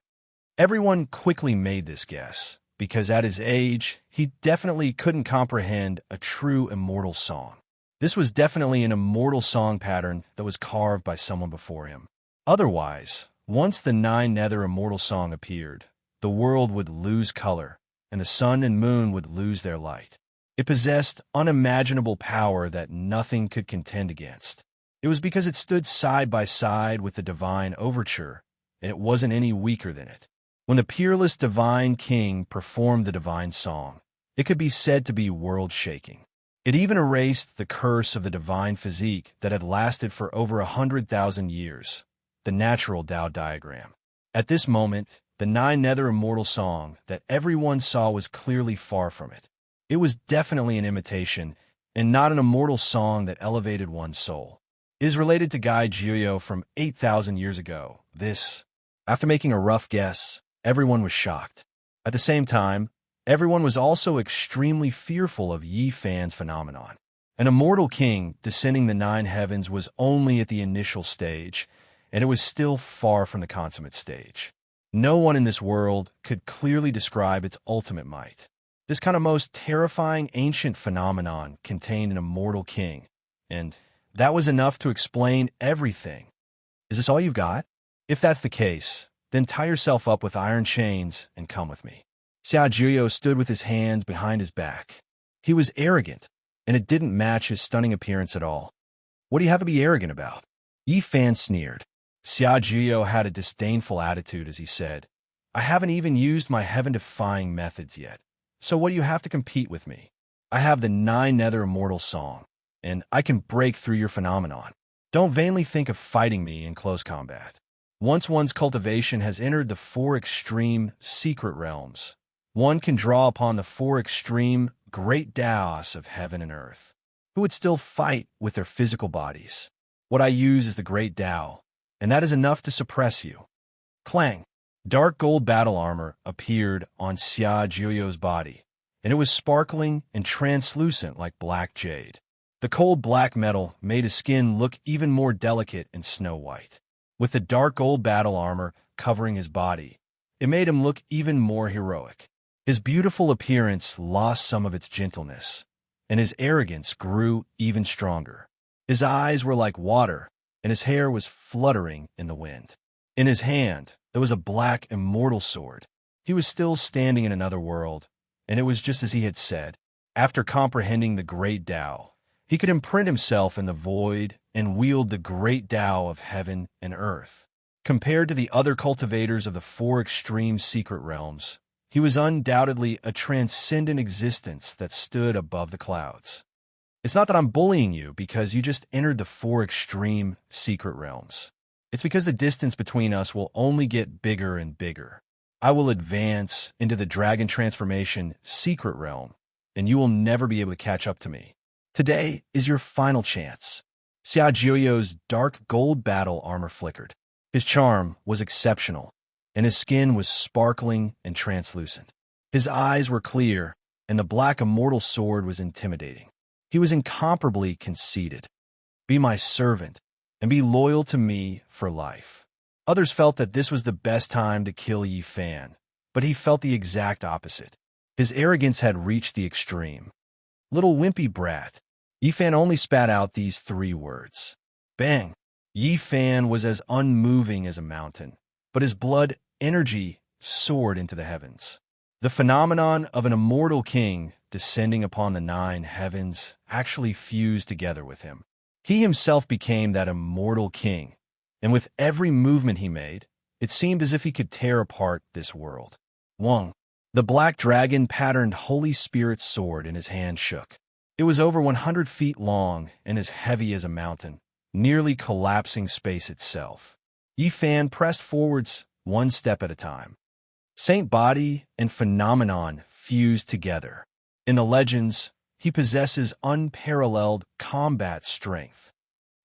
Everyone quickly made this guess, because at his age, he definitely couldn't comprehend a true immortal song. This was definitely an immortal song pattern that was carved by someone before him. Otherwise, once the nine nether immortal song appeared, the world would lose color, and the sun and moon would lose their light. It possessed unimaginable power that nothing could contend against. It was because it stood side by side with the divine overture, and it wasn't any weaker than it. When the peerless divine king performed the divine song, it could be said to be world-shaking. It even erased the curse of the divine physique that had lasted for over 100,000 years, the natural Tao diagram. At this moment, the nine nether immortal song that everyone saw was clearly far from it. It was definitely an imitation, and not an immortal song that elevated one's soul. It is related to Gai Jioyo from 8,000 years ago. After making a rough guess, everyone was shocked. At the same time, everyone was also extremely fearful of Yi Fan's phenomenon. An immortal king descending the nine heavens was only at the initial stage, and it was still far from the consummate stage. No one in this world could clearly describe its ultimate might. This kind of most terrifying ancient phenomenon contained an immortal king, and that was enough to explain everything. Is this all you've got? If that's the case, then tie yourself up with iron chains and come with me. Xiaojuyo stood with his hands behind his back. He was arrogant, and it didn't match his stunning appearance at all. What do you have to be arrogant about? Yi Fan sneered. Xiaojuyo had a disdainful attitude as he said, "I haven't even used my heaven-defying methods yet, so what do you have to compete with me? I have the nine nether immortal song, and I can break through your phenomenon. Don't vainly think of fighting me in close combat. Once one's cultivation has entered the four extreme secret realms, one can draw upon the four extreme great Taos of heaven and earth, who would still fight with their physical bodies. What I use is the great Tao, and that is enough to suppress you." Clang! Dark gold battle armor appeared on Xiaojuyo's body, and it was sparkling and translucent like black jade. The cold black metal made his skin look even more delicate and snow-white. With the dark gold battle armor covering his body, it made him look even more heroic. His beautiful appearance lost some of its gentleness, and his arrogance grew even stronger. His eyes were like water, and his hair was fluttering in the wind. In his hand, there was a black immortal sword. He was still standing in another world, and it was just as he had said. After comprehending the great Tao, he could imprint himself in the void and wield the great Tao of heaven and earth. Compared to the other cultivators of the four extreme secret realms, he was undoubtedly a transcendent existence that stood above the clouds. It's not that I'm bullying you because you just entered the four extreme secret realms. It's because the distance between us will only get bigger and bigger. I will advance into the dragon transformation secret realm, and you will never be able to catch up to me. Today is your final chance. Xiaojuyo's dark gold battle armor flickered. His charm was exceptional, and his skin was sparkling and translucent. His eyes were clear, and the black immortal sword was intimidating. He was incomparably conceited. Be my servant, and be loyal to me for life. Others felt that this was the best time to kill Yi Fan, but he felt the exact opposite. His arrogance had reached the extreme. Little wimpy brat. Yi Fan only spat out these three words. Bang! Yi Fan was as unmoving as a mountain, but his blood energy soared into the heavens. The phenomenon of an immortal king descending upon the nine heavens actually fused together with him. He himself became that immortal king, and with every movement he made, it seemed as if he could tear apart this world. Wong. The black dragon-patterned Holy Spirit sword in his hand shook. It was over 100 feet long and as heavy as a mountain, nearly collapsing space itself. Yi Fan pressed forwards one step at a time. Saint body and phenomenon fused together. In the legends, he possesses unparalleled combat strength.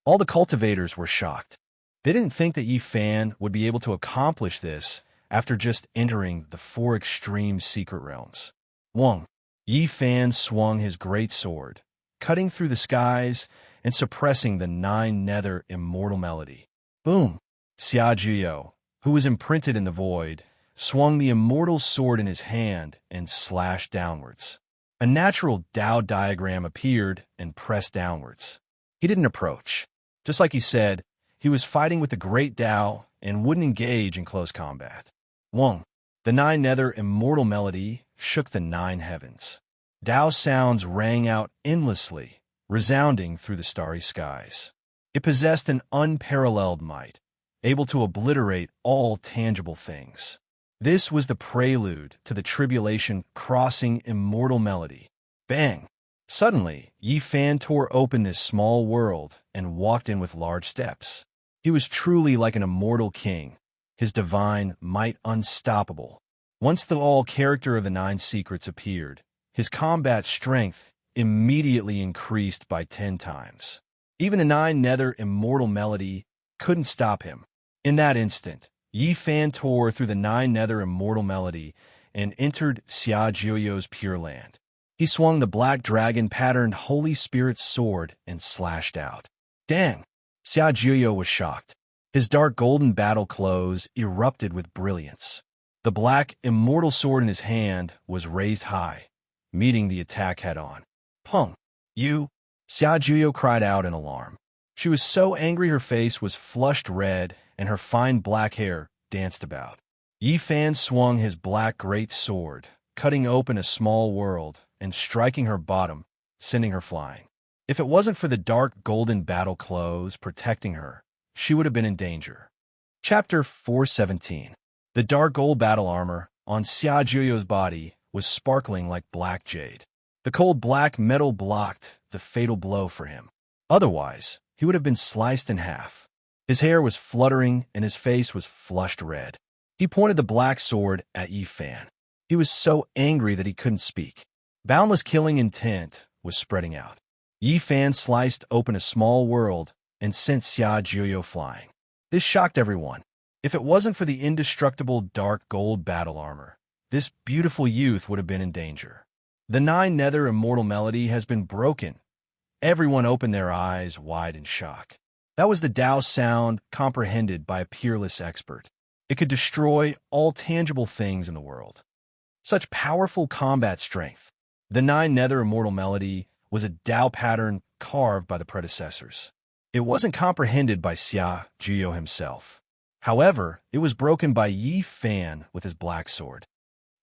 All the cultivators were shocked. They didn't think that Yi Fan would be able to accomplish this after just entering the 4 extreme secret realms. Wong. Yi Fan swung his great sword, cutting through the skies and suppressing the 9 nether immortal melody. Boom! Xia Jiyo, who was imprinted in the void, swung the immortal sword in his hand and slashed downwards. A natural Tao diagram appeared and pressed downwards. He didn't approach. Just like he said, he was fighting with the great Tao and wouldn't engage in close combat. Wong. The 9 nether immortal melody shook the 9 heavens. Tao sounds rang out endlessly, resounding through the starry skies. It possessed an unparalleled might, able to obliterate all tangible things. This was the prelude to the tribulation crossing immortal melody. Bang! Suddenly, Yi Fan tore open this small world and walked in with large steps. He was truly like an immortal king, his divine might unstoppable. Once the all-character of the 9 secrets appeared, his combat strength immediately increased by 10 times. Even the 9 nether immortal melody couldn't stop him. In that instant, Yi Fan tore through the 9 nether immortal melody and entered Xia Jiyo's Pure Land. He swung the black dragon-patterned Holy Spirit sword and slashed out. Dang! Xia Jiyo was shocked. His dark golden battle clothes erupted with brilliance. The black, immortal sword in his hand was raised high, meeting the attack head-on. Pung! You! Xia Jiyo cried out in alarm. She was so angry her face was flushed red and her fine black hair danced about. Yi Fan swung his black great sword, cutting open a small world and striking her bottom, sending her flying. If it wasn't for the dark golden battle clothes protecting her, she would have been in danger. Chapter 417. The dark gold battle armor on Xia Jiyo's body was sparkling like black jade. The cold black metal blocked the fatal blow for him. Otherwise, he would have been sliced in half. His hair was fluttering and his face was flushed red. He pointed the black sword at Yi Fan. He was so angry that he couldn't speak. Boundless killing intent was spreading out. Yi Fan sliced open a small world and sent Xia Jiyo flying. This shocked everyone. If it wasn't for the indestructible dark gold battle armor, this beautiful youth would have been in danger. The 9 nether immortal melody has been broken. Everyone opened their eyes wide in shock. That was the Tao sound comprehended by a peerless expert. It could destroy all tangible things in the world. Such powerful combat strength. The 9 nether immortal melody was a Tao pattern carved by the predecessors. It wasn't comprehended by Xia Jiyo himself. However, it was broken by Yi Fan with his black sword.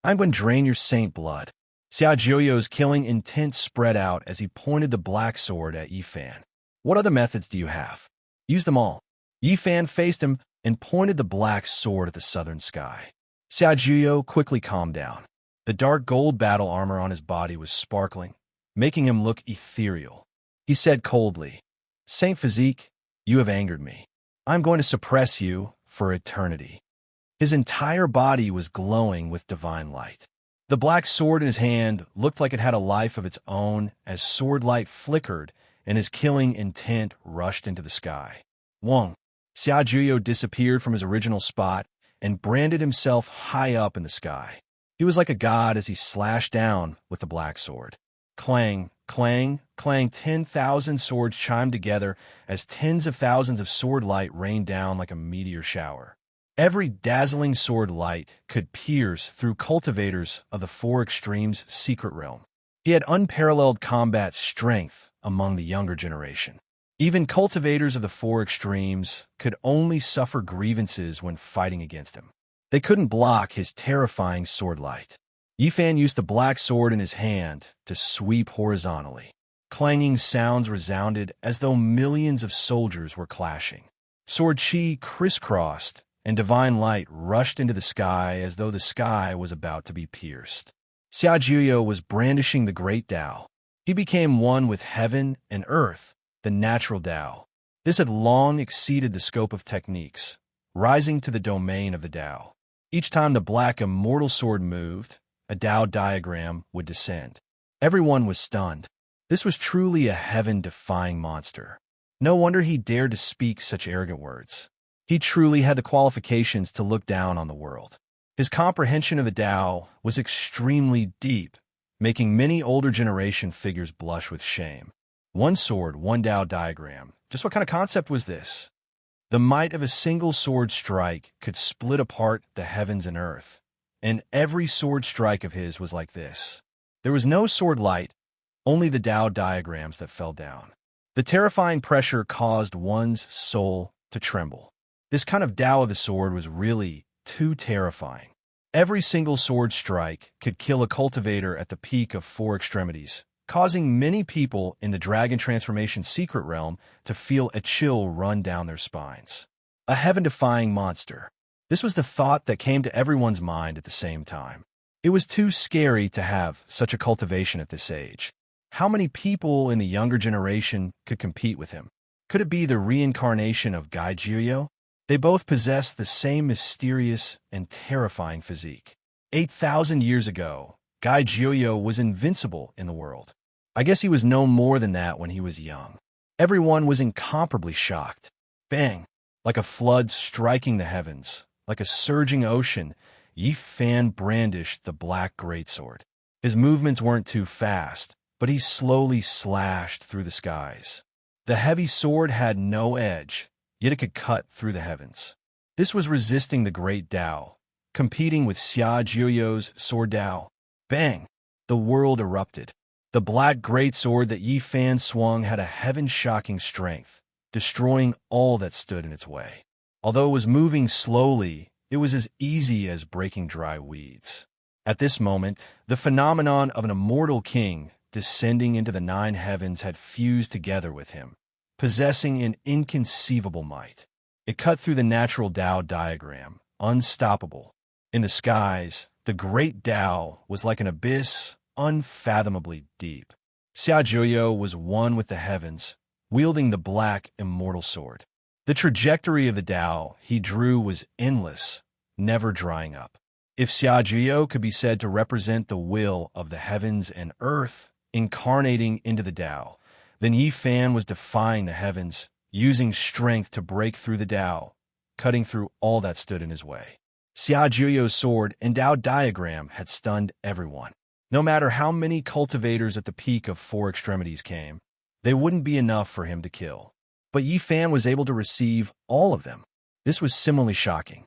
I'm going to drain your saint blood. Xia Jiyo's killing intent spread out as he pointed the black sword at Yi Fan. What other methods do you have? Use them all. Yi Fan faced him and pointed the black sword at the southern sky. Xia Jiyo quickly calmed down. The dark gold battle armor on his body was sparkling, making him look ethereal. He said coldly, Saint Physique, you have angered me. I'm going to suppress you for eternity. His entire body was glowing with divine light. The black sword in his hand looked like it had a life of its own as sword light flickered and his killing intent rushed into the sky. Wong. Xia Jiyo disappeared from his original spot and branded himself high up in the sky. He was like a god as he slashed down with the black sword. Clang, clang, clang, 10,000 swords chimed together as tens of thousands of sword light rained down like a meteor shower. Every dazzling sword light could pierce through cultivators of the 4 extremes secret realm. He had unparalleled combat strength among the younger generation. Even cultivators of the 4 extremes could only suffer grievances when fighting against him. They couldn't block his terrifying sword light. Yi Fan used the black sword in his hand to sweep horizontally. Clanging sounds resounded as though millions of soldiers were clashing. Sword chi crisscrossed, and divine light rushed into the sky as though the sky was about to be pierced. Xiaojuyo was brandishing the great Tao. He became one with heaven and earth, the natural Tao. This had long exceeded the scope of techniques, rising to the domain of the Tao. Each time the black immortal sword moved, a Tao diagram would descend. Everyone was stunned. This was truly a heaven-defying monster. No wonder he dared to speak such arrogant words. He truly had the qualifications to look down on the world. His comprehension of the Tao was extremely deep, making many older generation figures blush with shame. One sword, one Tao diagram. Just what kind of concept was this? The might of a single sword strike could split apart the heavens and earth, and every sword strike of his was like this. There was no sword light, only the Tao diagrams that fell down. The terrifying pressure caused one's soul to tremble. This kind of Tao of the sword was really too terrifying. Every single sword strike could kill a cultivator at the peak of 4 extremities, causing many people in the Dragon Transformation secret realm to feel a chill run down their spines. A heaven-defying monster. This was the thought that came to everyone's mind at the same time. It was too scary to have such a cultivation at this age. How many people in the younger generation could compete with him? Could it be the reincarnation of Gai Jiuyo? They both possessed the same mysterious and terrifying physique. 8,000 years ago, Gai Jiuyo was invincible in the world. I guess he was no more than that when he was young. Everyone was incomparably shocked. Bang! Like a flood striking the heavens, like a surging ocean, Yi Fan brandished the black greatsword. His movements weren't too fast, but he slowly slashed through the skies. The heavy sword had no edge, yet it could cut through the heavens. This was resisting the great Tao, competing with Xia Jiuyo's sword Tao. Bang! The world erupted. The black greatsword that Yi Fan swung had a heaven-shocking strength, destroying all that stood in its way. Although it was moving slowly, it was as easy as breaking dry weeds. At this moment, the phenomenon of an immortal king descending into the 9 heavens had fused together with him, possessing an inconceivable might. It cut through the natural Tao diagram, unstoppable. In the skies, the great Tao was like an abyss, unfathomably deep. Xiaojuyo was one with the heavens, wielding the black immortal sword. The trajectory of the Tao he drew was endless, never drying up. If Xiaojuyo could be said to represent the will of the heavens and earth incarnating into the Tao, then Yi Fan was defying the heavens, using strength to break through the Tao, cutting through all that stood in his way. Xiaojuyo's sword and Tao diagram had stunned everyone. No matter how many cultivators at the peak of 4 extremities came, they wouldn't be enough for him to kill. But Yi Fan was able to receive all of them. This was similarly shocking.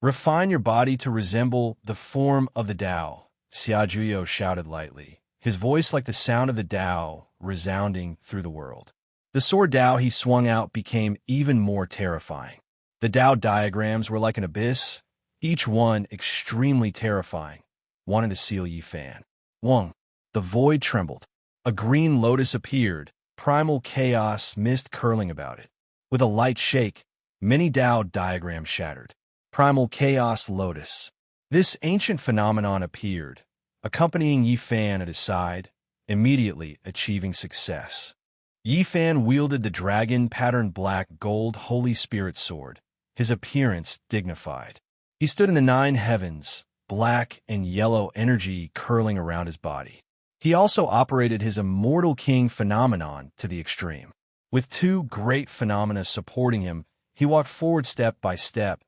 Refine your body to resemble the form of the Tao, Xiaojuyo shouted lightly, his voice like the sound of the Tao resounding through the world. The sword Tao he swung out became even more terrifying. The Tao diagrams were like an abyss, each one extremely terrifying, wanting to seal Yi Fan. Wong. The void trembled. A green lotus appeared, primal chaos mist curling about it. With a light shake, many Tao diagrams shattered. Primal chaos lotus. This ancient phenomenon appeared, accompanying Yi Fan at his side, immediately achieving success. Yi Fan wielded the dragon-patterned black gold Holy Spirit sword, his appearance dignified. He stood in the 9 heavens, black and yellow energy curling around his body. He also operated his immortal king phenomenon to the extreme. With 2 great phenomena supporting him, he walked forward step by step,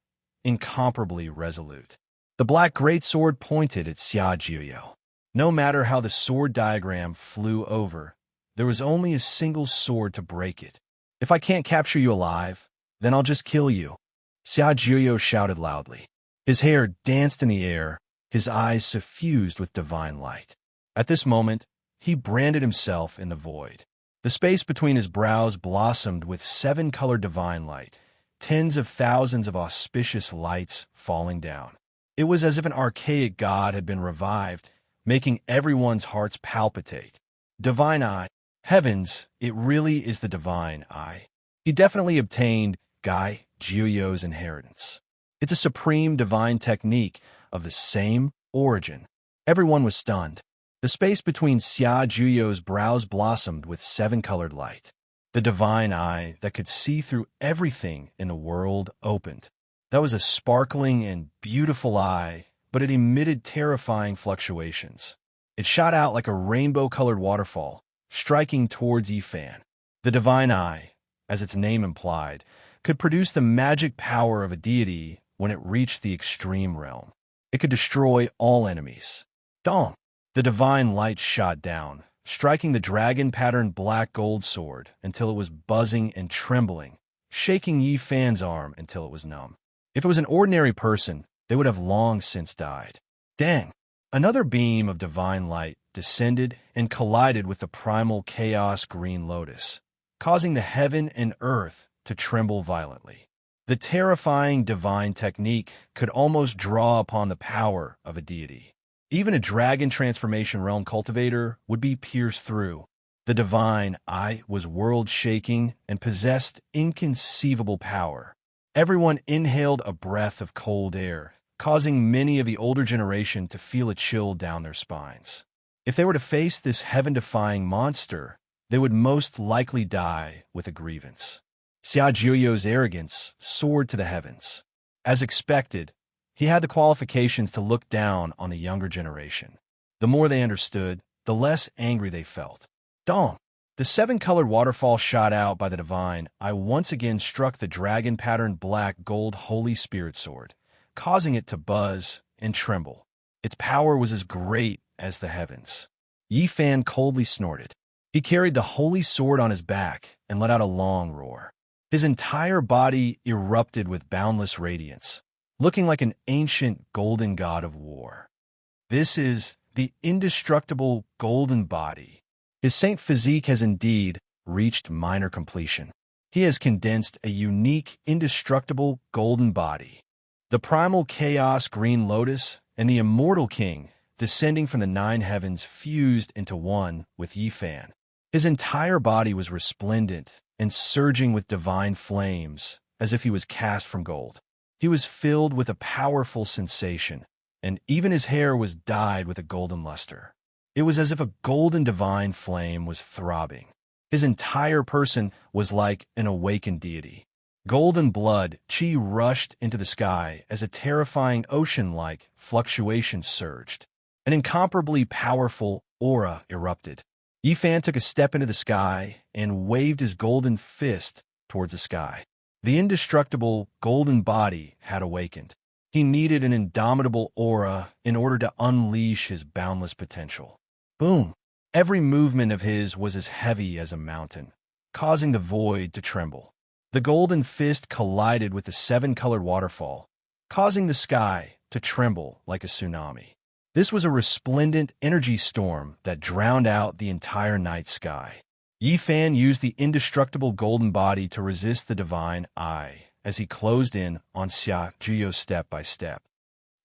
incomparably resolute. The black greatsword pointed at Xiaojuyo. No matter how the sword diagram flew over, there was only a single sword to break it. If I can't capture you alive, then I'll just kill you. Xiaojuyo shouted loudly. His hair danced in the air, his eyes suffused with divine light. At this moment, he branded himself in the void. The space between his brows blossomed with 7-colored divine light, tens of thousands of auspicious lights falling down. It was as if an archaic god had been revived, making everyone's hearts palpitate. Divine Eye. Heavens, it really is the Divine Eye. He definitely obtained Guy Jiuyo's inheritance. It's a supreme divine technique of the same origin. Everyone was stunned. The space between Xia Jiuyo's brows blossomed with seven-colored light. The divine eye that could see through everything in the world opened. That was a sparkling and beautiful eye, but it emitted terrifying fluctuations. It shot out like a rainbow-colored waterfall, striking towards Yifan. The divine eye, as its name implied, could produce the magic power of a deity when it reached the extreme realm. It could destroy all enemies. Dong! The divine light shot down, striking the dragon-patterned black gold sword until it was buzzing and trembling, shaking Yifan's arm until it was numb. If it was an ordinary person, they would have long since died. Dang! Another beam of divine light descended and collided with the primal chaos green lotus, causing the heaven and earth to tremble violently. The terrifying divine technique could almost draw upon the power of a deity. Even a dragon transformation realm cultivator would be pierced through. The divine eye was world-shaking and possessed inconceivable power. Everyone inhaled a breath of cold air, causing many of the older generation to feel a chill down their spines. If they were to face this heaven-defying monster, they would most likely die with a grievance. Xia Jiuyo's arrogance soared to the heavens. As expected, he had the qualifications to look down on the younger generation. The more they understood, the less angry they felt. Dong! The seven-colored waterfall shot out by the divine eye once again struck the dragon-patterned black gold Holy Spirit sword, causing it to buzz and tremble. Its power was as great as the heavens. Yifan coldly snorted. He carried the holy sword on his back and let out a long roar. His entire body erupted with boundless radiance, looking like an ancient golden god of war. This is the indestructible golden body. His saint physique has indeed reached minor completion. He has condensed a unique, indestructible golden body. The primal chaos green lotus and the immortal king, descending from the nine heavens, fused into one with Yifan. His entire body was resplendent and surging with divine flames, as if he was cast from gold. He was filled with a powerful sensation, and even his hair was dyed with a golden luster. It was as if a golden divine flame was throbbing. His entire person was like an awakened deity. Golden blood chi rushed into the sky as a terrifying ocean-like fluctuation surged. An incomparably powerful aura erupted. Yifan took a step into the sky and waved his golden fist towards the sky. The indestructible golden body had awakened. He needed an indomitable aura in order to unleash his boundless potential. Boom! Every movement of his was as heavy as a mountain, causing the void to tremble. The golden fist collided with the seven-colored waterfall, causing the sky to tremble like a tsunami. This was a resplendent energy storm that drowned out the entire night sky. Yifan used the indestructible golden body to resist the divine eye as he closed in on Xia Jiuyo step by step.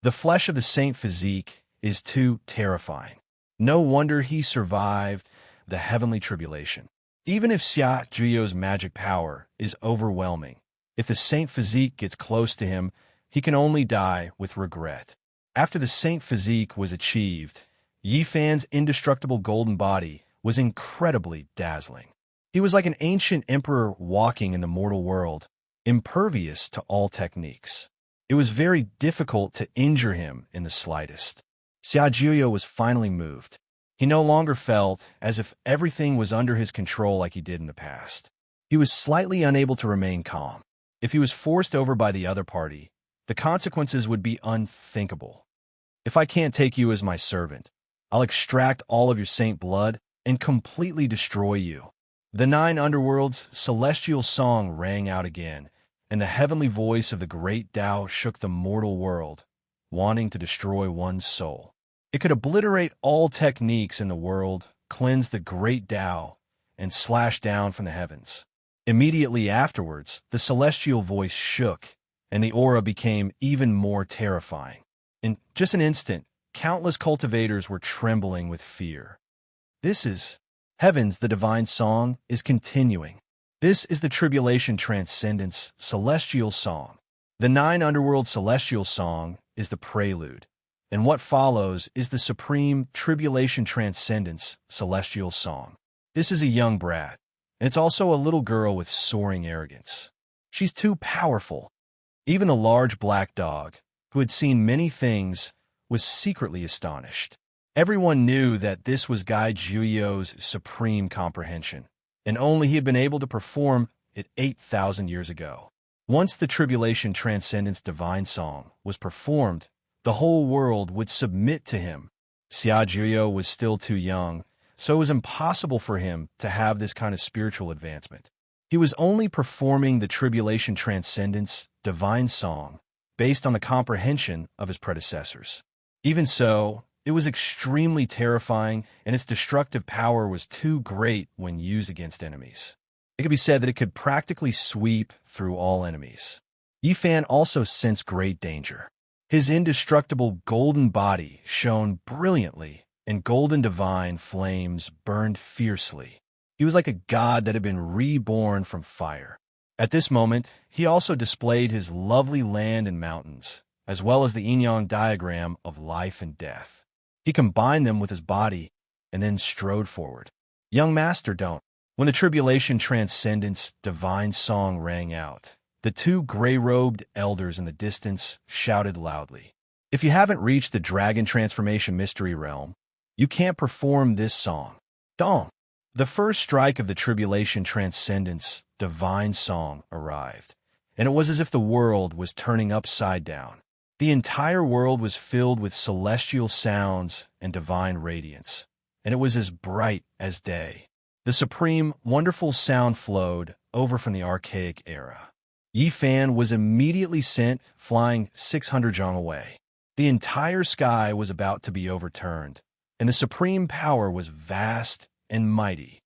The flesh of the saint physique is too terrifying. No wonder he survived the heavenly tribulation. Even if Xia Jiuyo's magic power is overwhelming, if the saint physique gets close to him, he can only die with regret. After the saint physique was achieved, Yifan's indestructible golden body was incredibly dazzling. He was like an ancient emperor walking in the mortal world, impervious to all techniques. It was very difficult to injure him in the slightest. Xia Jiuyo was finally moved. He no longer felt as if everything was under his control like he did in the past. He was slightly unable to remain calm. If he was forced over by the other party, the consequences would be unthinkable. If I can't take you as my servant, I'll extract all of your saint blood and completely destroy you. The nine underworlds' celestial song rang out again, and the heavenly voice of the great Tao shook the mortal world, wanting to destroy one's soul. It could obliterate all techniques in the world, cleanse the great Tao, and slash down from the heavens. Immediately afterwards, the celestial voice shook, and the aura became even more terrifying. In just an instant, countless cultivators were trembling with fear. This is heavens, the divine song is continuing. This is the Tribulation Transcendence Celestial Song. The 9 Underworld Celestial Song is the prelude, and what follows is the Supreme Tribulation Transcendence Celestial Song. This is a young brat, and it's also a little girl with soaring arrogance. She's too powerful. Even the large black dog, who had seen many things, was secretly astonished. Everyone knew that this was Guy Juyo's supreme comprehension, and only he had been able to perform it 8,000 years ago. Once the Tribulation Transcendence Divine Song was performed, the whole world would submit to him. Xia Juyo was still too young, so it was impossible for him to have this kind of spiritual advancement. He was only performing the Tribulation Transcendence Divine Song based on the comprehension of his predecessors. Even so, it was extremely terrifying, and its destructive power was too great when used against enemies. It could be said that it could practically sweep through all enemies. Yi Fan also sensed great danger. His indestructible golden body shone brilliantly, and golden divine flames burned fiercely. He was like a god that had been reborn from fire. At this moment, he also displayed his lovely land and mountains, as well as the yin-yang diagram of life and death. He combined them with his body and then strode forward. Young master, don't. When the Tribulation Transcendence Divine Song rang out, the 2 gray-robed elders in the distance shouted loudly. If you haven't reached the Dragon Transformation Mystery Realm, you can't perform this song. Don't. The first strike of the Tribulation Transcendence Divine Song arrived, and it was as if the world was turning upside down. The entire world was filled with celestial sounds and divine radiance, and it was as bright as day. The supreme, wonderful sound flowed over from the archaic era. Yi Fan was immediately sent flying 600 zhang away. The entire sky was about to be overturned, and the supreme power was vast and mighty.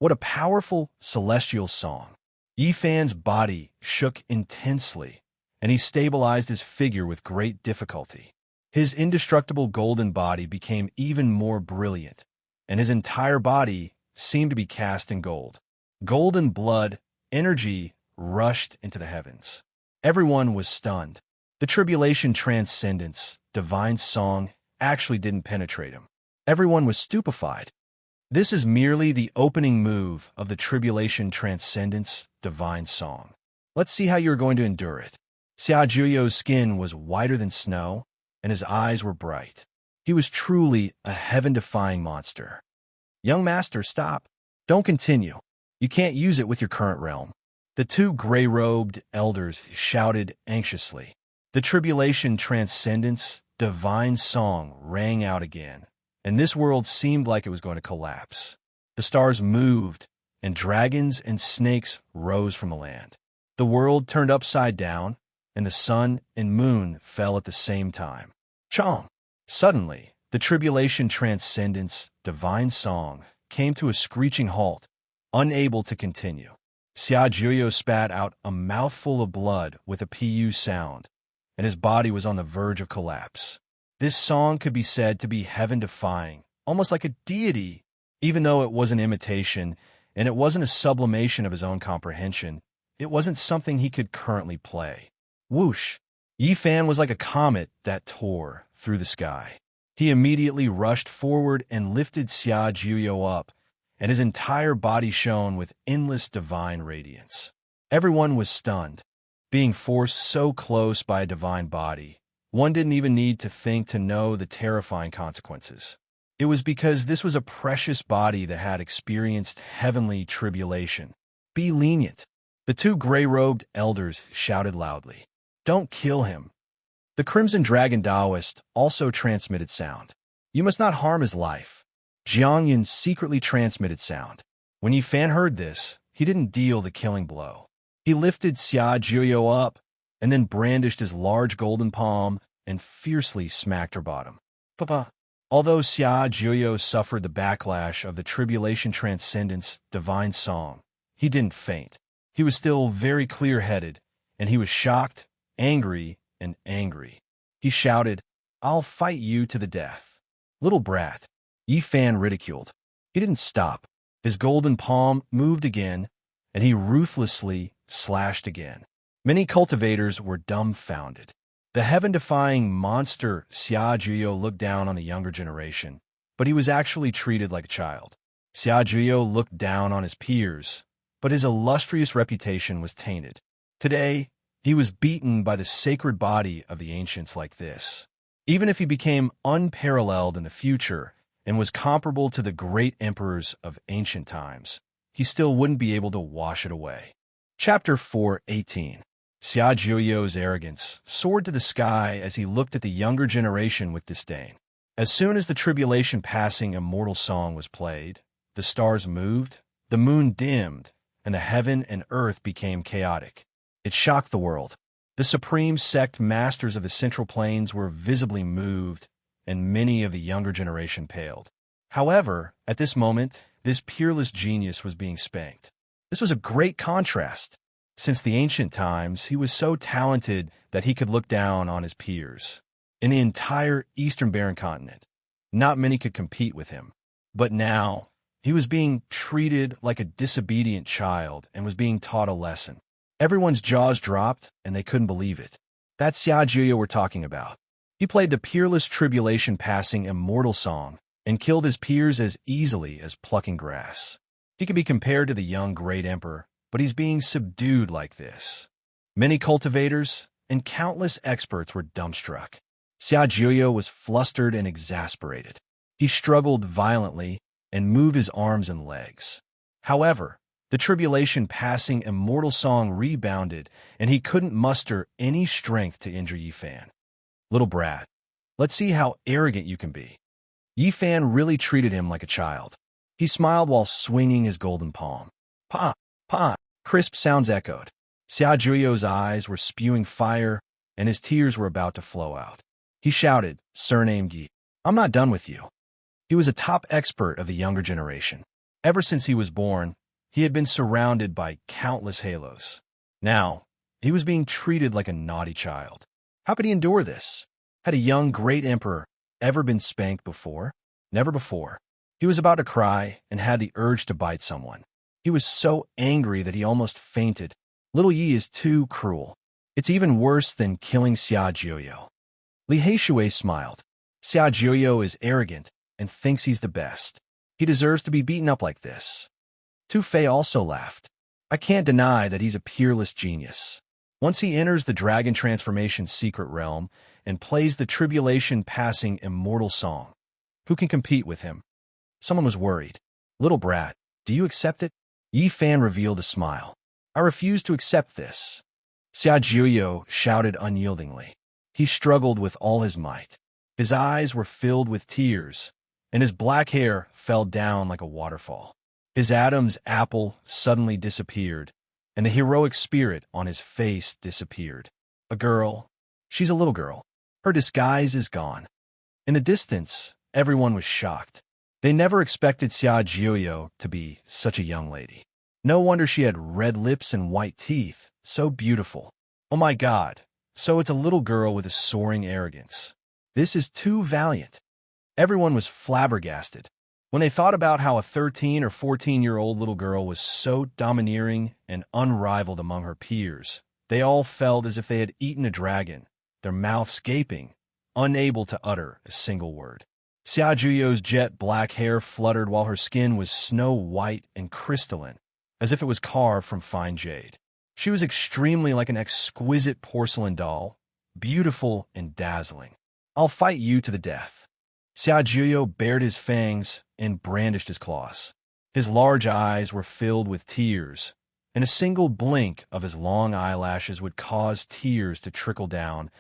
What a powerful celestial song! Yi Fan's body shook intensely, and he stabilized his figure with great difficulty. His indestructible golden body became even more brilliant, and his entire body seemed to be cast in gold. Golden blood, energy rushed into the heavens. Everyone was stunned. The Tribulation Transcendence Divine Song actually didn't penetrate him. Everyone was stupefied. This is merely the opening move of the Tribulation Transcendence Divine Song. Let's see how you're going to endure it. Xia Juyo's skin was whiter than snow, and his eyes were bright. He was truly a heaven-defying monster. Young master, stop. Don't continue. You can't use it with your current realm. The 2 gray-robed elders shouted anxiously. The Tribulation Transcendence Divine Song rang out again, and this world seemed like it was going to collapse. The stars moved, and dragons and snakes rose from the land. The world turned upside down, and the sun and moon fell at the same time. Chong! Suddenly, the Tribulation Transcendence Divine Song came to a screeching halt, unable to continue. Xia Juyo spat out a mouthful of blood with a pu sound, and his body was on the verge of collapse. This song could be said to be heaven-defying, almost like a deity, even though it was an imitation, and it wasn't a sublimation of his own comprehension. It wasn't something he could currently play. Whoosh! Yi Fan was like a comet that tore through the sky. He immediately rushed forward and lifted Xia Juyo up, and his entire body shone with endless divine radiance. Everyone was stunned. Being forced so close by a divine body, one didn't even need to think to know the terrifying consequences. It was because this was a precious body that had experienced heavenly tribulation. Be lenient. The 2 gray-robed elders shouted loudly. Don't kill him. The Crimson Dragon Taoist also transmitted sound. You must not harm his life. Jiangyan secretly transmitted sound. When Yi Fan heard this, he didn't deal the killing blow. He lifted Xia Juyo up, and then brandished his large golden palm and fiercely smacked her bottom. Papa. Although Xia Juyo suffered the backlash of the Tribulation Transcendence Divine Song, he didn't faint. He was still very clear-headed, and he was shocked, angry, and angry. He shouted, I'll fight you to the death. Little brat. Yi Fan ridiculed. He didn't stop. His golden palm moved again, and he ruthlessly slashed again. Many cultivators were dumbfounded. The heaven-defying monster Xiaojuyo looked down on the younger generation, but he was actually treated like a child. Xiaojuyo looked down on his peers, but his illustrious reputation was tainted. Today, he was beaten by the sacred body of the ancients like this. Even if he became unparalleled in the future and was comparable to the great emperors of ancient times, he still wouldn't be able to wash it away. Chapter 4:18. Xiaojuyo's arrogance soared to the sky as he looked at the younger generation with disdain. As soon as the tribulation passing immortal song was played, the stars moved, the moon dimmed, and the heaven and earth became chaotic. It shocked the world. The supreme sect masters of the Central Plains were visibly moved, and many of the younger generation paled. However, at this moment, this peerless genius was being spanked. This was a great contrast. Since the ancient times, he was so talented that he could look down on his peers. In the entire Eastern Barren Continent, not many could compete with him. But now, he was being treated like a disobedient child and was being taught a lesson. Everyone's jaws dropped, and they couldn't believe it. That's Xiaojuyo we're talking about. He played the peerless tribulation-passing immortal song and killed his peers as easily as plucking grass. He could be compared to the young great emperor, but he's being subdued like this. Many cultivators and countless experts were dumbstruck. Xiaojuyo was flustered and exasperated. He struggled violently and moved his arms and legs. However, the tribulation-passing immortal song rebounded, and he couldn't muster any strength to injure Yifan. Little brat, let's see how arrogant you can be. Yifan really treated him like a child. He smiled while swinging his golden palm. Pa, pa, crisp sounds echoed. Xiaojuyo's eyes were spewing fire, and his tears were about to flow out. He shouted, surnamed Yi, I'm not done with you. He was a top expert of the younger generation. Ever since he was born, he had been surrounded by countless halos. Now, he was being treated like a naughty child. How could he endure this? Had a young great emperor ever been spanked before? Never before. He was about to cry and had the urge to bite someone. He was so angry that he almost fainted. Little Yi is too cruel. It's even worse than killing Xiaojuyo. Li Heishui smiled. Xiaojuyo is arrogant and thinks he's the best. He deserves to be beaten up like this. Tu Fei also laughed. I can't deny that he's a peerless genius. Once he enters the Dragon Transformation secret realm and plays the tribulation-passing immortal song, who can compete with him? Someone was worried. Little brat, do you accept it? Yifan revealed a smile. I refuse to accept this. Xiaojuyo shouted unyieldingly. He struggled with all his might. His eyes were filled with tears, and his black hair fell down like a waterfall. His Adam's apple suddenly disappeared, and the heroic spirit on his face disappeared. A girl. She's a little girl. Her disguise is gone. In the distance, everyone was shocked. They never expected Xiaojuyo to be such a young lady. No wonder she had red lips and white teeth. So beautiful. Oh my God. So it's a little girl with a soaring arrogance. This is too valiant. Everyone was flabbergasted. When they thought about how a 13 or 14-year-old little girl was so domineering and unrivaled among her peers, they all felt as if they had eaten a dragon, their mouths gaping, unable to utter a single word. Xiaojuyo's jet black hair fluttered while her skin was snow white and crystalline, as if it was carved from fine jade. She was extremely like an exquisite porcelain doll, beautiful and dazzling. I'll fight you to the death. Xiaojuyo bared his fangs and brandished his claws. His large eyes were filled with tears, and a single blink of his long eyelashes would cause tears to trickle down,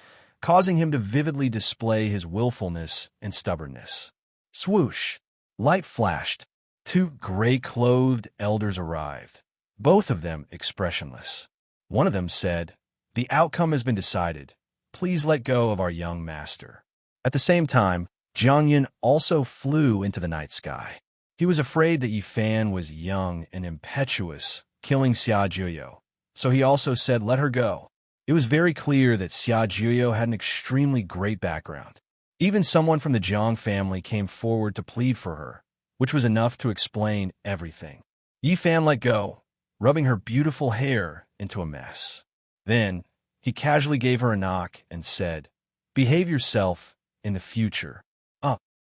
causing him to vividly display his willfulness and stubbornness. Swoosh! Light flashed. Two gray-clothed elders arrived, both of them expressionless. One of them said, "The outcome has been decided. Please let go of our young master." At the same time, Jiangyan also flew into the night sky. He was afraid that Yifan was young and impetuous, killing Xiaojuyo, so he also said let her go. It was very clear that Xiaojuyo had an extremely great background. Even someone from the Jiang family came forward to plead for her, which was enough to explain everything. Yifan let go, rubbing her beautiful hair into a mess. Then, he casually gave her a knock and said, "Behave yourself in the future."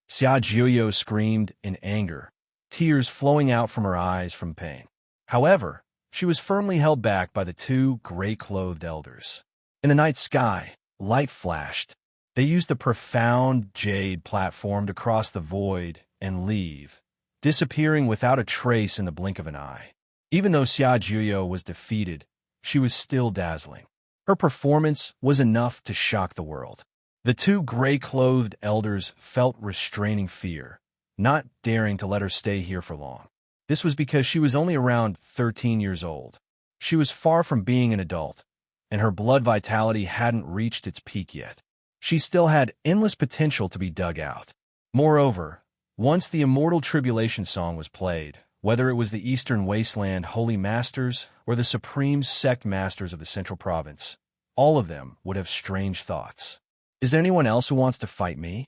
Xia Jiuyo screamed in anger, tears flowing out from her eyes from pain. However, she was firmly held back by the two gray-clothed elders. In the night sky, light flashed. They used a profound jade platform to cross the void and leave, disappearing without a trace in the blink of an eye. Even though Xia Jiuyo was defeated, she was still dazzling. Her performance was enough to shock the world. The two gray-clothed elders felt restraining fear, not daring to let her stay here for long. This was because she was only around 13 years old. She was far from being an adult, and her blood vitality hadn't reached its peak yet. She still had endless potential to be dug out. Moreover, once the Immortal Tribulation song was played, whether it was the Eastern Wasteland Holy Masters or the Supreme Sect Masters of the Central Province, all of them would have strange thoughts. Is there anyone else who wants to fight me?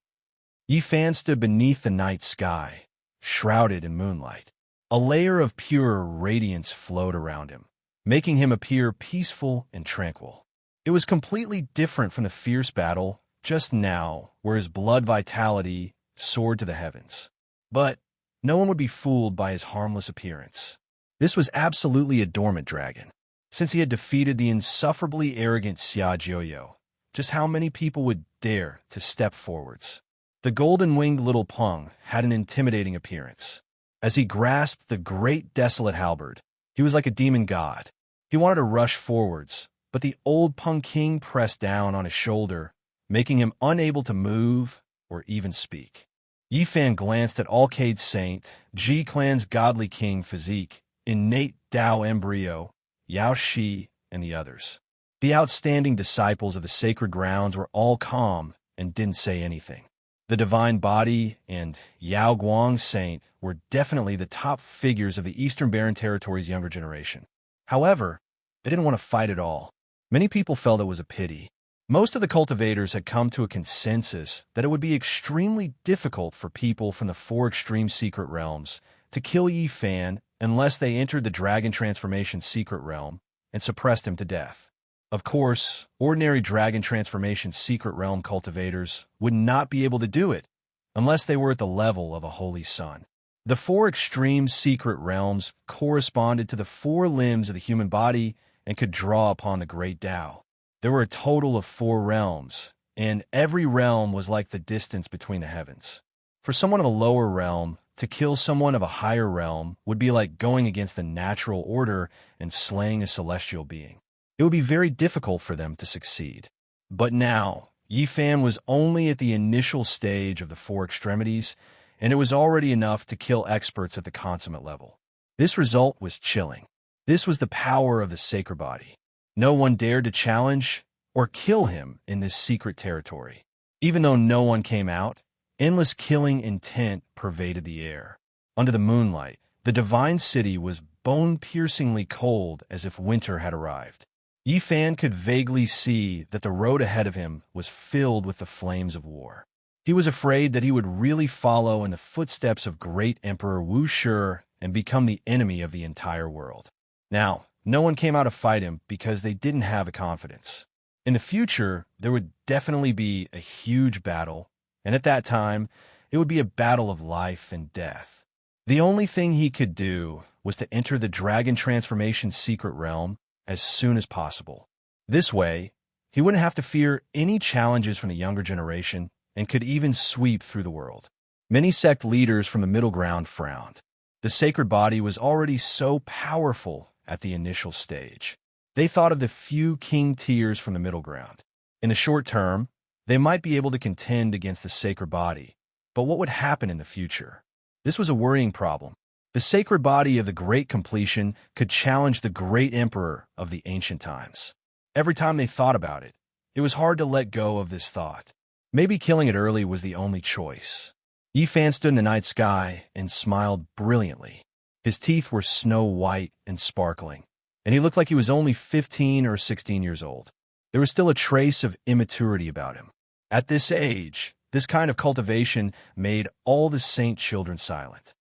Yi Fan stood beneath the night sky, shrouded in moonlight. A layer of pure radiance flowed around him, making him appear peaceful and tranquil. It was completely different from the fierce battle just now, where his blood vitality soared to the heavens. But no one would be fooled by his harmless appearance. This was absolutely a dormant dragon. Since he had defeated the insufferably arrogant Xia Jiuyo, just how many people would dare to step forwards? The golden-winged little Peng had an intimidating appearance. As he grasped the great desolate halberd, he was like a demon god. He wanted to rush forwards, but the old Peng King pressed down on his shoulder, making him unable to move or even speak. Yi Fan glanced at Alcade Saint, Ji Clan's godly king physique, innate Dao embryo, Yao Shi, and the others. The outstanding disciples of the sacred grounds were all calm and didn't say anything. The Divine Body and Yao Guang Saint were definitely the top figures of the Eastern Barren Territory's younger generation. However, they didn't want to fight at all. Many people felt it was a pity. Most of the cultivators had come to a consensus that it would be extremely difficult for people from the four extreme secret realms to kill Yi Fan unless they entered the Dragon Transformation secret realm and suppressed him to death. Of course, ordinary Dragon Transformation secret realm cultivators would not be able to do it unless they were at the level of a holy sun. The four extreme secret realms corresponded to the four limbs of the human body and could draw upon the great Tao. There were a total of 4 realms, and every realm was like the distance between the heavens. For someone of a lower realm, to kill someone of a higher realm would be like going against the natural order and slaying a celestial being. It would be very difficult for them to succeed. But now, Yi Fan was only at the initial stage of the 4 extremities, and it was already enough to kill experts at the consummate level. This result was chilling. This was the power of the sacred body. No one dared to challenge or kill him in this secret territory. Even though no one came out, endless killing intent pervaded the air. Under the moonlight, the divine city was bone-piercingly cold as if winter had arrived. Yi Fan could vaguely see that the road ahead of him was filled with the flames of war. He was afraid that he would really follow in the footsteps of great Emperor Wu Shi and become the enemy of the entire world. Now, no one came out to fight him because they didn't have a confidence. In the future, there would definitely be a huge battle, and at that time, it would be a battle of life and death. The only thing he could do was to enter the Dragon Transformation secret realm as soon as possible. This way, he wouldn't have to fear any challenges from the younger generation and could even sweep through the world. Many sect leaders from the middle ground frowned. The sacred body was already so powerful at the initial stage. They thought of the few king tiers from the middle ground. In the short term, they might be able to contend against the sacred body, but what would happen in the future? This was a worrying problem. The sacred body of the Great Completion could challenge the great emperor of the ancient times. Every time they thought about it, it was hard to let go of this thought. Maybe killing it early was the only choice. Yi Fan stood in the night sky and smiled brilliantly. His teeth were snow white and sparkling, and he looked like he was only 15 or 16 years old. There was still a trace of immaturity about him. At this age, this kind of cultivation made all the saint children silent.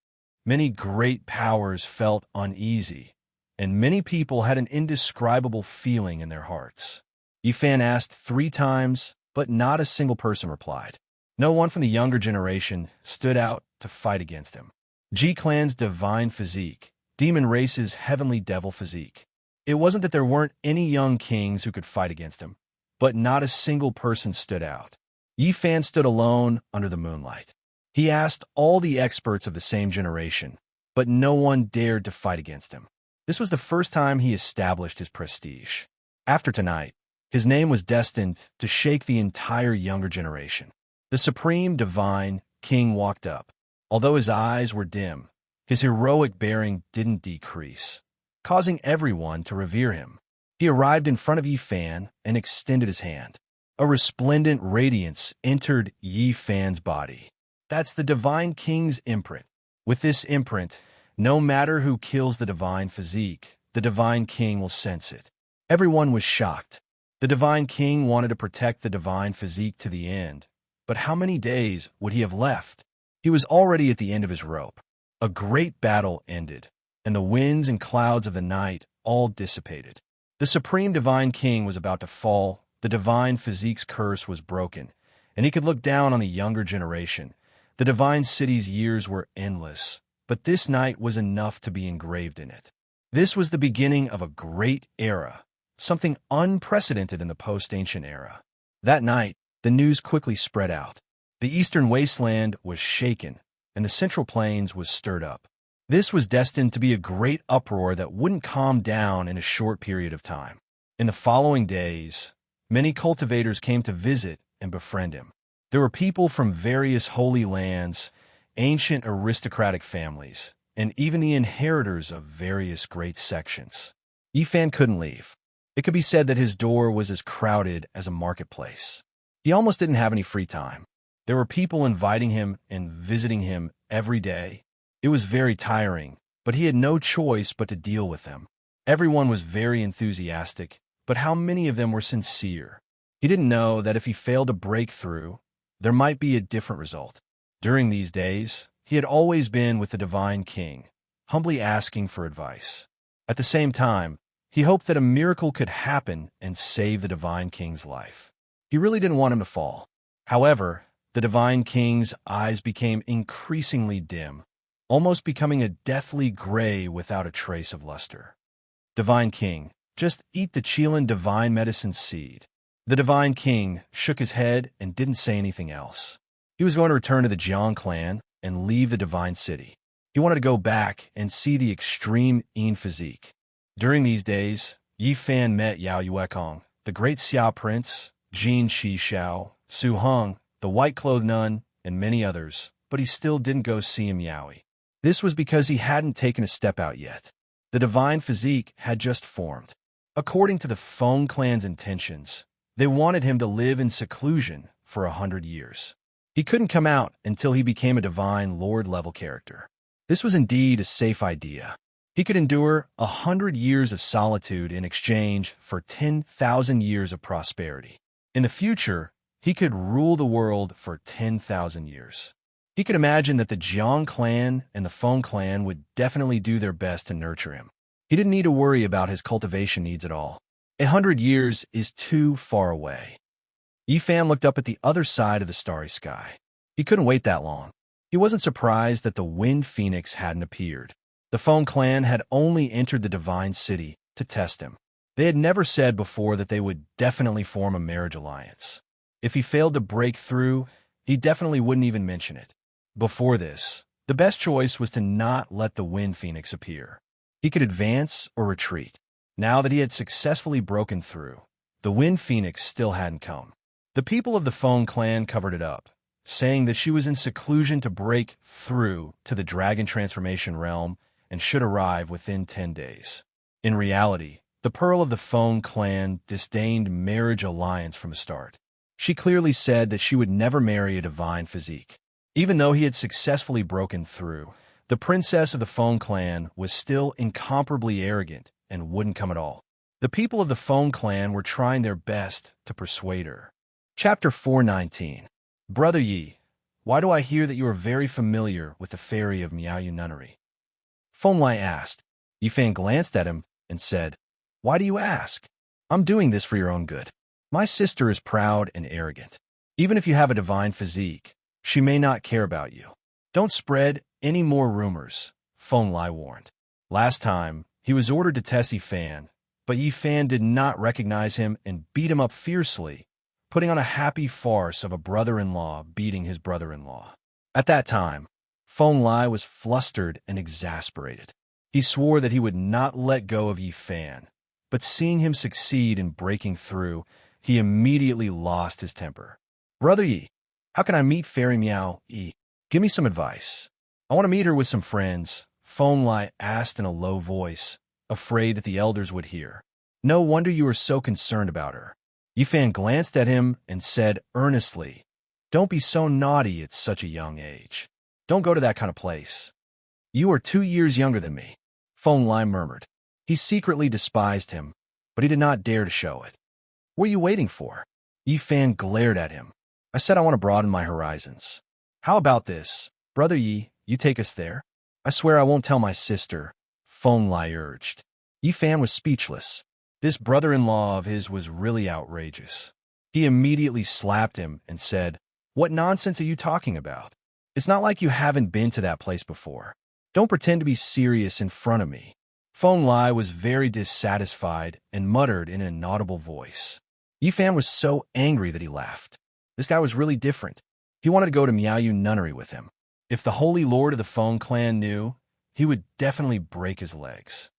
Many great powers felt uneasy, and many people had an indescribable feeling in their hearts. Yifan asked 3 times, but not a single person replied. No one from the younger generation stood out to fight against him. G-Clan's divine physique, demon race's heavenly devil physique. It wasn't that there weren't any young kings who could fight against him, but not a single person stood out. Yifan stood alone under the moonlight. He asked all the experts of the same generation, but no one dared to fight against him. This was the first time he established his prestige. After tonight, his name was destined to shake the entire younger generation. The supreme divine king walked up. Although his eyes were dim, his heroic bearing didn't decrease, causing everyone to revere him. He arrived in front of Yifan and extended his hand. A resplendent radiance entered Yifan's body. That's the divine king's imprint. With this imprint, no matter who kills the divine physique, the divine king will sense it. Everyone was shocked. The divine king wanted to protect the divine physique to the end, but how many days would he have left? He was already at the end of his rope. A great battle ended, and the winds and clouds of the night all dissipated. The supreme divine king was about to fall. The divine physique's curse was broken, and he could look down on the younger generation. The divine city's years were endless, but this night was enough to be engraved in it. This was the beginning of a great era, something unprecedented in the post-ancient era. That night, the news quickly spread out. The eastern wasteland was shaken, and the central plains was stirred up. This was destined to be a great uproar that wouldn't calm down in a short period of time. In the following days, many cultivators came to visit and befriend him. There were people from various holy lands, ancient aristocratic families, and even the inheritors of various great sections. Yifan couldn't leave. It could be said that his door was as crowded as a marketplace. He almost didn't have any free time. There were people inviting him and visiting him every day. It was very tiring, but he had no choice but to deal with them. Everyone was very enthusiastic, but how many of them were sincere? He didn't know that if he failed to break through, there might be a different result. During these days, he had always been with the Divine King, humbly asking for advice. At the same time, he hoped that a miracle could happen and save the Divine King's life. He really didn't want him to fall. However, the Divine King's eyes became increasingly dim, almost becoming a deathly gray without a trace of luster. Divine King, just eat the Chilan divine medicine seed. The Divine King shook his head and didn't say anything else. He was going to return to the Jiang clan and leave the Divine City. He wanted to go back and see the extreme Yin physique. During these days, Yifan met Yao Yuekong, the great Xiao Prince, Jin Shi Xiao, Su Heng, the white-clothed nun, and many others, but he still didn't go see him Yaoi. This was because he hadn't taken a step out yet. The divine physique had just formed. According to the Feng clan's intentions, they wanted him to live in seclusion for 100 years. He couldn't come out until he became a divine lord-level character. This was indeed a safe idea. He could endure 100 years of solitude in exchange for 10,000 years of prosperity. In the future, he could rule the world for 10,000 years. He could imagine that the Jiang clan and the Feng clan would definitely do their best to nurture him. He didn't need to worry about his cultivation needs at all. 100 years is too far away. Yifan looked up at the other side of the starry sky. He couldn't wait that long. He wasn't surprised that the Wind Phoenix hadn't appeared. The Feng clan had only entered the Divine City to test him. They had never said before that they would definitely form a marriage alliance. If he failed to break through, he definitely wouldn't even mention it. Before this, the best choice was to not let the Wind Phoenix appear. He could advance or retreat. Now that he had successfully broken through, the Wind Phoenix still hadn't come. The people of the Feng clan covered it up, saying that she was in seclusion to break through to the dragon transformation realm and should arrive within 10 days. In reality, the Pearl of the Feng clan disdained marriage alliance from the start. She clearly said that she would never marry a divine physique. Even though he had successfully broken through, the princess of the Feng clan was still incomparably arrogant and wouldn't come at all. The people of the Feng clan were trying their best to persuade her. Chapter 419. Brother Yi, why do I hear that you are very familiar with the fairy of Miaoyu Nunnery? Feng Lai asked. Yifan glanced at him and said, "Why do you ask? I'm doing this for your own good. My sister is proud and arrogant. Even if you have a divine physique, she may not care about you. Don't spread any more rumors," Feng Lai warned. Last time, he was ordered to test Yifan, but Yifan did not recognize him and beat him up fiercely, putting on a happy farce of a brother-in-law beating his brother-in-law. At that time, Feng Lai was flustered and exasperated. He swore that he would not let go of Yifan, but seeing him succeed in breaking through, he immediately lost his temper. "Brother Yi, how can I meet Fairy Miao Yi? Give me some advice. I want to meet her with some friends," Feng Lai asked in a low voice, afraid that the elders would hear. "No wonder you are so concerned about her." Yifan glanced at him and said earnestly, "Don't be so naughty at such a young age. Don't go to that kind of place. You are 2 years younger than me," Feng Lai murmured. He secretly despised him, but he did not dare to show it. "What are you waiting for?" Yifan glared at him. "I said I want to broaden my horizons. How about this? Brother Yi, you take us there?" "I swear I won't tell my sister," Feng Lai urged. Yifan was speechless. This brother-in-law of his was really outrageous. He immediately slapped him and said, "What nonsense are you talking about? It's not like you haven't been to that place before. Don't pretend to be serious in front of me." Feng Lai was very dissatisfied and muttered in an inaudible voice. Yifan was so angry that he laughed. This guy was really different. He wanted to go to Miaoyu Nunnery with him. If the Holy Lord of the Feng clan knew, he would definitely break his legs.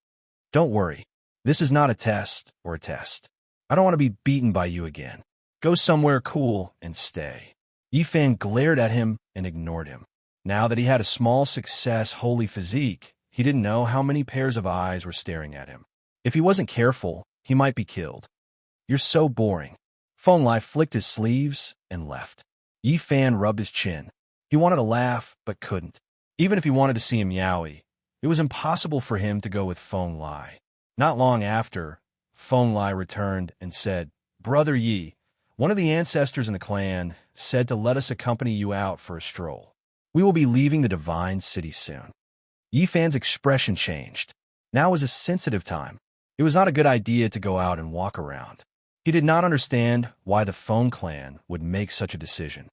"Don't worry. This is not a test or a test. I don't want to be beaten by you again. Go somewhere cool and stay." Yifan glared at him and ignored him. Now that he had a small success holy physique, he didn't know how many pairs of eyes were staring at him. If he wasn't careful, he might be killed. "You're so boring." Feng Lai flicked his sleeves and left. Yifan rubbed his chin. He wanted to laugh, but couldn't. Even if he wanted to see him Yaoi, it was impossible for him to go with Feng Lai. Not long after, Feng Lai returned and said, "Brother Yi, one of the ancestors in the clan said to let us accompany you out for a stroll. We will be leaving the Divine City soon." Yifan's expression changed. Now was a sensitive time. It was not a good idea to go out and walk around. He did not understand why the Feng clan would make such a decision.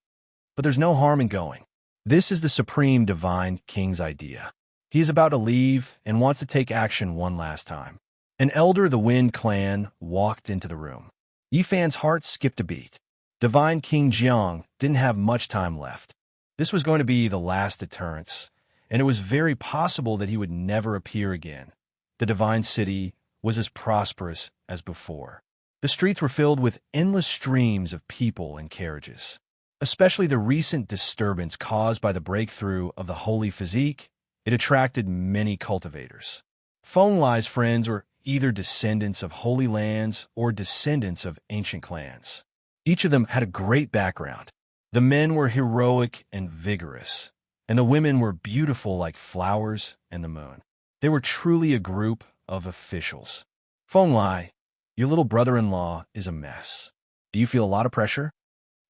But there's no harm in going. This is the Supreme Divine King's idea. He is about to leave and wants to take action one last time. An elder of the Wind clan walked into the room. Yifan's heart skipped a beat. Divine King Jiang didn't have much time left. This was going to be the last deterrence, and it was very possible that he would never appear again. The Divine City was as prosperous as before. The streets were filled with endless streams of people and carriages. Especially the recent disturbance caused by the breakthrough of the Holy Physique, it attracted many cultivators. Feng Lai's friends were either descendants of holy lands or descendants of ancient clans. Each of them had a great background. The men were heroic and vigorous, and the women were beautiful like flowers and the moon. They were truly a group of officials. "Feng Lai, your little brother-in-law is a mess. Do you feel a lot of pressure?"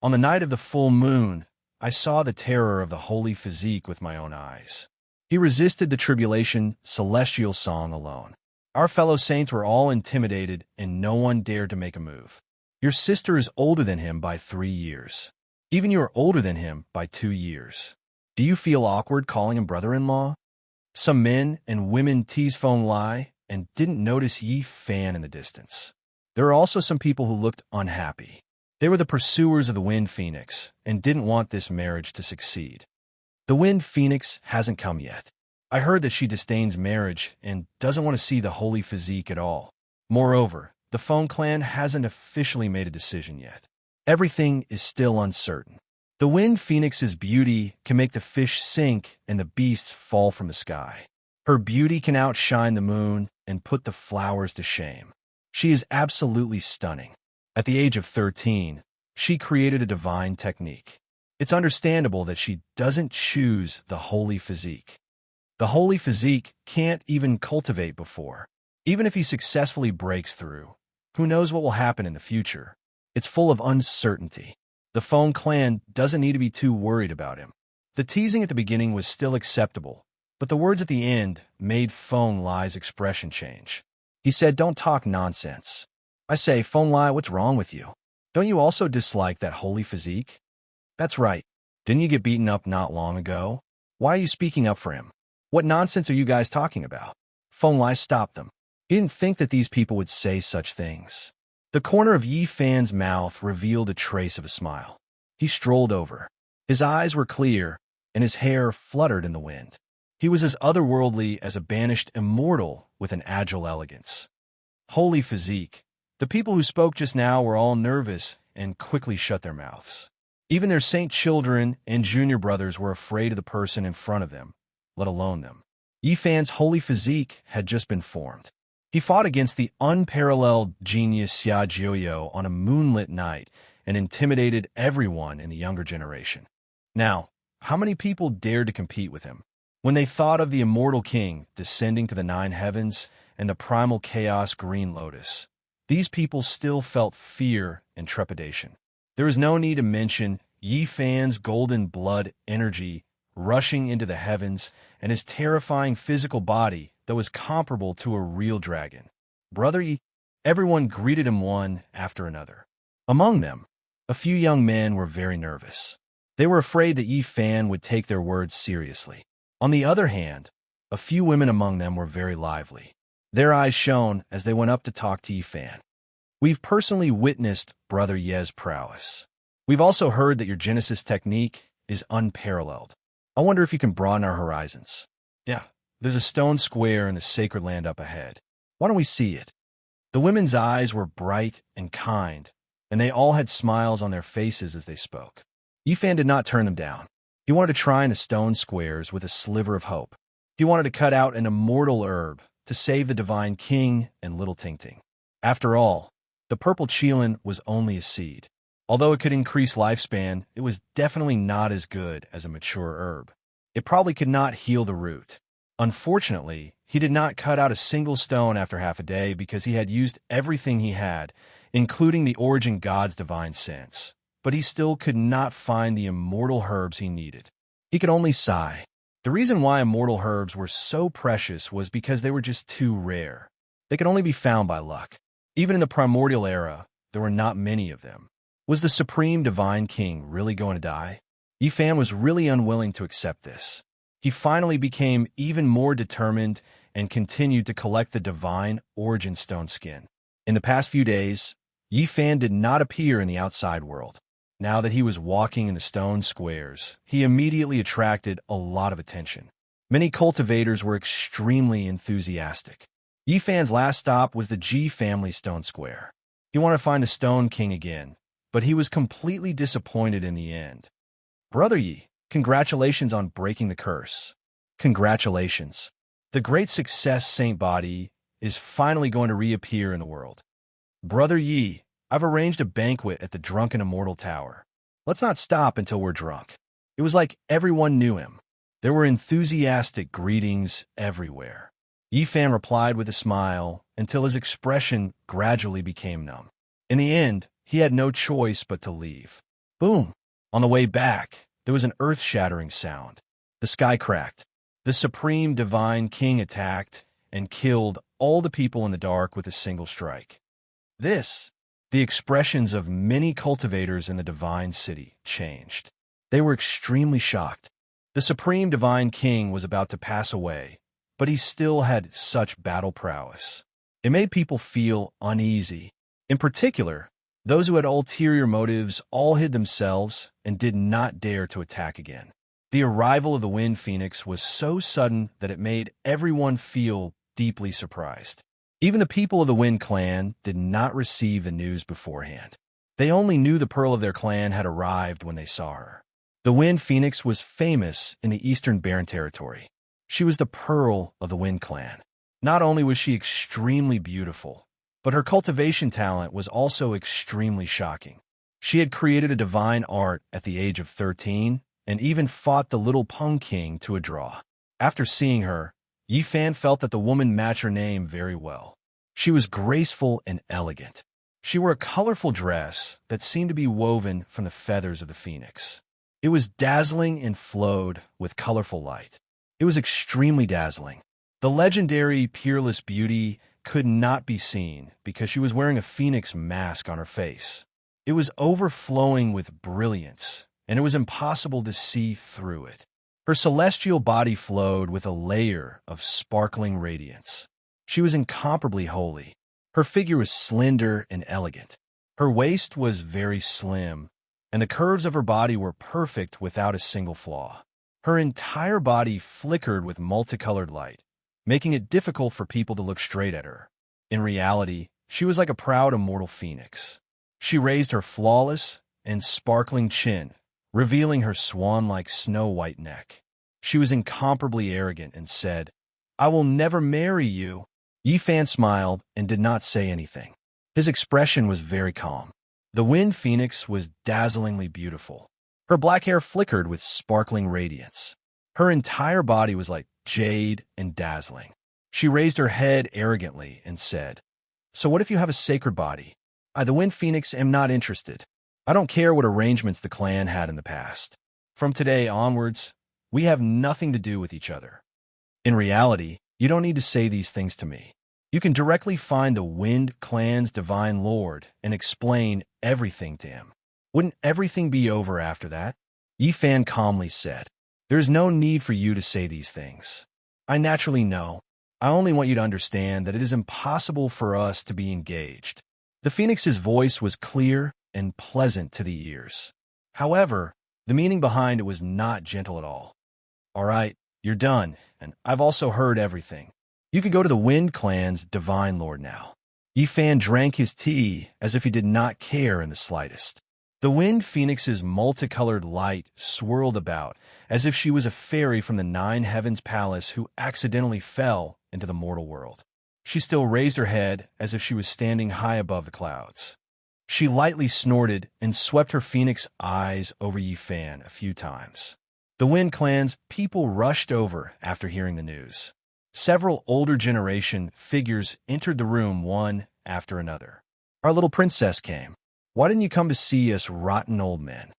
"On the night of the full moon, I saw the terror of the Holy Physique with my own eyes. He resisted the tribulation celestial song alone. Our fellow saints were all intimidated, and no one dared to make a move. Your sister is older than him by 3 years. Even you are older than him by 2 years. Do you feel awkward calling him brother-in-law?" Some men and women teased Feng Lai and didn't notice Yi Fan in the distance. There were also some people who looked unhappy. They were the pursuers of the Wind Phoenix and didn't want this marriage to succeed. "The Wind Phoenix hasn't come yet. I heard that she disdains marriage and doesn't want to see the Holy Physique at all. Moreover, the Feng clan hasn't officially made a decision yet. Everything is still uncertain. The Wind Phoenix's beauty can make the fish sink and the beasts fall from the sky. Her beauty can outshine the moon and put the flowers to shame. She is absolutely stunning. At the age of 13, she created a divine technique. It's understandable that she doesn't choose the Holy Physique. The Holy Physique can't even cultivate before. Even if he successfully breaks through, who knows what will happen in the future? It's full of uncertainty. The Feng clan doesn't need to be too worried about him." The teasing at the beginning was still acceptable, but the words at the end made Feng Lai's expression change. He said, "Don't talk nonsense." I say, "Phone lie, what's wrong with you? Don't you also dislike that holy physique?" "That's right. Didn't you get beaten up not long ago? Why are you speaking up for him? What nonsense are you guys talking about?" Phone lie stopped them. He didn't think that these people would say such things. The corner of Yi Fan's mouth revealed a trace of a smile. He strolled over. His eyes were clear, and his hair fluttered in the wind. He was as otherworldly as a banished immortal with an agile elegance. Holy physique. The people who spoke just now were all nervous and quickly shut their mouths. Even their saint children and junior brothers were afraid of the person in front of them, let alone them. Yi Fan's holy physique had just been formed. He fought against the unparalleled genius Xia Jiuyo on a moonlit night and intimidated everyone in the younger generation. Now, how many people dared to compete with him? When they thought of the immortal king descending to the 9 heavens and the primal chaos Green Lotus, these people still felt fear and trepidation. There is no need to mention Yi Fan's golden blood energy rushing into the heavens and his terrifying physical body that was comparable to a real dragon. Brother Yi, everyone greeted him one after another. Among them, a few young men were very nervous. They were afraid that Yi Fan would take their words seriously. On the other hand, a few women among them were very lively. Their eyes shone as they went up to talk to Yi Fan. "We've personally witnessed Brother Ye's prowess. We've also heard that your Genesis technique is unparalleled. I wonder if you can broaden our horizons." "Yeah, there's a stone square in the sacred land up ahead. Why don't we see it?" The women's eyes were bright and kind, and they all had smiles on their faces as they spoke. Yi Fan did not turn them down. He wanted to try in the stone squares with a sliver of hope. He wanted to cut out an immortal herb to save the divine king and little Ting Ting. After all, the purple qilin was only a seed. Although it could increase lifespan, it was definitely not as good as a mature herb. It probably could not heal the root. Unfortunately, he did not cut out a single stone after half a day because he had used everything he had, including the origin god's divine sense. But he still could not find the immortal herbs he needed. He could only sigh. The reason why immortal herbs were so precious was because they were just too rare. They could only be found by luck. Even in the primordial era, there were not many of them. Was the supreme divine king really going to die? Yi Fan was really unwilling to accept this. He finally became even more determined and continued to collect the divine origin stone skin. In the past few days, Yi Fan did not appear in the outside world. Now that he was walking in the stone squares, he immediately attracted a lot of attention. Many cultivators were extremely enthusiastic. Yi Fan's last stop was the Ji family stone square. He wanted to find the Stone King again, but he was completely disappointed in the end. "Brother Yi, congratulations on breaking the curse." "Congratulations. The great success Saint Body is finally going to reappear in the world." "Brother Yi, I've arranged a banquet at the Drunken Immortal Tower. Let's not stop until we're drunk." It was like everyone knew him. There were enthusiastic greetings everywhere. Yi Fan replied with a smile until his expression gradually became numb. In the end, he had no choice but to leave. Boom! On the way back, there was an earth-shattering sound. The sky cracked. The supreme divine king attacked and killed all the people in the dark with a single strike. The expressions of many cultivators in the divine city changed. They were extremely shocked. The supreme divine king was about to pass away, but he still had such battle prowess. It made people feel uneasy. In particular, those who had ulterior motives all hid themselves and did not dare to attack again. The arrival of the Wind Phoenix was so sudden that it made everyone feel deeply surprised. Even the people of the Wind Clan did not receive the news beforehand. They only knew the pearl of their clan had arrived when they saw her. The Wind Phoenix was famous in the Eastern Barren Territory. She was the pearl of the Wind Clan. Not only was she extremely beautiful, but her cultivation talent was also extremely shocking. She had created a divine art at the age of 13 and even fought the little Peng King to a draw. After seeing her, Yi Fan felt that the woman matched her name very well. She was graceful and elegant. She wore a colorful dress that seemed to be woven from the feathers of the phoenix. It was dazzling and flowed with colorful light. It was extremely dazzling. The legendary peerless beauty could not be seen because she was wearing a phoenix mask on her face. It was overflowing with brilliance, and it was impossible to see through it. Her celestial body flowed with a layer of sparkling radiance. She was incomparably holy. Her figure was slender and elegant. Her waist was very slim, and the curves of her body were perfect without a single flaw. Her entire body flickered with multicolored light, making it difficult for people to look straight at her. In reality, she was like a proud immortal phoenix. She raised her flawless and sparkling chin, revealing her swan-like snow-white neck. She was incomparably arrogant and said, "I will never marry you." Yi Fan smiled and did not say anything. His expression was very calm. The wind phoenix was dazzlingly beautiful. Her black hair flickered with sparkling radiance. Her entire body was like jade and dazzling. She raised her head arrogantly and said, "So what if you have a sacred body? I, the wind phoenix, am not interested. I don't care what arrangements the clan had in the past. From today onwards, we have nothing to do with each other." In reality, you don't need to say these things to me. You can directly find the Wind Clan's divine lord and explain everything to him. Wouldn't everything be over after that? Yi Fan calmly said, "There is no need for you to say these things. I naturally know. I only want you to understand that it is impossible for us to be engaged." The phoenix's voice was clear and pleasant to the ears. However, the meaning behind it was not gentle at all. "All right, you're done, and I've also heard everything. You could go to the Wind Clan's divine lord now." Yi Fan drank his tea as if he did not care in the slightest. The wind phoenix's multicolored light swirled about as if she was a fairy from the Nine Heavens Palace who accidentally fell into the mortal world. She still raised her head as if she was standing high above the clouds. She lightly snorted and swept her phoenix eyes over Yi Fan a few times. The Wind Clan's people rushed over after hearing the news. Several older generation figures entered the room one after another. "Our little princess came. Why didn't you come to see us rotten old men?"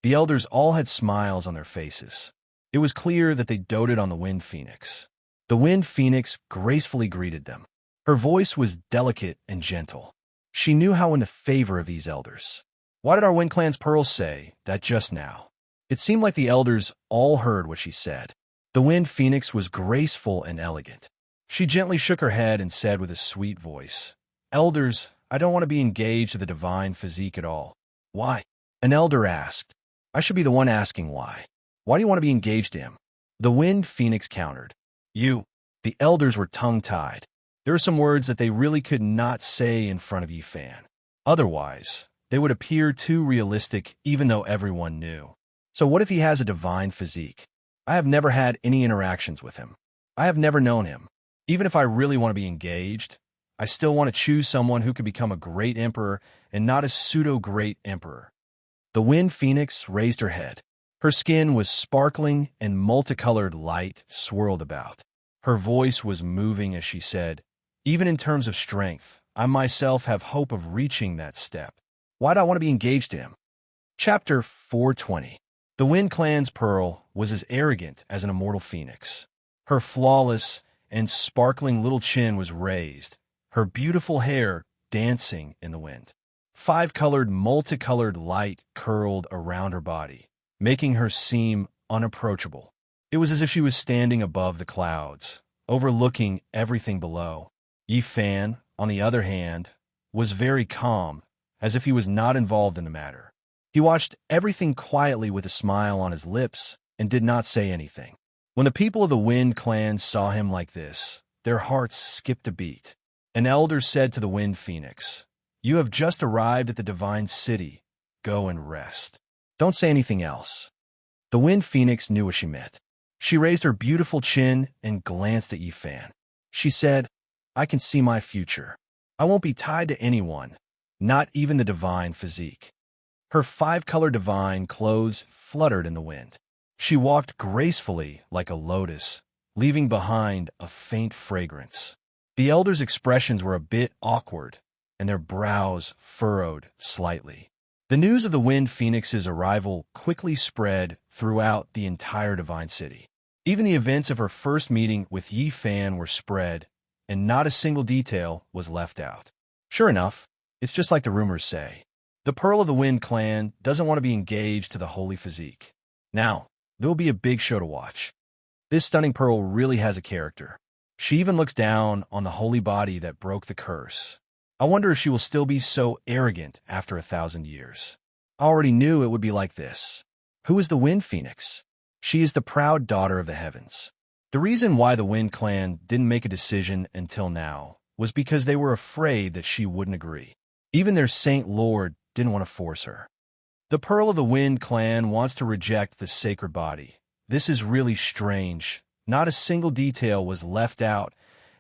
The elders all had smiles on their faces. It was clear that they doted on the wind phoenix. The wind phoenix gracefully greeted them. Her voice was delicate and gentle. She knew how in the favor of these elders. Why did our Wind Clan's pearl say that just now? It seemed like the elders all heard what she said. The wind phoenix was graceful and elegant. She gently shook her head and said with a sweet voice, "Elders, I don't want to be engaged to the divine physique at all." "Why?" An elder asked. "I should be the one asking why. Why do you want to be engaged to him?" The wind phoenix countered. "You." The elders were tongue-tied. There were some words that they really could not say in front of Yi Fan. Otherwise, they would appear too realistic even though everyone knew. "So what if he has a divine physique? I have never had any interactions with him. I have never known him. Even if I really want to be engaged, I still want to choose someone who could become a great emperor and not a pseudo-great emperor." The wind phoenix raised her head. Her skin was sparkling and multicolored light swirled about. Her voice was moving as she said, "Even in terms of strength, I myself have hope of reaching that step. Why do I want to be engaged to him?" Chapter 420. The Wind Clan's pearl was as arrogant as an immortal phoenix. Her flawless and sparkling little chin was raised, her beautiful hair dancing in the wind. Five-colored, multicolored light curled around her body, making her seem unapproachable. It was as if she was standing above the clouds, overlooking everything below. Yi Fan, on the other hand, was very calm, as if he was not involved in the matter. He watched everything quietly with a smile on his lips and did not say anything. When the people of the Wind Clan saw him like this, their hearts skipped a beat. An elder said to the Wind Phoenix, "You have just arrived at the divine city. Go and rest. Don't say anything else." The Wind Phoenix knew what she meant. She raised her beautiful chin and glanced at Yi Fan. She said, "I can see my future. I won't be tied to anyone, not even the divine physique." Her five-color divine clothes fluttered in the wind. She walked gracefully like a lotus, leaving behind a faint fragrance. The elders' expressions were a bit awkward, and their brows furrowed slightly. The news of the Wind Phoenix's arrival quickly spread throughout the entire divine city. Even the events of her first meeting with Yi Fan were spread, and not a single detail was left out. Sure enough, it's just like the rumors say. The Pearl of the Wind clan doesn't want to be engaged to the holy physique. Now, there will be a big show to watch. This stunning pearl really has a character. She even looks down on the holy body that broke the curse. I wonder if she will still be so arrogant after 1,000 years. I already knew it would be like this. Who is the Wind Phoenix? She is the proud daughter of the heavens. The reason why the Wind clan didn't make a decision until now was because they were afraid that she wouldn't agree. Even their Saint Lord didn't want to force her. The Pearl of the Wind clan wants to reject the sacred body. This is really strange. Not a single detail was left out,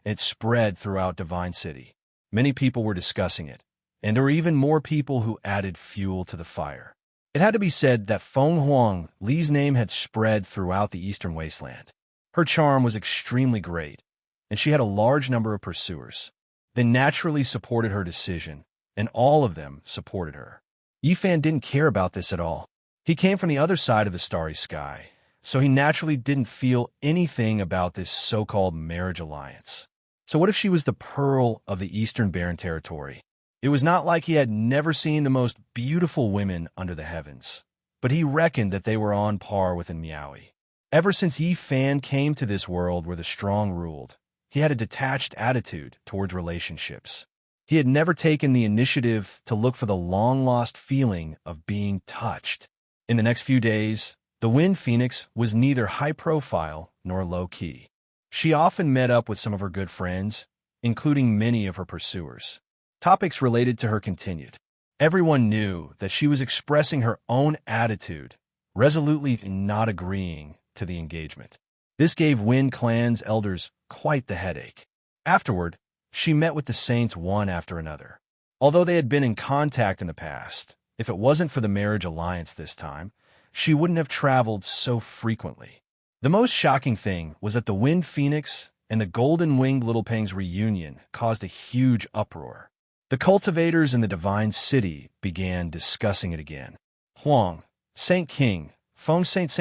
and it spread throughout Divine City. Many people were discussing it, and there were even more people who added fuel to the fire. It had to be said that Feng Huang Li's name had spread throughout the Eastern Wasteland. Her charm was extremely great, and she had a large number of pursuers. They naturally supported her decision, and all of them supported her. Yifan didn't care about this at all. He came from the other side of the starry sky, so he naturally didn't feel anything about this so-called marriage alliance. So what if she was the Pearl of the Eastern Barren Territory? It was not like he had never seen the most beautiful women under the heavens, but he reckoned that they were on par with Miaoi. Ever since Yifan came to this world where the strong ruled, he had a detached attitude towards relationships. He had never taken the initiative to look for the long-lost feeling of being touched. In the next few days, the Wind Phoenix was neither high-profile nor low-key. She often met up with some of her good friends, including many of her pursuers. Topics related to her continued. Everyone knew that she was expressing her own attitude, resolutely not agreeing to the engagement. This gave Wind Clan's elders quite the headache. Afterward, she met with the saints one after another. Although they had been in contact in the past, if it wasn't for the marriage alliance this time, she wouldn't have traveled so frequently. The most shocking thing was that the Wind Phoenix and the Golden-Winged Little Peng's reunion caused a huge uproar. The cultivators in the Divine City began discussing it again. Huang, Saint King, Feng Saint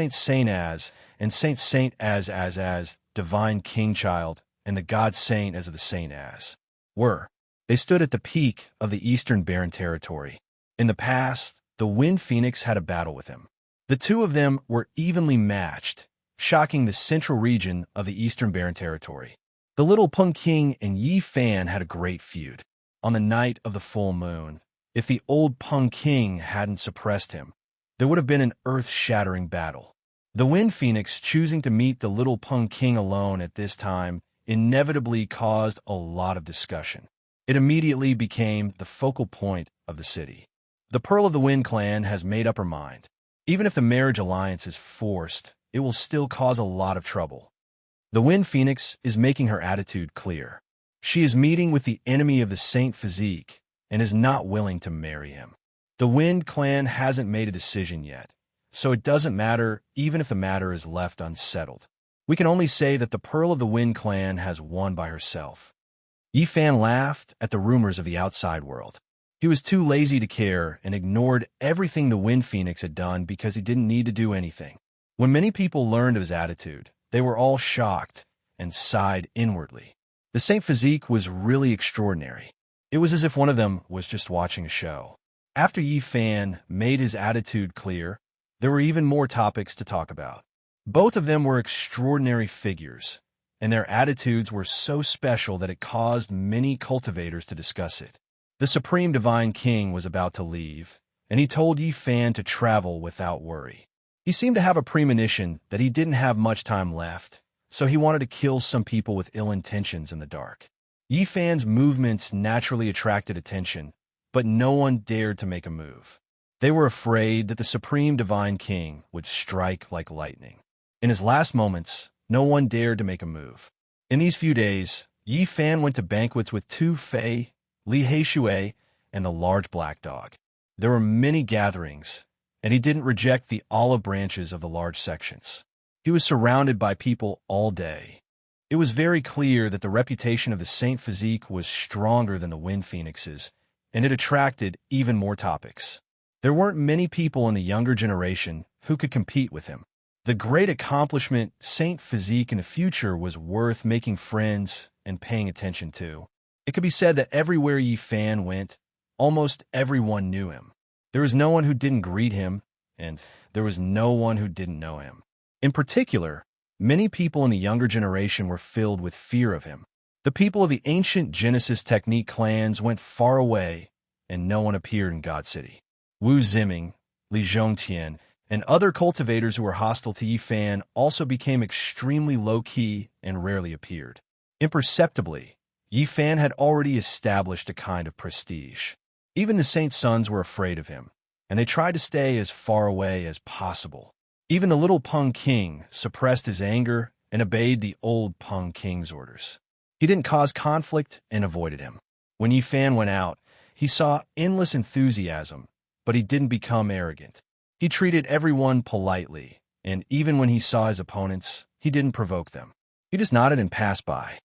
Az, and Saint as Divine King Child, and the God Saint as of the Saint as were. They stood at the peak of the Eastern Barren Territory. In the past, the Wind Phoenix had a battle with him. The two of them were evenly matched, shocking the central region of the Eastern Barren Territory. The Little Peng King and Yifan had a great feud. On the night of the full moon, if the old Peng King hadn't suppressed him, there would have been an earth-shattering battle. The Wind Phoenix choosing to meet the Little Peng King alone at this time inevitably caused a lot of discussion. It immediately became the focal point of the city. The Pearl of the Wind clan has made up her mind. Even if the marriage alliance is forced, it will still cause a lot of trouble. The Wind Phoenix is making her attitude clear. She is meeting with the enemy of the Saint Physique and is not willing to marry him. The Wind clan hasn't made a decision yet, so it doesn't matter even if the matter is left unsettled. We can only say that the Pearl of the Wind clan has won by herself. Yifan laughed at the rumors of the outside world. He was too lazy to care and ignored everything the Wind Phoenix had done because he didn't need to do anything. When many people learned of his attitude, they were all shocked and sighed inwardly. The Saint Physique was really extraordinary. It was as if one of them was just watching a show. After Yifan made his attitude clear, there were even more topics to talk about. Both of them were extraordinary figures, and their attitudes were so special that it caused many cultivators to discuss it. The Supreme Divine King was about to leave, and he told Yifan to travel without worry. He seemed to have a premonition that he didn't have much time left, so he wanted to kill some people with ill intentions in the dark. Yifan's movements naturally attracted attention, but no one dared to make a move. They were afraid that the Supreme Divine King would strike like lightning. In his last moments, no one dared to make a move. In these few days, Yifan went to banquets with Tu Fei, Li Heishui, and the large black dog. There were many gatherings, and he didn't reject the olive branches of the large sections. He was surrounded by people all day. It was very clear that the reputation of the Saint Physique was stronger than the Wind Phoenix's, and it attracted even more topics. There weren't many people in the younger generation who could compete with him. The great accomplishment Saint Physique in the future was worth making friends and paying attention to. It could be said that everywhere Yi Fan went, almost everyone knew him. There was no one who didn't greet him, and there was no one who didn't know him. In particular, many people in the younger generation were filled with fear of him. The people of the ancient Genesis technique clans went far away, and no one appeared in God City. Wu Ziming, Li Zhongtian, and other cultivators who were hostile to Yi Fan also became extremely low-key and rarely appeared. Imperceptibly, Yi Fan had already established a kind of prestige. Even the Saint Sons were afraid of him, and they tried to stay as far away as possible. Even the little Peng King suppressed his anger and obeyed the old Peng King's orders. He didn't cause conflict and avoided him. When Yi Fan went out, he saw endless enthusiasm, but he didn't become arrogant. He treated everyone politely, and even when he saw his opponents, he didn't provoke them. He just nodded and passed by.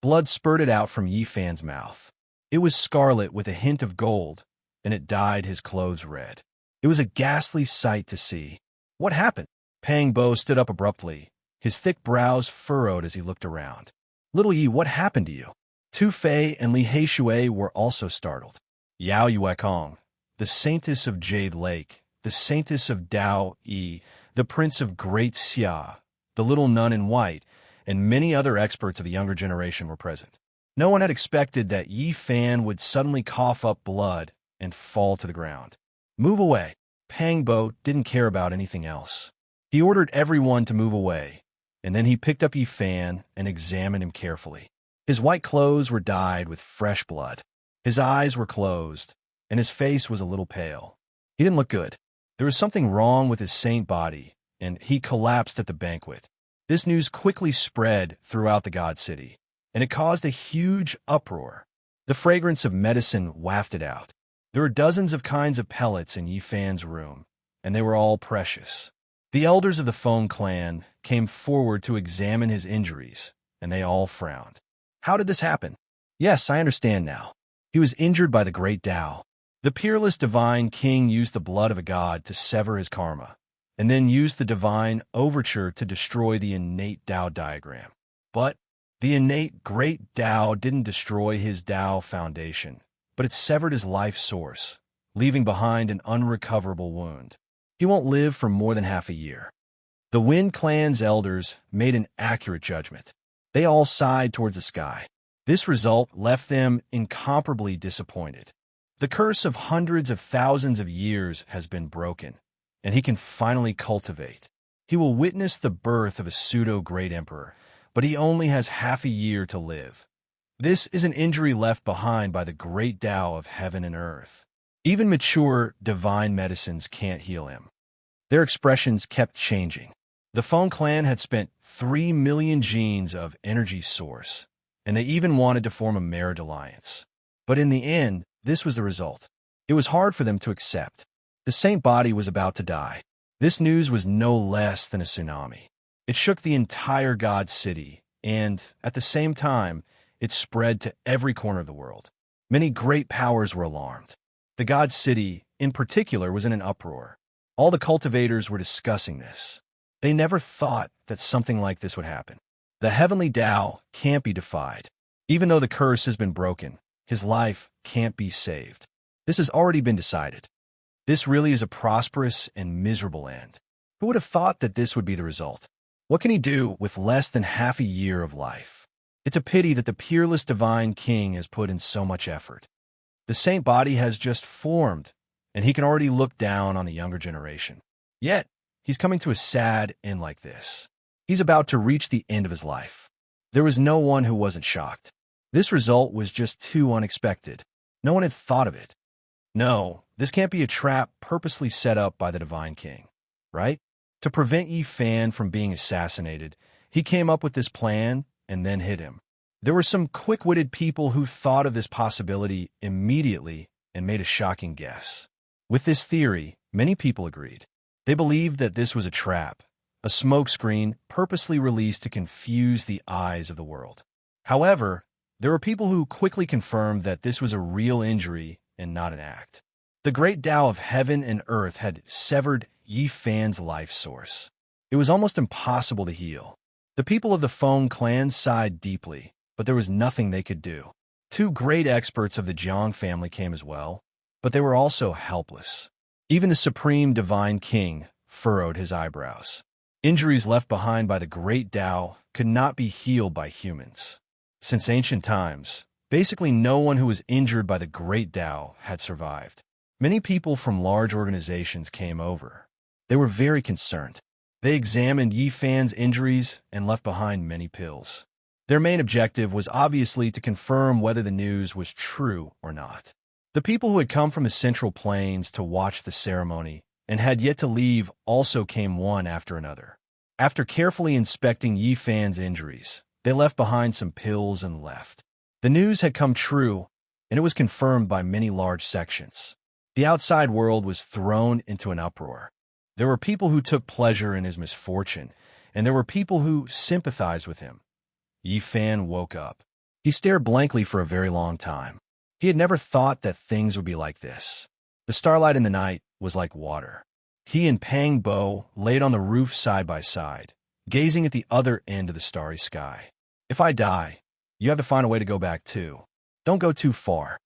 Blood spurted out from Yi Fan's mouth. It was scarlet with a hint of gold, and it dyed his clothes red. It was a ghastly sight to see. What happened? Pang Bo stood up abruptly, his thick brows furrowed as he looked around. Little Yi, what happened to you? Tu Fei and Li Heishui were also startled. Yao Yuekong, the saintess of Jade Lake, the saintess of Dao Yi, the prince of Great Xia, the little nun in white, and many other experts of the younger generation were present. No one had expected that Yi Fan would suddenly cough up blood and fall to the ground. Move away. Pang Bo didn't care about anything else. He ordered everyone to move away, and then he picked up Yi Fan and examined him carefully. His white clothes were dyed with fresh blood. His eyes were closed, and his face was a little pale. He didn't look good. There was something wrong with his saint body, and he collapsed at the banquet. This news quickly spread throughout the God City, and it caused a huge uproar. The fragrance of medicine wafted out. There were dozens of kinds of pellets in Yi Fan's room, and they were all precious. The elders of the Feng clan came forward to examine his injuries, and they all frowned. How did this happen? Yes, I understand now. He was injured by the great Tao. The peerless divine king used the blood of a god to sever his karma, and then used the divine overture to destroy the innate Tao diagram. But the innate great Tao didn't destroy his Tao foundation, but it severed his life source, leaving behind an unrecoverable wound. He won't live for more than half a year. The Wind Clan's elders made an accurate judgment. They all sighed towards the sky. This result left them incomparably disappointed. The curse of hundreds of thousands of years has been broken, and he can finally cultivate. He will witness the birth of a pseudo-great emperor, but he only has half a year to live. This is an injury left behind by the great Tao of heaven and earth. Even mature, divine medicines can't heal him. Their expressions kept changing. The Feng clan had spent 3 million genes of energy source, and they even wanted to form a marriage alliance. But in the end, this was the result. It was hard for them to accept. The saint body was about to die. This news was no less than a tsunami. It shook the entire God City, and, at the same time, it spread to every corner of the world. Many great powers were alarmed. The God City, in particular, was in an uproar. All the cultivators were discussing this. They never thought that something like this would happen. The heavenly Tao can't be defied. Even though the curse has been broken, his life can't be saved. This has already been decided. This really is a prosperous and miserable end. Who would have thought that this would be the result? What can he do with less than half a year of life? It's a pity that the peerless divine king has put in so much effort. The saint body has just formed, and he can already look down on the younger generation. Yet, he's coming to a sad end like this. He's about to reach the end of his life. There was no one who wasn't shocked. This result was just too unexpected. No one had thought of it. No, this can't be a trap purposely set up by the divine king, right? To prevent Yi Fan from being assassinated, he came up with this plan and then hid him. There were some quick-witted people who thought of this possibility immediately and made a shocking guess. With this theory, many people agreed. They believed that this was a trap, a smokescreen purposely released to confuse the eyes of the world. However, there were people who quickly confirmed that this was a real injury and not an act. The great Tao of heaven and earth had severed Yi Fan's life source. It was almost impossible to heal. The people of the Feng clan sighed deeply, but there was nothing they could do. Two great experts of the Jiang family came as well, but they were also helpless. Even the supreme divine king furrowed his eyebrows. Injuries left behind by the great Tao could not be healed by humans. Since ancient times, basically no one who was injured by the great Tao had survived. Many people from large organizations came over. They were very concerned. They examined Yi Fan's injuries and left behind many pills. Their main objective was obviously to confirm whether the news was true or not. The people who had come from the Central Plains to watch the ceremony and had yet to leave also came one after another. After carefully inspecting Yi Fan's injuries, they left behind some pills and left. The news had come true, and it was confirmed by many large sections. The outside world was thrown into an uproar. There were people who took pleasure in his misfortune, and there were people who sympathized with him. Yi Fan woke up. He stared blankly for a very long time. He had never thought that things would be like this. The starlight in the night was like water. He and Pang Bo laid on the roof side by side, gazing at the other end of the starry sky. If I die, you have to find a way to go back too. Don't go too far.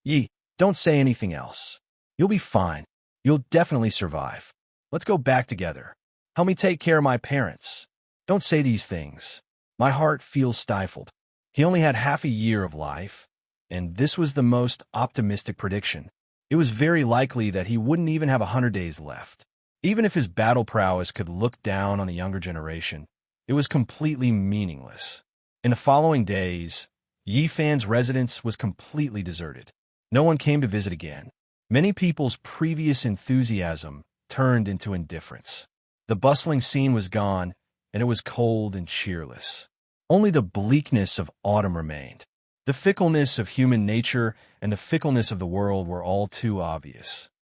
Yi, don't say anything else. You'll be fine. You'll definitely survive. Let's go back together. Help me take care of my parents. Don't say these things. My heart feels stifled. He only had half a year of life, and this was the most optimistic prediction. It was very likely that he wouldn't even have 100 days left. Even if his battle prowess could look down on the younger generation, it was completely meaningless. In the following days, Yi Fan's residence was completely deserted. No one came to visit again. Many people's previous enthusiasm turned into indifference. The bustling scene was gone, and it was cold and cheerless. Only the bleakness of autumn remained. The fickleness of human nature and the fickleness of the world were all too obvious.